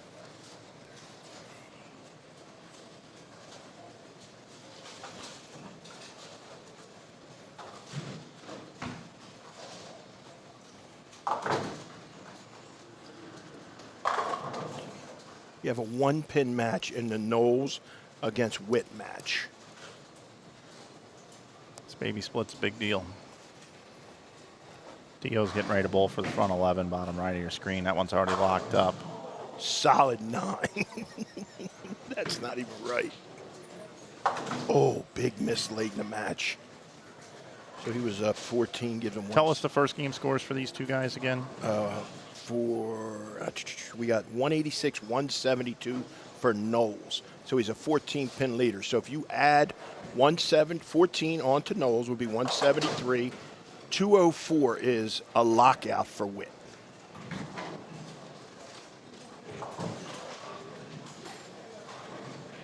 You have a 1-pin match in the Knowles against Witt match. This baby split's a big deal. Dio's getting ready to bowl for the front 11, bottom right of your screen. That one's already locked up. Solid 9. That's not even right. Oh, big miss late in the match. So he was up 14, gives him one. Tell us the first game scores for these two guys again. We got 186, 172 for Knowles. So he's a 14-pin leader. So if you add 14 onto Knowles, would be 173. 204 is a lockout for Witt.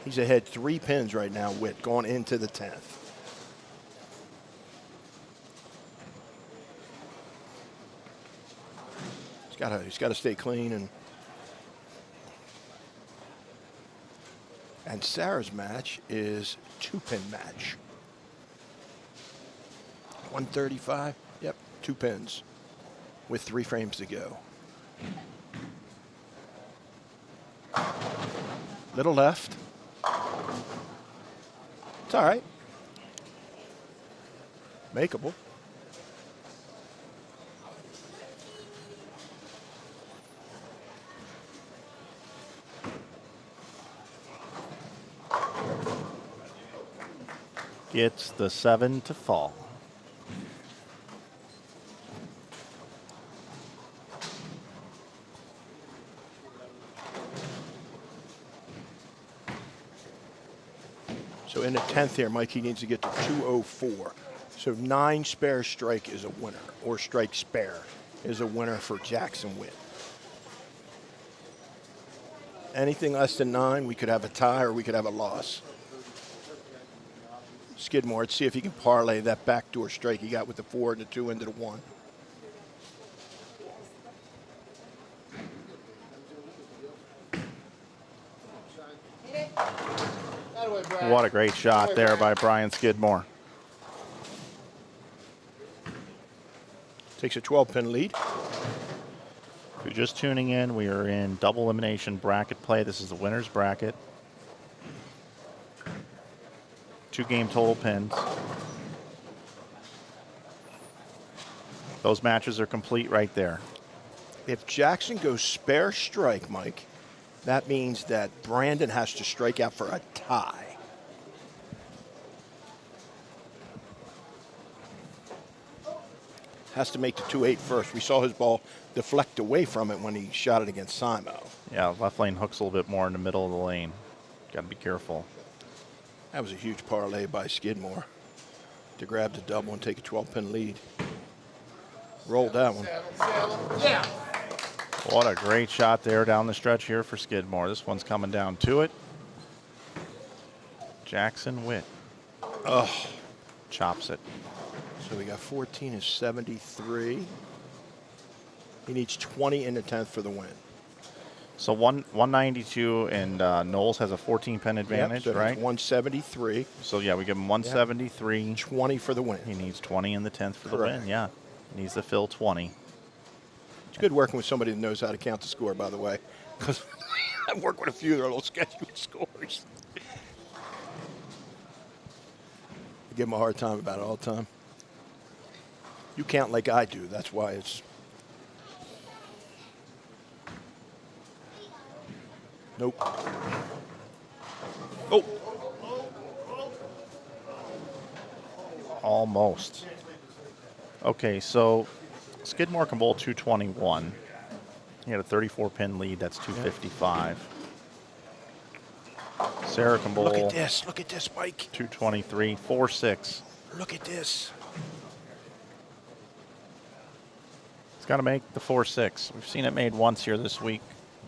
He's ahead 3 pins right now, Witt, going into the 10th. He's got to stay clean and Sarah's match is 2-pin match. 135. Yep, 2 pins with 3 frames to go. Little left. It's all right. Makeable. Gets the 7 to fall. So in the 10th here, Mike, he needs to get to 204. So 9 spare strike is a winner, or strike spare is a winner for Jackson Witt. Anything less than 9, we could have a tie or we could have a loss. Skidmore, let's see if he can parlay that backdoor strike he got with the 4 and the 2 into the 1. What a great shot there by Brian Skidmore. Takes a 12-pin lead. If you're just tuning in, we are in double elimination bracket play. This is the winner's bracket. 2-game total pins. Those matches are complete right there. If Jackson goes spare strike, Mike, that means that Brandon has to strike out for a tie. Has to make the 2-8 first. We saw his ball deflect away from it when he shot it against Simo. Yeah, left lane hooks a little bit more in the middle of the lane. Got to be careful. That was a huge parlay by Skidmore to grab the double and take a 12-pin lead. Rolled that one. What a great shot there down the stretch here for Skidmore. This one's coming down to it. Jackson Witt. Oh. Chops it. So we got 14 is 73. He needs 20 in the 10th for the win. So 192, and Knowles has a 14-pin advantage, Yep, so right? that's 173. So, yeah, we give him 173. 20 for the win. He needs 20 in the 10th for the Correct. win, yeah. Needs to fill 20. It's good working with somebody that knows how to count the score, by the way, because I work with a few that are a little sketchy with scores. I give them a hard time about it all the time. You count like I do. That's why it's... Nope. Oh. Almost. Okay, so Skidmore can bowl 221. He had a 34-pin lead. That's 255. Sarah can bowl Look at this, Mike. 223, 4-6. Look at this. He's got to make the 4-6. We've seen it made once here this week.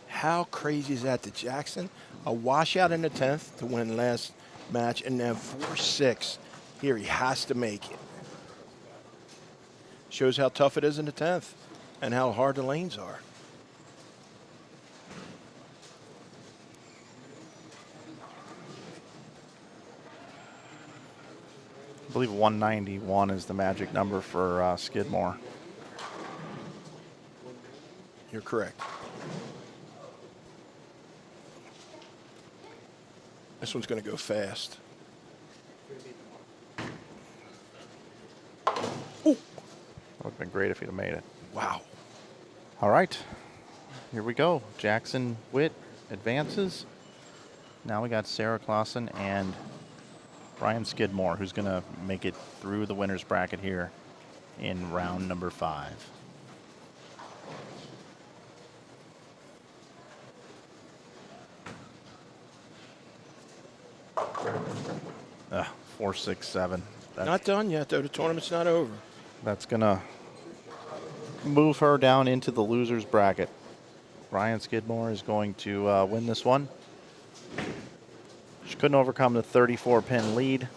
How crazy is that to Jackson? A washout in the 10th to win last match, and then 4-6. Here, he has to make it. Shows how tough it is in the 10th and how hard the lanes are. I believe 191 is the magic number for Skidmore. You're correct. This one's going to go fast. That would have been great if he'd have made it. Wow. All right, here we go. Jackson Witt advances. Now we got Sarah Clausen and Brian Skidmore, who's going to make it through the winner's bracket here in round number 5. 4, 6, 7. Not done yet, though. The tournament's not over. That's going to move her down into the loser's bracket. Brian Skidmore is going to win this one. She couldn't overcome the 34-pin lead.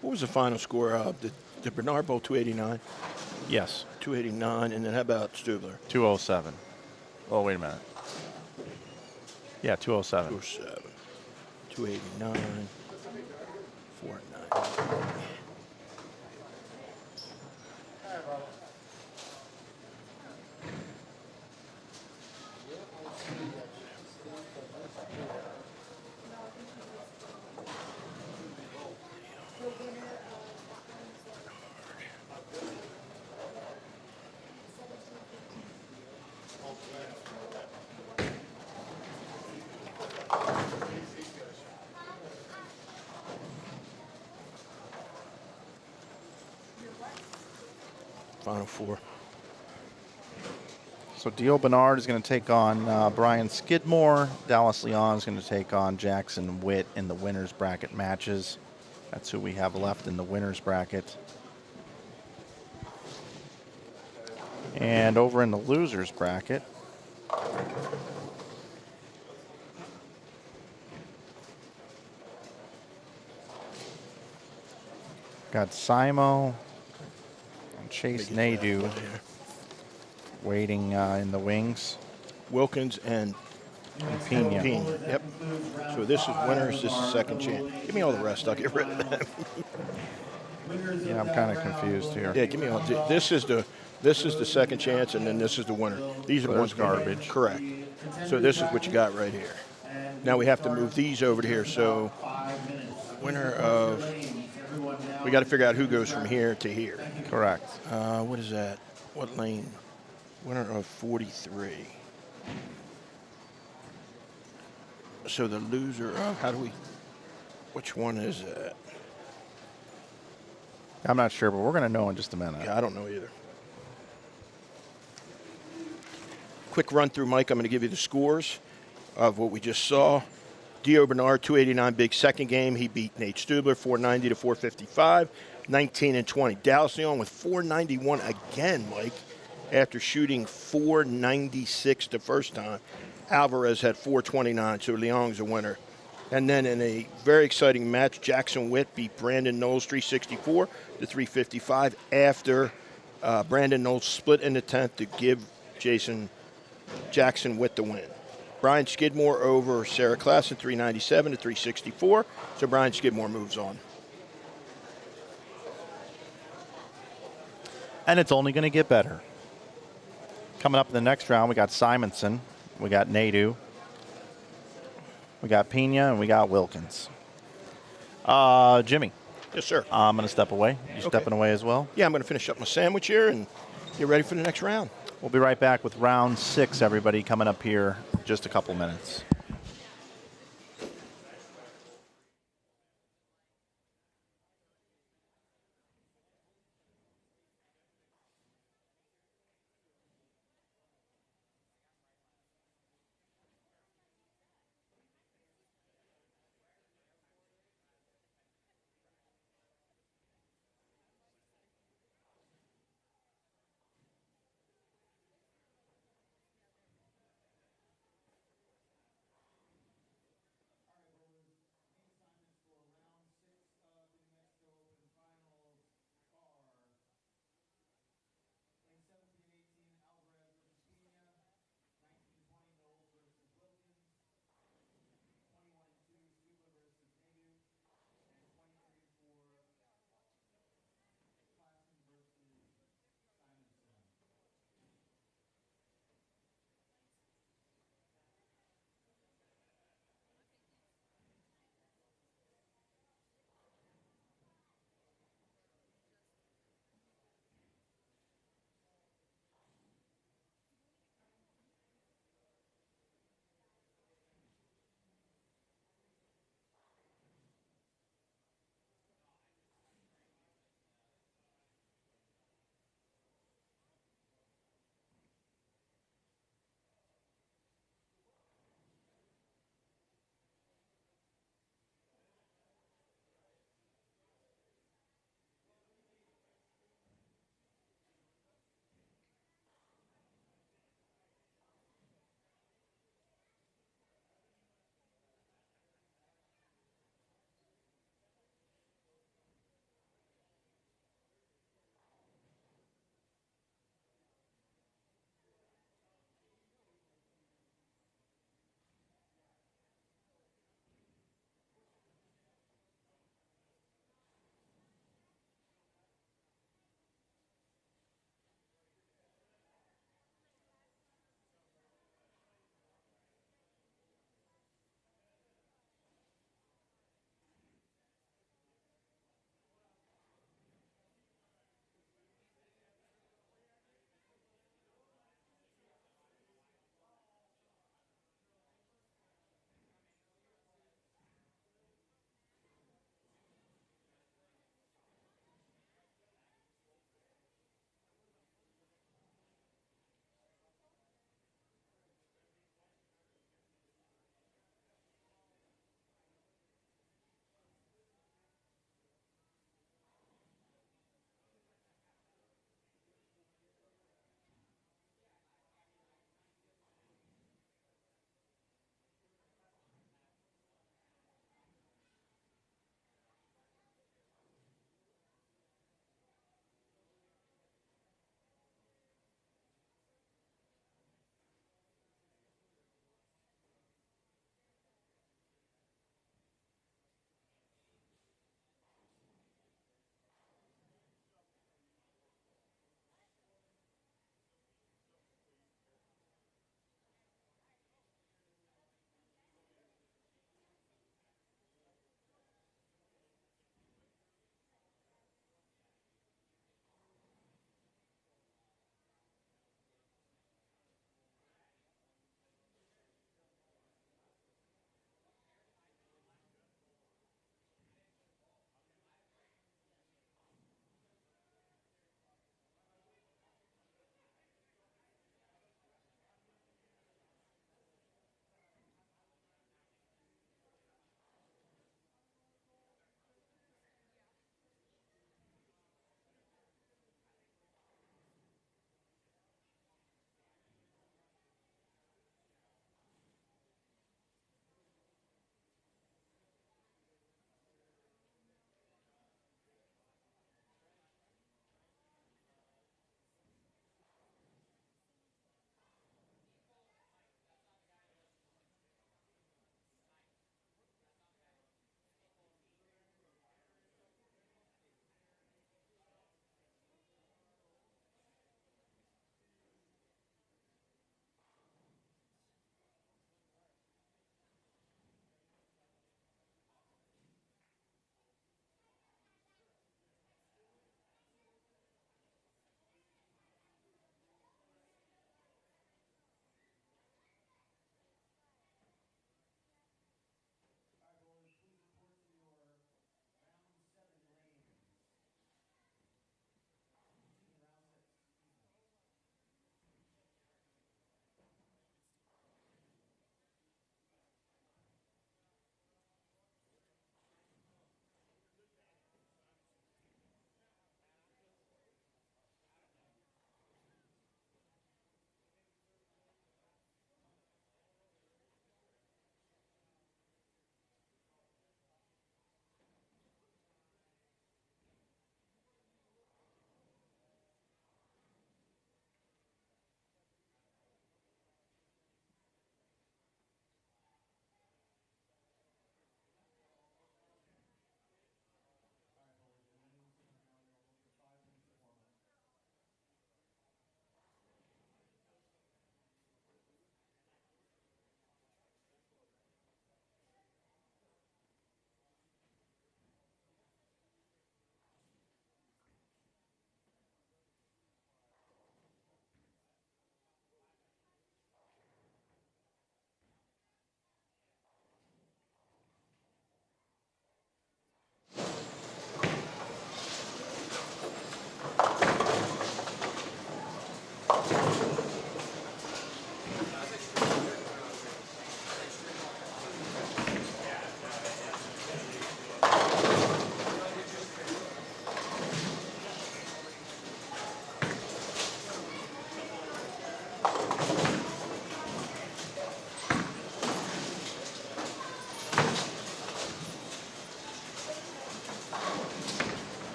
What was the final score? Did Bernard bowl 289? Yes, 289, and then how about Stubler? 207. Oh, wait a minute. Yeah, 207. 207. 289. 490. Final four. So Dio Bernard is going to take on Brian Skidmore. Dallas Leon is going to take on Jackson Witt in the winner's bracket matches. That's who we have left in the winner's bracket. And over in the loser's bracket, got Simo and Chase Nadeau waiting in the wings. Wilkins and Pena. Yep. So this is winners, this is second chance. Give me all the rest, I'll get rid of them. Winners Yeah, I'm of kind that of round confused will here. Yeah, give me all. This is the second chance, and then this is the winner. These are the There's ones garbage. Correct. So this is what you got right here. Now we have to move these over to here. So winner of, we got to figure out who goes from here to here. Correct. What is that? What lane? Winner of 43. So the loser of, how do we, which one is that? I'm not sure, but we're going to know in just a minute. Yeah, I don't know either. Quick run through, Mike. I'm going to give you the scores of what we just saw. Dio Bernard, 289 big second game. He beat Nate Stubler, 490 to 455, 19 and 20. Dallas Leon with 491 again, Mike, after shooting 496 the first time. Alvarez had 429, so Leon's a winner. And then in a very exciting match, Jackson Witt beat Brandon Knowles 364 to 355 after Brandon Knowles split in the 10th to give Jackson Witt the win. Brian Skidmore over Sarah Klassen 397 to 364, so Brian Skidmore moves on. And it's only going to get better. Coming up in the next round, we got Simonson, we got Nadu, we got Pena, and we got Wilkins. Jimmy, Yes, sir. I'm going to step away. You stepping away as well? Yeah, I'm going to finish up my sandwich here and get ready for the next round. We'll be right back with round 6, everybody, coming up here in just a couple minutes.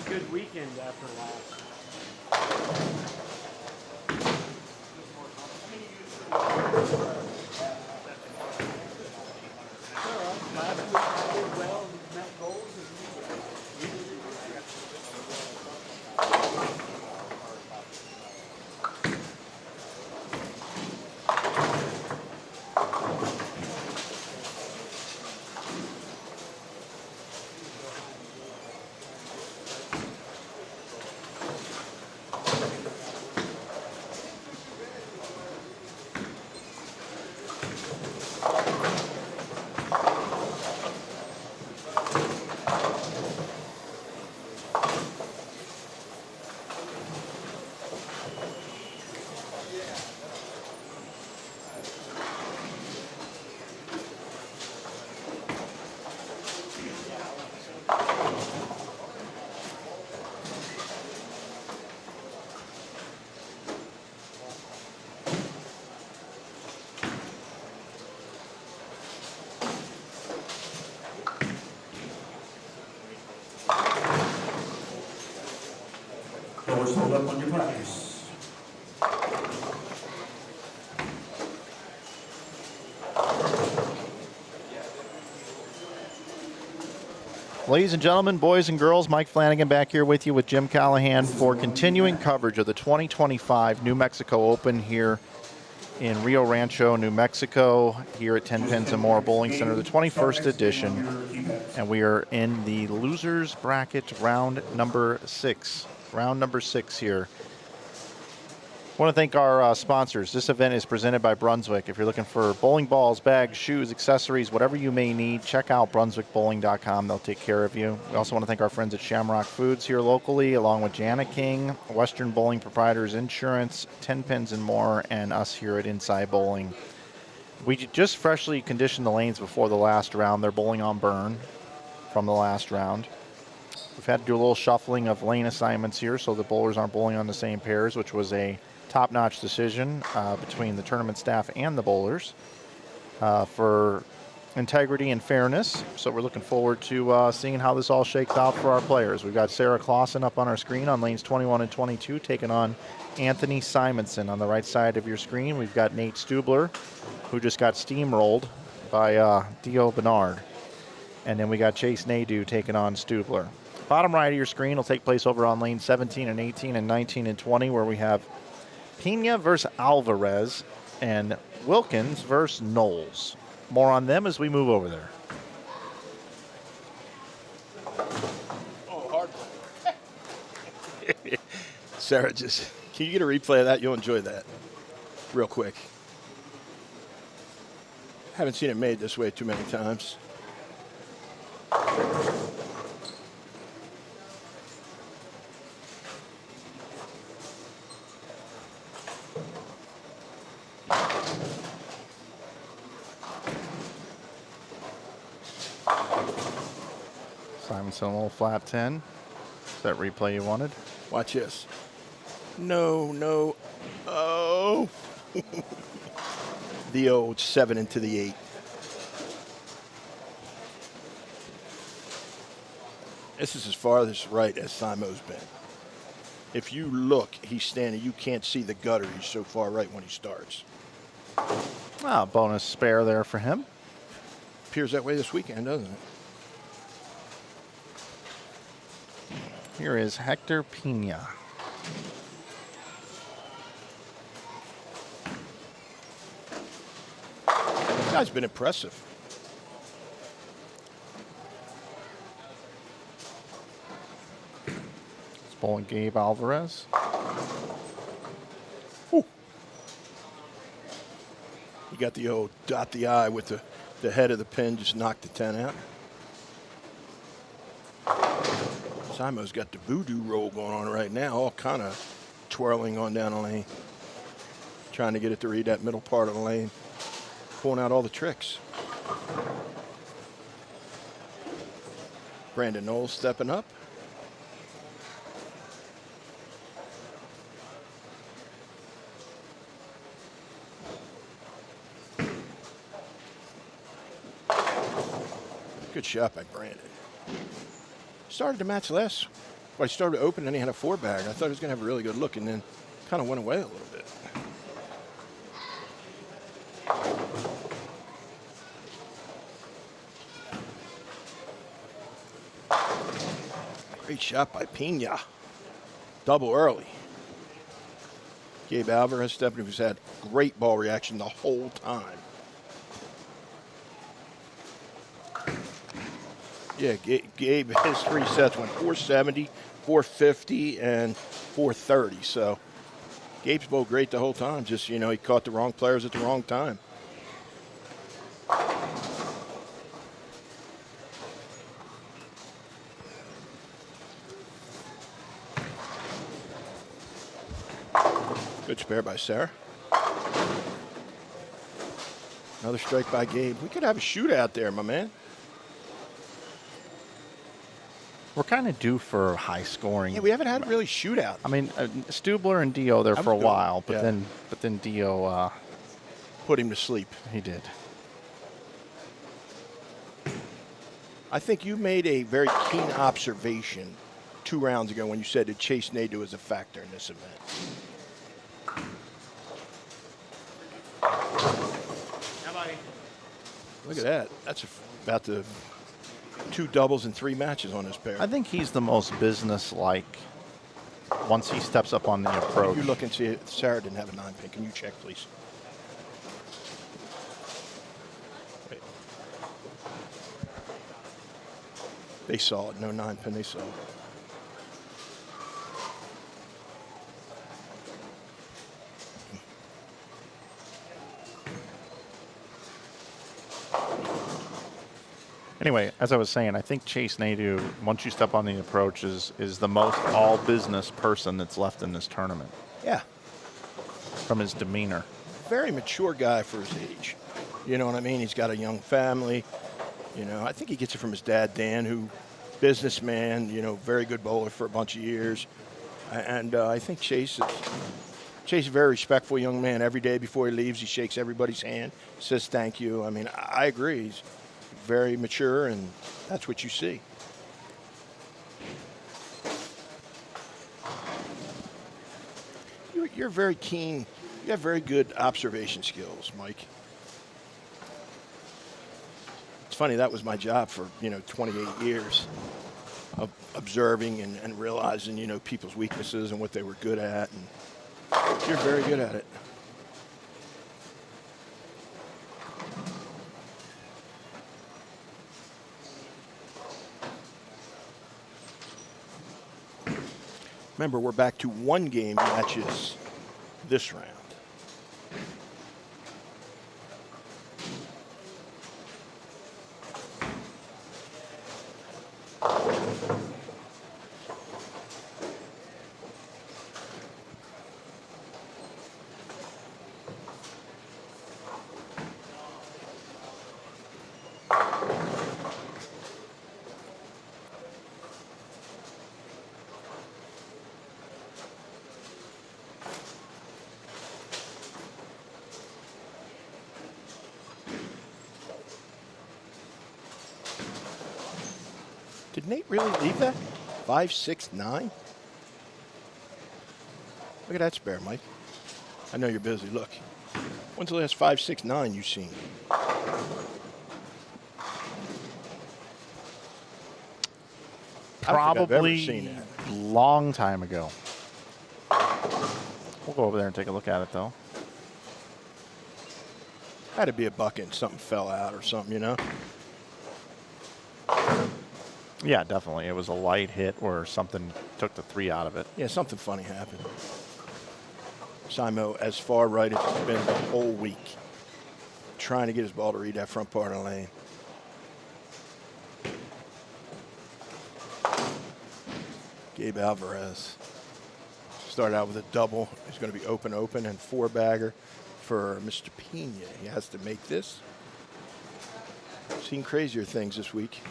Good weekend after last. Last week I did well and met goals. Doors hold up on your practice. Ladies and gentlemen, boys and girls, Mike Flanagan back here with you with Jim Callahan for continuing coverage of the 2025 New Mexico Open here in Rio Rancho, New Mexico, here at Tenpins More Bowling Center, the 21st edition. And we are in the losers bracket round number 6. Round number 6 here. I want to thank our sponsors. This event is presented by Brunswick. If you're looking for bowling balls, bags, shoes, accessories, whatever you may need, check out brunswickbowling.com. They'll take care of you. We also want to thank our friends at Shamrock Foods here locally, along with Jani King, Western Bowling Proprietors Insurance, Tenpins More, and us here at Inside Bowling. We just freshly conditioned the lanes before the last round. They're bowling on burn from the last round. We've had to do a little shuffling of lane assignments here so the bowlers aren't bowling on the same pairs, which was a top-notch decision between the tournament staff and the bowlers for integrity and fairness. So we're looking forward to seeing how this all shakes out for our players. We've got Sarah Clausen up on our screen on lanes 21 and 22, taking on Anthony Simonson on the right side of your screen. We've got Nate Stubler, who just got steamrolled by Dio Bernard. And then we got Chase Nadeau taking on Stubler. Bottom right of your screen will take place over on lane 17 and 18 and 19 and 20, where we have Pena versus Alvarez and Wilkins versus Knowles. More on them as we move over there. Oh, hard. Sarah, just can you get a replay of that? You'll enjoy that real quick. Haven't seen it made this way too many times. Simonson, a little flat 10. Is that replay you wanted? Watch this. No, no. Oh. The old 7 into the 8. This is as farthest right as Simo's been. If you look, he's standing. You can't see the gutter. He's so far right when he starts. Bonus spare there for him. Appears that way this weekend, doesn't it? Here is Hector Pena. This guy's been impressive. pulling Gabe Alvarez. Whew. You got the old dot the I with the head of the pin, just knocked the 10 out. Simo's got the voodoo roll going on right now, all kind of twirling on down the lane. Trying to get it to read that middle part of the lane. Pulling out all the tricks. Brandon Knowles stepping up. Good shot by Brandon. Started the match last. Well, he started open and he had a 4-bagger. I thought he was going to have a really good look and then kind of went away a little bit. Great shot by Pena. Double early. Gabe Alvarez stepping, who's had great ball reaction the whole time. Yeah, Gabe, his 3 sets went 470, 450, and 430. So Gabe's bowled great the whole time. Just, you know, he caught the wrong players at the wrong time. Good spare by Sarah. Another strike by Gabe. We could have a shootout there, my man. We're kind of due for high scoring. Yeah, we haven't had really shootout. I mean, Stubler and Dio there for a while, but yeah. then Dio Put him to sleep. he did. I think you made a very keen observation 2 rounds ago when you said that Chase Nadeau is a factor in this event. Look at that. That's about the 2 doubles and 3 matches on this pair. I think he's the most business-like once he steps up on the approach. You look and see it. Sarah didn't have a 9-pin. Can you check, please? Wait. They saw it. No 9-pin. They saw it. Anyway, as I was saying, I think Chase Nadeau, once you step on the approach, is the most all-business person that's left in this tournament. Yeah. From his demeanor. Very mature guy for his age. You know what I mean? He's got a young family. You know, I think he gets it from his dad, Dan, who, businessman, you know, very good bowler for a bunch of years. And I think Chase is a very respectful young man. Every day before he leaves, he shakes everybody's hand, says thank you. I mean, I agree. He's very mature, and that's what you see. You're very keen. You have very good observation skills, Mike. It's funny, that was my job for, 28 years of observing and realizing, people's weaknesses and what they were good at. And you're very good at it. Remember, we're back to 1-game matches this round. Did Nate really leave that? 5, 6, 9? Look at that spare, Mike. I know you're busy. Look. When's the last 5, 6, 9 you've seen? Probably a long time ago. We'll go over there and take a look at it, though. Had to be a bucket and something fell out or something, Yeah, definitely. It was a light hit or something took the 3 out of it. Yeah, something funny happened. Simo as far right as he's been the whole week, trying to get his ball to read that front part of the lane. Gabe Alvarez started out with a double. He's going to be open, and 4-bagger for Mr. Pena. He has to make this. Seen crazier things this week.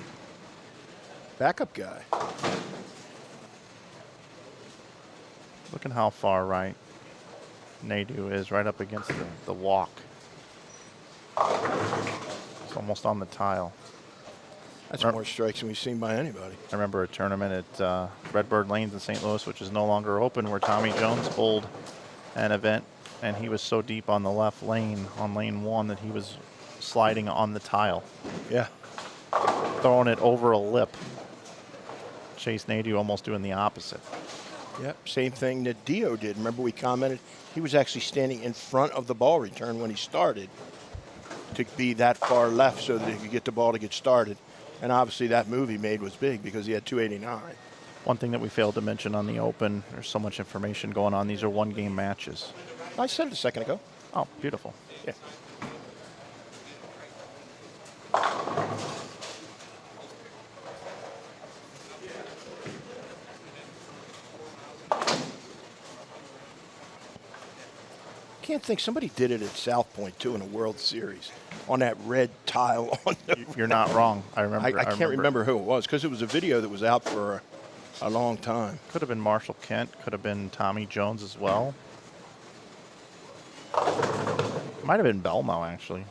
Backup guy. Look at how far right Nadu is, right up against the walk. It's almost on the tile. That's more strikes than we've seen by anybody. I remember a tournament at Redbird Lanes in St. Louis, which is no longer open, where Tommy Jones pulled an event, and he was so deep on the left lane, on lane 1, that he was sliding on the tile. Yeah. Throwing it over a lip. Chase Nadu almost doing the opposite. Yep, same thing that Dio did. Remember we commented he was actually standing in front of the ball return when he started to be that far left so that he could get the ball to get started. And obviously that move he made was big because he had 289. One thing that we failed to mention on the Open, there's so much information going on. These are 1-game matches. I said it a second ago. Oh, beautiful. Yeah. Can't think somebody did it at South Point too in a World Series on that red tile on the You're not wrong. I remember. I can't remember who it was because it was a video that was out for a long time. Could have been Marshall Kent. Could have been Tommy Jones as well. Might have been Belmo, actually.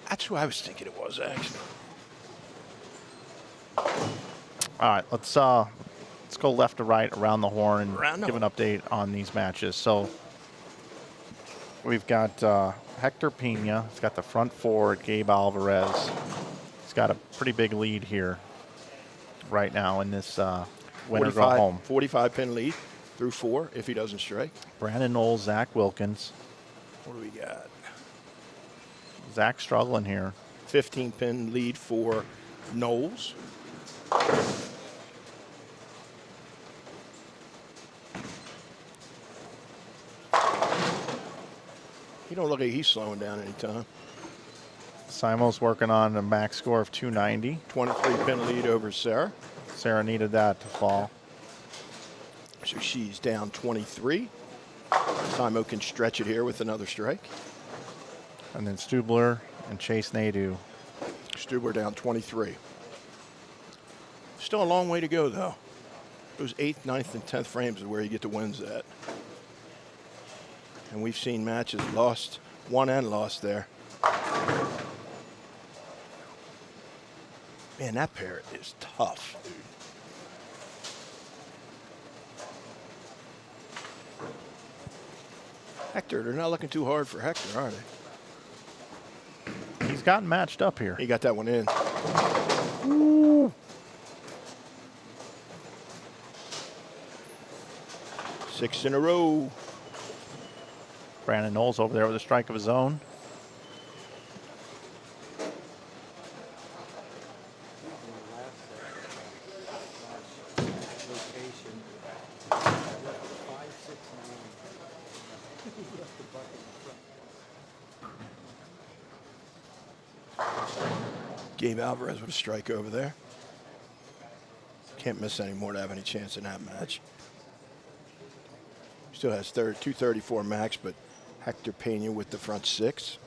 That's who I was thinking it was, actually. All right, let's go left to right around the horn and Around the give an update on these matches. So we've got Hector Pena. He's got the front forward, Gabe Alvarez. He's got a pretty big lead here right now in this winner go home. 45-pin lead through 4 if he doesn't strike. Brandon Knowles, Zach Wilkins. What do we got? Zach struggling here. 15-pin lead for Knowles. He don't look like he's slowing down anytime. Simo's working on a max score of 290. 23-pin lead over Sarah. Sarah needed that to fall. So she's down 23. Simo can stretch it here with another strike. And then Stubler and Chase Nadu. Stubler down 23. Still a long way to go, though. Those 8th, 9th, and 10th frames is where you get the wins at. And we've seen matches lost, won and lost there. Man, that pair is tough, dude. Hector, they're not looking too hard for Hector, are they? He's gotten matched up here. He got that one in. Ooh. 6 in a row. Brandon Knowles over there with a strike of his own. Gabe Alvarez with a strike over there. Can't miss any more to have any chance in that match. Still has 234 max, but Hector Pena with the front 6.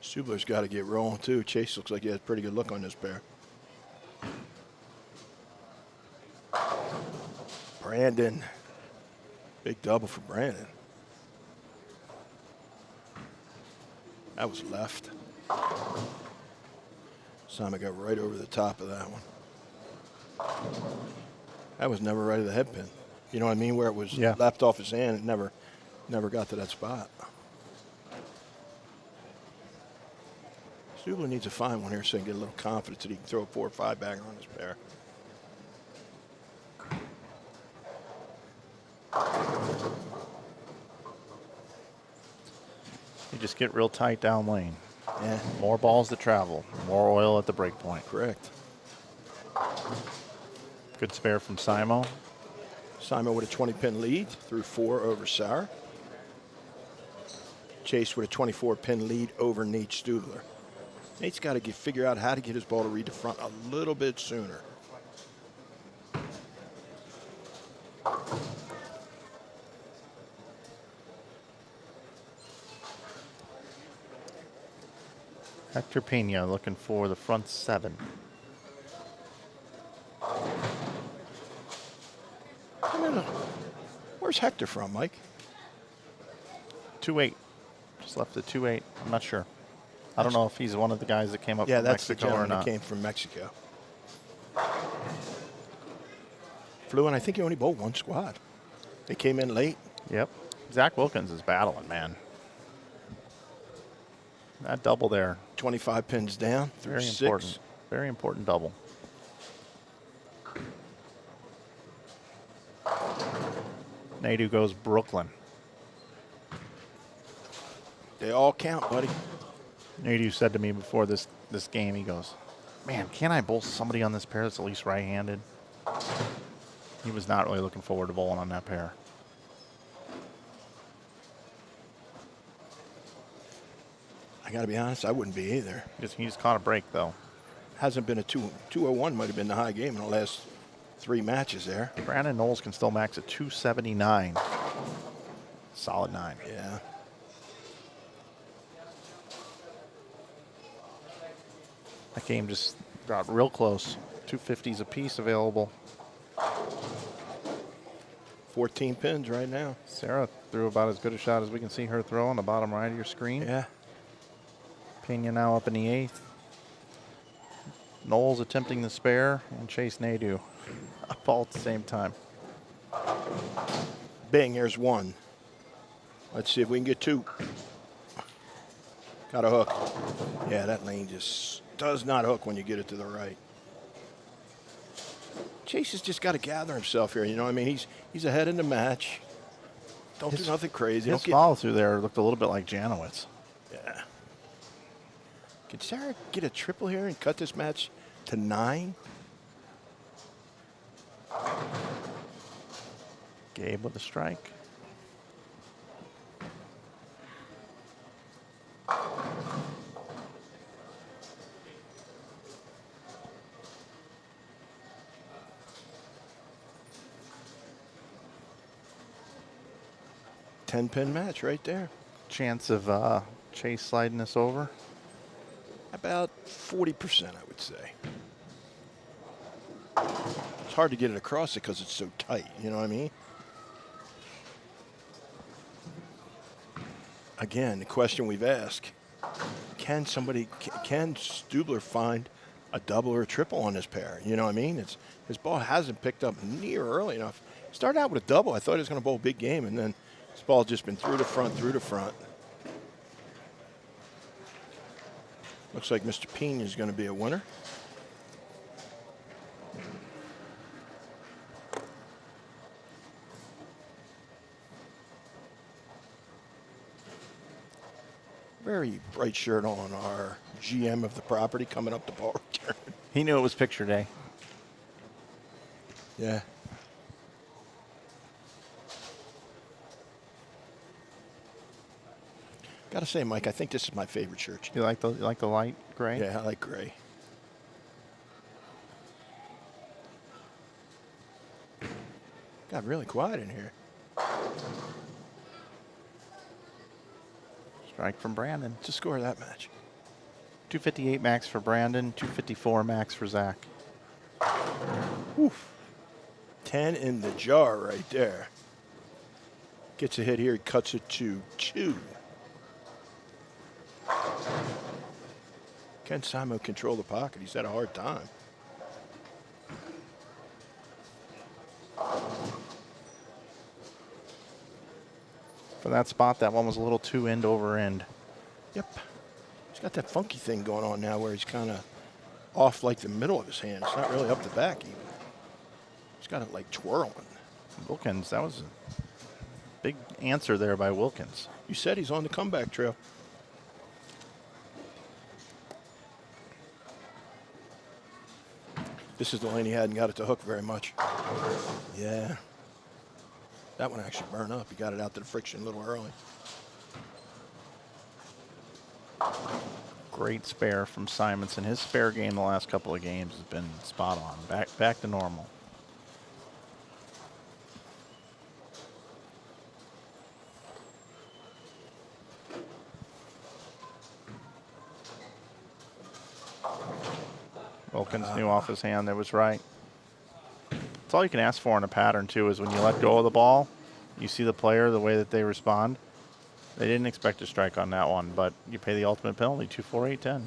Subler's got to get rolling too. Chase looks like he has a pretty good look on this pair. Brandon. Big double for Brandon. That was left. Simon got right over the top of that one. That was never right at the head pin. You know what I mean? Where it was left off his hand, it never got to that spot. Stubler needs to find one here so he can get a little confidence that he can throw a 4 or 5 bagger on this pair. He just get real tight down lane. Yeah, More balls to travel, more oil at the break point. correct. Good spare from Simo. Simon with a 20-pin lead through 4 over Sauer. Chase with a 24-pin lead over Nate Stubler. Nate's got to figure out how to get his ball to read the front a little bit sooner. Hector Pena looking for the front 7. Where's Hector from, Mike? 2-8. Just left the 2-8. I'm not sure. I don't know if he's one of the guys that came up Yeah, from that's the Mexico or gentleman not. that came from Mexico. Flew in, I think he only bowled 1 squad. They came in late. Yep. Zach Wilkins is battling, man. That double there, 25 pins down through very 6. important. Very important double. Nadu goes Brooklyn. They all count, buddy. Nadu said to me before this game, he goes, man, can I bowl somebody on this pair that's at least right-handed? He was not really looking forward to bowling on that pair. I got to be honest, I wouldn't be either. He just caught a break, though. Hasn't been a 201 might have been the high game in the last 3 matches there. Brandon Knowles can still max at 279. Solid 9. Yeah. That game just got real close. 250s apiece available. 14 pins right now. Sarah threw about as good a shot as we can see her throw on the bottom right of your screen. Yeah. Pena now up in the 8th. Knowles attempting the spare, and Chase Nadu up all at the same time. Bing, here's 1. Let's see if we can get 2. Got a hook. Yeah, that lane just does not hook when you get it to the right. Chase has just got to gather himself here. You know what I mean? He's ahead in the match. Don't do nothing crazy. His Don't get, follow through there looked a little bit like Janowitz. yeah. Can Sarah get a triple here and cut this match to 9? Gabe with a strike. Ten-pin match right there. Chance of Chase sliding this over. About 40%, I would say. It's hard to get it across it because it's so tight. You know what I mean? Again, the question we've asked: can Stubler find a double or a triple on this pair? You know what I mean? His ball hasn't picked up near early enough. Started out with a double. I thought he was going to bowl a big game, and then his ball's just been through the front. Looks like Mr. Pena is going to be a winner. Very bright shirt on our GM of the property coming up the ball return. He knew it was picture day. Yeah. Gotta say, Mike, I think this is my favorite shirt. You like the light gray? Yeah, I like gray. Got really quiet in here. Strike from Brandon. What's the score of that match? 258 max for Brandon, 254 max for Zach. Oof. 10 in the jar right there. Gets a hit here, he cuts it to 2. Can Simo control the pocket? He's had a hard time. For that spot, that one was a little too end over end. Yep. He's got that funky thing going on now where he's kind of off like the middle of his hand. It's not really up the back even. He's got it like twirling. Wilkins, that was a big answer there by Wilkins. You said he's on the comeback trail. This is the lane he hadn't got it to hook very much. Yeah. That one actually burned up. He got it out to the friction a little early. Great spare from Simonson. His spare game the last couple of games has been spot on. Back to normal. Wilkins knew off his hand that was right. That's all you can ask for in a pattern, too, is when you let go of the ball, you see the player, the way that they respond. They didn't expect a strike on that one, but you pay the ultimate penalty, 2-4-8-10.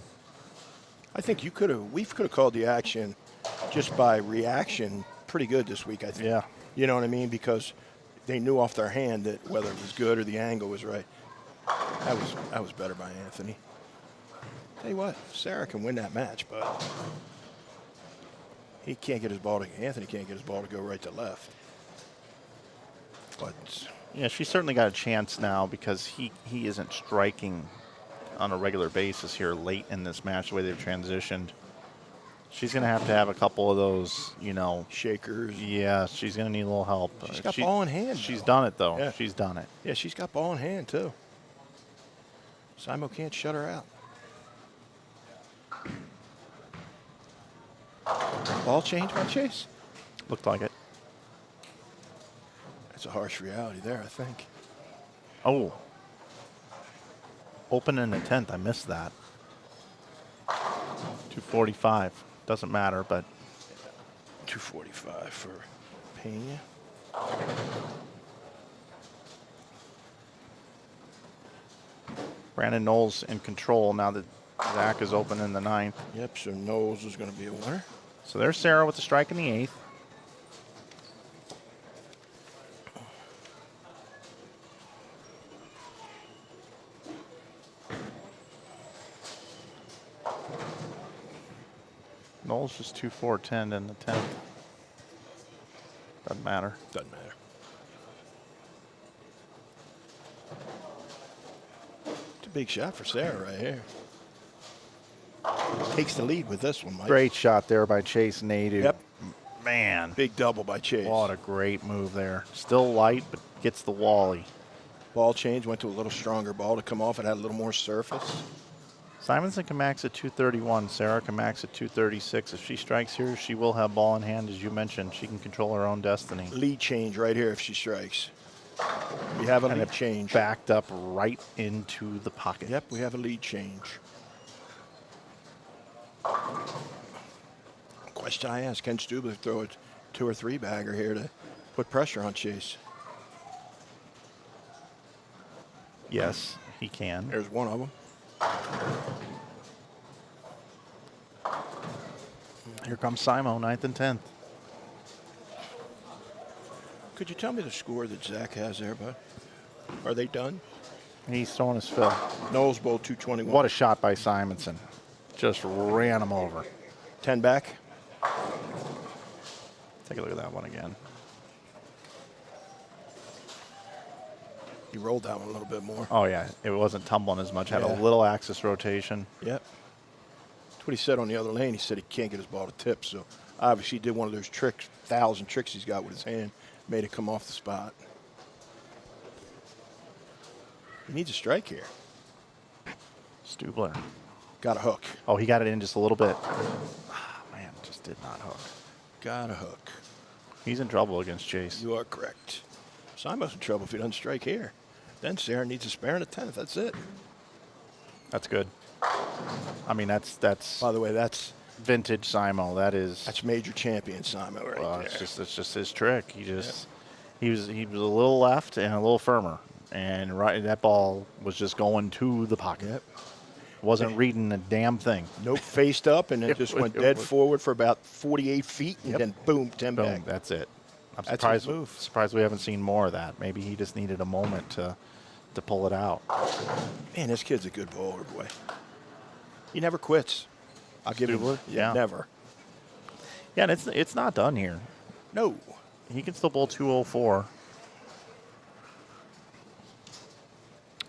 I think we could have called the action just by reaction pretty good this week, I think. Yeah. You know what I mean? Because they knew off their hand that whether it was good or the angle was right. That was better by Anthony. Tell you what, Sarah can win that match, but he can't get his ball to, Anthony can't get his ball to go right to left. But yeah, she's certainly got a chance now because he isn't striking on a regular basis here late in this match the way they've transitioned. She's going to have a couple of those, you know. shakers. Yeah, she's going to need a little help. She's got ball in hand. She's though. done it, though. Yeah. She's done it. Yeah, she's got ball in hand, too. Simo can't shut her out. Ball change by Chase? Looked like it. That's a harsh reality there, I think. Oh. Open in the 10th. I missed that. 245. Doesn't matter, but 245 for Pena. Brandon Knowles in control now that Zach is open in the 9th. Yep, so Knowles is going to be a winner. So there's Sarah with the strike in the 8th. Knowles just 2-4-10 in the 10th. Doesn't matter. Doesn't matter. It's a big shot for Sarah right here. Takes the lead with this one, Mike. Great shot there by Chase Nadu. Yep. Man. Big double by Chase. What a great move there. Still light, but gets the wally. Ball change, went to a little stronger ball to come off. It had a little more surface. Simonson can max at 231. Sarah can max at 236. If she strikes here, she will have ball in hand, as you mentioned. She can control her own destiny. Lead change right here if she strikes. We have a And lead it change. backed up right into the pocket. Yep, we have a lead change. Question I asked, can Stubler throw a 2 or 3 bagger here to put pressure on Chase? Yes, he can. There's one of them. Here comes Simo, 9th and 10th. Could you tell me the score that Zach has there, bud? Are they done? He's throwing his fill. Knowles Bowl 221. What a shot by Simonson. Just ran him over. 10 back. Take a look at that one again. He rolled that one a little bit more. Oh, yeah. It wasn't tumbling as much. Had Yeah. a little axis rotation. Yep. That's what he said on the other lane. He said he can't get his ball to tip. So obviously he did one of those tricks, 1,000 tricks he's got with his hand, made it come off the spot. He needs a strike here. Stubler. Got a hook. Oh, he got it in just a little bit. Ah, man, just did not hook. Got a hook. He's in trouble against Chase. You are correct. Simo's in trouble if he doesn't strike here. Then Sarah needs a spare and a 10th. That's it. That's good. I mean, that's By the way, that's vintage Simo. That's major champion Simo right there. it's just his trick. He was a little left and a little firmer, and right that ball was just going to the pocket. Yep. Wasn't reading a damn thing. Nope, faced up and then just went dead forward for about 48 feet and then boom, 10 Boom. back. That's it. I'm That's surprised. his move. Surprised we haven't seen more of that. Maybe he just needed a moment to pull it out. Man, this kid's a good bowler, boy. He never quits. I'll give him. Stubler? Yeah. Never. Yeah, and it's not done here. No. He can still bowl 204.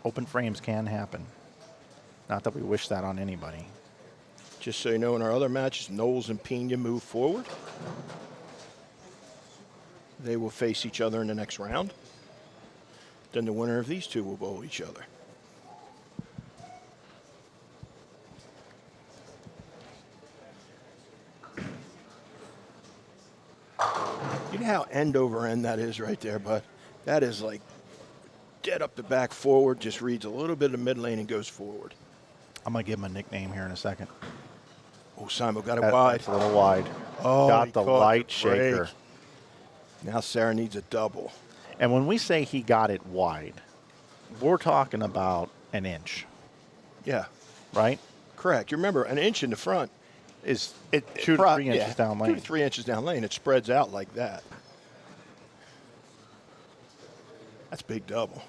Open frames can happen. Not that we wish that on anybody. Just so you know, in our other matches, Knowles and Pena move forward. They will face each other in the next round. Then the winner of these two will bowl each other. You know how end over end that is right there, bud? That is like dead up the back forward, just reads a little bit of the mid lane and goes forward. I'm going to give him a nickname here in a second. Oh, Simon got it wide. That's a little wide. Oh, Got he the caught light the shaker. break. Now Sarah needs a double. And when we say he got it wide, we're talking about an inch, Yeah, right? correct. You remember, an inch in the front Is it 2 to 3 inches down 2 lane. to 3 inches down lane. It spreads out like that. That's big double.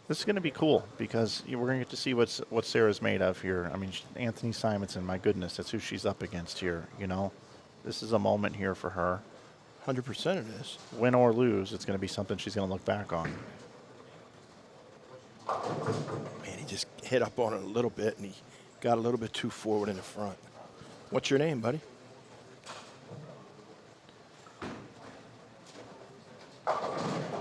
This is going to be cool because we're going to get to see what Sarah's made of here. I mean, Anthony Simonson, my goodness, that's who she's up against here, you know. This is a moment here for her. 100% it is. Win or lose, it's going to be something she's going to look back on. Man, he just hit up on it a little bit, and he got a little bit too forward in the front. What's your name, buddy?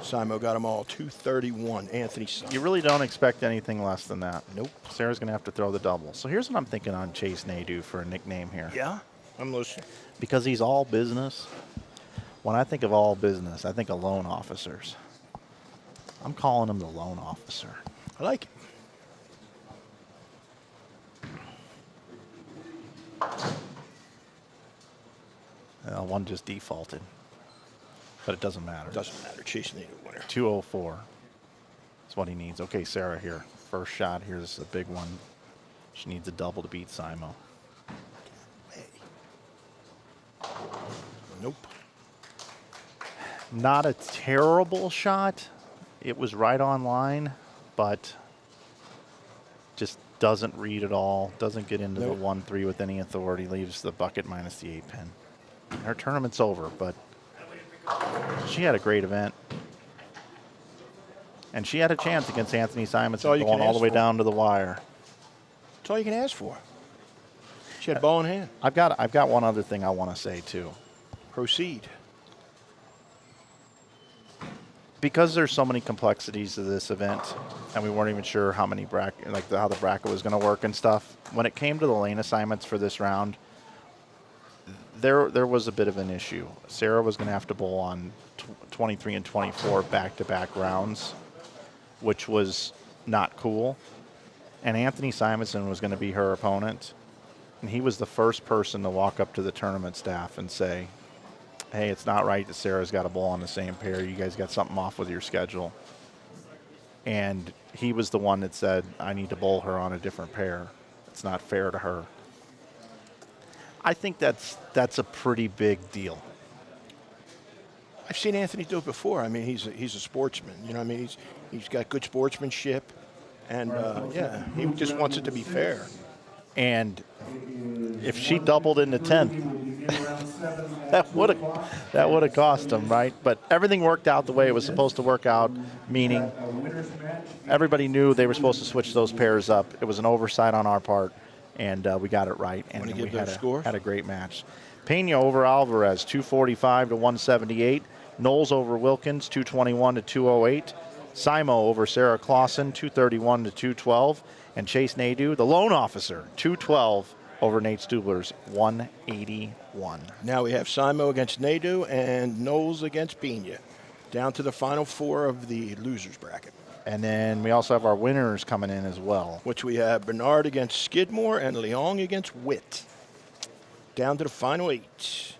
Simo got them all. 231. Anthony. You really don't expect anything less than that. Nope. Sarah's going to have to throw the double. So here's what I'm thinking on Chase Nadeau for a nickname here. Yeah, I'm listening. Because he's all business. When I think of all business, I think of loan officers. I'm calling him the loan officer. I like it. One just defaulted. But it doesn't matter. Doesn't matter. Chase Nadeau winner. 204 is what he needs. Okay, Sarah here. First shot here. This is a big one. She needs a double to beat Simo. Hey. Nope. Not a terrible shot. It was right on line, but just doesn't read at all. Doesn't get into Nope. the 1-3 with any authority. Leaves the bucket minus the 8 pin. Her tournament's over, but she had a great event. And she had a chance against Anthony Simonson all you going can all the ask way for. down to the wire. That's all you can ask for. She had ball in hand. I've got one other thing I want to say too. Proceed. Because there's so many complexities to this event, and we weren't even sure how many how the bracket was going to work and stuff. When it came to the lane assignments for this round, there was a bit of an issue. Sarah was going to have to bowl on 23 and 24 back-to-back rounds, which was not cool. And Anthony Simonson was going to be her opponent, and he was the first person to walk up to the tournament staff and say, hey, it's not right that Sarah's got a bowl on the same pair. You guys got something off with your schedule. And he was the one that said, I need to bowl her on a different pair. It's not fair to her. I think that's a pretty big deal. I've seen Anthony do it before. I mean, he's a sportsman. You know, I mean, he's got good sportsmanship, and yeah, he just wants it to be fair. And if she doubled in the 10th, that would have cost him, right? But everything worked out the way it was supposed to work out, meaning everybody knew they were supposed to switch those pairs up. It was an oversight on our part, and we got it right. And we had a great match. Pena over Alvarez, 245 to 178. Knowles over Wilkins, 221 to 208. Simo over Sarah Clausen, 231 to 212. And Chase Nadeau, the loan officer, 212 over Nate Stubler's 181. Now we have Simo against Nadeau and Knowles against Pena. Down to the final four of the losers bracket. And then we also have our winners coming in as well. Which we have Bernard against Skidmore and Leong against Witt. Down to the final 8.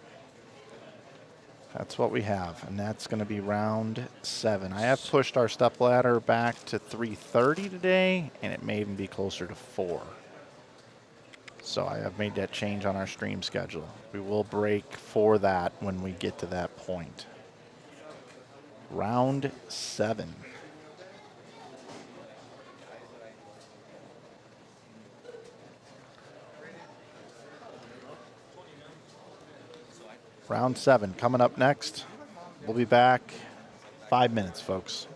That's what we have, and that's going to be round 7. I have pushed our stepladder back to 3:30 today, and it may even be closer to 4. So I have made that change on our stream schedule. We will break for that when we get to that point. Round 7. Round 7 coming up next. We'll be back 5 minutes, folks.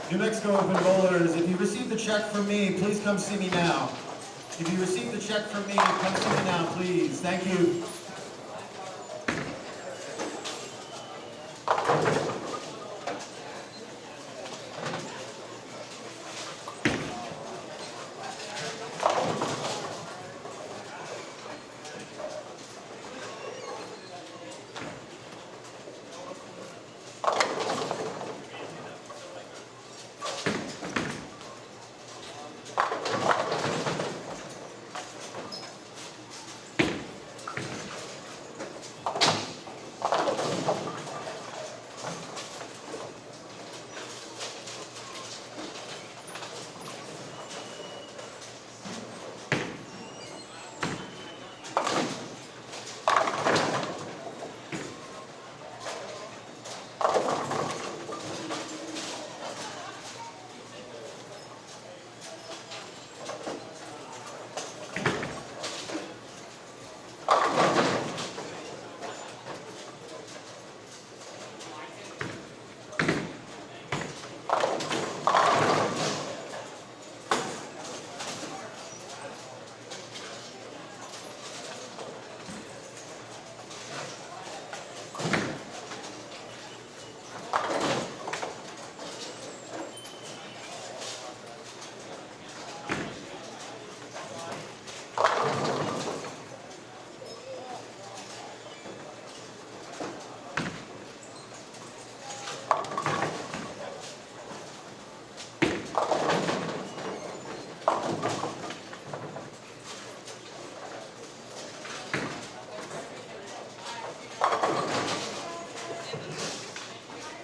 New Mexico Open bowlers, if you received the check from me, please come see me now. If you received the check from me, come see me now, please. Thank you.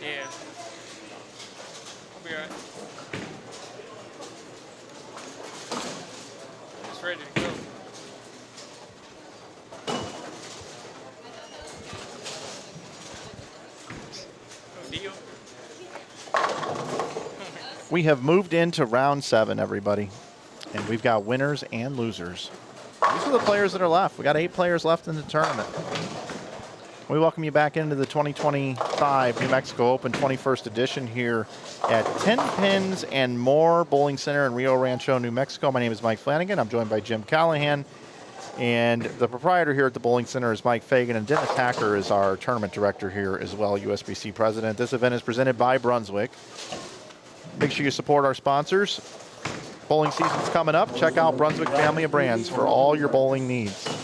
Yeah. I'll be alright. Just ready to go. No deal. We have moved into round 7, everybody. And we've got winners and losers. These are the players that are left. We got 8 players left in the tournament. We welcome you back into the 2025 New Mexico Open 21st edition here at Tenpins More Bowling Center in Rio Rancho, New Mexico. My name is Mike Flanagan. I'm joined by Jim Callahan. And the proprietor here at the Bowling Center is Mike Fagan. And Dennis Hacker is our tournament director here as well, USBC president. This event is presented by Brunswick. Make sure you support our sponsors. Bowling season's coming up. Check out Brunswick Family of Brands for all your bowling needs.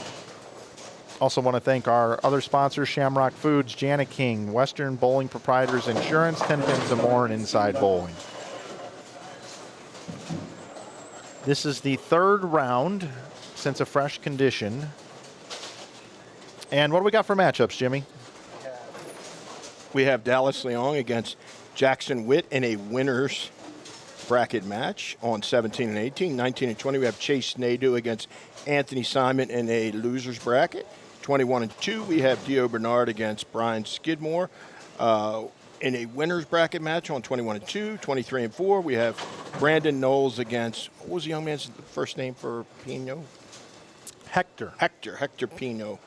Also want to thank our other sponsors, Shamrock Foods, Jani King, Western Bowling Proprietors Insurance, Tenpins More, and Inside Bowling. This is the 3rd round since a fresh condition. And what do we got for matchups, Jimmy? We have Dallas Leong against Jackson Witt in a winner's bracket match on 17 and 18. 19 and 20, we have Chase Nadeau against Anthony Simon in a loser's bracket. 21 and 2, we have Dio Bernard against Brian Skidmore in a winner's bracket match on 21 and 2. 23 and 4, we have Brandon Knowles against, what was the young man's first name for Pino? Hector Pino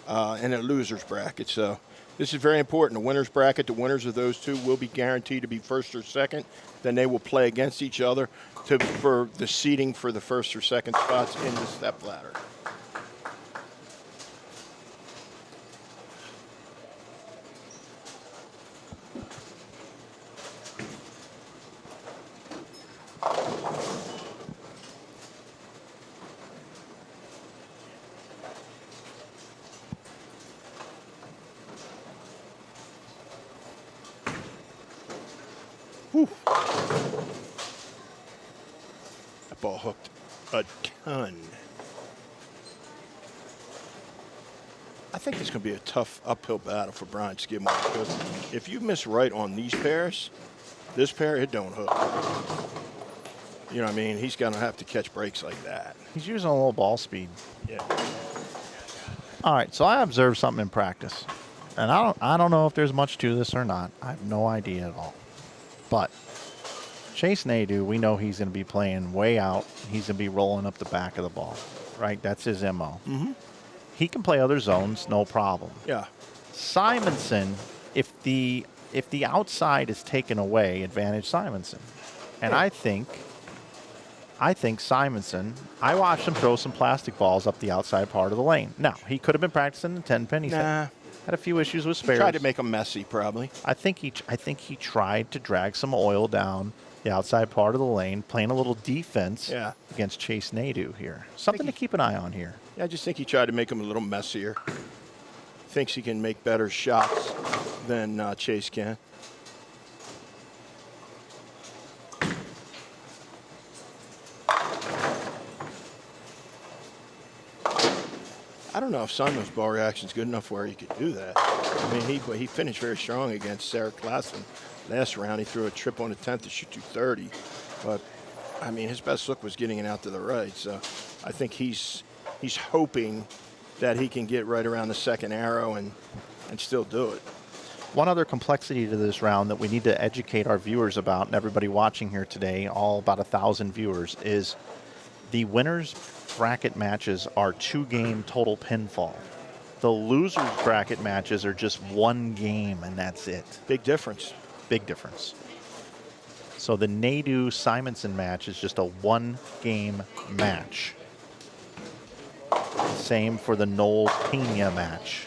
in a loser's bracket. So this is very important. The winner's bracket, the winners of those two will be guaranteed to be first or second. Then they will play against each other for the seeding for the first or second spots in the step ladder. Whew. That ball hooked a ton. I think it's going to be a tough uphill battle for Brian Skidmore because if you miss right on these pairs, this pair, it don't hook. You know what I mean? He's going to have to catch breaks like that. He's using a little ball speed. Yeah. All right, so I observed something in practice, and I don't know if there's much to this or not. I have no idea at all. But Chase Nadeau, we know he's going to be playing way out. He's going to be rolling up the back of the ball, right? That's his MO. Mm-hmm. He can play other zones, no problem. Yeah. Simonson, if the outside is taken away, advantage Simonson. And I think Simonson, I watched him throw some plastic balls up the outside part of the lane. Now, he could have been practicing the 10-pin. He's had a few issues with spares. Tried to make him messy, probably. I think he tried to drag some oil down the outside part of the lane, playing a little defense against Chase Nadeau here. Something to keep an eye on here. Yeah, I just think he tried to make him a little messier. Thinks he can make better shots than Chase can. I don't know if Simon's ball reaction is good enough where he could do that. I mean, he finished very strong against Sarah Klassen last round. He threw a trip on the 10th to shoot 230. But, I mean, his best look was getting it out to the right. So I think he's hoping that he can get right around the second arrow and still do it. One other complexity to this round that we need to educate our viewers about, and everybody watching here today, all about 1,000 viewers, is the winners bracket matches are 2-game total pinfall. The losers bracket matches are just 1 game, and that's it. Big difference. Big difference. So the Nadeau-Simonson match is just a 1-game match. Same for the Knowles-Pena match.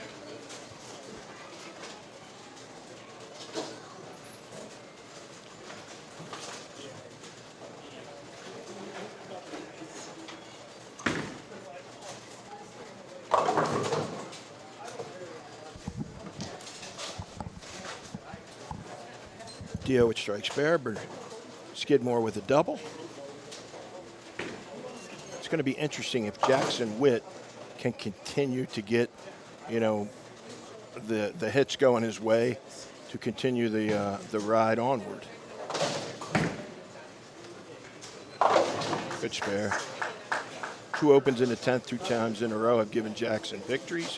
Dio with strike spare, but Skidmore with a double. It's going to be interesting if Jackson Witt can continue to get, the hits going his way to continue the ride onward. Good spare. 2 opens in the 10th 2 times in a row have given Jackson victories.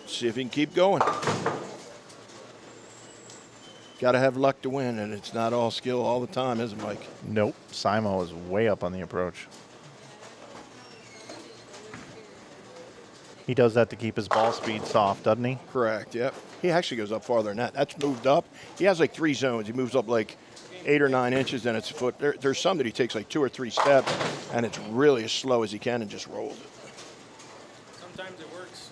See if he can keep going. Got to have luck to win, and it's not all skill all the time, is it, Mike? Nope. Simo is way up on the approach. He does that to keep his ball speed soft, doesn't he? Correct, yep. He actually goes up farther than that. That's moved up. He has like 3 zones. He moves up like 8 or 9 inches, then it's a foot. There's some that he takes like 2 or 3 steps, and it's really as slow as he can and just rolls it. Sometimes it works.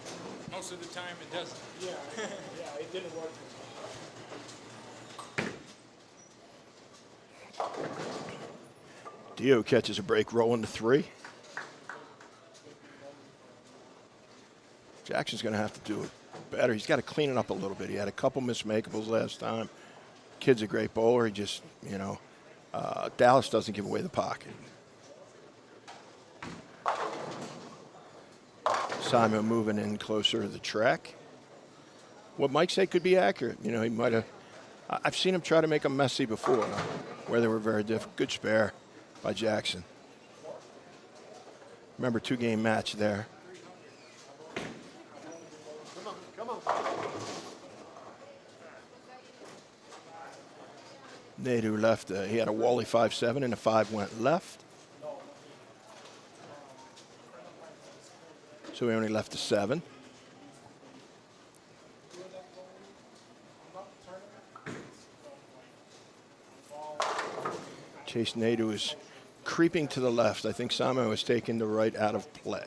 Most of the time it doesn't. Yeah, yeah, it didn't work. Dio catches a break rolling to 3. Jackson's going to have to do it better. He's got to clean it up a little bit. He had a couple mismakeables last time. Kid's a great bowler. He just, Dallas doesn't give away the pocket. Simon moving in closer to the track. What Mike said could be accurate. He might have. I've seen him try to make them messy before, where they were very different. Good spare by Jackson. Remember, 2-game match there. Come on. Nadeau left. He had a Wally 5-7, and the 5 went left. So he only left a 7. Chase Nadeau is creeping to the left. I think Samo has taken the right out of play.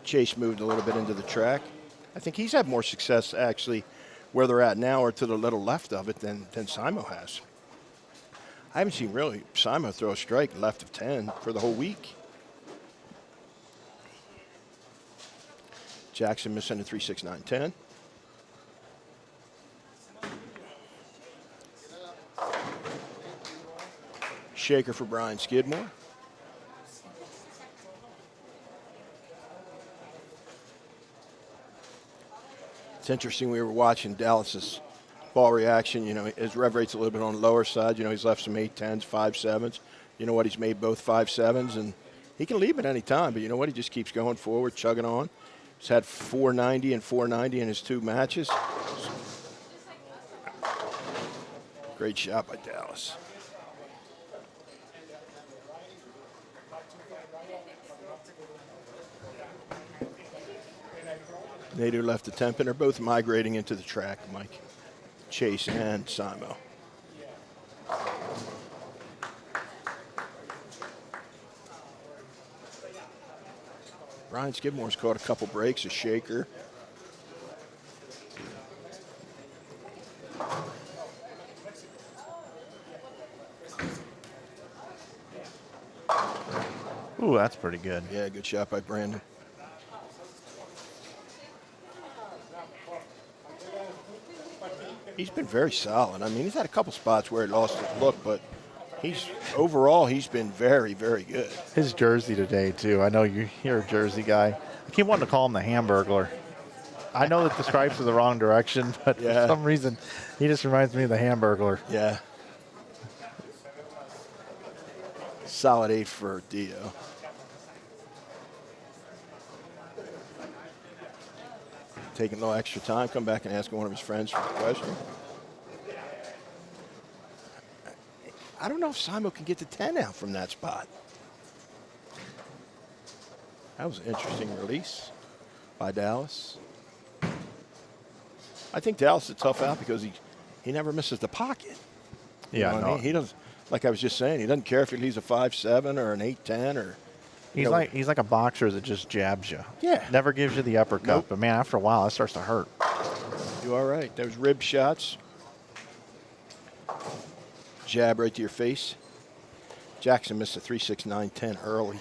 Chase moved a little bit into the track. I think he's had more success actually where they're at now or to the little left of it than Simo has. I haven't seen really Simon throw a strike left of 10 for the whole week. Jackson missing a 3-6-9-10. Shaker for Brian Skidmore. It's interesting, we were watching Dallas's ball reaction. You know, his rev rate's a little bit on the lower side. You know, he's left some 8-10s, 5-7s. You know what, he's made both 5-7s, and he can leave at any time, but you know what, he just keeps going forward, chugging on. He's had 490 and 490 in his 2 matches. Great shot by Dallas. Nader left the Tenpin. They're both migrating into the track, Mike. Chase and Simo. Brian Skidmore's caught a couple breaks, a shaker. Ooh, that's pretty good. Yeah, good shot by Brandon. He's been very solid. I mean, he's had a couple spots where he lost his look, but overall he's been very, very good. His jersey today, too. I know you're a jersey guy. I keep wanting to call him the Hamburglar. I know that the stripes are the wrong direction, but Yeah. for some reason, he just reminds me of the Hamburglar. Yeah. Solid 8 for Dio. Taking a little extra time, come back and ask one of his friends for a question. I don't know if Simo can get the 10 out from that spot. That was an interesting release by Dallas. I think Dallas is a tough out because he never misses the pocket. You Yeah, know what no. I mean? He doesn't, like I was just saying, he doesn't care if he leaves a 5-7 or an 8-10 or. He's like a boxer that just jabs you. Yeah. Never gives you the uppercut. Nope. But, man, after a while, it starts to hurt. You all right? Those rib shots. Jab right to your face. Jackson missed a 3-6-9-10 early.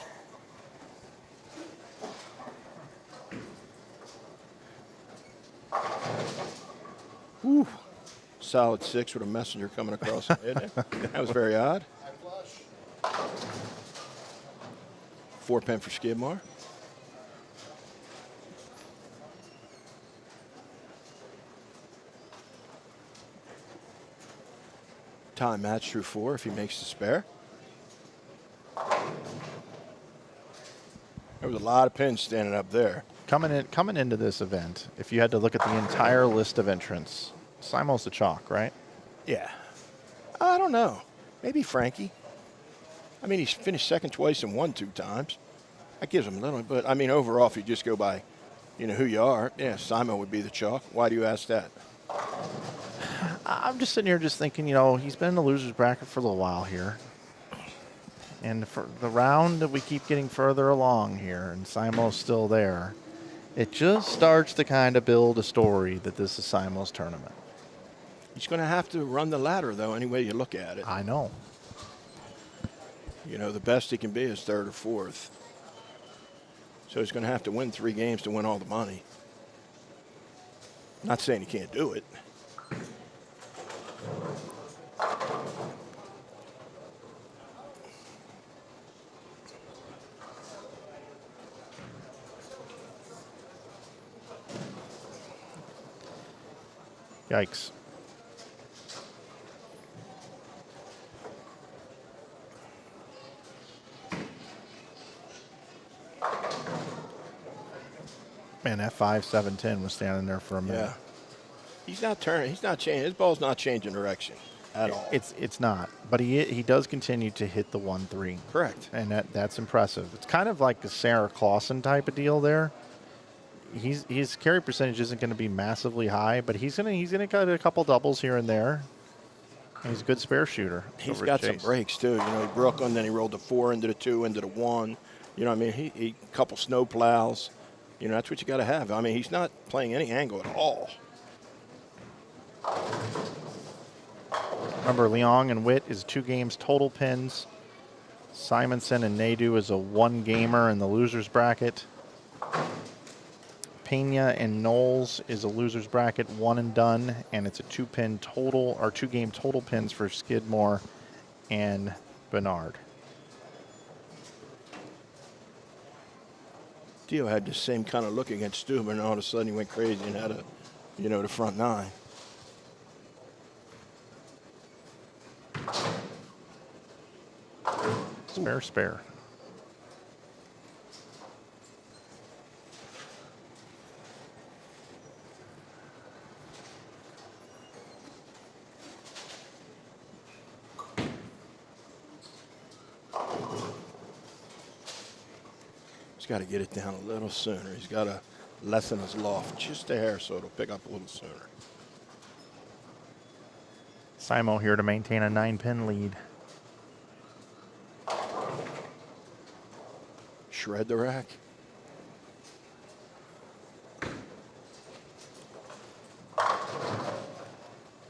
Whew. Solid 6 with a messenger coming across the head. That was very odd. 4-pin for Skidmore. Time match through 4 if he makes the spare. There was a lot of pins standing up there. Coming into this event, if you had to look at the entire list of entrants, Simo's the chalk, right? Yeah. I don't know. Maybe Frankie. I mean, he's finished second twice and won 2 times. That gives him a little, but I mean, overall, if you just go by, you know, who you are, yeah, Simo would be the chalk. Why do you ask that? I'm just sitting here just thinking, you know, he's been in the loser's bracket for a little while here. And for the round that we keep getting further along here, and Simo's still there, it just starts to kind of build a story that this is Simo's tournament. He's going to have to run the ladder, though, any way you look at it. I know. You know, the best he can be is 3rd or 4th. So he's going to have to win 3 games to win all the money. Not saying he can't do it. Yikes. Man, that 5-7-10 was standing there for a minute. Yeah. He's not turning. He's not changing. His ball's not changing direction at all. It's not, but he does continue to hit the 1-3. Correct. And that's impressive. It's kind of like a Sarah Clausen type of deal there. His carry percentage isn't going to be massively high, but he's gonna cut a couple doubles here and there. And he's a good spare shooter. He's over got at some Chase. breaks too. You know, he broke one, then he rolled the 4 into the 2, into the 1. You know what I mean? He couple snow plows. You know, that's what you got to have. I mean, he's not playing any angle at all. Remember, Leong and Witt is 2 games total pins. Simonson and Nadu is a 1-gamer in the losers bracket. Pena and Knowles is a losers bracket, 1 and done, and it's a 2-pin total, or 2-game total pins for Skidmore and Bernard. Dio had the same kind of look against Stuber, and all of a sudden he went crazy and had the front 9. Spare. He's got to get it down a little sooner. He's got to lessen his loft just a hair so it'll pick up a little sooner. Simo here to maintain a 9-pin lead. Shred the rack.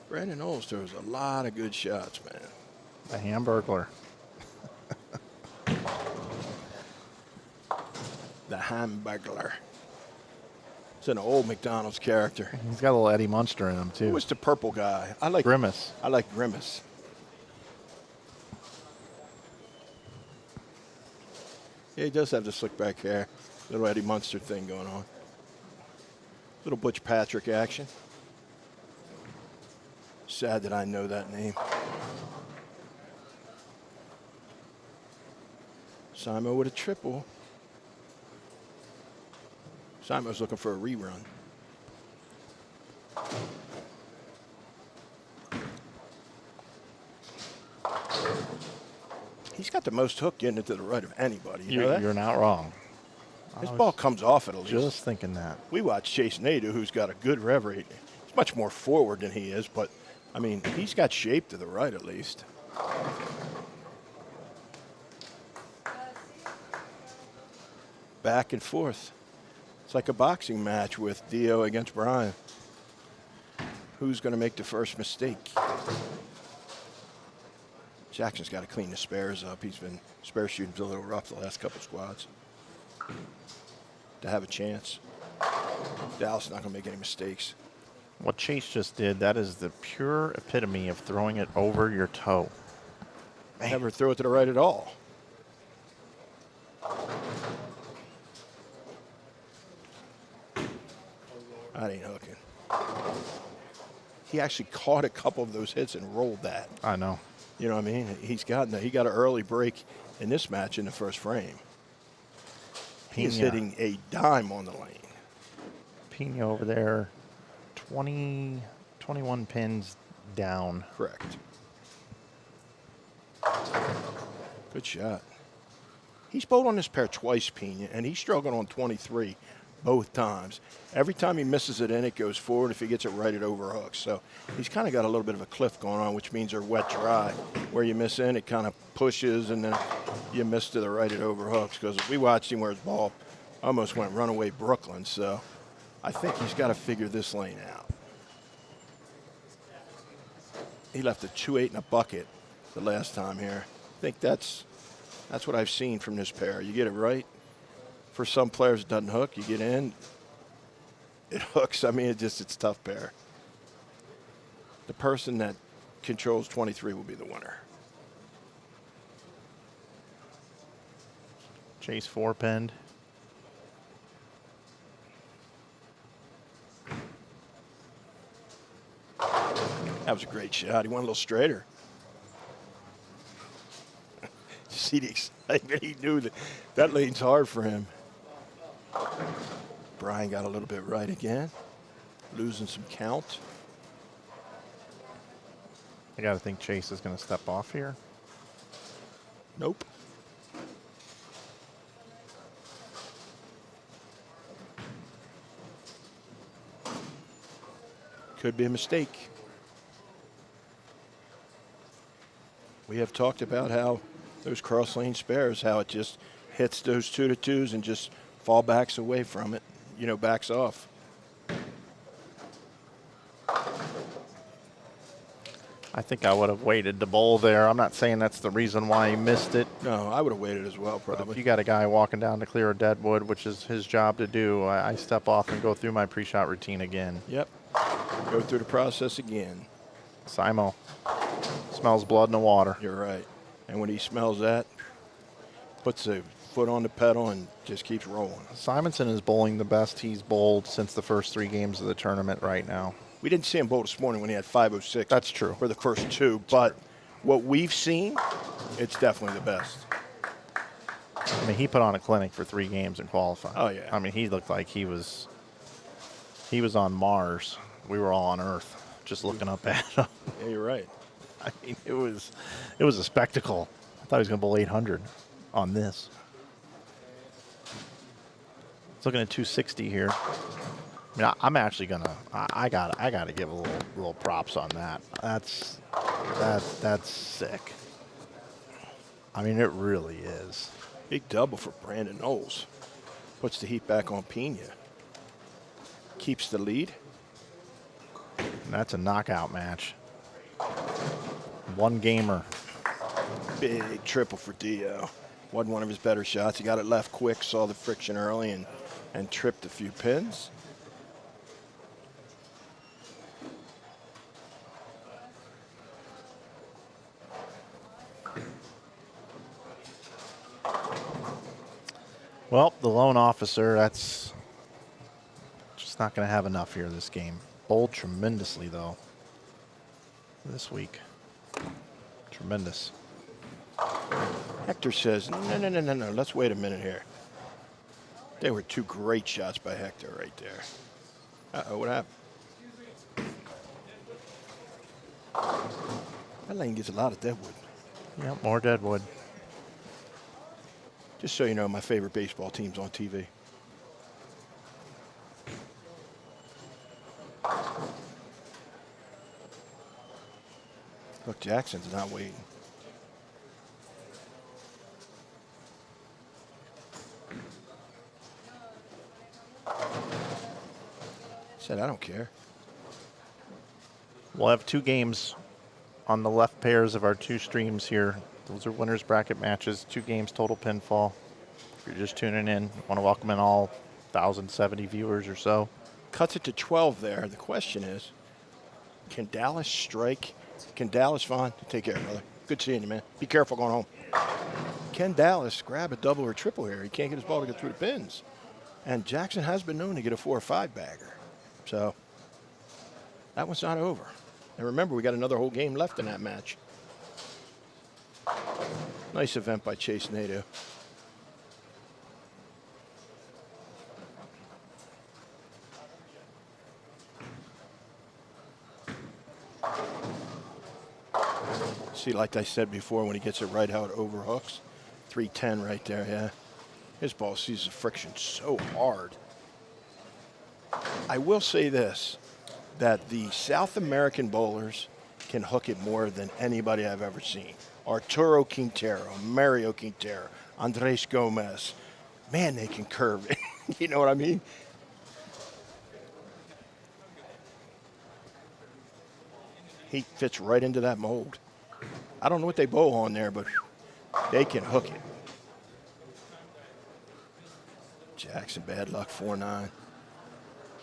Brandon Knowles throws a lot of good shots, man. The Hamburglar. The Hamburglar. It's an old McDonald's character. He's got a little Eddie Munster in him, too. Who was the purple guy? I like Grimace. I like Grimace. Yeah, he does have the slick back hair. Little Eddie Munster thing going on. Little Butch Patrick action. Sad that I know that name. Simo with a triple. Simo's looking for a rerun. He's got the most hook getting it to the right of anybody. You know that? You're not wrong. His ball comes off at least. Just thinking that. We watched Chase Nadeau, who's got a good rev rate. He's much more forward than he is, but, I mean, he's got shape to the right at least. Back and forth. It's like a boxing match with Dio against Brian. Who's going to make the first mistake? Jackson's got to clean the spares up. He's been spare shooting's a little rough the last couple squads. To have a chance. Dallas not going to make any mistakes. What Chase just did, that is the pure epitome of throwing it over your toe. Never throw it to the right at all. That ain't hooking. He actually caught a couple of those hits and rolled that. I know. You know what I mean? He got an early break in this match in the first frame. He's hitting a dime on the lane. Pena over there, 21 pins down. Correct. Good shot. He's bowled on this pair twice, Pena, and he's struggled on 23 both times. Every time he misses it in, it goes forward. If he gets it right, it overhooks. So he's kind of got a little bit of a cliff going on, which means they're wet dry. Where you miss in, it kind of pushes, and then you miss to the right, it overhooks. Because we watched him where his ball almost went runaway Brooklyn. So I think he's got to figure this lane out. He left a 2-8 in a bucket the last time here. I think that's what I've seen from this pair. You get it right. For some players, it doesn't hook. You get in, it hooks. I mean, it's a tough pair. The person that controls 23 will be the winner. Chase 4-pinned. That was a great shot. He went a little straighter. See the excitement. He knew that lane's hard for him. Brian got a little bit right again. Losing some count. I got to think Chase is going to step off here. Nope. Could be a mistake. We have talked about how those cross lane spares, how it just hits those 2-2s and just fall backs away from it, backs off. I think I would have waited to bowl there. I'm not saying that's the reason why he missed it. No, I would have waited as well, If probably. you got a guy walking down to clear a dead wood, which is his job to do, I step off and go through my pre-shot routine again. Yep. Go through the process again. Simo smells blood in the water. You're right. And when he smells that, puts a foot on the pedal and just keeps rolling. Simonson is bowling the best he's bowled since the first 3 games of the tournament right now. We didn't see him bowl this morning when he had 506. That's true. For the first 2, but what we've seen, it's definitely the best. I mean, he put on a clinic for 3 games in qualifying. Oh, yeah. I mean, he looked like he was on Mars. We were all on Earth, just looking up at him. Yeah, you're right. I mean, it was a spectacle. I thought he was going to bowl 800 on this. He's looking at 260 here. I mean, I'm actually gonna. I gotta give a little props on that. That's sick. I mean, it really is. Big double for Brandon Knowles. Puts the heat back on Pena. Keeps the lead. And that's a knockout match. 1 gamer. Big triple for Dio. Wasn't one of his better shots. He got it left quick, saw the friction early, and tripped a few pins. Well, the loan officer, that's just not going to have enough here this game. Bowled tremendously, though, this week. Tremendous. Hector says, no, let's wait a minute here. They were 2 great shots by Hector right there. Uh-oh, what happened? That lane gets a lot of deadwood. Yep, more deadwood. Just so you know, my favorite baseball team's on TV. Look, Jackson's not waiting. Said, I don't care. We'll have 2 games on the left pairs of our 2 streams here. Those are winners bracket matches, 2 games total pinfall. If you're just tuning in, want to welcome in all 1,070 viewers or so. Cuts it to 12 there. The question is, can Dallas strike? Can Dallas, Vaughn, take care, brother. Good seeing you, man. Be careful going home. Can Dallas grab a double or triple here? He can't get his ball to get through the pins. And Jackson has been known to get a 4 or 5 bagger. So that one's not over. And remember, we got another whole game left in that match. Nice event by Chase Nato. See, like I said before, when he gets it right, how it overhooks. 310 right there, yeah. His ball sees the friction so hard. I will say this, that the South American bowlers can hook it more than anybody I've ever seen. Arturo Quintero, Mario Quintero, Andres Gomez. Man, they can curve it. You know what I mean? He fits right into that mold. I don't know what they bowl on there, but they can hook it. Jackson, bad luck, 4-9. I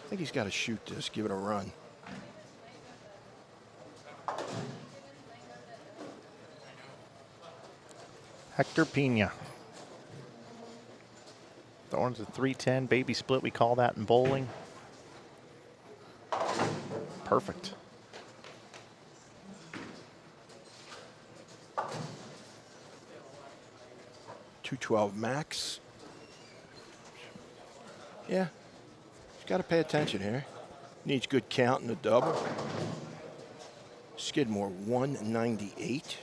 think he's got to shoot this, give it a run. Hector Pena. Thorns a 310, baby split, we call that in bowling. Perfect. .212 max. Yeah, he's got to pay attention here. Needs good count in the double. Skidmore 198.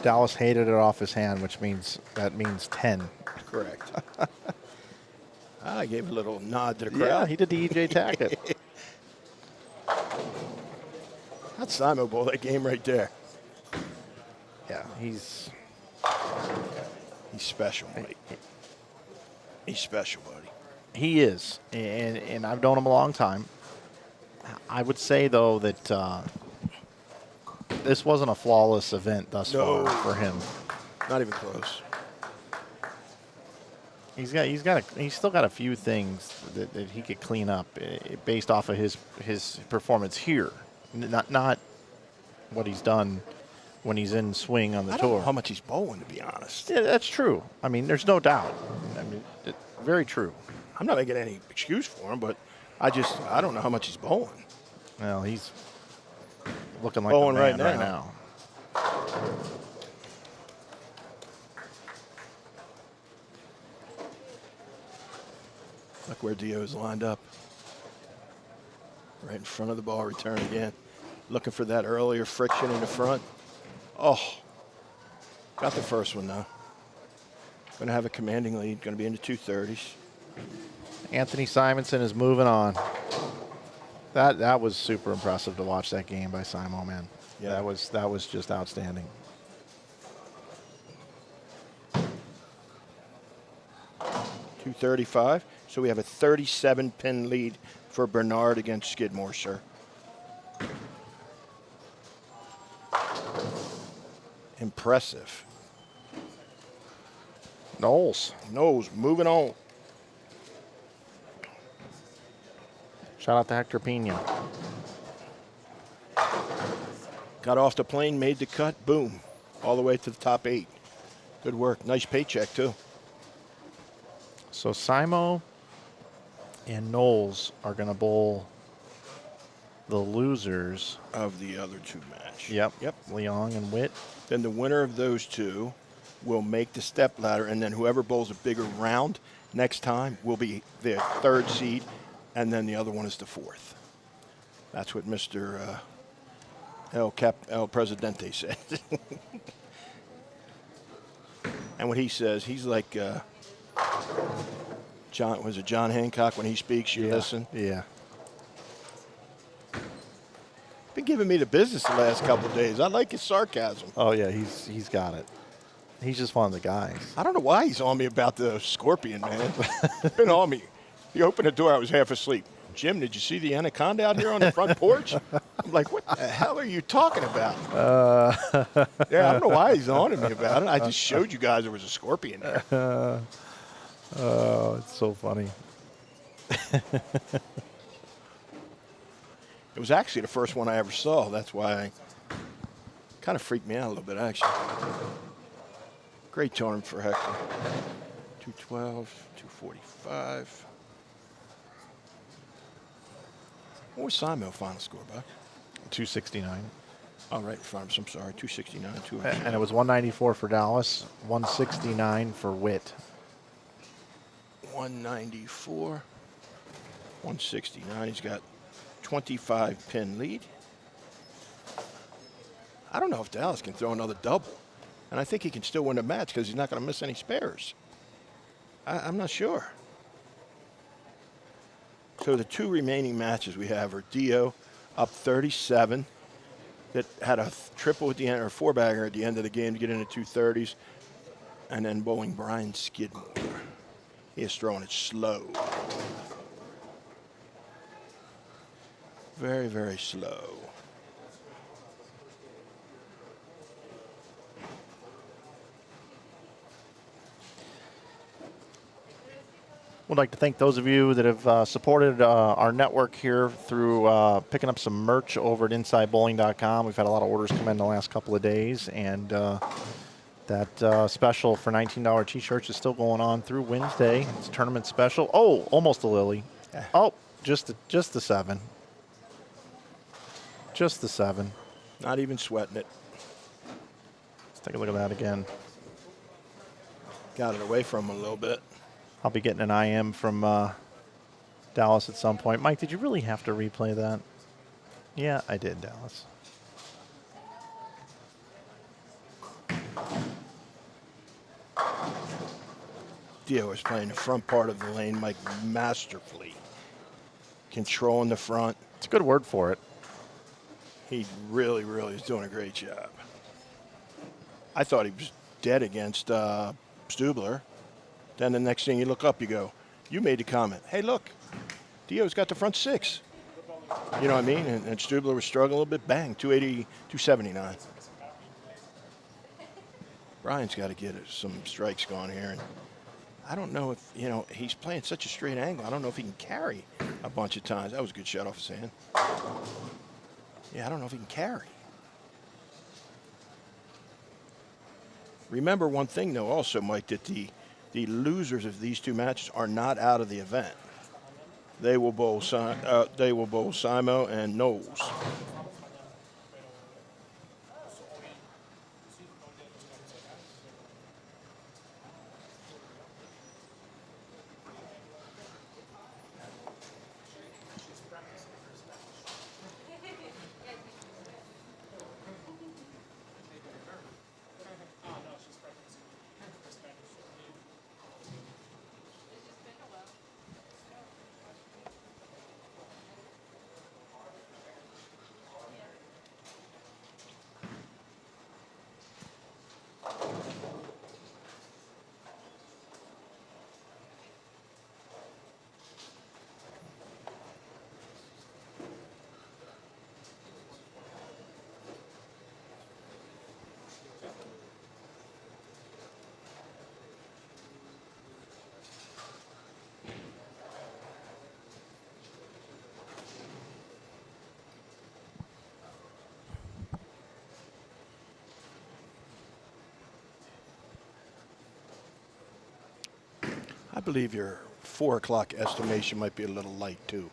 Dallas hated it off his hand, which means 10. Correct. I gave a little nod to the Yeah, crowd. he did the EJ Tackett. That's Simon Bowl, that game right there. Yeah, he's special, Mike. He's special, buddy. He is, and I've known him a long time. I would say, though, that this wasn't a flawless event thus No. far for him. Not even close. He's still got a few things that he could clean up based off of his performance here, not what he's done when he's in swing on the I don't tour. know how much he's bowling, to be honest. Yeah, that's true. I mean, there's no doubt. I mean, very true. I'm not making any excuse for him, but I don't know how much he's bowling. Well, he's looking like Bowling the man right right now. now. Look where Dio's lined up. Right in front of the ball, return again. Looking for that earlier friction in the front. Oh, got the first one now. Going to have a commanding lead. Going to be in the 230s. Anthony Simonson is moving on. That was super impressive to watch that game by Simo, man. Yeah. That was just outstanding. .235. So we have a 37-pin lead for Bernard against Skidmore, sir. Impressive. Knowles. Knowles moving on. Shout out to Hector Pena. Got off the plane, made the cut, boom. All the way to the top 8. Good work. Nice paycheck, too. So Simo and Knowles are going to bowl the losers. Of the other two match. Yep. Leong and Witt. Then the winner of those two will make the step ladder, and then whoever bowls a bigger round next time will be the 3rd seed, and then the other one is the 4th. That's what Mr. El Presidente said. And what he says, he's like John Hancock when he speaks, you listen. Yeah. Been giving me the business the last couple of days. I like his sarcasm. Oh yeah, he's got it. He's just one of the guys. I don't know why he's on me about the scorpion, man. Been on me. He opened the door, I was half asleep. Jim, did you see the anaconda out here on the front porch? I'm like, what the hell are you talking about? Yeah, I don't know why he's on to me about it. I just showed you guys there was a scorpion there. Oh, it's so funny. It was actually the first one I ever saw. That's why it kind of freaked me out a little bit, actually. Great tournament for Hector. 212, 245. What was Simo final score, Buck? 269. Oh, right in front of us. I'm sorry. 269, 200. And it was 194 for Dallas, 169 for Witt. 194, 169. He's got 25-pin lead. I don't know if Dallas can throw another double. And I think he can still win the match because he's not going to miss any spares. I'm not sure. So the two remaining matches we have are Dio up 37 that had a triple at the end, or 4-bagger at the end of the game to get into 230s. And then bowling Brian Skidmore. He is throwing it slow. Very, very slow. Would like to thank those of you that have supported our network here through picking up some merch over at InsideBowling.com. We've had a lot of orders come in the last couple of days, and that special for $19 T-shirts is still going on through Wednesday. It's a tournament special. Oh, almost a Lily. Oh, just the 7. Just the 7. Not even sweating it. Let's take a look at that again. Got it away from him a little bit. I'll be getting an IM from Dallas at some point. Mike, did you really have to replay that? Yeah, I did, Dallas. Dio is playing the front part of the lane, Mike, masterfully. Controlling the front. It's a good word for it. He really, really is doing a great job. I thought he was dead against Stubler. Then the next thing you look up, you go, you made the comment, hey, look, Dio's got the front 6. You know what I mean? And Stubler was struggling a little bit. Bang, 280, 279. Brian's got to get some strikes going here. And I don't know if, he's playing such a straight angle. I don't know if he can carry a bunch of times. That was a good shot off his hand. Yeah, I don't know if he can carry. Remember one thing, though, also, Mike, that the losers of these two matches are not out of the event. They will bowl Simo and Knowles. I believe your 4 o'clock estimation might be a little light, too.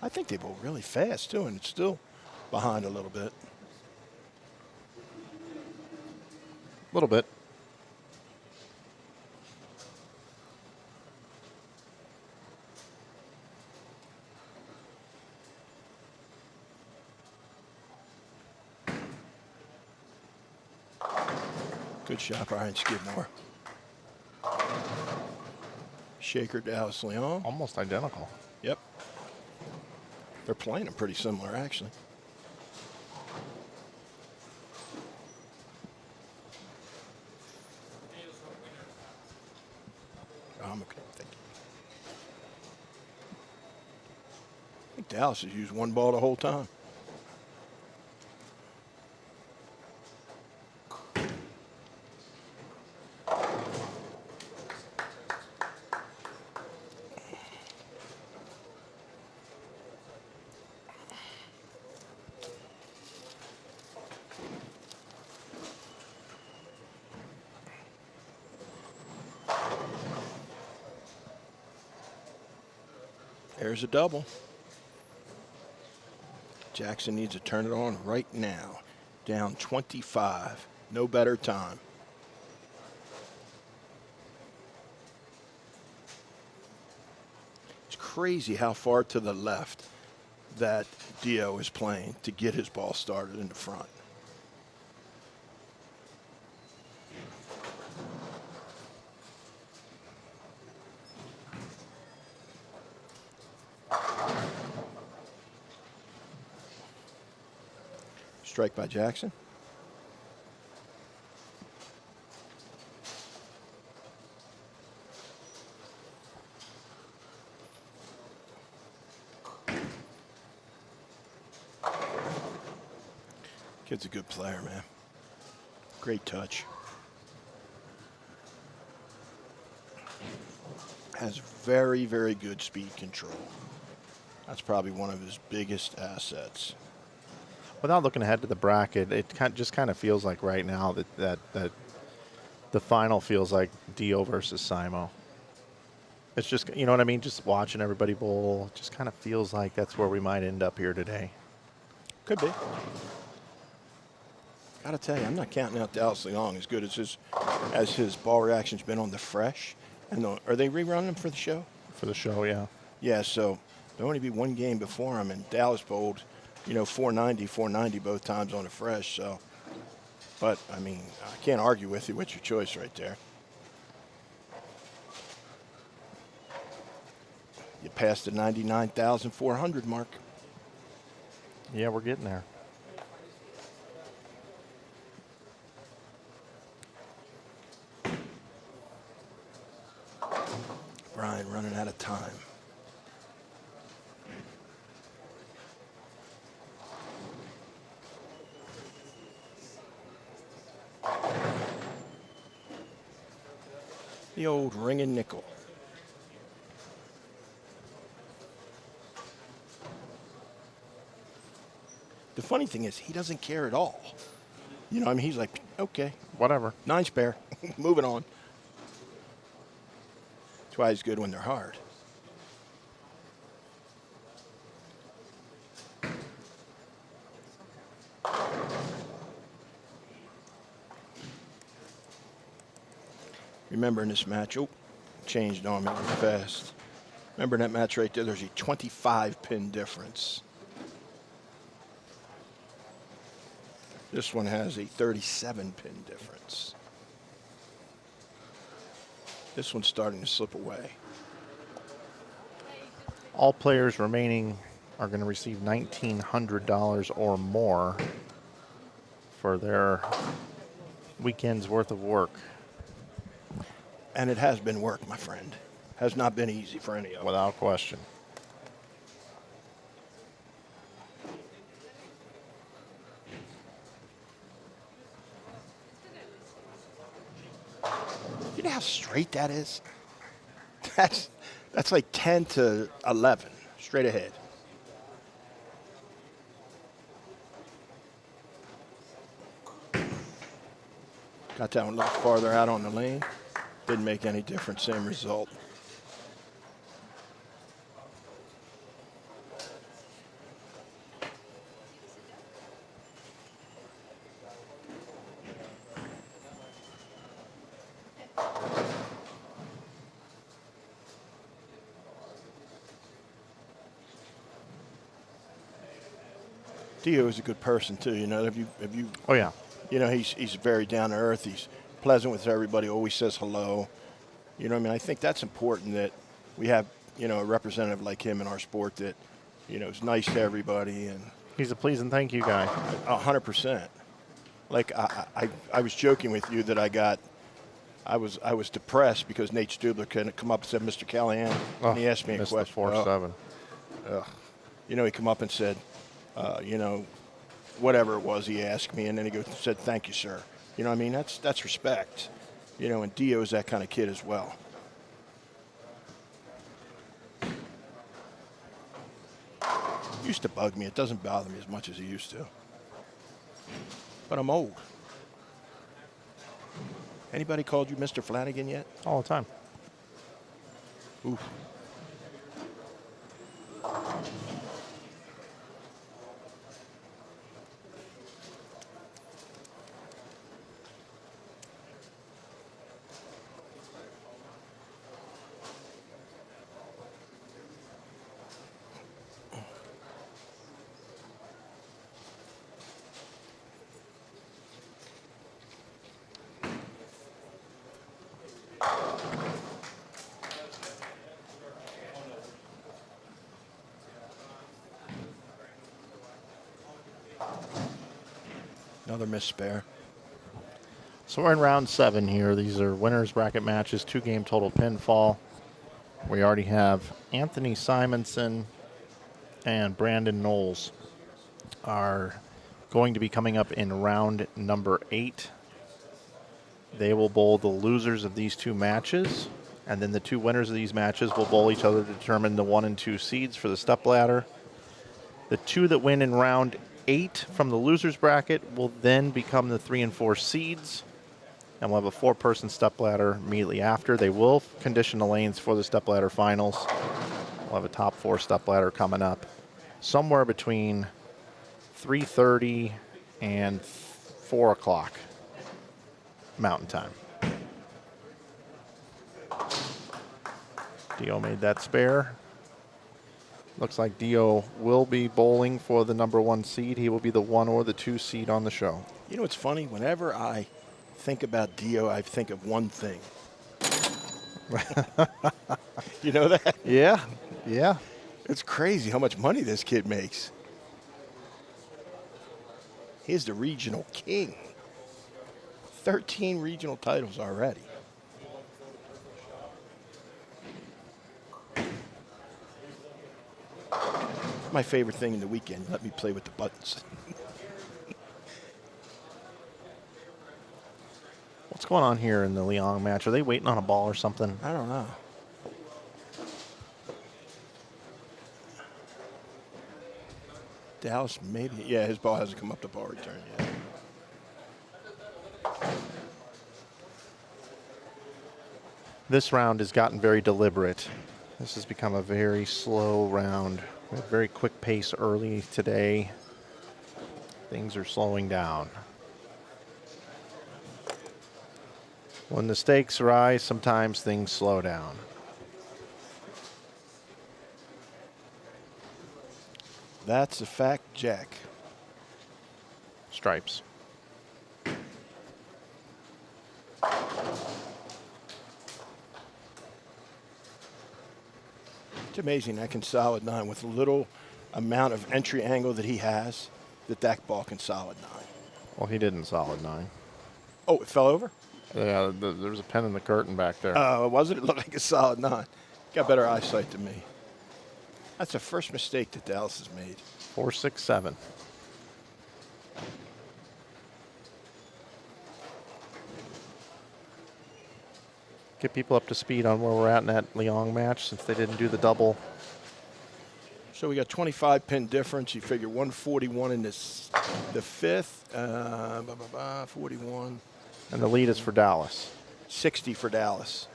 I think they bowl really fast, too, and it's still behind a little bit. A little bit. Good shot, Brian Skidmore. Shaker, Dallas, Leon. Almost identical. Yep. They're playing them pretty similar, actually. I'm okay. Thank you. I think Dallas has used one ball the whole time. There's a double. Jackson needs to turn it on right now. Down 25. No better time. It's crazy how far to the left that Dio is playing to get his ball started in the front. Strike by Jackson. Kid's a good player, man. Great touch. Has very, very good speed control. That's probably one of his biggest assets. Without looking ahead to the bracket, it just kind of feels like right now that the final feels like Dio versus Simo. It's just, you know what I mean? Just watching everybody bowl, it just kind of feels like that's where we might end up here today. Could be. Gotta tell you, I'm not counting out Dallas Leong as good as his ball reaction's been on the fresh. And are they rerunning them for the show? For the show, yeah. Yeah, so there'll only be one game before him, and Dallas bowled, 490 both times on the fresh. So, but I mean, I can't argue with you. What's your choice right there? You passed the 99,400 mark. Yeah, we're getting there. Brian running out of time. The old ringing nickel. The funny thing is, he doesn't care at all. You know, I mean, he's like, okay, Whatever. 9 spare, moving on. That's why he's good when they're hard. Remember in this match, changed on me really fast. Remember in that match right there, there's a 25 pin difference. This one has a 37 pin difference. This one's starting to slip away. All players remaining are going to receive $1,900 or more for their weekend's worth of work. And it has been work, my friend. Has not been easy for any of them. Without question. You know how straight that is? That's like 10 to 11, straight ahead. Got that one a little farther out on the lane. Didn't make any difference, same result. Dio is a good person too, you know. Have you Oh, yeah. You know, he's very down to earth. He's pleasant with everybody, always says hello. You know what I mean? I think that's important that we have, you know, a representative like him in our sport that, you know, is nice to everybody. And He's a please and thank you guy. 100%. Like I was joking with you that I was depressed because Nate Stubler couldn't come up and said, Mr. Callahan, and he asked me a missed question. the 4-7. You know, he come up and said, you know, whatever it was he asked me, and then he said, thank you, sir. You know what I mean? That's respect. You know, and Dio is that kind of kid as well. Used to bug me. It doesn't bother me as much as it used to. But I'm old. Anybody called you Mr. Flanagan yet? All the time. Oof. Another missed spare. So we're in round 7 here. These are winners bracket matches, 2-game total pinfall. We already have Anthony Simonson and Brandon Knowles are going to be coming up in round number 8. They will bowl the losers of these 2 matches, and then the 2 winners of these matches will bowl each other to determine the 1 and 2 seeds for the stepladder. The 2 that win in round 8 from the losers bracket will then become the 3 and 4 seeds, and we'll have a 4-person stepladder immediately after. They will condition the lanes for the stepladder finals. We'll have a top 4 stepladder coming up somewhere between 3:30 and 4 o'clock Mountain Time. Dio made that spare. Looks like Dio will be bowling for the number 1 seed. He will be the 1 or the 2 seed on the show. You know what's funny? Whenever I think about Dio, I think of one thing. You know that? Yeah, yeah. It's crazy how much money this kid makes. He's the regional king. 13 regional titles already. My favorite thing in the weekend. Let me play with the buttons. What's going on here in the Leong match? Are they waiting on a ball or something? I don't know. Dallas, maybe. Yeah, his ball hasn't come up to ball return yet. This round has gotten very deliberate. This has become a very slow round. We had a very quick pace early today. Things are slowing down. When the stakes rise, sometimes things slow down. That's a fact, Jack. Stripes. It's amazing that can solid 9 with a little amount of entry angle that he has, that ball can solid 9. Well, he didn't solid 9. Oh, it fell over? Yeah, there's a pen in the curtain back there. Wasn't it? Looked like a solid 9. Got better eyesight than me. That's the first mistake that Dallas has made. 4, 6, 7. Get people up to speed on where we're at in that Leong match since they didn't do the double. So we got 25 pin difference. You figure 141 in this, the fifth. 41. And the lead is for Dallas. 60 for Dallas.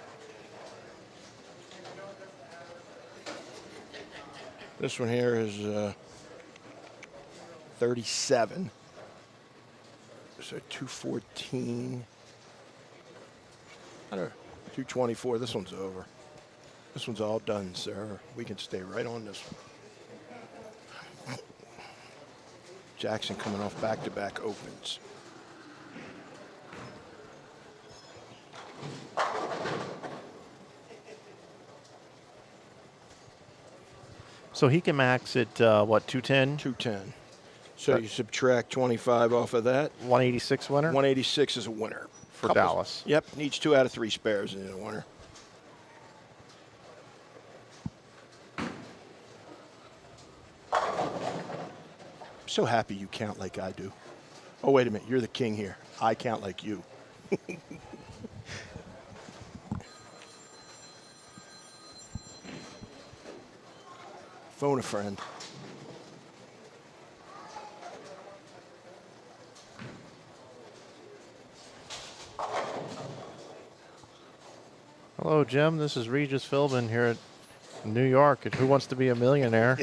This one here is 37. So 214. I don't know. 224. This one's over. This one's all done, sir. We can stay right on this one. Jackson coming off back-to-back opens. So he can max at, what, 210? 210. So you subtract 25 off of that. 186 winner? 186 is a winner. For Dallas. Yep, needs 2 out of 3 spares in a winner. So happy you count like I do. Oh, wait a minute. You're the king here. I count like you. Phone a friend. Hello, Jim. This is Regis Philbin here at New York at Who Wants to Be a Millionaire.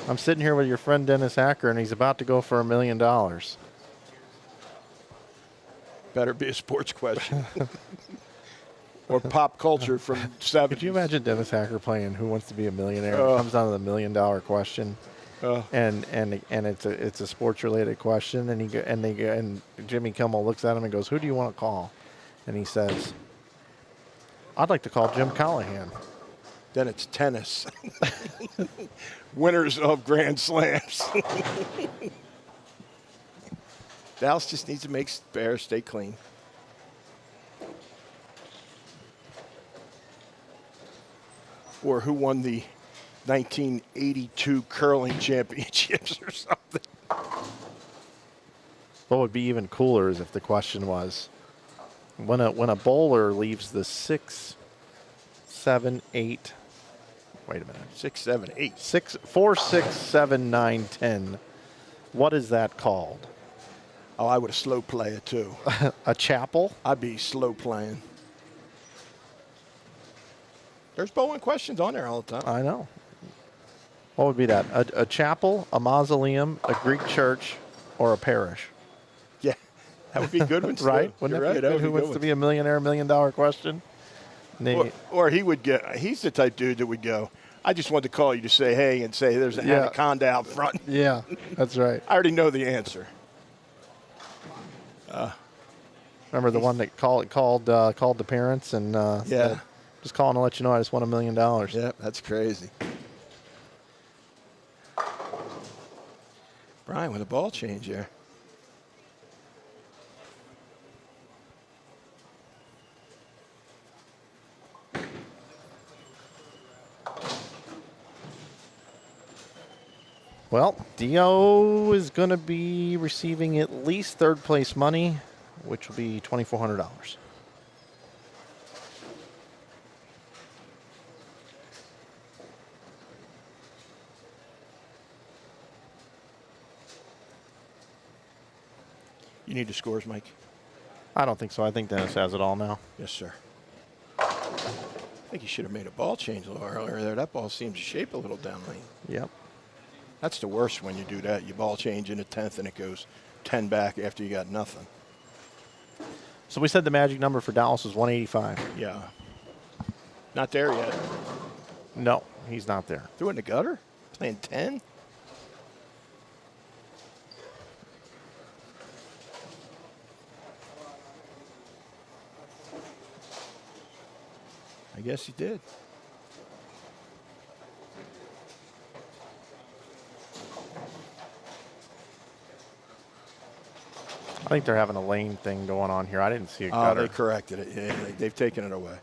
I'm sitting here with your friend Dennis Hacker, and he's about to go for $1 million. Better be a sports question. Or pop culture from 70s. Could you imagine Dennis Hacker playing Who Wants to Be a Millionaire? It comes down to the $1 million question. And it's a sports related question, and Jimmy Kimmel looks at him and goes, "Who do you want to call?" And he says, "I'd like to call Jim Callahan." Then it's tennis. Winners of Grand Slams. Dallas just needs to make spares, stay clean. Or who won the 1982 curling championships or something. What would be even cooler is if the question was, when a bowler leaves the 6, 7, 8. Wait a minute. 6, 7, 8. 4, 6, 7, 9, 10. What is that called? Oh, I would have slow play it too. A chapel? I'd be slow playing. There's bowling questions on there all the time. I know. What would be that? A chapel, a mausoleum, a Greek church, or a parish? Yeah, that would be good ones, right? too. Wouldn't You're that be right, good? Who wants to be a millionaire, $1 million question? Or he would get, he's the type dude that would go, I just wanted to call you to say hey and say there's an anaconda out front. Yeah, that's right. I already know the answer. Remember the one that called the parents and said, just calling to let you know I just won $1 million. Yeah, that's crazy. Brian with a ball change there. Well, Dio is going to be receiving at least third place money, which will be $2,400. You need the scores, Mike? I don't think so. I think Dennis has it all now. Yes, sir. I think he should have made a ball change a little earlier there. That ball seems to shape a little down lane. Yep. That's the worst when you do that. You ball change in the 10th and it goes 10 back after you got nothing. So we said the magic number for Dallas is 185. Yeah. Not there yet. No, he's not there. Threw it in the gutter? Playing 10? I guess he did. I think they're having a lane thing going on here. I didn't see a Oh, gutter. they corrected it. Yeah, they've taken it away.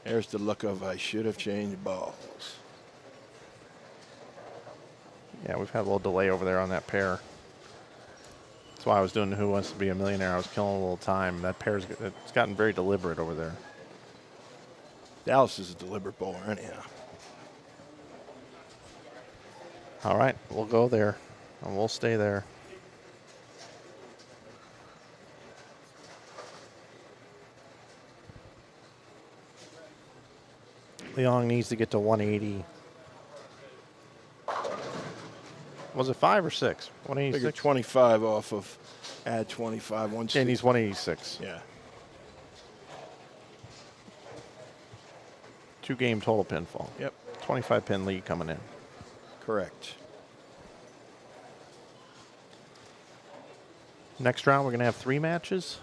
There's the look of I should have changed balls. Yeah, we've had a little delay over there on that pair. That's why I was doing the Who Wants to Be a Millionaire. I was killing a little time. That pair's it's gotten very deliberate over there. Dallas is a deliberate bowler anyhow. All right, we'll go there, and we'll stay there. Leong needs to get to 180. Was it 5 or 6? Figure 186? 25 off of add 25. Yeah, he 160. needs 186. Yeah. 2-game total pinfall. Yep. 25 pin lead coming in. Correct. Next round, we're going to have 3 matches.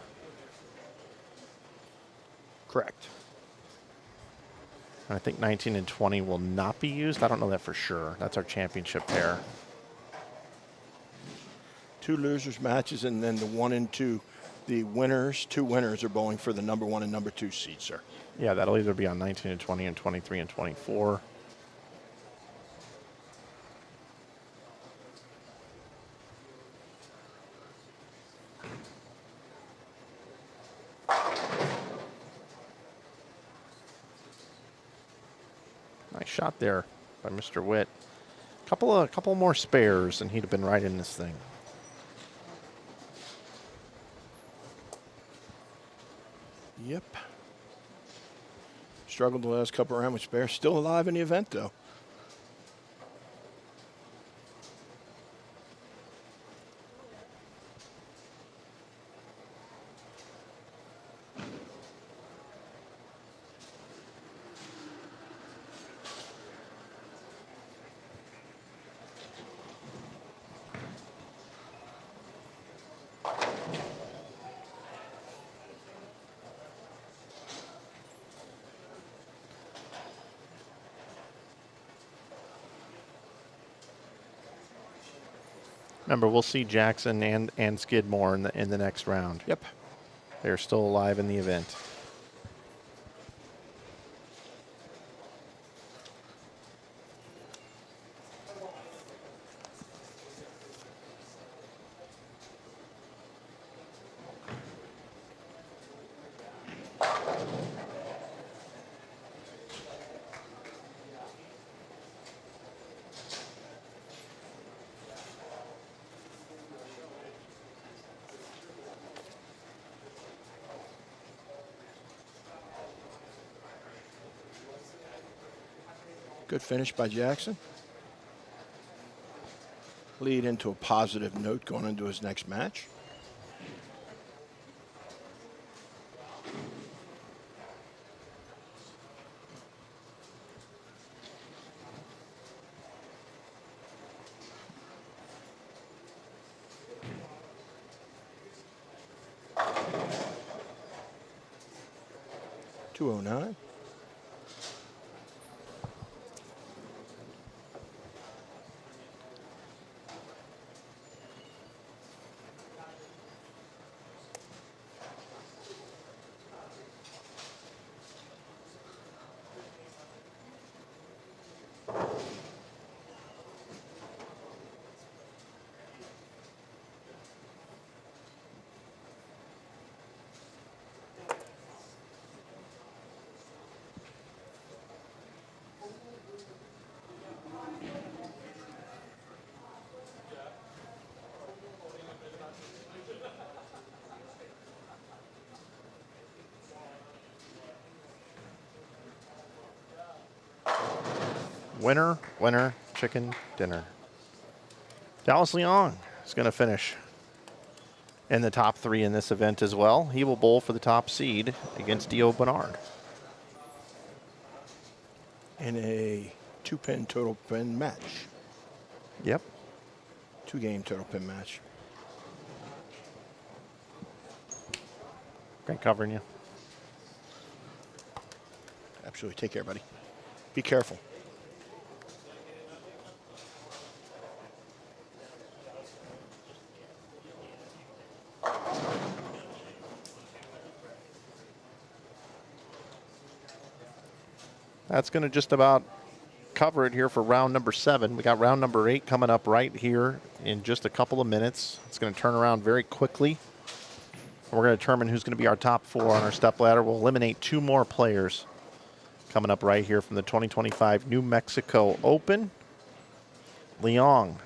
Correct. And I think 19 and 20 will not be used. I don't know that for sure. That's our championship pair. 2 losers matches, and then the 1 and 2. The winners, 2 winners are bowling for the number 1 and number 2 seeds, sir. Yeah, that'll either be on 19 and 20 and 23 and 24. Nice shot there by Mr. Witt. Couple more spares, and he'd have been right in this thing. Yep. Struggled the last couple rounds with spares. Still alive in the event, though. Remember, we'll see Jackson and Skidmore in the next round. Yep. They're still alive in the event. Good finish by Jackson. Lead into a positive note going into his next match. .209. Winner, winner, chicken dinner. Dallas Leong is going to finish in the top 3 in this event as well. He will bowl for the top seed against Dio Bernard. In a 2-pin total pin match. Yep. 2-game total pin match. Great covering you. Absolutely. Take care, buddy. Be careful. That's going to just about cover it here for round number 7. We got round number 8 coming up right here in just a couple of minutes. It's going to turn around very quickly. We're going to determine who's going to be our top 4 on our step ladder. We'll eliminate 2 more players coming up right here from the 2025 New Mexico Open. Leong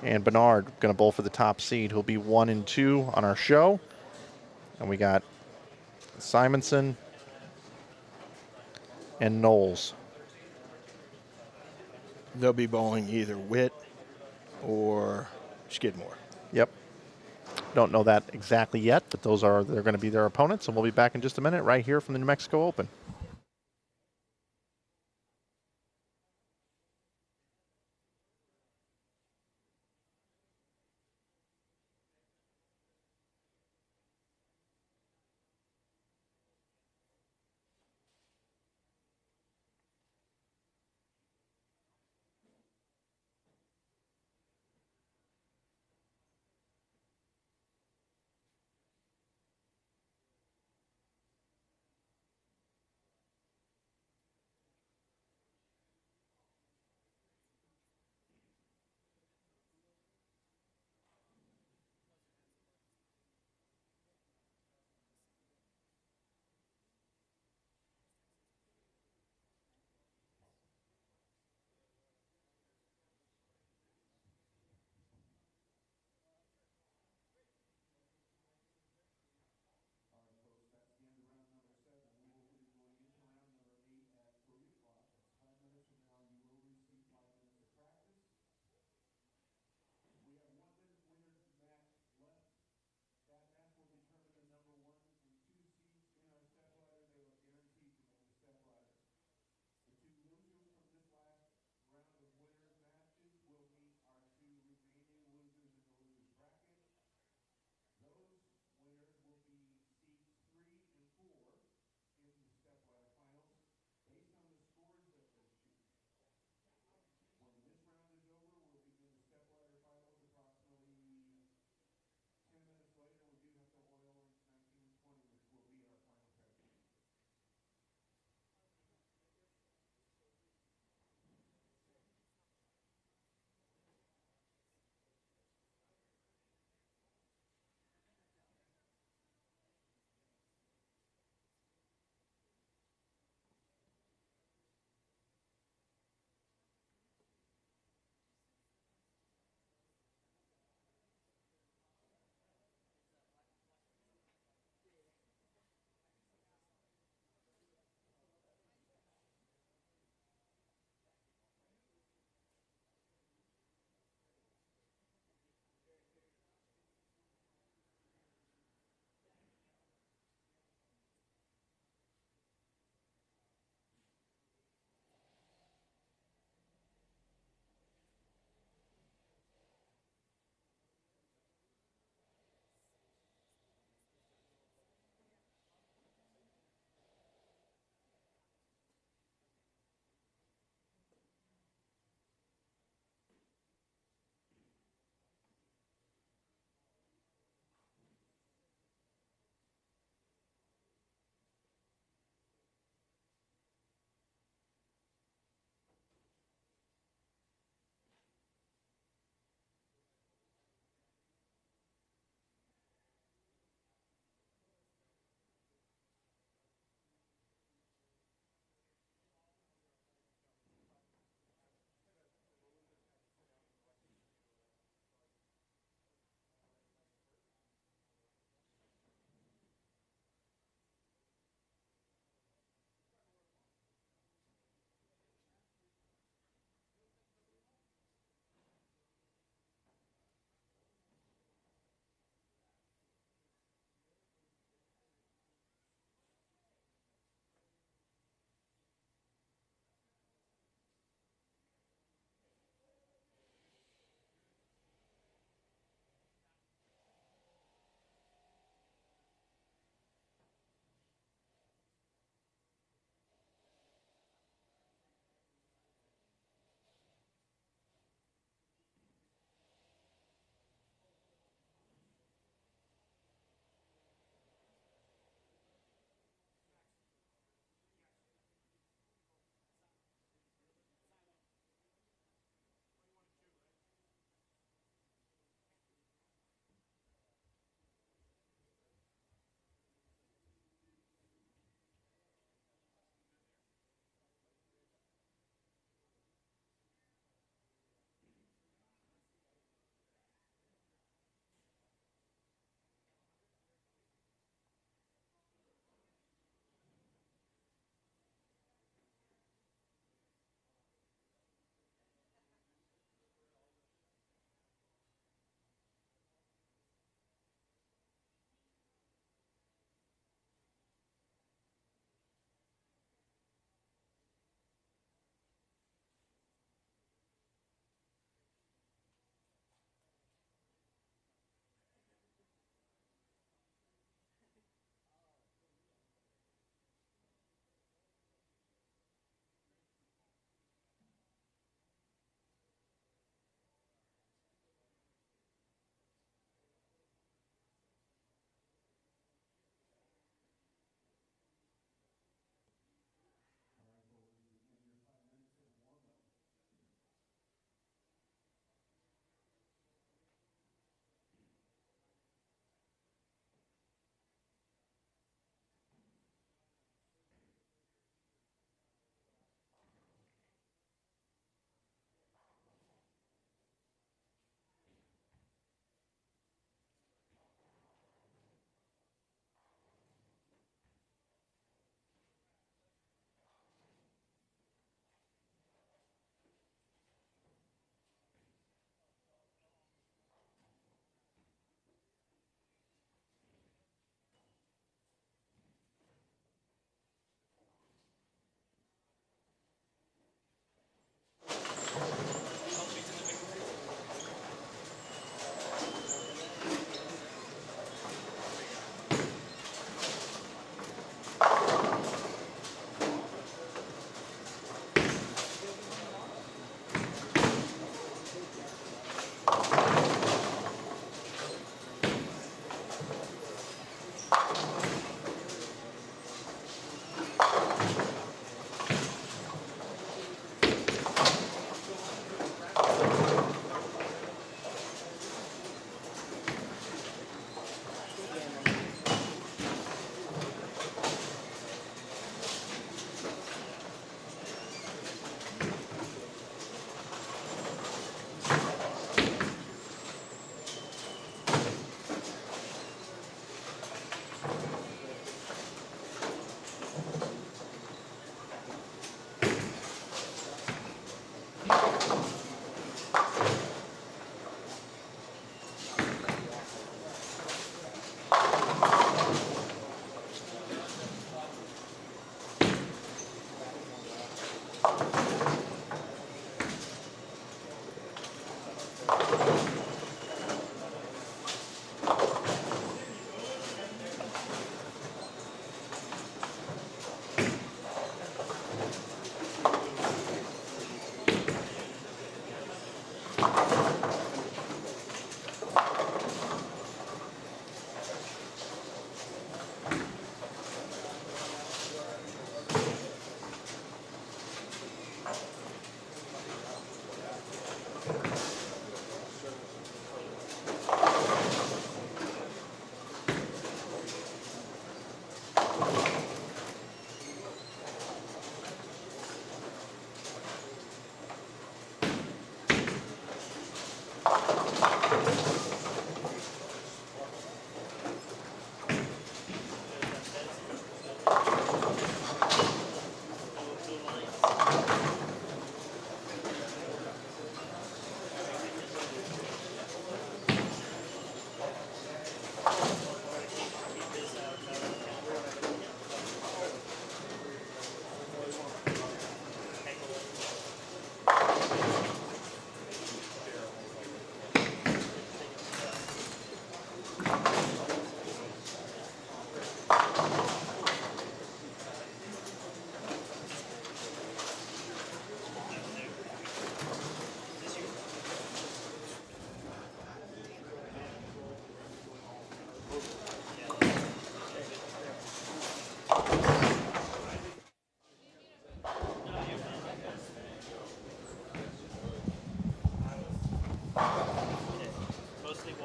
and Bernard going to bowl for the top seed, who'll be 1 and 2 on our show. And we got Simonson and Knowles. They'll be bowling either Witt or Skidmore. Yep. Don't know that exactly yet, but they're going to be their opponents, and we'll be back in just a minute right here from the New Mexico Open.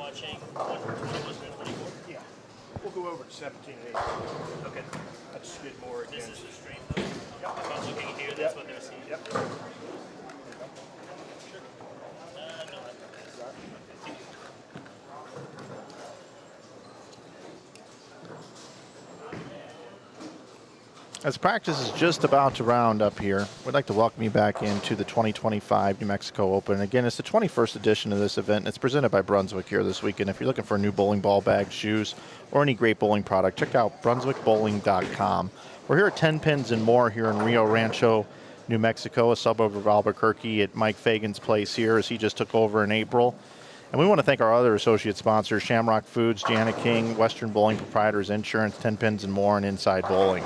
watching 21 through 24? Yeah. We'll go over to 17 and 18. Okay. That's Skidmore This against. is the stream though. If I'm looking here, that's what they're seeing. Yep. No, As practice is just about to round up here, we'd like to welcome you back into the 2025 New Mexico Open. Again, it's the 21st edition of this event, and it's presented by Brunswick here this weekend. If you're looking for a new bowling ball bag, shoes, or any great bowling product, check out brunswickbowling.com. We're here at Tenpins More here in Rio Rancho, New Mexico, a suburb of Albuquerque, at Mike Flanagan's place here as he just took over in April. And we want to thank our other associate sponsors, Shamrock Foods, Jani King, Western Bowling Proprietors Insurance, Tenpins More, and Inside Bowling.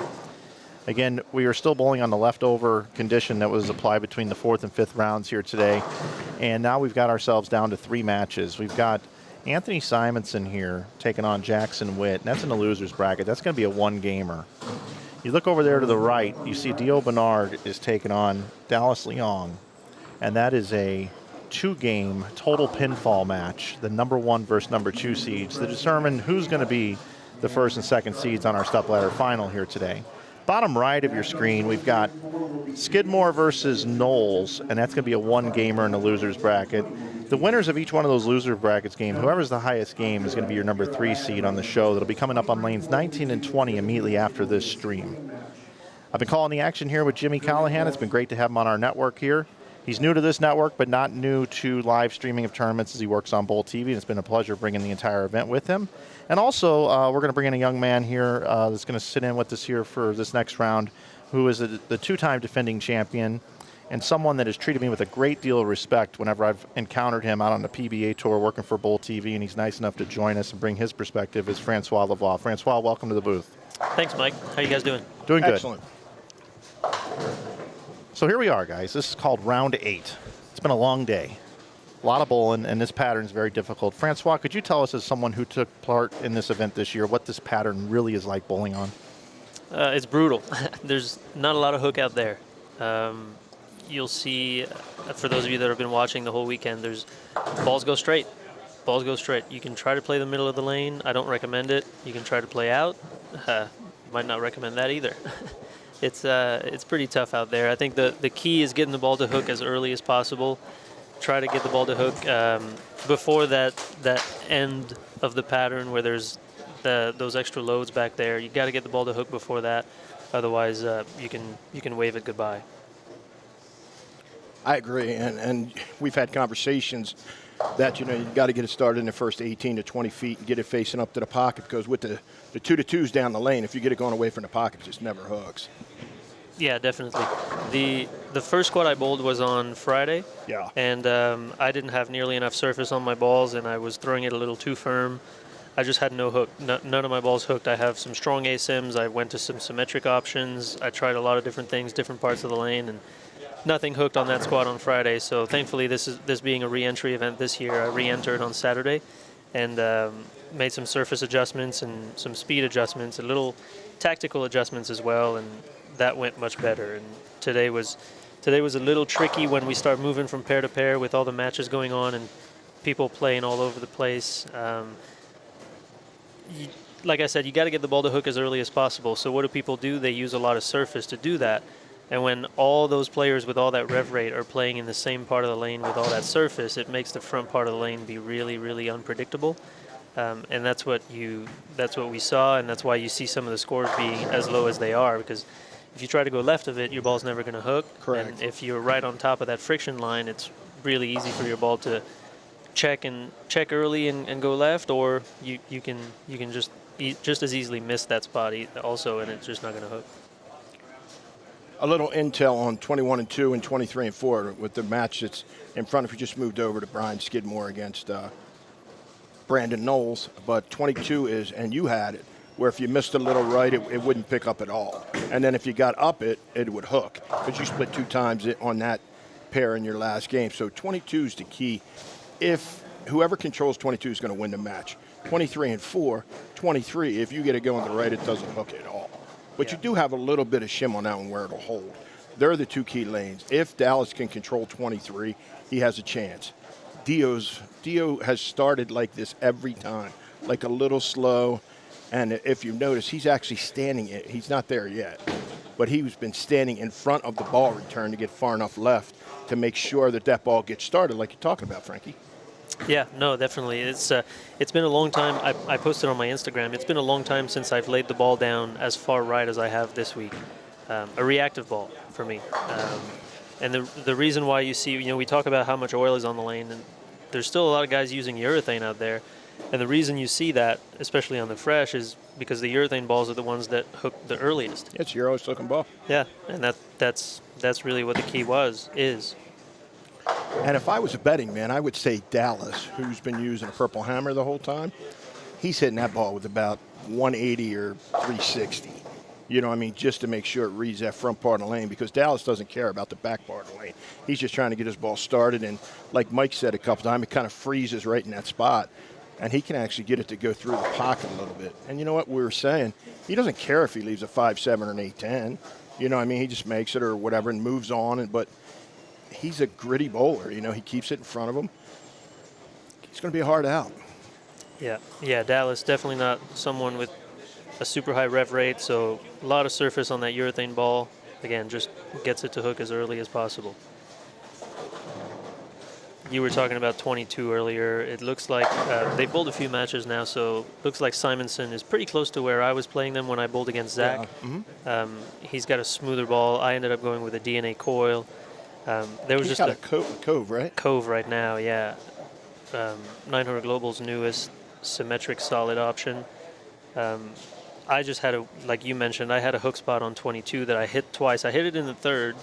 Again, we are still bowling on the leftover condition that was applied between the 4th and 5th rounds here today. And now we've got ourselves down to 3 matches. We've got Anthony Simonson here taking on Jackson Witt, and that's in the loser's bracket. That's going to be a 1-gamer. You look over there to the right, you see Dio Bernard is taking on Dallas Leong, and that is a 2-game total pinfall match, the number 1 versus number 2 seeds, to determine who's going to be the 1st and 2nd seeds on our Stepladder final here today. Bottom right of your screen, we've got Skidmore versus Knowles, and that's going to be a 1-gamer in the loser's bracket. The winners of each one of those loser brackets games, whoever's the highest game, is going to be your number 3 seed on the show. That'll be coming up on lanes 19 and 20 immediately after this stream. I've been calling the action here with Jimmy Callahan. It's been great to have him on our network here. He's new to this network, but not new to live streaming of tournaments as he works on Bowl TV, and it's been a pleasure bringing the entire event with him. And also, we're going to bring in a young man here that's going to sit in with us here for this next round, who is the 2-time defending champion and someone that has treated me with a great deal of respect whenever I've encountered him out on the PBA tour working for Bowl TV, and he's nice enough to join us and bring his perspective, is Francois Lavoie. Francois, welcome to the booth. Thanks, Mike. How you guys doing? Doing good. Excellent. So here we are, guys. This is called round 8. It's been a long day. A lot of bowling, and this pattern is very difficult. Francois, could you tell us, as someone who took part in this event this year, what this pattern really is like bowling on? It's brutal. There's not a lot of hook out there. You'll see, for those of you that have been watching the whole weekend, there's balls go straight. Balls go straight. You can try to play the middle of the lane. I don't recommend it. You can try to play out. Might not recommend that either. It's pretty tough out there. I think the key is getting the ball to hook as early as possible. Try to get the ball to hook before that end of the pattern where there's those extra loads back there. You got to get the ball to hook before that. Otherwise, you can wave it goodbye. I agree, and we've had conversations that, you got to get it started in the first 18 to 20 feet and get it facing up to the pocket, because with the 2-2s down the lane, if you get it going away from the pocket, it just never hooks. Yeah, definitely. The first squad I bowled was on Friday. Yeah. And I didn't have nearly enough surface on my balls, and I was throwing it a little too firm. I just had no hook. None of my balls hooked. I have some strong ASIMs. I went to some symmetric options. I tried a lot of different things, different parts of the lane, and nothing hooked on that squad on Friday. So thankfully, this being a re-entry event this year, I re-entered on Saturday and made some surface adjustments and some speed adjustments, and little tactical adjustments as well, and that went much better. And today was a little tricky when we start moving from pair to pair with all the matches going on and people playing all over the place. Like I said, you got to get the ball to hook as early as possible. So what do people do? They use a lot of surface to do that. And when all those players with all that rev rate are playing in the same part of the lane with all that surface, it makes the front part of the lane be really, really unpredictable. And that's what we saw, and that's why you see some of the scores being as low as they are, because if you try to go left of it, your ball's never going to hook. Correct. And if you're right on top of that friction line, it's really easy for your ball to check early and go left, or you can just as easily miss that spot also, and it's just not going to hook. A little intel on 21 and 2 and 23 and 4 with the match that's in front of you. Just moved over to Brian Skidmore against Brandon Knowles, but 22 is, and you had it, where if you missed a little right, it wouldn't pick up at all. And then if you got up it would hook, because you split 2 times on that pair in your last game. So 22 is the key. If whoever controls 22 is going to win the match. 23 and 4, 23, if you get it going to the right, it doesn't hook at all. But you do have a little bit of shim on that one where it'll hold. They're the 2 key lanes. If Dallas can control 23, he has a chance. Dio has started like this every time, like a little slow. And if you notice, he's actually standing it. He's not there yet, but he's been standing in front of the ball return to get far enough left to make sure that that ball gets started, like you're talking about, Frankie. Yeah, no, definitely. It's been a long time. I posted on my Instagram. It's been a long time since I've laid the ball down as far right as I have this week. A reactive ball for me. And the reason why you see, we talk about how much oil is on the lane, and there's still a lot of guys using urethane out there. And the reason you see that, especially on the fresh, is because the urethane balls are the ones that hook the earliest. It's your always looking ball. Yeah, and that's really what the key is. And if I was a betting man, I would say Dallas, who's been using a purple hammer the whole time. He's hitting that ball with about 180 or 360. You know what I mean? Just to make sure it reads that front part of the lane, because Dallas doesn't care about the back part of the lane. He's just trying to get his ball started. And like Mike said a couple times, it kind of freezes right in that spot. And he can actually get it to go through the pocket a little bit. And you know what we were saying? He doesn't care if he leaves a 5.7 or an 8.10. You know what I mean? He just makes it or whatever and moves on. But he's a gritty bowler. He keeps it in front of him. He's going to be a hard out. Yeah, Dallas, definitely not someone with a super high rev rate, so a lot of surface on that urethane ball. Again, just gets it to hook as early as possible. You were talking about 22 earlier. It looks like they've bowled a few matches now, so looks like Simonson is pretty close to where I was playing them when I bowled against Zach. Yeah. He's got a smoother ball. I ended up going with a DNA coil. There was He's just got a Cove, right? Cove right now, yeah. 900 Global's newest symmetric solid option. I just had like you mentioned, I had a hook spot on 22 that I hit twice. I hit it in the third,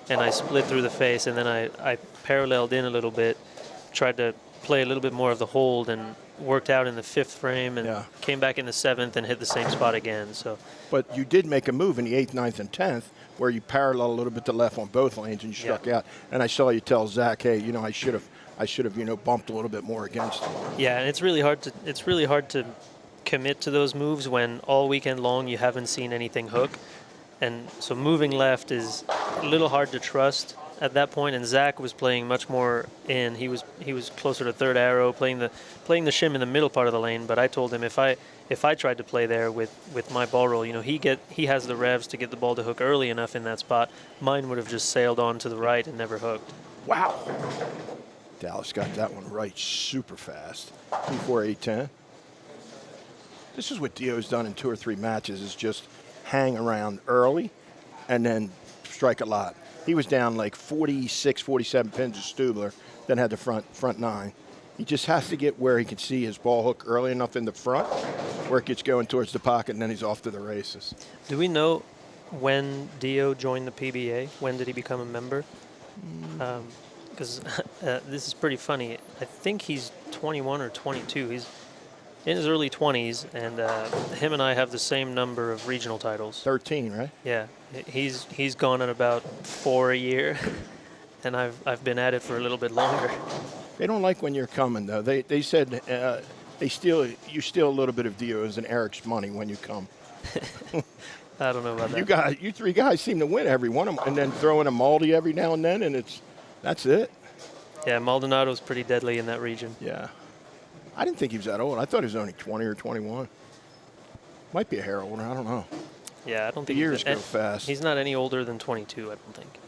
and I split through the face, and then I paralleled in a little bit, tried to play a little bit more of the hold, and worked out in the fifth frame, and came back in the seventh and hit the same spot again. So, but you did make a move in the 8th, 9th, and 10th where you parallel a little bit to left on both lanes and you struck out. And I saw you tell Zach, hey, I should have bumped a little bit more against him. Yeah, and it's really hard to commit to those moves when all weekend long you haven't seen anything hook. And so moving left is a little hard to trust at that point, and Zach was playing much more in. He was closer to third arrow, playing the shim in the middle part of the lane. But I told him if I tried to play there with my ball roll, he has the revs to get the ball to hook early enough in that spot. Mine would have just sailed on to the right and never hooked. Wow. Dallas got that one right super fast. 2-4, 8-10. This is what Dio's done in 2 or 3 matches, is just hang around early and then strike a lot. He was down like 46, 47 pins to Stubler, then had the front 9. He just has to get where he can see his ball hook early enough in the front where it gets going towards the pocket, and then he's off to the races. Do we know when Dio joined the PBA? When did he become a member? Because this is pretty funny. I think he's 21 or 22. He's in his early 20s, and him and I have the same number of regional titles. 13, right? Yeah, he's gone at about 4 a year, and I've been at it for a little bit longer. They don't like when you're coming, though. They said you steal a little bit of Dio's and Eric's money when you come. I don't know about that. You 3 guys seem to win every one of them, and then throw in a Maldi every now and then, and that's it. Yeah, Maldonado's pretty deadly in that region. Yeah. I didn't think he was that old. I thought he was only 20 or 21. Might be a hair older. I don't know. Yeah, I don't think the years go fast. He's not any older than 22, I don't think.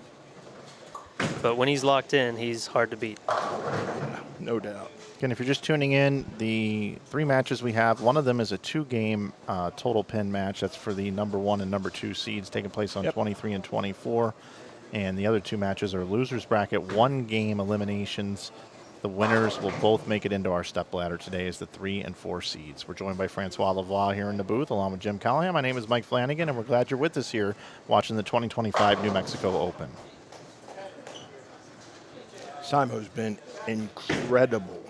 But when he's locked in, he's hard to beat. Yeah, no doubt. Again, if you're just tuning in, the 3 matches we have, one of them is a 2-game total pin match. That's for the number 1 and number 2 seeds, taking place on 23 and 24. And the other 2 matches are losers bracket, 1-game eliminations. The winners will both make it into our stepladder today as the 3 and 4 seeds. We're joined by Francois Lavoie here in the booth, along with Jim Callahan. My name is Mike Flanagan, and we're glad you're with us here watching the 2025 New Mexico Open. Simo's been incredible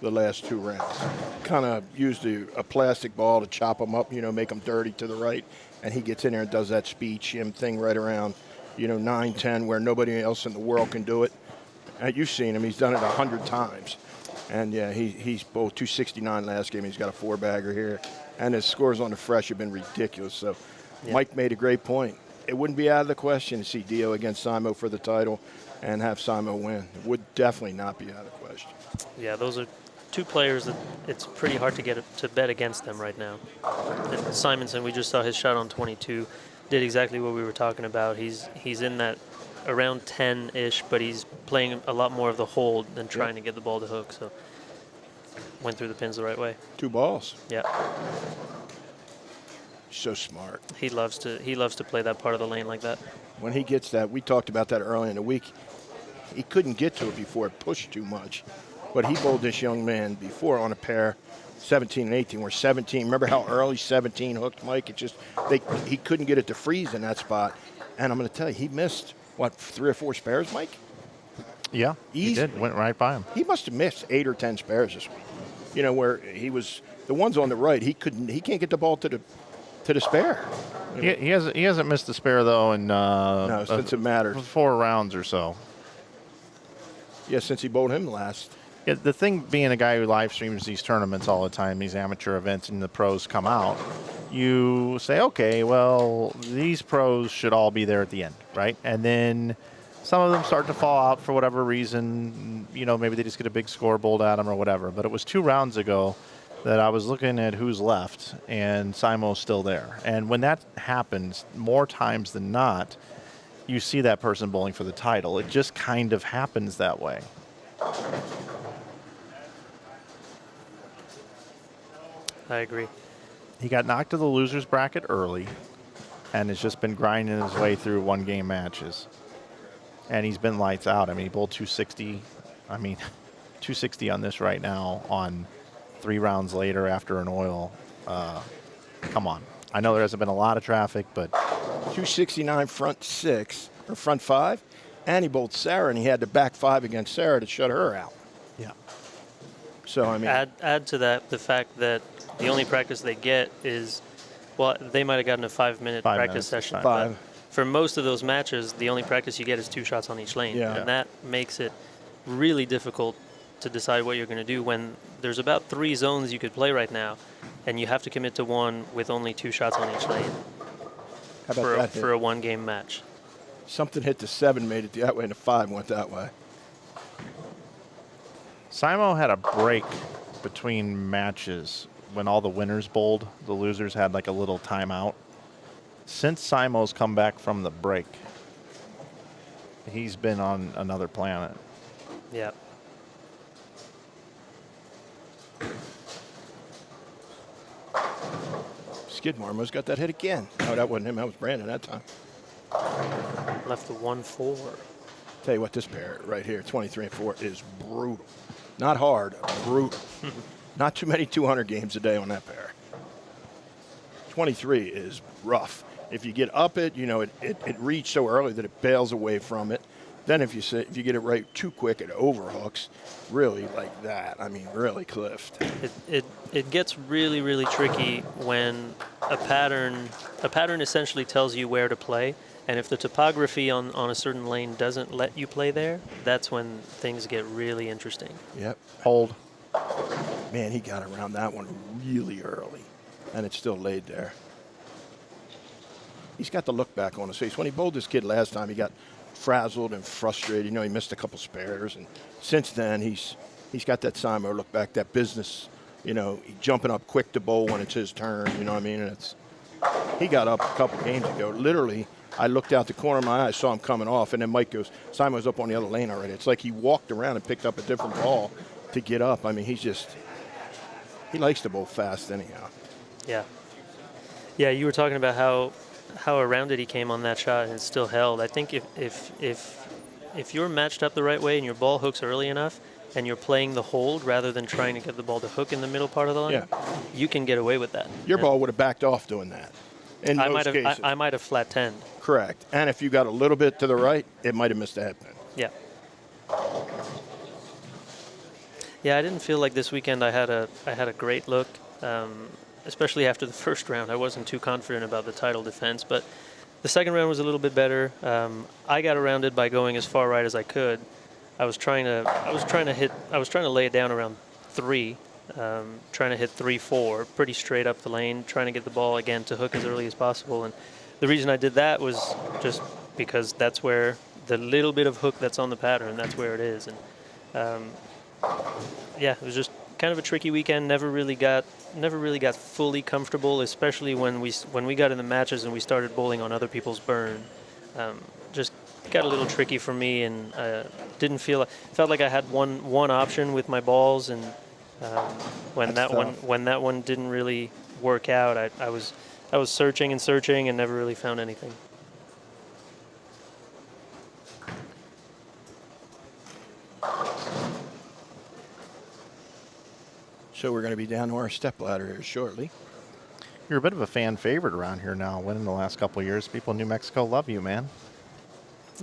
the last 2 rounds. Kind of used a plastic ball to chop them up, make them dirty to the right, and he gets in there and does that speed shim thing right around, 9-10, where nobody else in the world can do it. You've seen him. He's done it 100 times. And, yeah, he's bowled 269 last game. He's got a 4-bagger here. And his scores on the fresh have been ridiculous. So Mike made a great point. It wouldn't be out of the question to see Dio against Simo for the title. and have Simon win. It would definitely not be out of question. Yeah, those are two players that it's pretty hard to get to bet against them right now. And Simonson, we just saw his shot on 22, did exactly what we were talking about. He's in that around 10-ish, but he's playing a lot more of the hold than trying to get the ball to hook. So went through the pins the right way. 2 balls. Yeah. So smart. He loves to play that part of the lane like that. When he gets that, we talked about that early in the week. He couldn't get to it before it pushed too much. But he bowled this young man before on a pair, 17 and 18, where 17, remember how early 17 hooked, Mike? It just, he couldn't get it to freeze in that spot. And I'm going to tell you, he missed, what, 3 or 4 spares, Mike? Yeah, he did. Went right by him. He must have missed 8 or 10 spares this week. You know, where he was, the ones on the right, he can't get the ball to the spare. He hasn't missed a spare, though, in no, since it matters. 4 rounds or so. Yeah, since he bowled him last. Yeah, the thing being a guy who live streams these tournaments all the time, these amateur events, and the pros come out, you say, okay, well, these pros should all be there at the end, right? And then some of them start to fall out for whatever reason. You know, maybe they just get a big scoreboard at them or whatever. But it was 2 rounds ago that I was looking at who's left, and Simo's still there. And when that happens, more times than not, you see that person bowling for the title. It just kind of happens that way. I agree. He got knocked to the loser's bracket early and has just been grinding his way through 1-game matches. And he's been lights out. I mean, he bowled 260. I mean, 260 on this right now on 3 rounds later after an oil. Come on. I know there hasn't been a lot of traffic, but 269 front 6 or front 5, and he bowled Sarah, and he had to back 5 against Sarah to shut her out. yeah. So I mean, Add to that the fact that the only practice they get is, well, they might have gotten a 5-minute 5 practice minutes, session. 5. But for most of those matches, the only practice you get is 2 shots on each lane. Yeah. And that makes it really difficult to decide what you're going to do when there's about 3 zones you could play right now, and you have to commit to one with only 2 shots on each lane how about for a 1-game match. something hit the 7, made it that way, and the 5 went that way. Simo had a break between matches when all the winners bowled. The losers had like a little timeout. Since Simo's come back from the break, he's been on another planet. Yeah. Skidmore almost got that hit again. No, that wasn't him. That was Brandon that time. Left the 1-4. Tell you what, this pair right here, 23 and 4, is brutal. Not hard, brutal. Not too many 200 games a day on that pair. 23 is rough. If you get up it, you know, it reads so early that it bails away from it. Then if you get it right too quick, it overhooks, really like that. I mean, really cliffed. It gets really, really tricky when a pattern essentially tells you where to play, and if the topography on a certain lane doesn't let you play there, that's when things get really interesting. Yep. Hold. Man, he got around that one really early, and it's still laid there. He's got the look back on his face. When he bowled this kid last time, he got frazzled and frustrated. You know, he missed a couple spares, and since then he's got that Simo look back, that business. You know, jumping up quick to bowl when it's his turn. You know what I mean? And he got up a couple games ago. Literally, I looked out the corner of my eye, saw him coming off, and then Mike goes, Simo's up on the other lane already. It's like he walked around and picked up a different ball to get up. I mean, he likes to bowl fast anyhow. Yeah. Yeah, you were talking about how around it he came on that shot and still held. I think if you're matched up the right way and your ball hooks early enough and you're playing the hold rather than trying to get the ball to hook in the middle part of the line, you can get away with that. Your ball would have backed off doing that. In most cases. I might have flat 10'd. Correct. And if you got a little bit to the right, it might have missed a head pin. Yeah. Yeah, I didn't feel like this weekend I had a great look, especially after the first round. I wasn't too confident about the title defense, but the second round was a little bit better. I got around it by going as far right as I could. I was trying to lay it down around 3, trying to hit 3-4, pretty straight up the lane, trying to get the ball again to hook as early as possible. And the reason I did that was just because that's where the little bit of hook that's on the pattern, that's where it is. And yeah, it was just kind of a tricky weekend. Never really got fully comfortable, especially when we got in the matches and we started bowling on other people's burn. Just got a little tricky for me, and felt like I had one option with my balls, and when that one didn't really work out, I was searching and never really found anything. So we're going to be down to our stepladder here shortly. You're a bit of a fan favorite around here now, winning the last couple of years. People in New Mexico love you, man.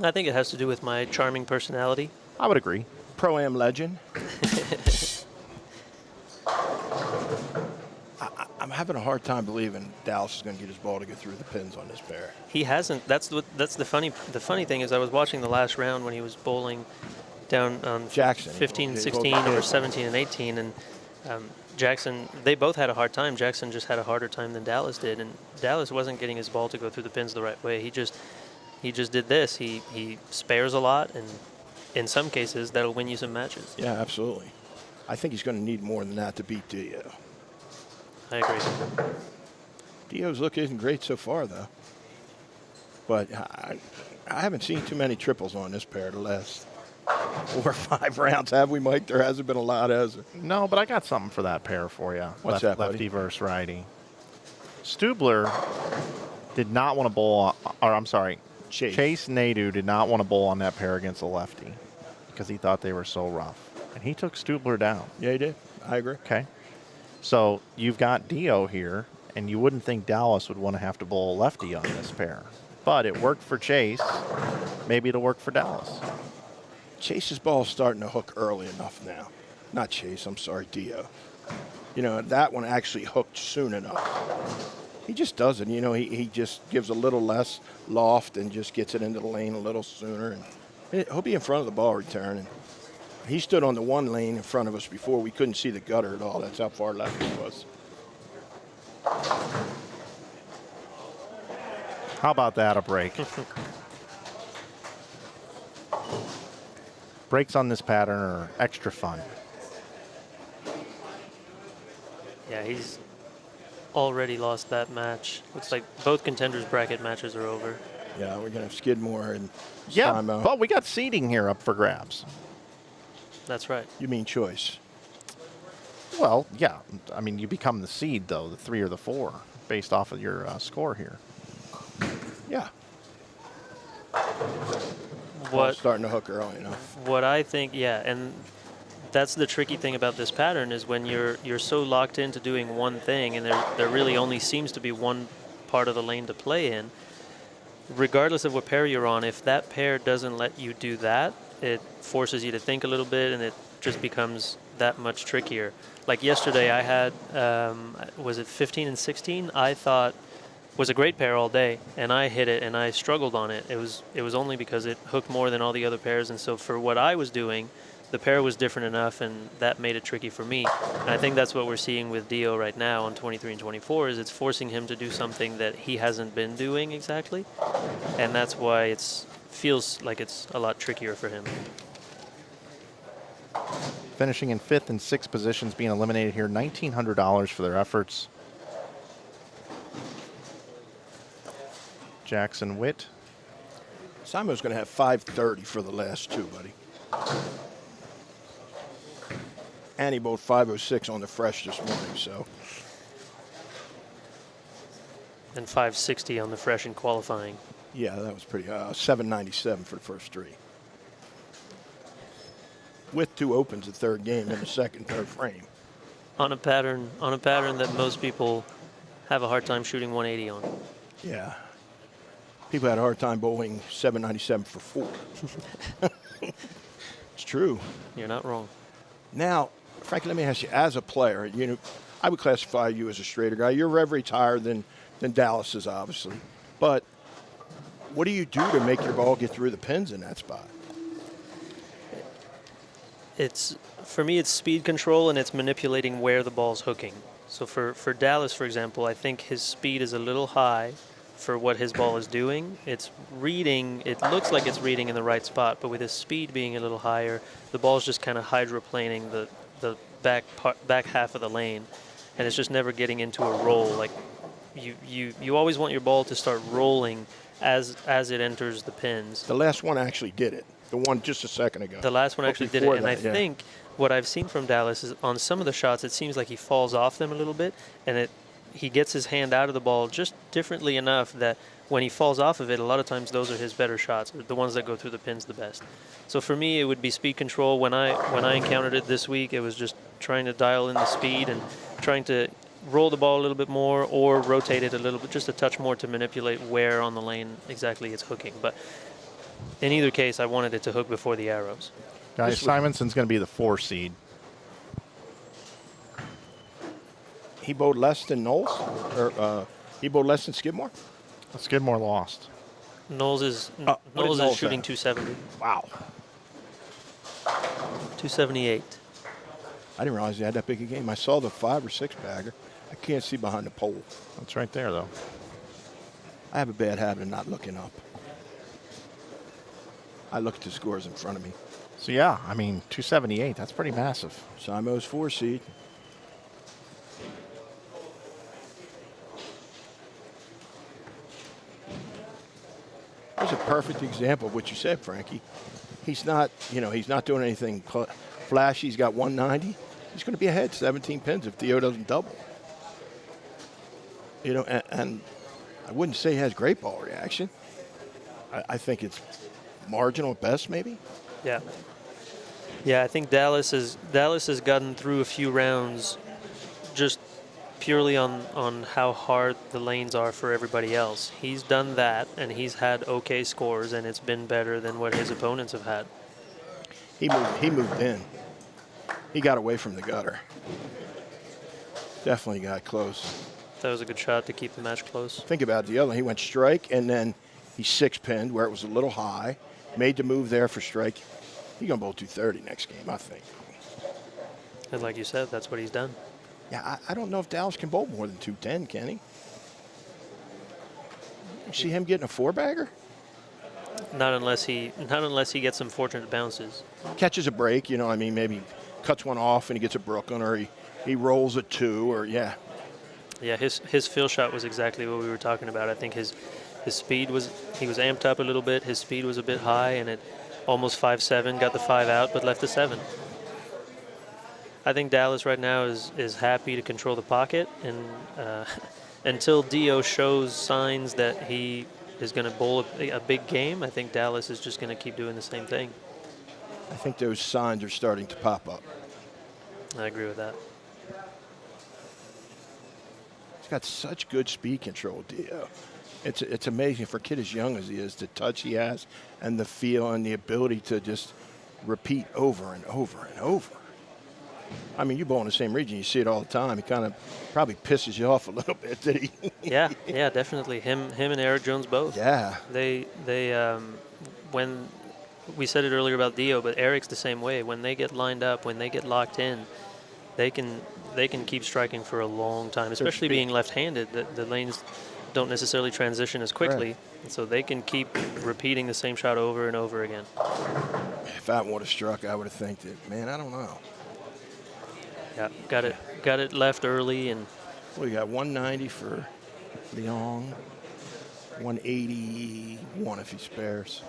I think it has to do with my charming personality. I would agree. Pro-Am legend. I'm having a hard time believing Dallas is going to get his ball to go through the pins on this pair. He hasn't. That's the funny thing is I was watching the last round when he was bowling down on Jackson, 15, 16, or 17 and 18, and Jackson, they both had a hard time. Jackson just had a harder time than Dallas did, and Dallas wasn't getting his ball to go through the pins the right way. He just did this. He spares a lot, and in some cases that'll win you some matches. Yeah, absolutely. I think he's going to need more than that to beat Dio. I agree. Dio's look isn't great so far, though. But I haven't seen too many triples on this pair the last 4 or 5 rounds, have we, Mike? There hasn't been a lot, has there? No, but I got something for that pair for you. What's that, buddy? Lefty versus righty. Stubler did not want to bowl, or I'm sorry, Chase Nadeau did not want to bowl on that pair against a lefty because he thought they were so rough. And he took Stubler down. Yeah, he did. I agree. Okay. So you've got Dio here, and you wouldn't think Dallas would want to have to bowl a lefty on this pair. But it worked for Chase. Maybe it'll work for Dallas. Chase's ball is starting to hook early enough now. Not Chase, I'm sorry, Dio. You know, that one actually hooked soon enough. He just doesn't. You know, he just gives a little less loft and just gets it into the lane a little sooner. And he'll be in front of the ball return. And he stood on the one lane in front of us before. We couldn't see the gutter at all. That's how far left he was. How about that, a break? Breaks on this pattern are extra fun. Yeah, he's already lost that match. Looks like both contenders' bracket matches are over. Yeah, we're going to have Skidmore and Yeah, timeout. but we got seeding here up for grabs. That's right. You mean choice? Well, yeah. I mean, you become the seed, though, the 3 or the 4, based off of your score here. Yeah. What Starting to hook early enough. What I think, yeah, and that's the tricky thing about this pattern is when you're so locked into doing one thing, and there really only seems to be one part of the lane to play in. Regardless of what pair you're on, if that pair doesn't let you do that, it forces you to think a little bit, and it just becomes that much trickier. Like yesterday, I had was it 15 and 16? I thought was a great pair all day, and I hit it and I struggled on it. It was only because it hooked more than all the other pairs, and so for what I was doing, the pair was different enough, and that made it tricky for me. And I think that's what we're seeing with Dio right now on 23 and 24 is it's forcing him to do something that he hasn't been doing exactly, and that's why it feels like it's a lot trickier for him. Finishing in 5th and 6th positions, being eliminated here, $1,900 for their efforts. Jackson Witt. Simo's going to have 530 for the last 2, buddy. And he bowled 506 on the fresh this morning, so. And 560 on the fresh in qualifying. Yeah, that was pretty 797 for the first 3. With 2 opens the 3rd game in the 2nd, 3rd frame. On a pattern that most people have a hard time shooting 180 on. Yeah. People had a hard time bowling 797 for 4. It's true. You're not wrong. Now, Frank, let me ask you, as a player, you know, I would classify you as a straighter guy. Your rev rate's higher than Dallas is, obviously. But what do you do to make your ball get through the pins in that spot? For me, it's speed control, and it's manipulating where the ball's hooking. So for Dallas, for example, I think his speed is a little high for what his ball is doing. It's reading, it looks like it's reading in the right spot, but with his speed being a little higher, the ball's just kind of hydroplaning the back half of the lane, and it's just never getting into a roll. Like you always want your ball to start rolling as it enters the pins. The last one actually did it. The one just a second ago. The last one But actually did it, before and I that, yeah. think what I've seen from Dallas is on some of the shots, it seems like he falls off them a little bit, and he gets his hand out of the ball just differently enough that when he falls off of it, a lot of times those are his better shots, the ones that go through the pins the best. So for me, it would be speed control. When I encountered it this week, it was just trying to dial in the speed and trying to roll the ball a little bit more or rotate it a little bit, just a touch more to manipulate where on the lane exactly it's hooking. But in either case, I wanted it to hook before the arrows. Guys, Simonson's going to be the 4 seed. He bowled less than Knowles? Or he bowled less than Skidmore? Skidmore lost. Knowles is what did Knowles is Knowles shooting have? 270, Wow. 278. I didn't realize he had that big a game. I saw the 5 or 6 bagger. I can't see behind the pole. That's right there, though. I have a bad habit of not looking up. I look at the scores in front of me. So, yeah, I mean, 278, that's pretty massive. Simo's 4 seed. There's a perfect example of what you said, Frankie. He's not, he's not doing anything flashy. He's got 190. He's going to be ahead 17 pins if Theo doesn't double. And I wouldn't say he has great ball reaction. I think it's marginal at best, maybe. Yeah. Yeah, I think Dallas has gotten through a few rounds just purely on how hard the lanes are for everybody else. He's done that, and he's had okay scores, and it's been better than what his opponents have had. He moved in. He got away from the gutter. Definitely got close. That was a good shot to keep the match close. Think about the other one. He went strike, and then he 6-pinned where it was a little high. Made the move there for strike. He's going to bowl 230 next game, I think. And like you said, that's what he's done. Yeah, I don't know if Dallas can bowl more than 210, can he? You see him getting a 4-bagger? Not unless he gets some fortunate bounces. Catches a break, maybe cuts one off and he gets a Brooklyn, or he rolls a 2, or yeah. Yeah, his fill shot was exactly what we were talking about. I think his speed was, he was amped up a little bit. His speed was a bit high, and it almost 5-7, got the 5 out, but left the 7. I think Dallas right now is happy to control the pocket, and until Dio shows signs that he is going to bowl a big game, I think Dallas is just going to keep doing the same thing. I think those signs are starting to pop up. I agree with that. He's got such good speed control, Dio. It's amazing for a kid as young as he is, the touch he has and the feel and the ability to just repeat over and over and over. I mean, you bowl in the same region, you see it all the time. He kind of probably pisses you off a little bit, did he? Yeah, definitely. Him and Eric Jones both. Yeah. They when we said it earlier about Dio, but Eric's the same way. When they get lined up, when they get locked in, they can keep striking for a long time, especially being left-handed. The lanes don't necessarily transition as quickly, and so they can keep repeating the same shot over and over again. If I would have struck, I would have think that, man, I don't know. Yeah, got it left early, and We got 190 for Leong, 181 if he spares.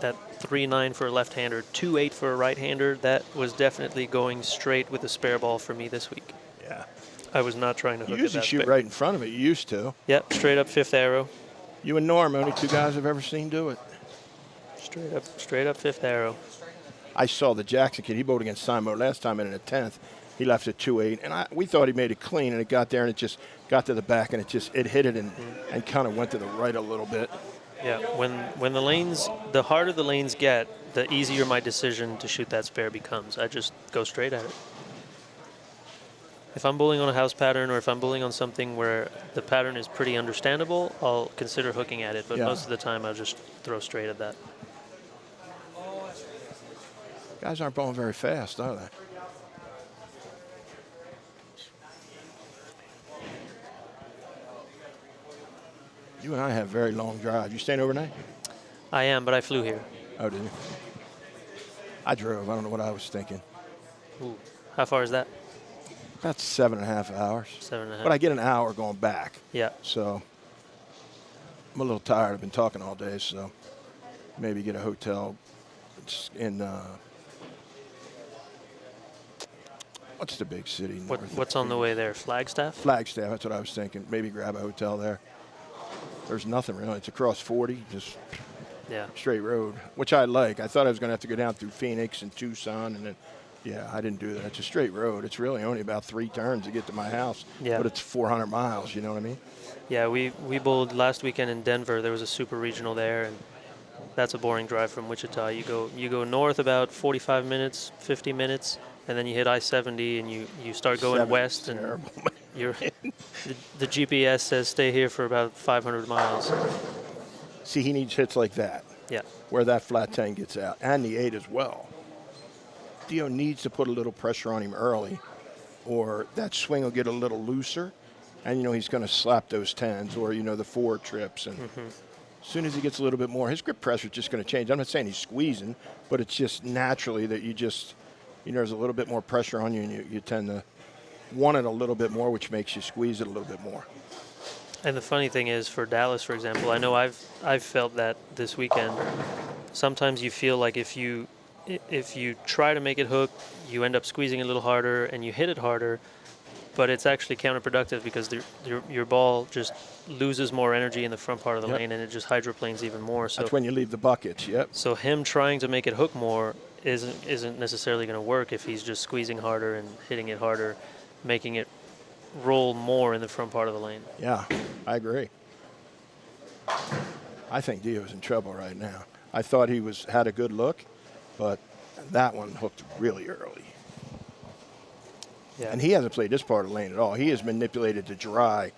that 3-9 for a left-hander, 2-8 for a right-hander, that was definitely going straight with a spare ball for me this week. Yeah. I was not trying to hook You at usually that shoot spare. right in front of it. You used to. Yep, straight up 5th arrow. You and Norm, only 2 guys I've ever seen do it. Straight up 5th arrow. I saw the Jackson kid. He bowled against Simo last time in the 10th. He left at 2-8, and we thought he made it clean, and it got there, and it just got to the back, and it hit it and kind of went to the right a little bit. Yeah, when the lanes, the harder the lanes get, the easier my decision to shoot that spare becomes. I just go straight at it. If I'm bowling on a house pattern, or if I'm bowling on something where the pattern is pretty understandable, I'll consider hooking at it, but Yeah. most of the time I'll just throw straight at that. Guys aren't bowling very fast, are they? You and I have very long drives. You staying overnight? I am, but I flew here. Oh, did you? I drove. I don't know what I was thinking. Ooh. How far is that? About 7.5 hours. 7.5. But I get an hour going back. Yeah. So I'm a little tired. I've been talking all day, so maybe get a hotel. It's in what's the big city? What's on the way there? Flagstaff? Flagstaff. That's what I was thinking. Maybe grab a hotel there. There's nothing really. It's across 40, just Yeah. straight road, which I like. I thought I was going to have to go down through Phoenix and Tucson, and then, yeah, I didn't do that. It's a straight road. It's really only about 3 turns to get to my house, Yeah. but it's 400 miles, you know what I mean? Yeah, we bowled last weekend in Denver. There was a super regional there, and that's a boring drive from Wichita. You go north about 45 minutes, 50 minutes, and then you hit I-70 and you start going 70's west, and terrible. you're the GPS says stay here for about 500 miles. See, he needs hits like that, Yeah. where that flat 10 gets out, and the 8 as well. Dio needs to put a little pressure on him early, or that swing will get a little looser, and, he's going to slap those 10s or, the 4 trips. And as soon as he gets a little bit more, his grip pressure is just going to change. I'm not saying he's squeezing, but it's just naturally that there's a little bit more pressure on you, and you tend to want it a little bit more, which makes you squeeze it a little bit more. And the funny thing is, for Dallas, for example, I know I've felt that this weekend. Sometimes you feel like if you try to make it hook, you end up squeezing a little harder and you hit it harder, but it's actually counterproductive because your ball just loses more energy in the front part of the Yep. lane, and it just hydroplanes even more. So That's when you leave the buckets, yep. So him trying to make it hook more isn't necessarily going to work if he's just squeezing harder and hitting it harder, making it roll more in the front part of the lane. Yeah, I agree. I think Dio's in trouble right now. I thought he had a good look, but that one hooked really early. Yeah. And he hasn't played this part of the lane at all. He has manipulated the dry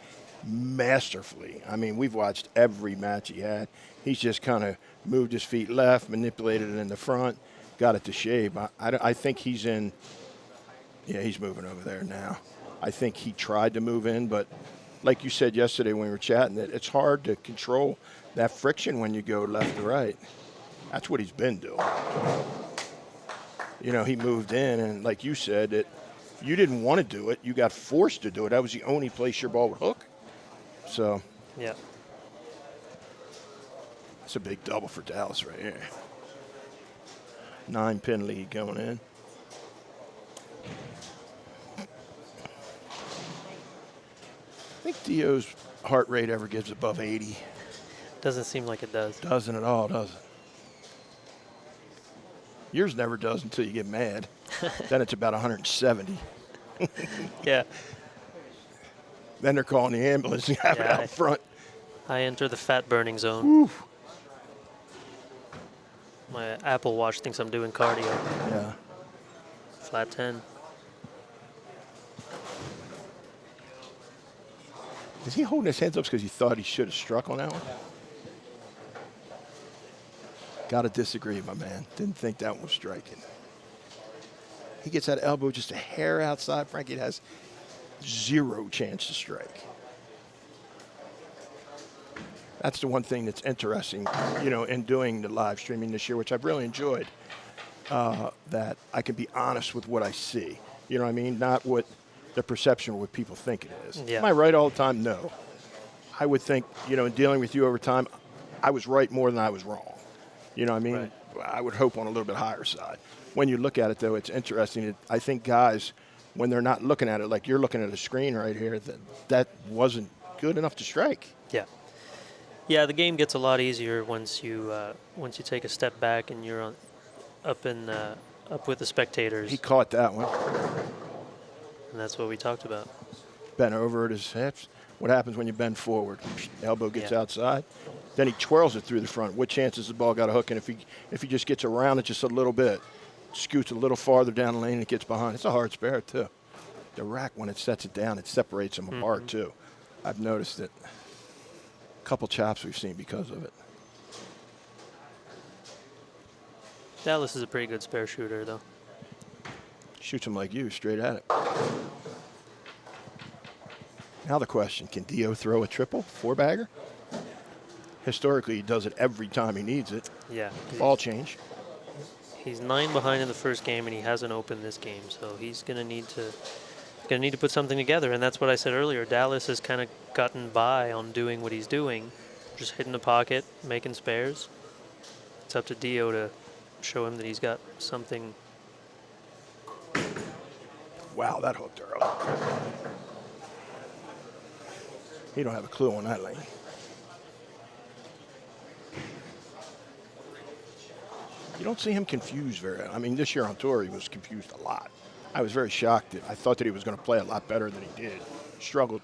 masterfully. I mean, we've watched every match he had. He's just kind of moved his feet left, manipulated it in the front, got it to shape. I think he's in. Yeah, he's moving over there now. I think he tried to move in, but like you said yesterday when we were chatting, that it's hard to control that friction when you go left to right. That's what he's been doing. He moved in, and like you said, that you didn't want to do it. You got forced to do it. That was the only place your ball would hook. So Yeah. it's a big double for Dallas right here. 9-pin lead going in. I think Dio's heart rate ever gets above 80. Doesn't seem like it does. Doesn't at all, does it? Yours never does until you get mad. Then it's about 170. Yeah. Then they're calling the ambulance and have it Yeah, out front. I enter the fat burning zone. Whew. My Apple Watch thinks I'm doing cardio. Yeah. Flat 10. Is he holding his hands up because he thought he should have struck on that one? Got to disagree, my man. Didn't think that one was striking. He gets that elbow just a hair outside. Frankie has zero chance to strike. That's the one thing that's interesting, in doing the live streaming this year, which I've really enjoyed, that I can be honest with what I see. You know what I mean? Not what the perception or what people think it is. Yeah. Am I right all the time? No. I would think, in dealing with you over time, I was right more than I was wrong. You know what I mean? Right. I would hope on a little bit higher side. When you look at it, though, it's interesting. I think guys, when they're not looking at it, like you're looking at a screen right here, that wasn't good enough to strike. Yeah. Yeah, the game gets a lot easier once you take a step back and you're up with the spectators. He caught that one. And that's what we talked about. Bent over at his hips. What happens when you bend forward? Elbow gets Yeah. outside. Then he twirls it through the front. What chance has the ball got a hook? And if he just gets around it just a little bit, scoots a little farther down the lane and it gets behind. It's a hard spare, too. The rack, when it sets it down, it separates them apart, too. I've noticed it. A couple chops we've seen because of it. Dallas is a pretty good spare shooter, though. Shoots him like you, straight at it. Now the question, can Dio throw a triple, 4-bagger? Historically, he does it every time he needs it. Yeah. Ball change. He's 9 behind in the first game, and he hasn't opened this game, so he's gonna need to put something together. And that's what I said earlier. Dallas has kind of gotten by on doing what he's doing, just hitting the pocket, making spares. It's up to Dio to show him that he's got something. Wow, that hooked early. He don't have a clue on that lane. You don't see him confused very. I mean, this year on tour, he was confused a lot. I was very shocked. I thought that he was going to play a lot better than he did. Struggled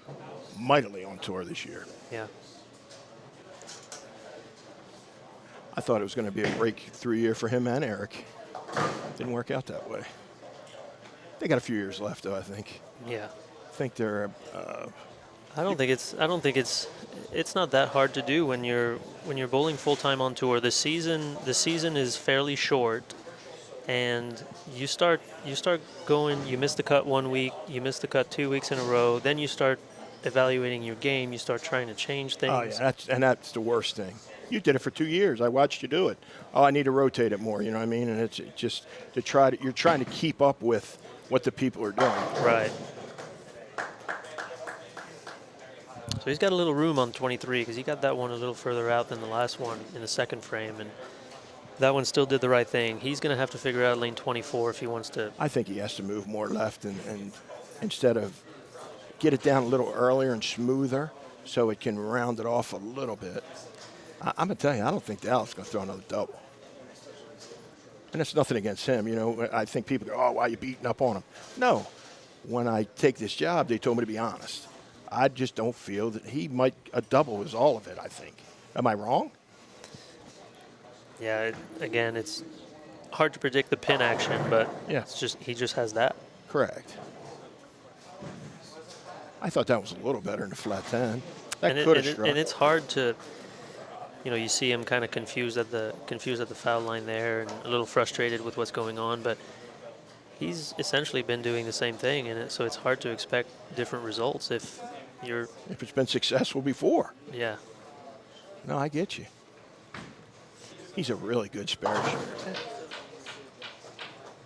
mightily on tour this year. Yeah. I thought it was going to be a breakthrough year for him and Eric. Didn't work out that way. They got a few years left, though, I think. Yeah. I think they're. I don't think it's not that hard to do when you're bowling full time on tour. The season is fairly short, and you start going. You miss the cut 1 week, you miss the cut 2 weeks in a row. Then you start evaluating your game. You start trying to change things. Oh yeah, that's the worst thing. You did it for 2 years. I watched you do it. Oh, I need to rotate it more. You know what I mean? And it's just you're trying to keep up with what the people are doing. Right. So he's got a little room on 23 because he got that one a little further out than the last one in the second frame, and that one still did the right thing. He's going to have to figure out lane 24 if he wants to. I think he has to move more left and instead of get it down a little earlier and smoother so it can round it off a little bit. I'm going to tell you, I don't think Dallas is going to throw another double. And it's nothing against him. You know, I think people go, oh, why are you beating up on him? No. When I take this job, they told me to be honest. I just don't feel that a double is all of it, I think. Am I wrong? Yeah, again, it's hard to predict the pin action, but Yeah. he just has that. Correct. I thought that was a little better in the flat 10. That And could have struck. and it's hard to, you see him kind of confused at the foul line there and a little frustrated with what's going on, but he's essentially been doing the same thing, and so it's hard to expect different results if it's been successful before. Yeah. No, I get you. He's a really good spare shooter.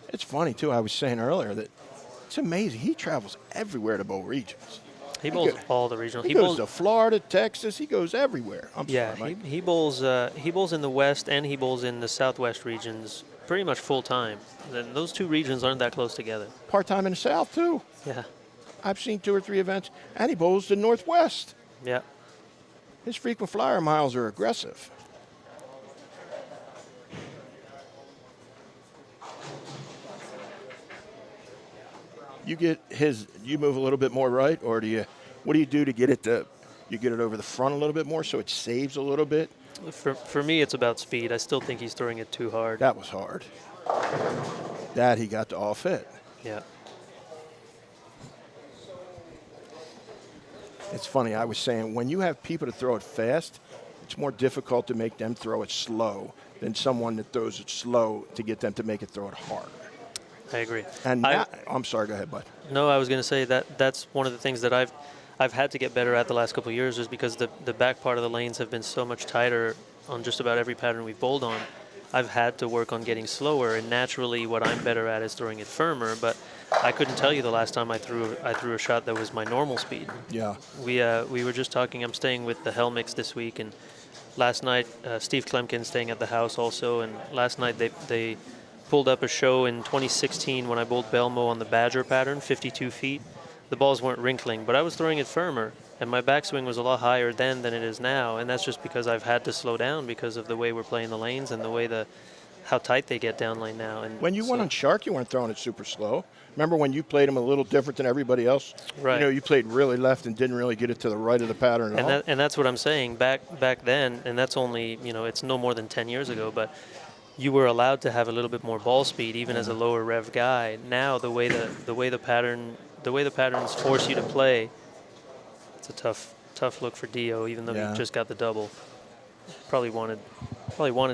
It's funny, too. I was saying earlier that it's amazing. He travels everywhere to bowl regions. He bowls all the regional. He goes to Florida, Texas. He goes everywhere. Yeah, he bowls in the West and he bowls in the Southwest regions pretty much full time. Then those two regions aren't that close together. Part-time in the South, too. Yeah. I've seen 2 or 3 events, and he bowls the Northwest. Yeah. His frequent flyer miles are aggressive. You move a little bit more right, or what do you do to get it you get it over the front a little bit more so it saves a little bit? For me, it's about speed. I still think he's throwing it too hard. That was hard. That he got to off it. Yeah. It's funny, I was saying, when you have people to throw it fast, it's more difficult to make them throw it slow than someone that throws it slow to get them to make it throw it hard. I agree. And I'm sorry, go ahead, bud. No, I was going to say that's one of the things that I've had to get better at the last couple of years is because the back part of the lanes have been so much tighter on just about every pattern we've bowled on. I've had to work on getting slower, and naturally what I'm better at is throwing it firmer, but I couldn't tell you the last time I threw a shot that was my normal speed. Yeah. We were just talking, I'm staying with the Helmix this week, and last night Steve Klemkin's staying at the house also, and last night they pulled up a show in 2016 when I bowled Belmo on the Badger pattern, 52 feet. The balls weren't wrinkling, but I was throwing it firmer, and my backswing was a lot higher then than it is now, and that's just because I've had to slow down because of the way we're playing the lanes and the way how tight they get down lane now. And when you went on Shark, you weren't throwing it super slow. Remember when you played them a little different than everybody else? Right. You know, you played really left and didn't really get it to the right of the pattern at all. And that's what I'm saying. Back then, and that's only, it's no more than 10 years ago, but you were allowed to have a little bit more ball speed even as a lower rev guy. Now the way the patterns force you to play, it's a tough look for Dio, even though he just got the double. Probably wanted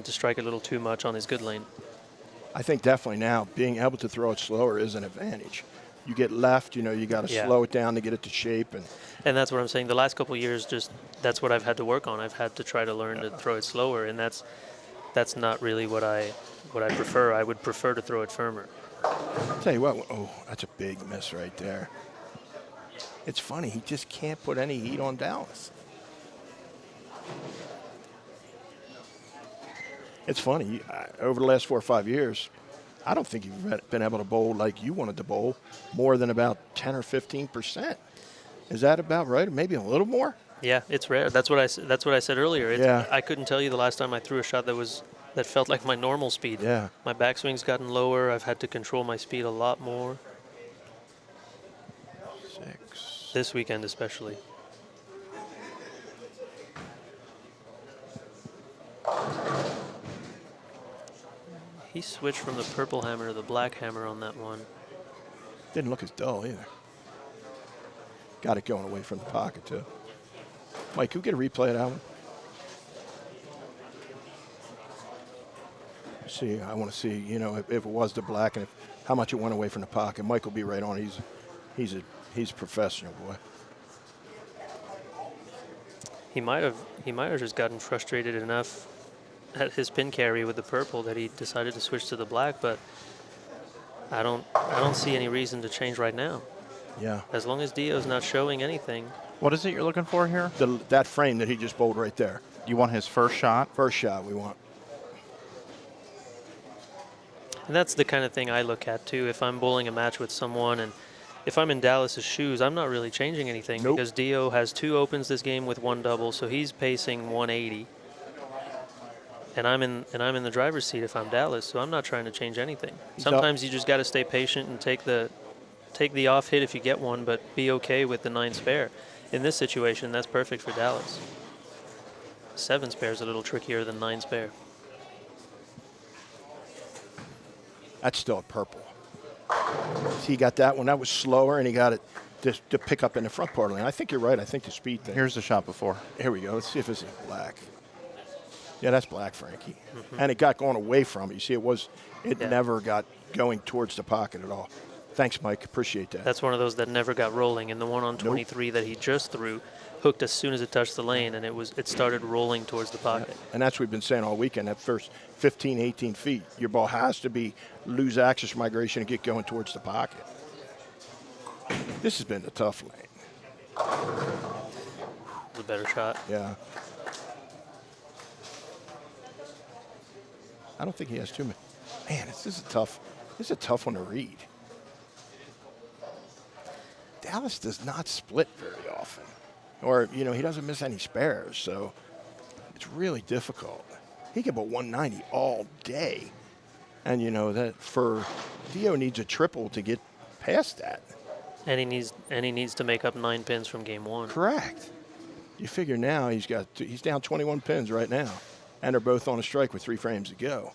to strike a little too much on his good lane. I think definitely now being able to throw it slower is an advantage. you get left, you got to Yeah. slow it down to get it to shape. And that's what I'm saying. The last couple of years, that's what I've had to work on. I've had to try to learn to throw it slower, and that's not really what I prefer. I would prefer to throw it firmer. Tell you what, oh, that's a big miss right there. It's funny, he just can't put any heat on Dallas. It's funny, over the last 4 or 5 years, I don't think you've been able to bowl like you wanted to bowl more than about 10 or 15%. Is that about right? Or maybe a little more? Yeah, it's rare. That's what I said earlier. Yeah. I couldn't tell you the last time I threw a shot that felt like my normal speed. Yeah. My backswing's gotten lower. I've had to control my speed a lot more. 6. This weekend especially. He switched from the purple hammer to the black hammer on that one. Didn't look as dull either. Got it going away from the pocket, too. Mike, can we get a replay of that one? See, I want to see, if it was the black and how much it went away from the pocket. Mike will be right on. He's a professional, boy. He might have just gotten frustrated enough at his pin carry with the purple that he decided to switch to the black, but I don't see any reason to change right now. Yeah. As long as Dio's not showing anything. What is it you're looking for here? That frame that he just bowled right there. You want his first shot? First shot we want. And that's the kind of thing I look at too. If I'm bowling a match with someone and if I'm in Dallas's shoes, I'm not really changing anything Nope. because Dio has 2 opens this game with 1 double, so he's pacing 180. And I'm in the driver's seat if I'm Dallas, so I'm not trying to change anything. Sometimes you just got to stay patient and take the off hit if you get one, but be okay with the 9 spare. In this situation, that's perfect for Dallas. 7 spare is a little trickier than 9 spare. That's still a purple. See, he got that one. That was slower, and he got it to pick up in the front part of the lane. I think you're right. I think the speed thing. Here's the shot before. Here we go. Let's see if it's black. Yeah, that's black, Frankie. And it got going away from it. You see, it never got going towards the pocket at all. Thanks, Mike. Appreciate that. That's one of those that never got rolling, and the one on 23 that he just threw hooked as soon as it touched the lane, and it started rolling towards the pocket. Yeah. And that's what we've been saying all weekend. That first 15, 18 feet, your ball has to lose axis migration and get going towards the pocket. This has been the tough lane. The better shot. Yeah. I don't think he has too many. Man, this is a tough one to read. Dallas does not split very often. Or, he doesn't miss any spares, so it's really difficult. He can bowl 190 all day. And, that for Dio needs a triple to get past that. And he needs to make up 9 pins from game 1. Correct. You figure now he's down 21 pins right now. And they're both on a strike with 3 frames to go.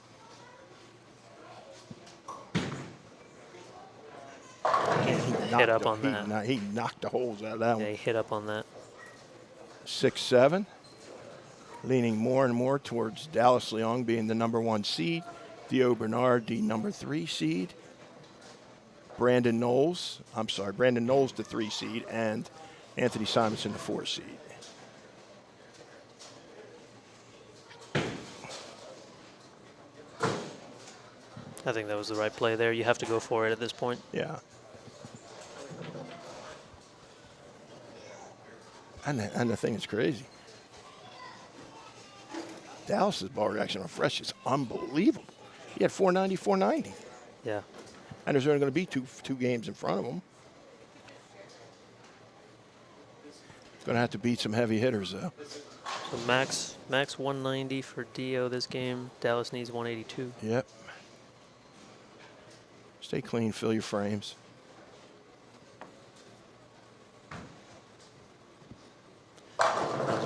Hit up on that. He knocked the holes out of that Yeah, one. he hit up on that. 6-7. Leaning more and more towards Dallas Leong being the number 1 seed. Dio Bernard, the number 3 seed. Brandon Knowles, the 3 seed, and Anthony Simonson, the 4 seed. I think that was the right play there. You have to go for it at this point. Yeah. And the thing is crazy. Dallas's ball reaction on fresh is unbelievable. He had 490, 490. Yeah. And there's only going to be two games in front of him. Going to have to beat some heavy hitters, though. So max 190 for Dio this game. Dallas needs 182. Yep. Stay clean, fill your frames.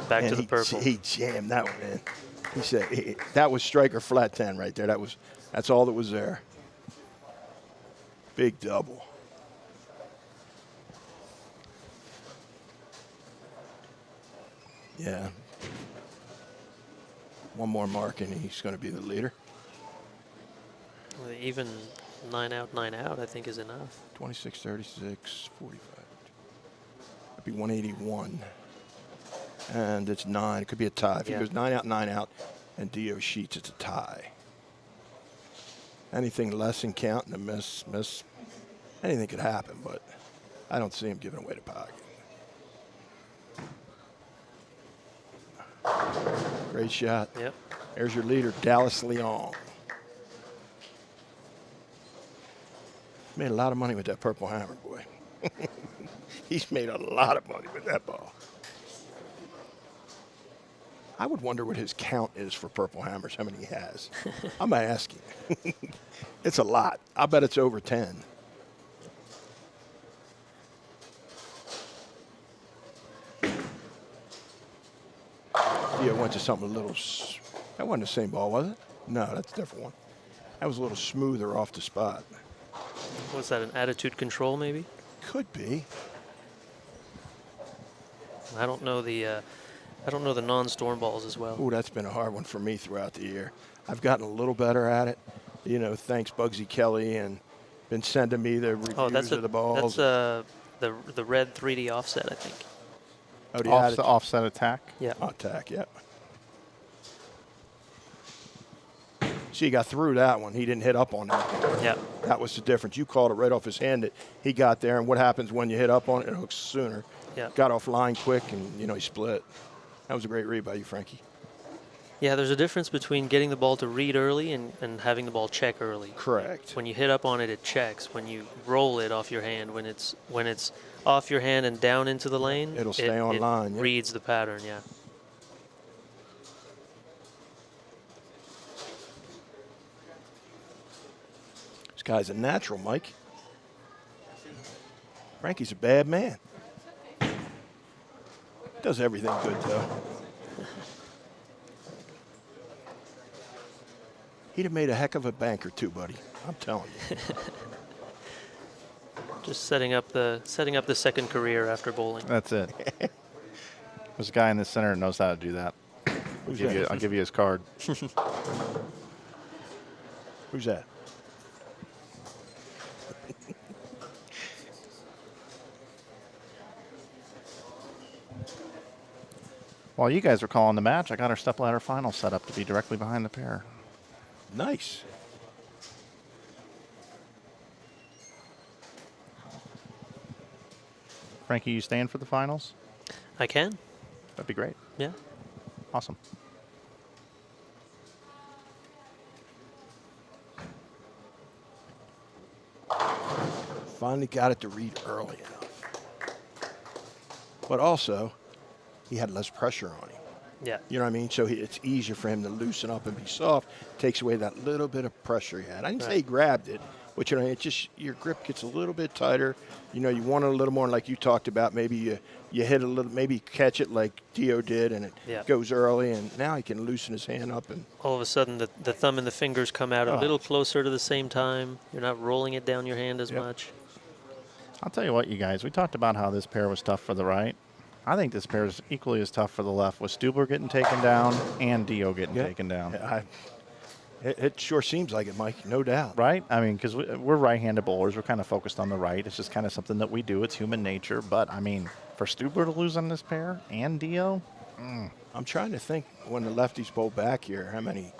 Back to the purple. He jammed that one in. He said that was striker flat 10 right there. That's all that was there. Big double. Yeah. One more mark and he's going to be the leader. Even 9 out, 9 out, I think is enough. 26, 36, 45. That'd be 181. And it's 9. It could be a tie. If he Yeah. goes 9 out, 9 out, and Dio sheets, it's a tie. Anything less than count and a miss. Anything could happen, but I don't see him giving away the pocket. Great shot. Yep. There's your leader, Dallas Leon. Made a lot of money with that purple hammer, boy. He's made a lot of money with that ball. I would wonder what his count is for purple hammers, how many he has. I'm asking. It's a lot. I bet it's over 10. Dio went to something a little. That wasn't the same ball, was it? No, that's a different one. That was a little smoother off the spot. What's that, an attitude control maybe? Could be. I don't know the non-storm balls as well. Ooh, that's been a hard one for me throughout the year. I've gotten a little better at it. You know, thanks Bugsy Kelly, and been sending me the reviews of the balls. That's the red 3D offset, I think. Oh, the Offset attack. Yeah. attack, yep. See, he got through that one. He didn't hit up on that one. Yeah. That was the difference. You called it right off his hand that he got there, and what happens when you hit up on it? It hooks sooner. Yeah. Got off line quick, and, you know, he split. That was a great read by you, Frankie. Yeah, there's a difference between getting the ball to read early and having the ball check early. Correct. When you hit up on it, it checks. When you roll it off your hand, when it's off your hand and down into the lane, It'll stay on line, It yeah. reads the pattern, yeah. This guy's a natural, Mike. Frankie's a bad man. Does everything good, though. He'd have made a heck of a banker, too, buddy. I'm telling you. Just setting up the second career after bowling. That's it. There's a guy in the center that knows how to do that. I'll give you his card. Who's that? While you guys were calling the match, I got our stepladder final set up to be directly behind the pair. Nice. Frankie, you staying for the finals? I can. That'd be great. Yeah. Awesome. Finally got it to read early enough. But also, he had less pressure on him. Yeah. You know what I mean? So it's easier for him to loosen up and be soft. Takes away that little bit of pressure he had. I didn't say he grabbed it, but you know, it's just your grip gets a little bit tighter. You know, you want it a little more, like you talked about. Maybe you hit a little, maybe catch it like Dio did, and it goes early. And now he can loosen his hand up, and all of a sudden the thumb and the fingers come out a little closer to the same time. You're not rolling it down your hand as much. I'll tell you what, you guys. We talked about how this pair was tough for the right. I think this pair is equally as tough for the left, with Stubler getting taken down and Dio getting taken down. It sure seems like it, Mike, no doubt. Right? I mean, because we're right-handed bowlers. We're kind of focused on the right. It's just kind of something that we do. It's human nature. But, I mean, for Stubler to lose on this pair and Dio, I'm trying to think when the lefties bowl back here, how many.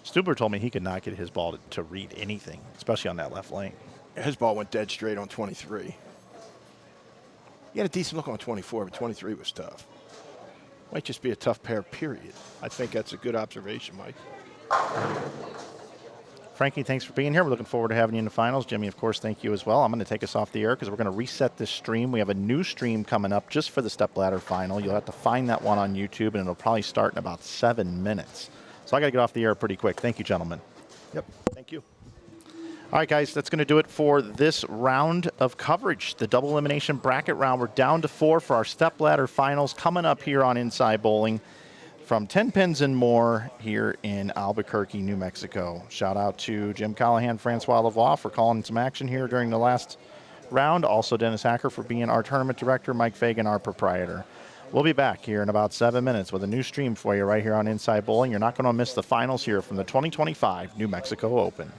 Stubler told me he could not get his ball to read anything, especially on that left lane. His ball went dead straight on 23. He had a decent look on 24, but 23 was tough. Might just be a tough pair, period. I think that's a good observation, Mike. Frankie, thanks for being here. We're looking forward to having you in the finals. Jimmy, of course, thank you as well. I'm going to take us off the air because we're going to reset this stream. We have a new stream coming up just for the stepladder final. You'll have to find that one on YouTube, and it'll probably start in about 7 minutes. So I got to get off the air pretty quick. Thank you, gentlemen. Yep, thank you. All right, guys, that's going to do it for this round of coverage, the double elimination bracket round. We're down to 4 for our stepladder finals coming up here on Inside Bowling from Tenpins More here in Albuquerque, New Mexico. Shout out to Jim Callahan, Francois Lavoie for calling some action here during the last round. Also Dennis Hacker for being our tournament director, Mike Fagan, our proprietor. We'll be back here in about 7 minutes with a new stream for you right here on Inside Bowling. You're not going to miss the finals here from the 2025 New Mexico Open.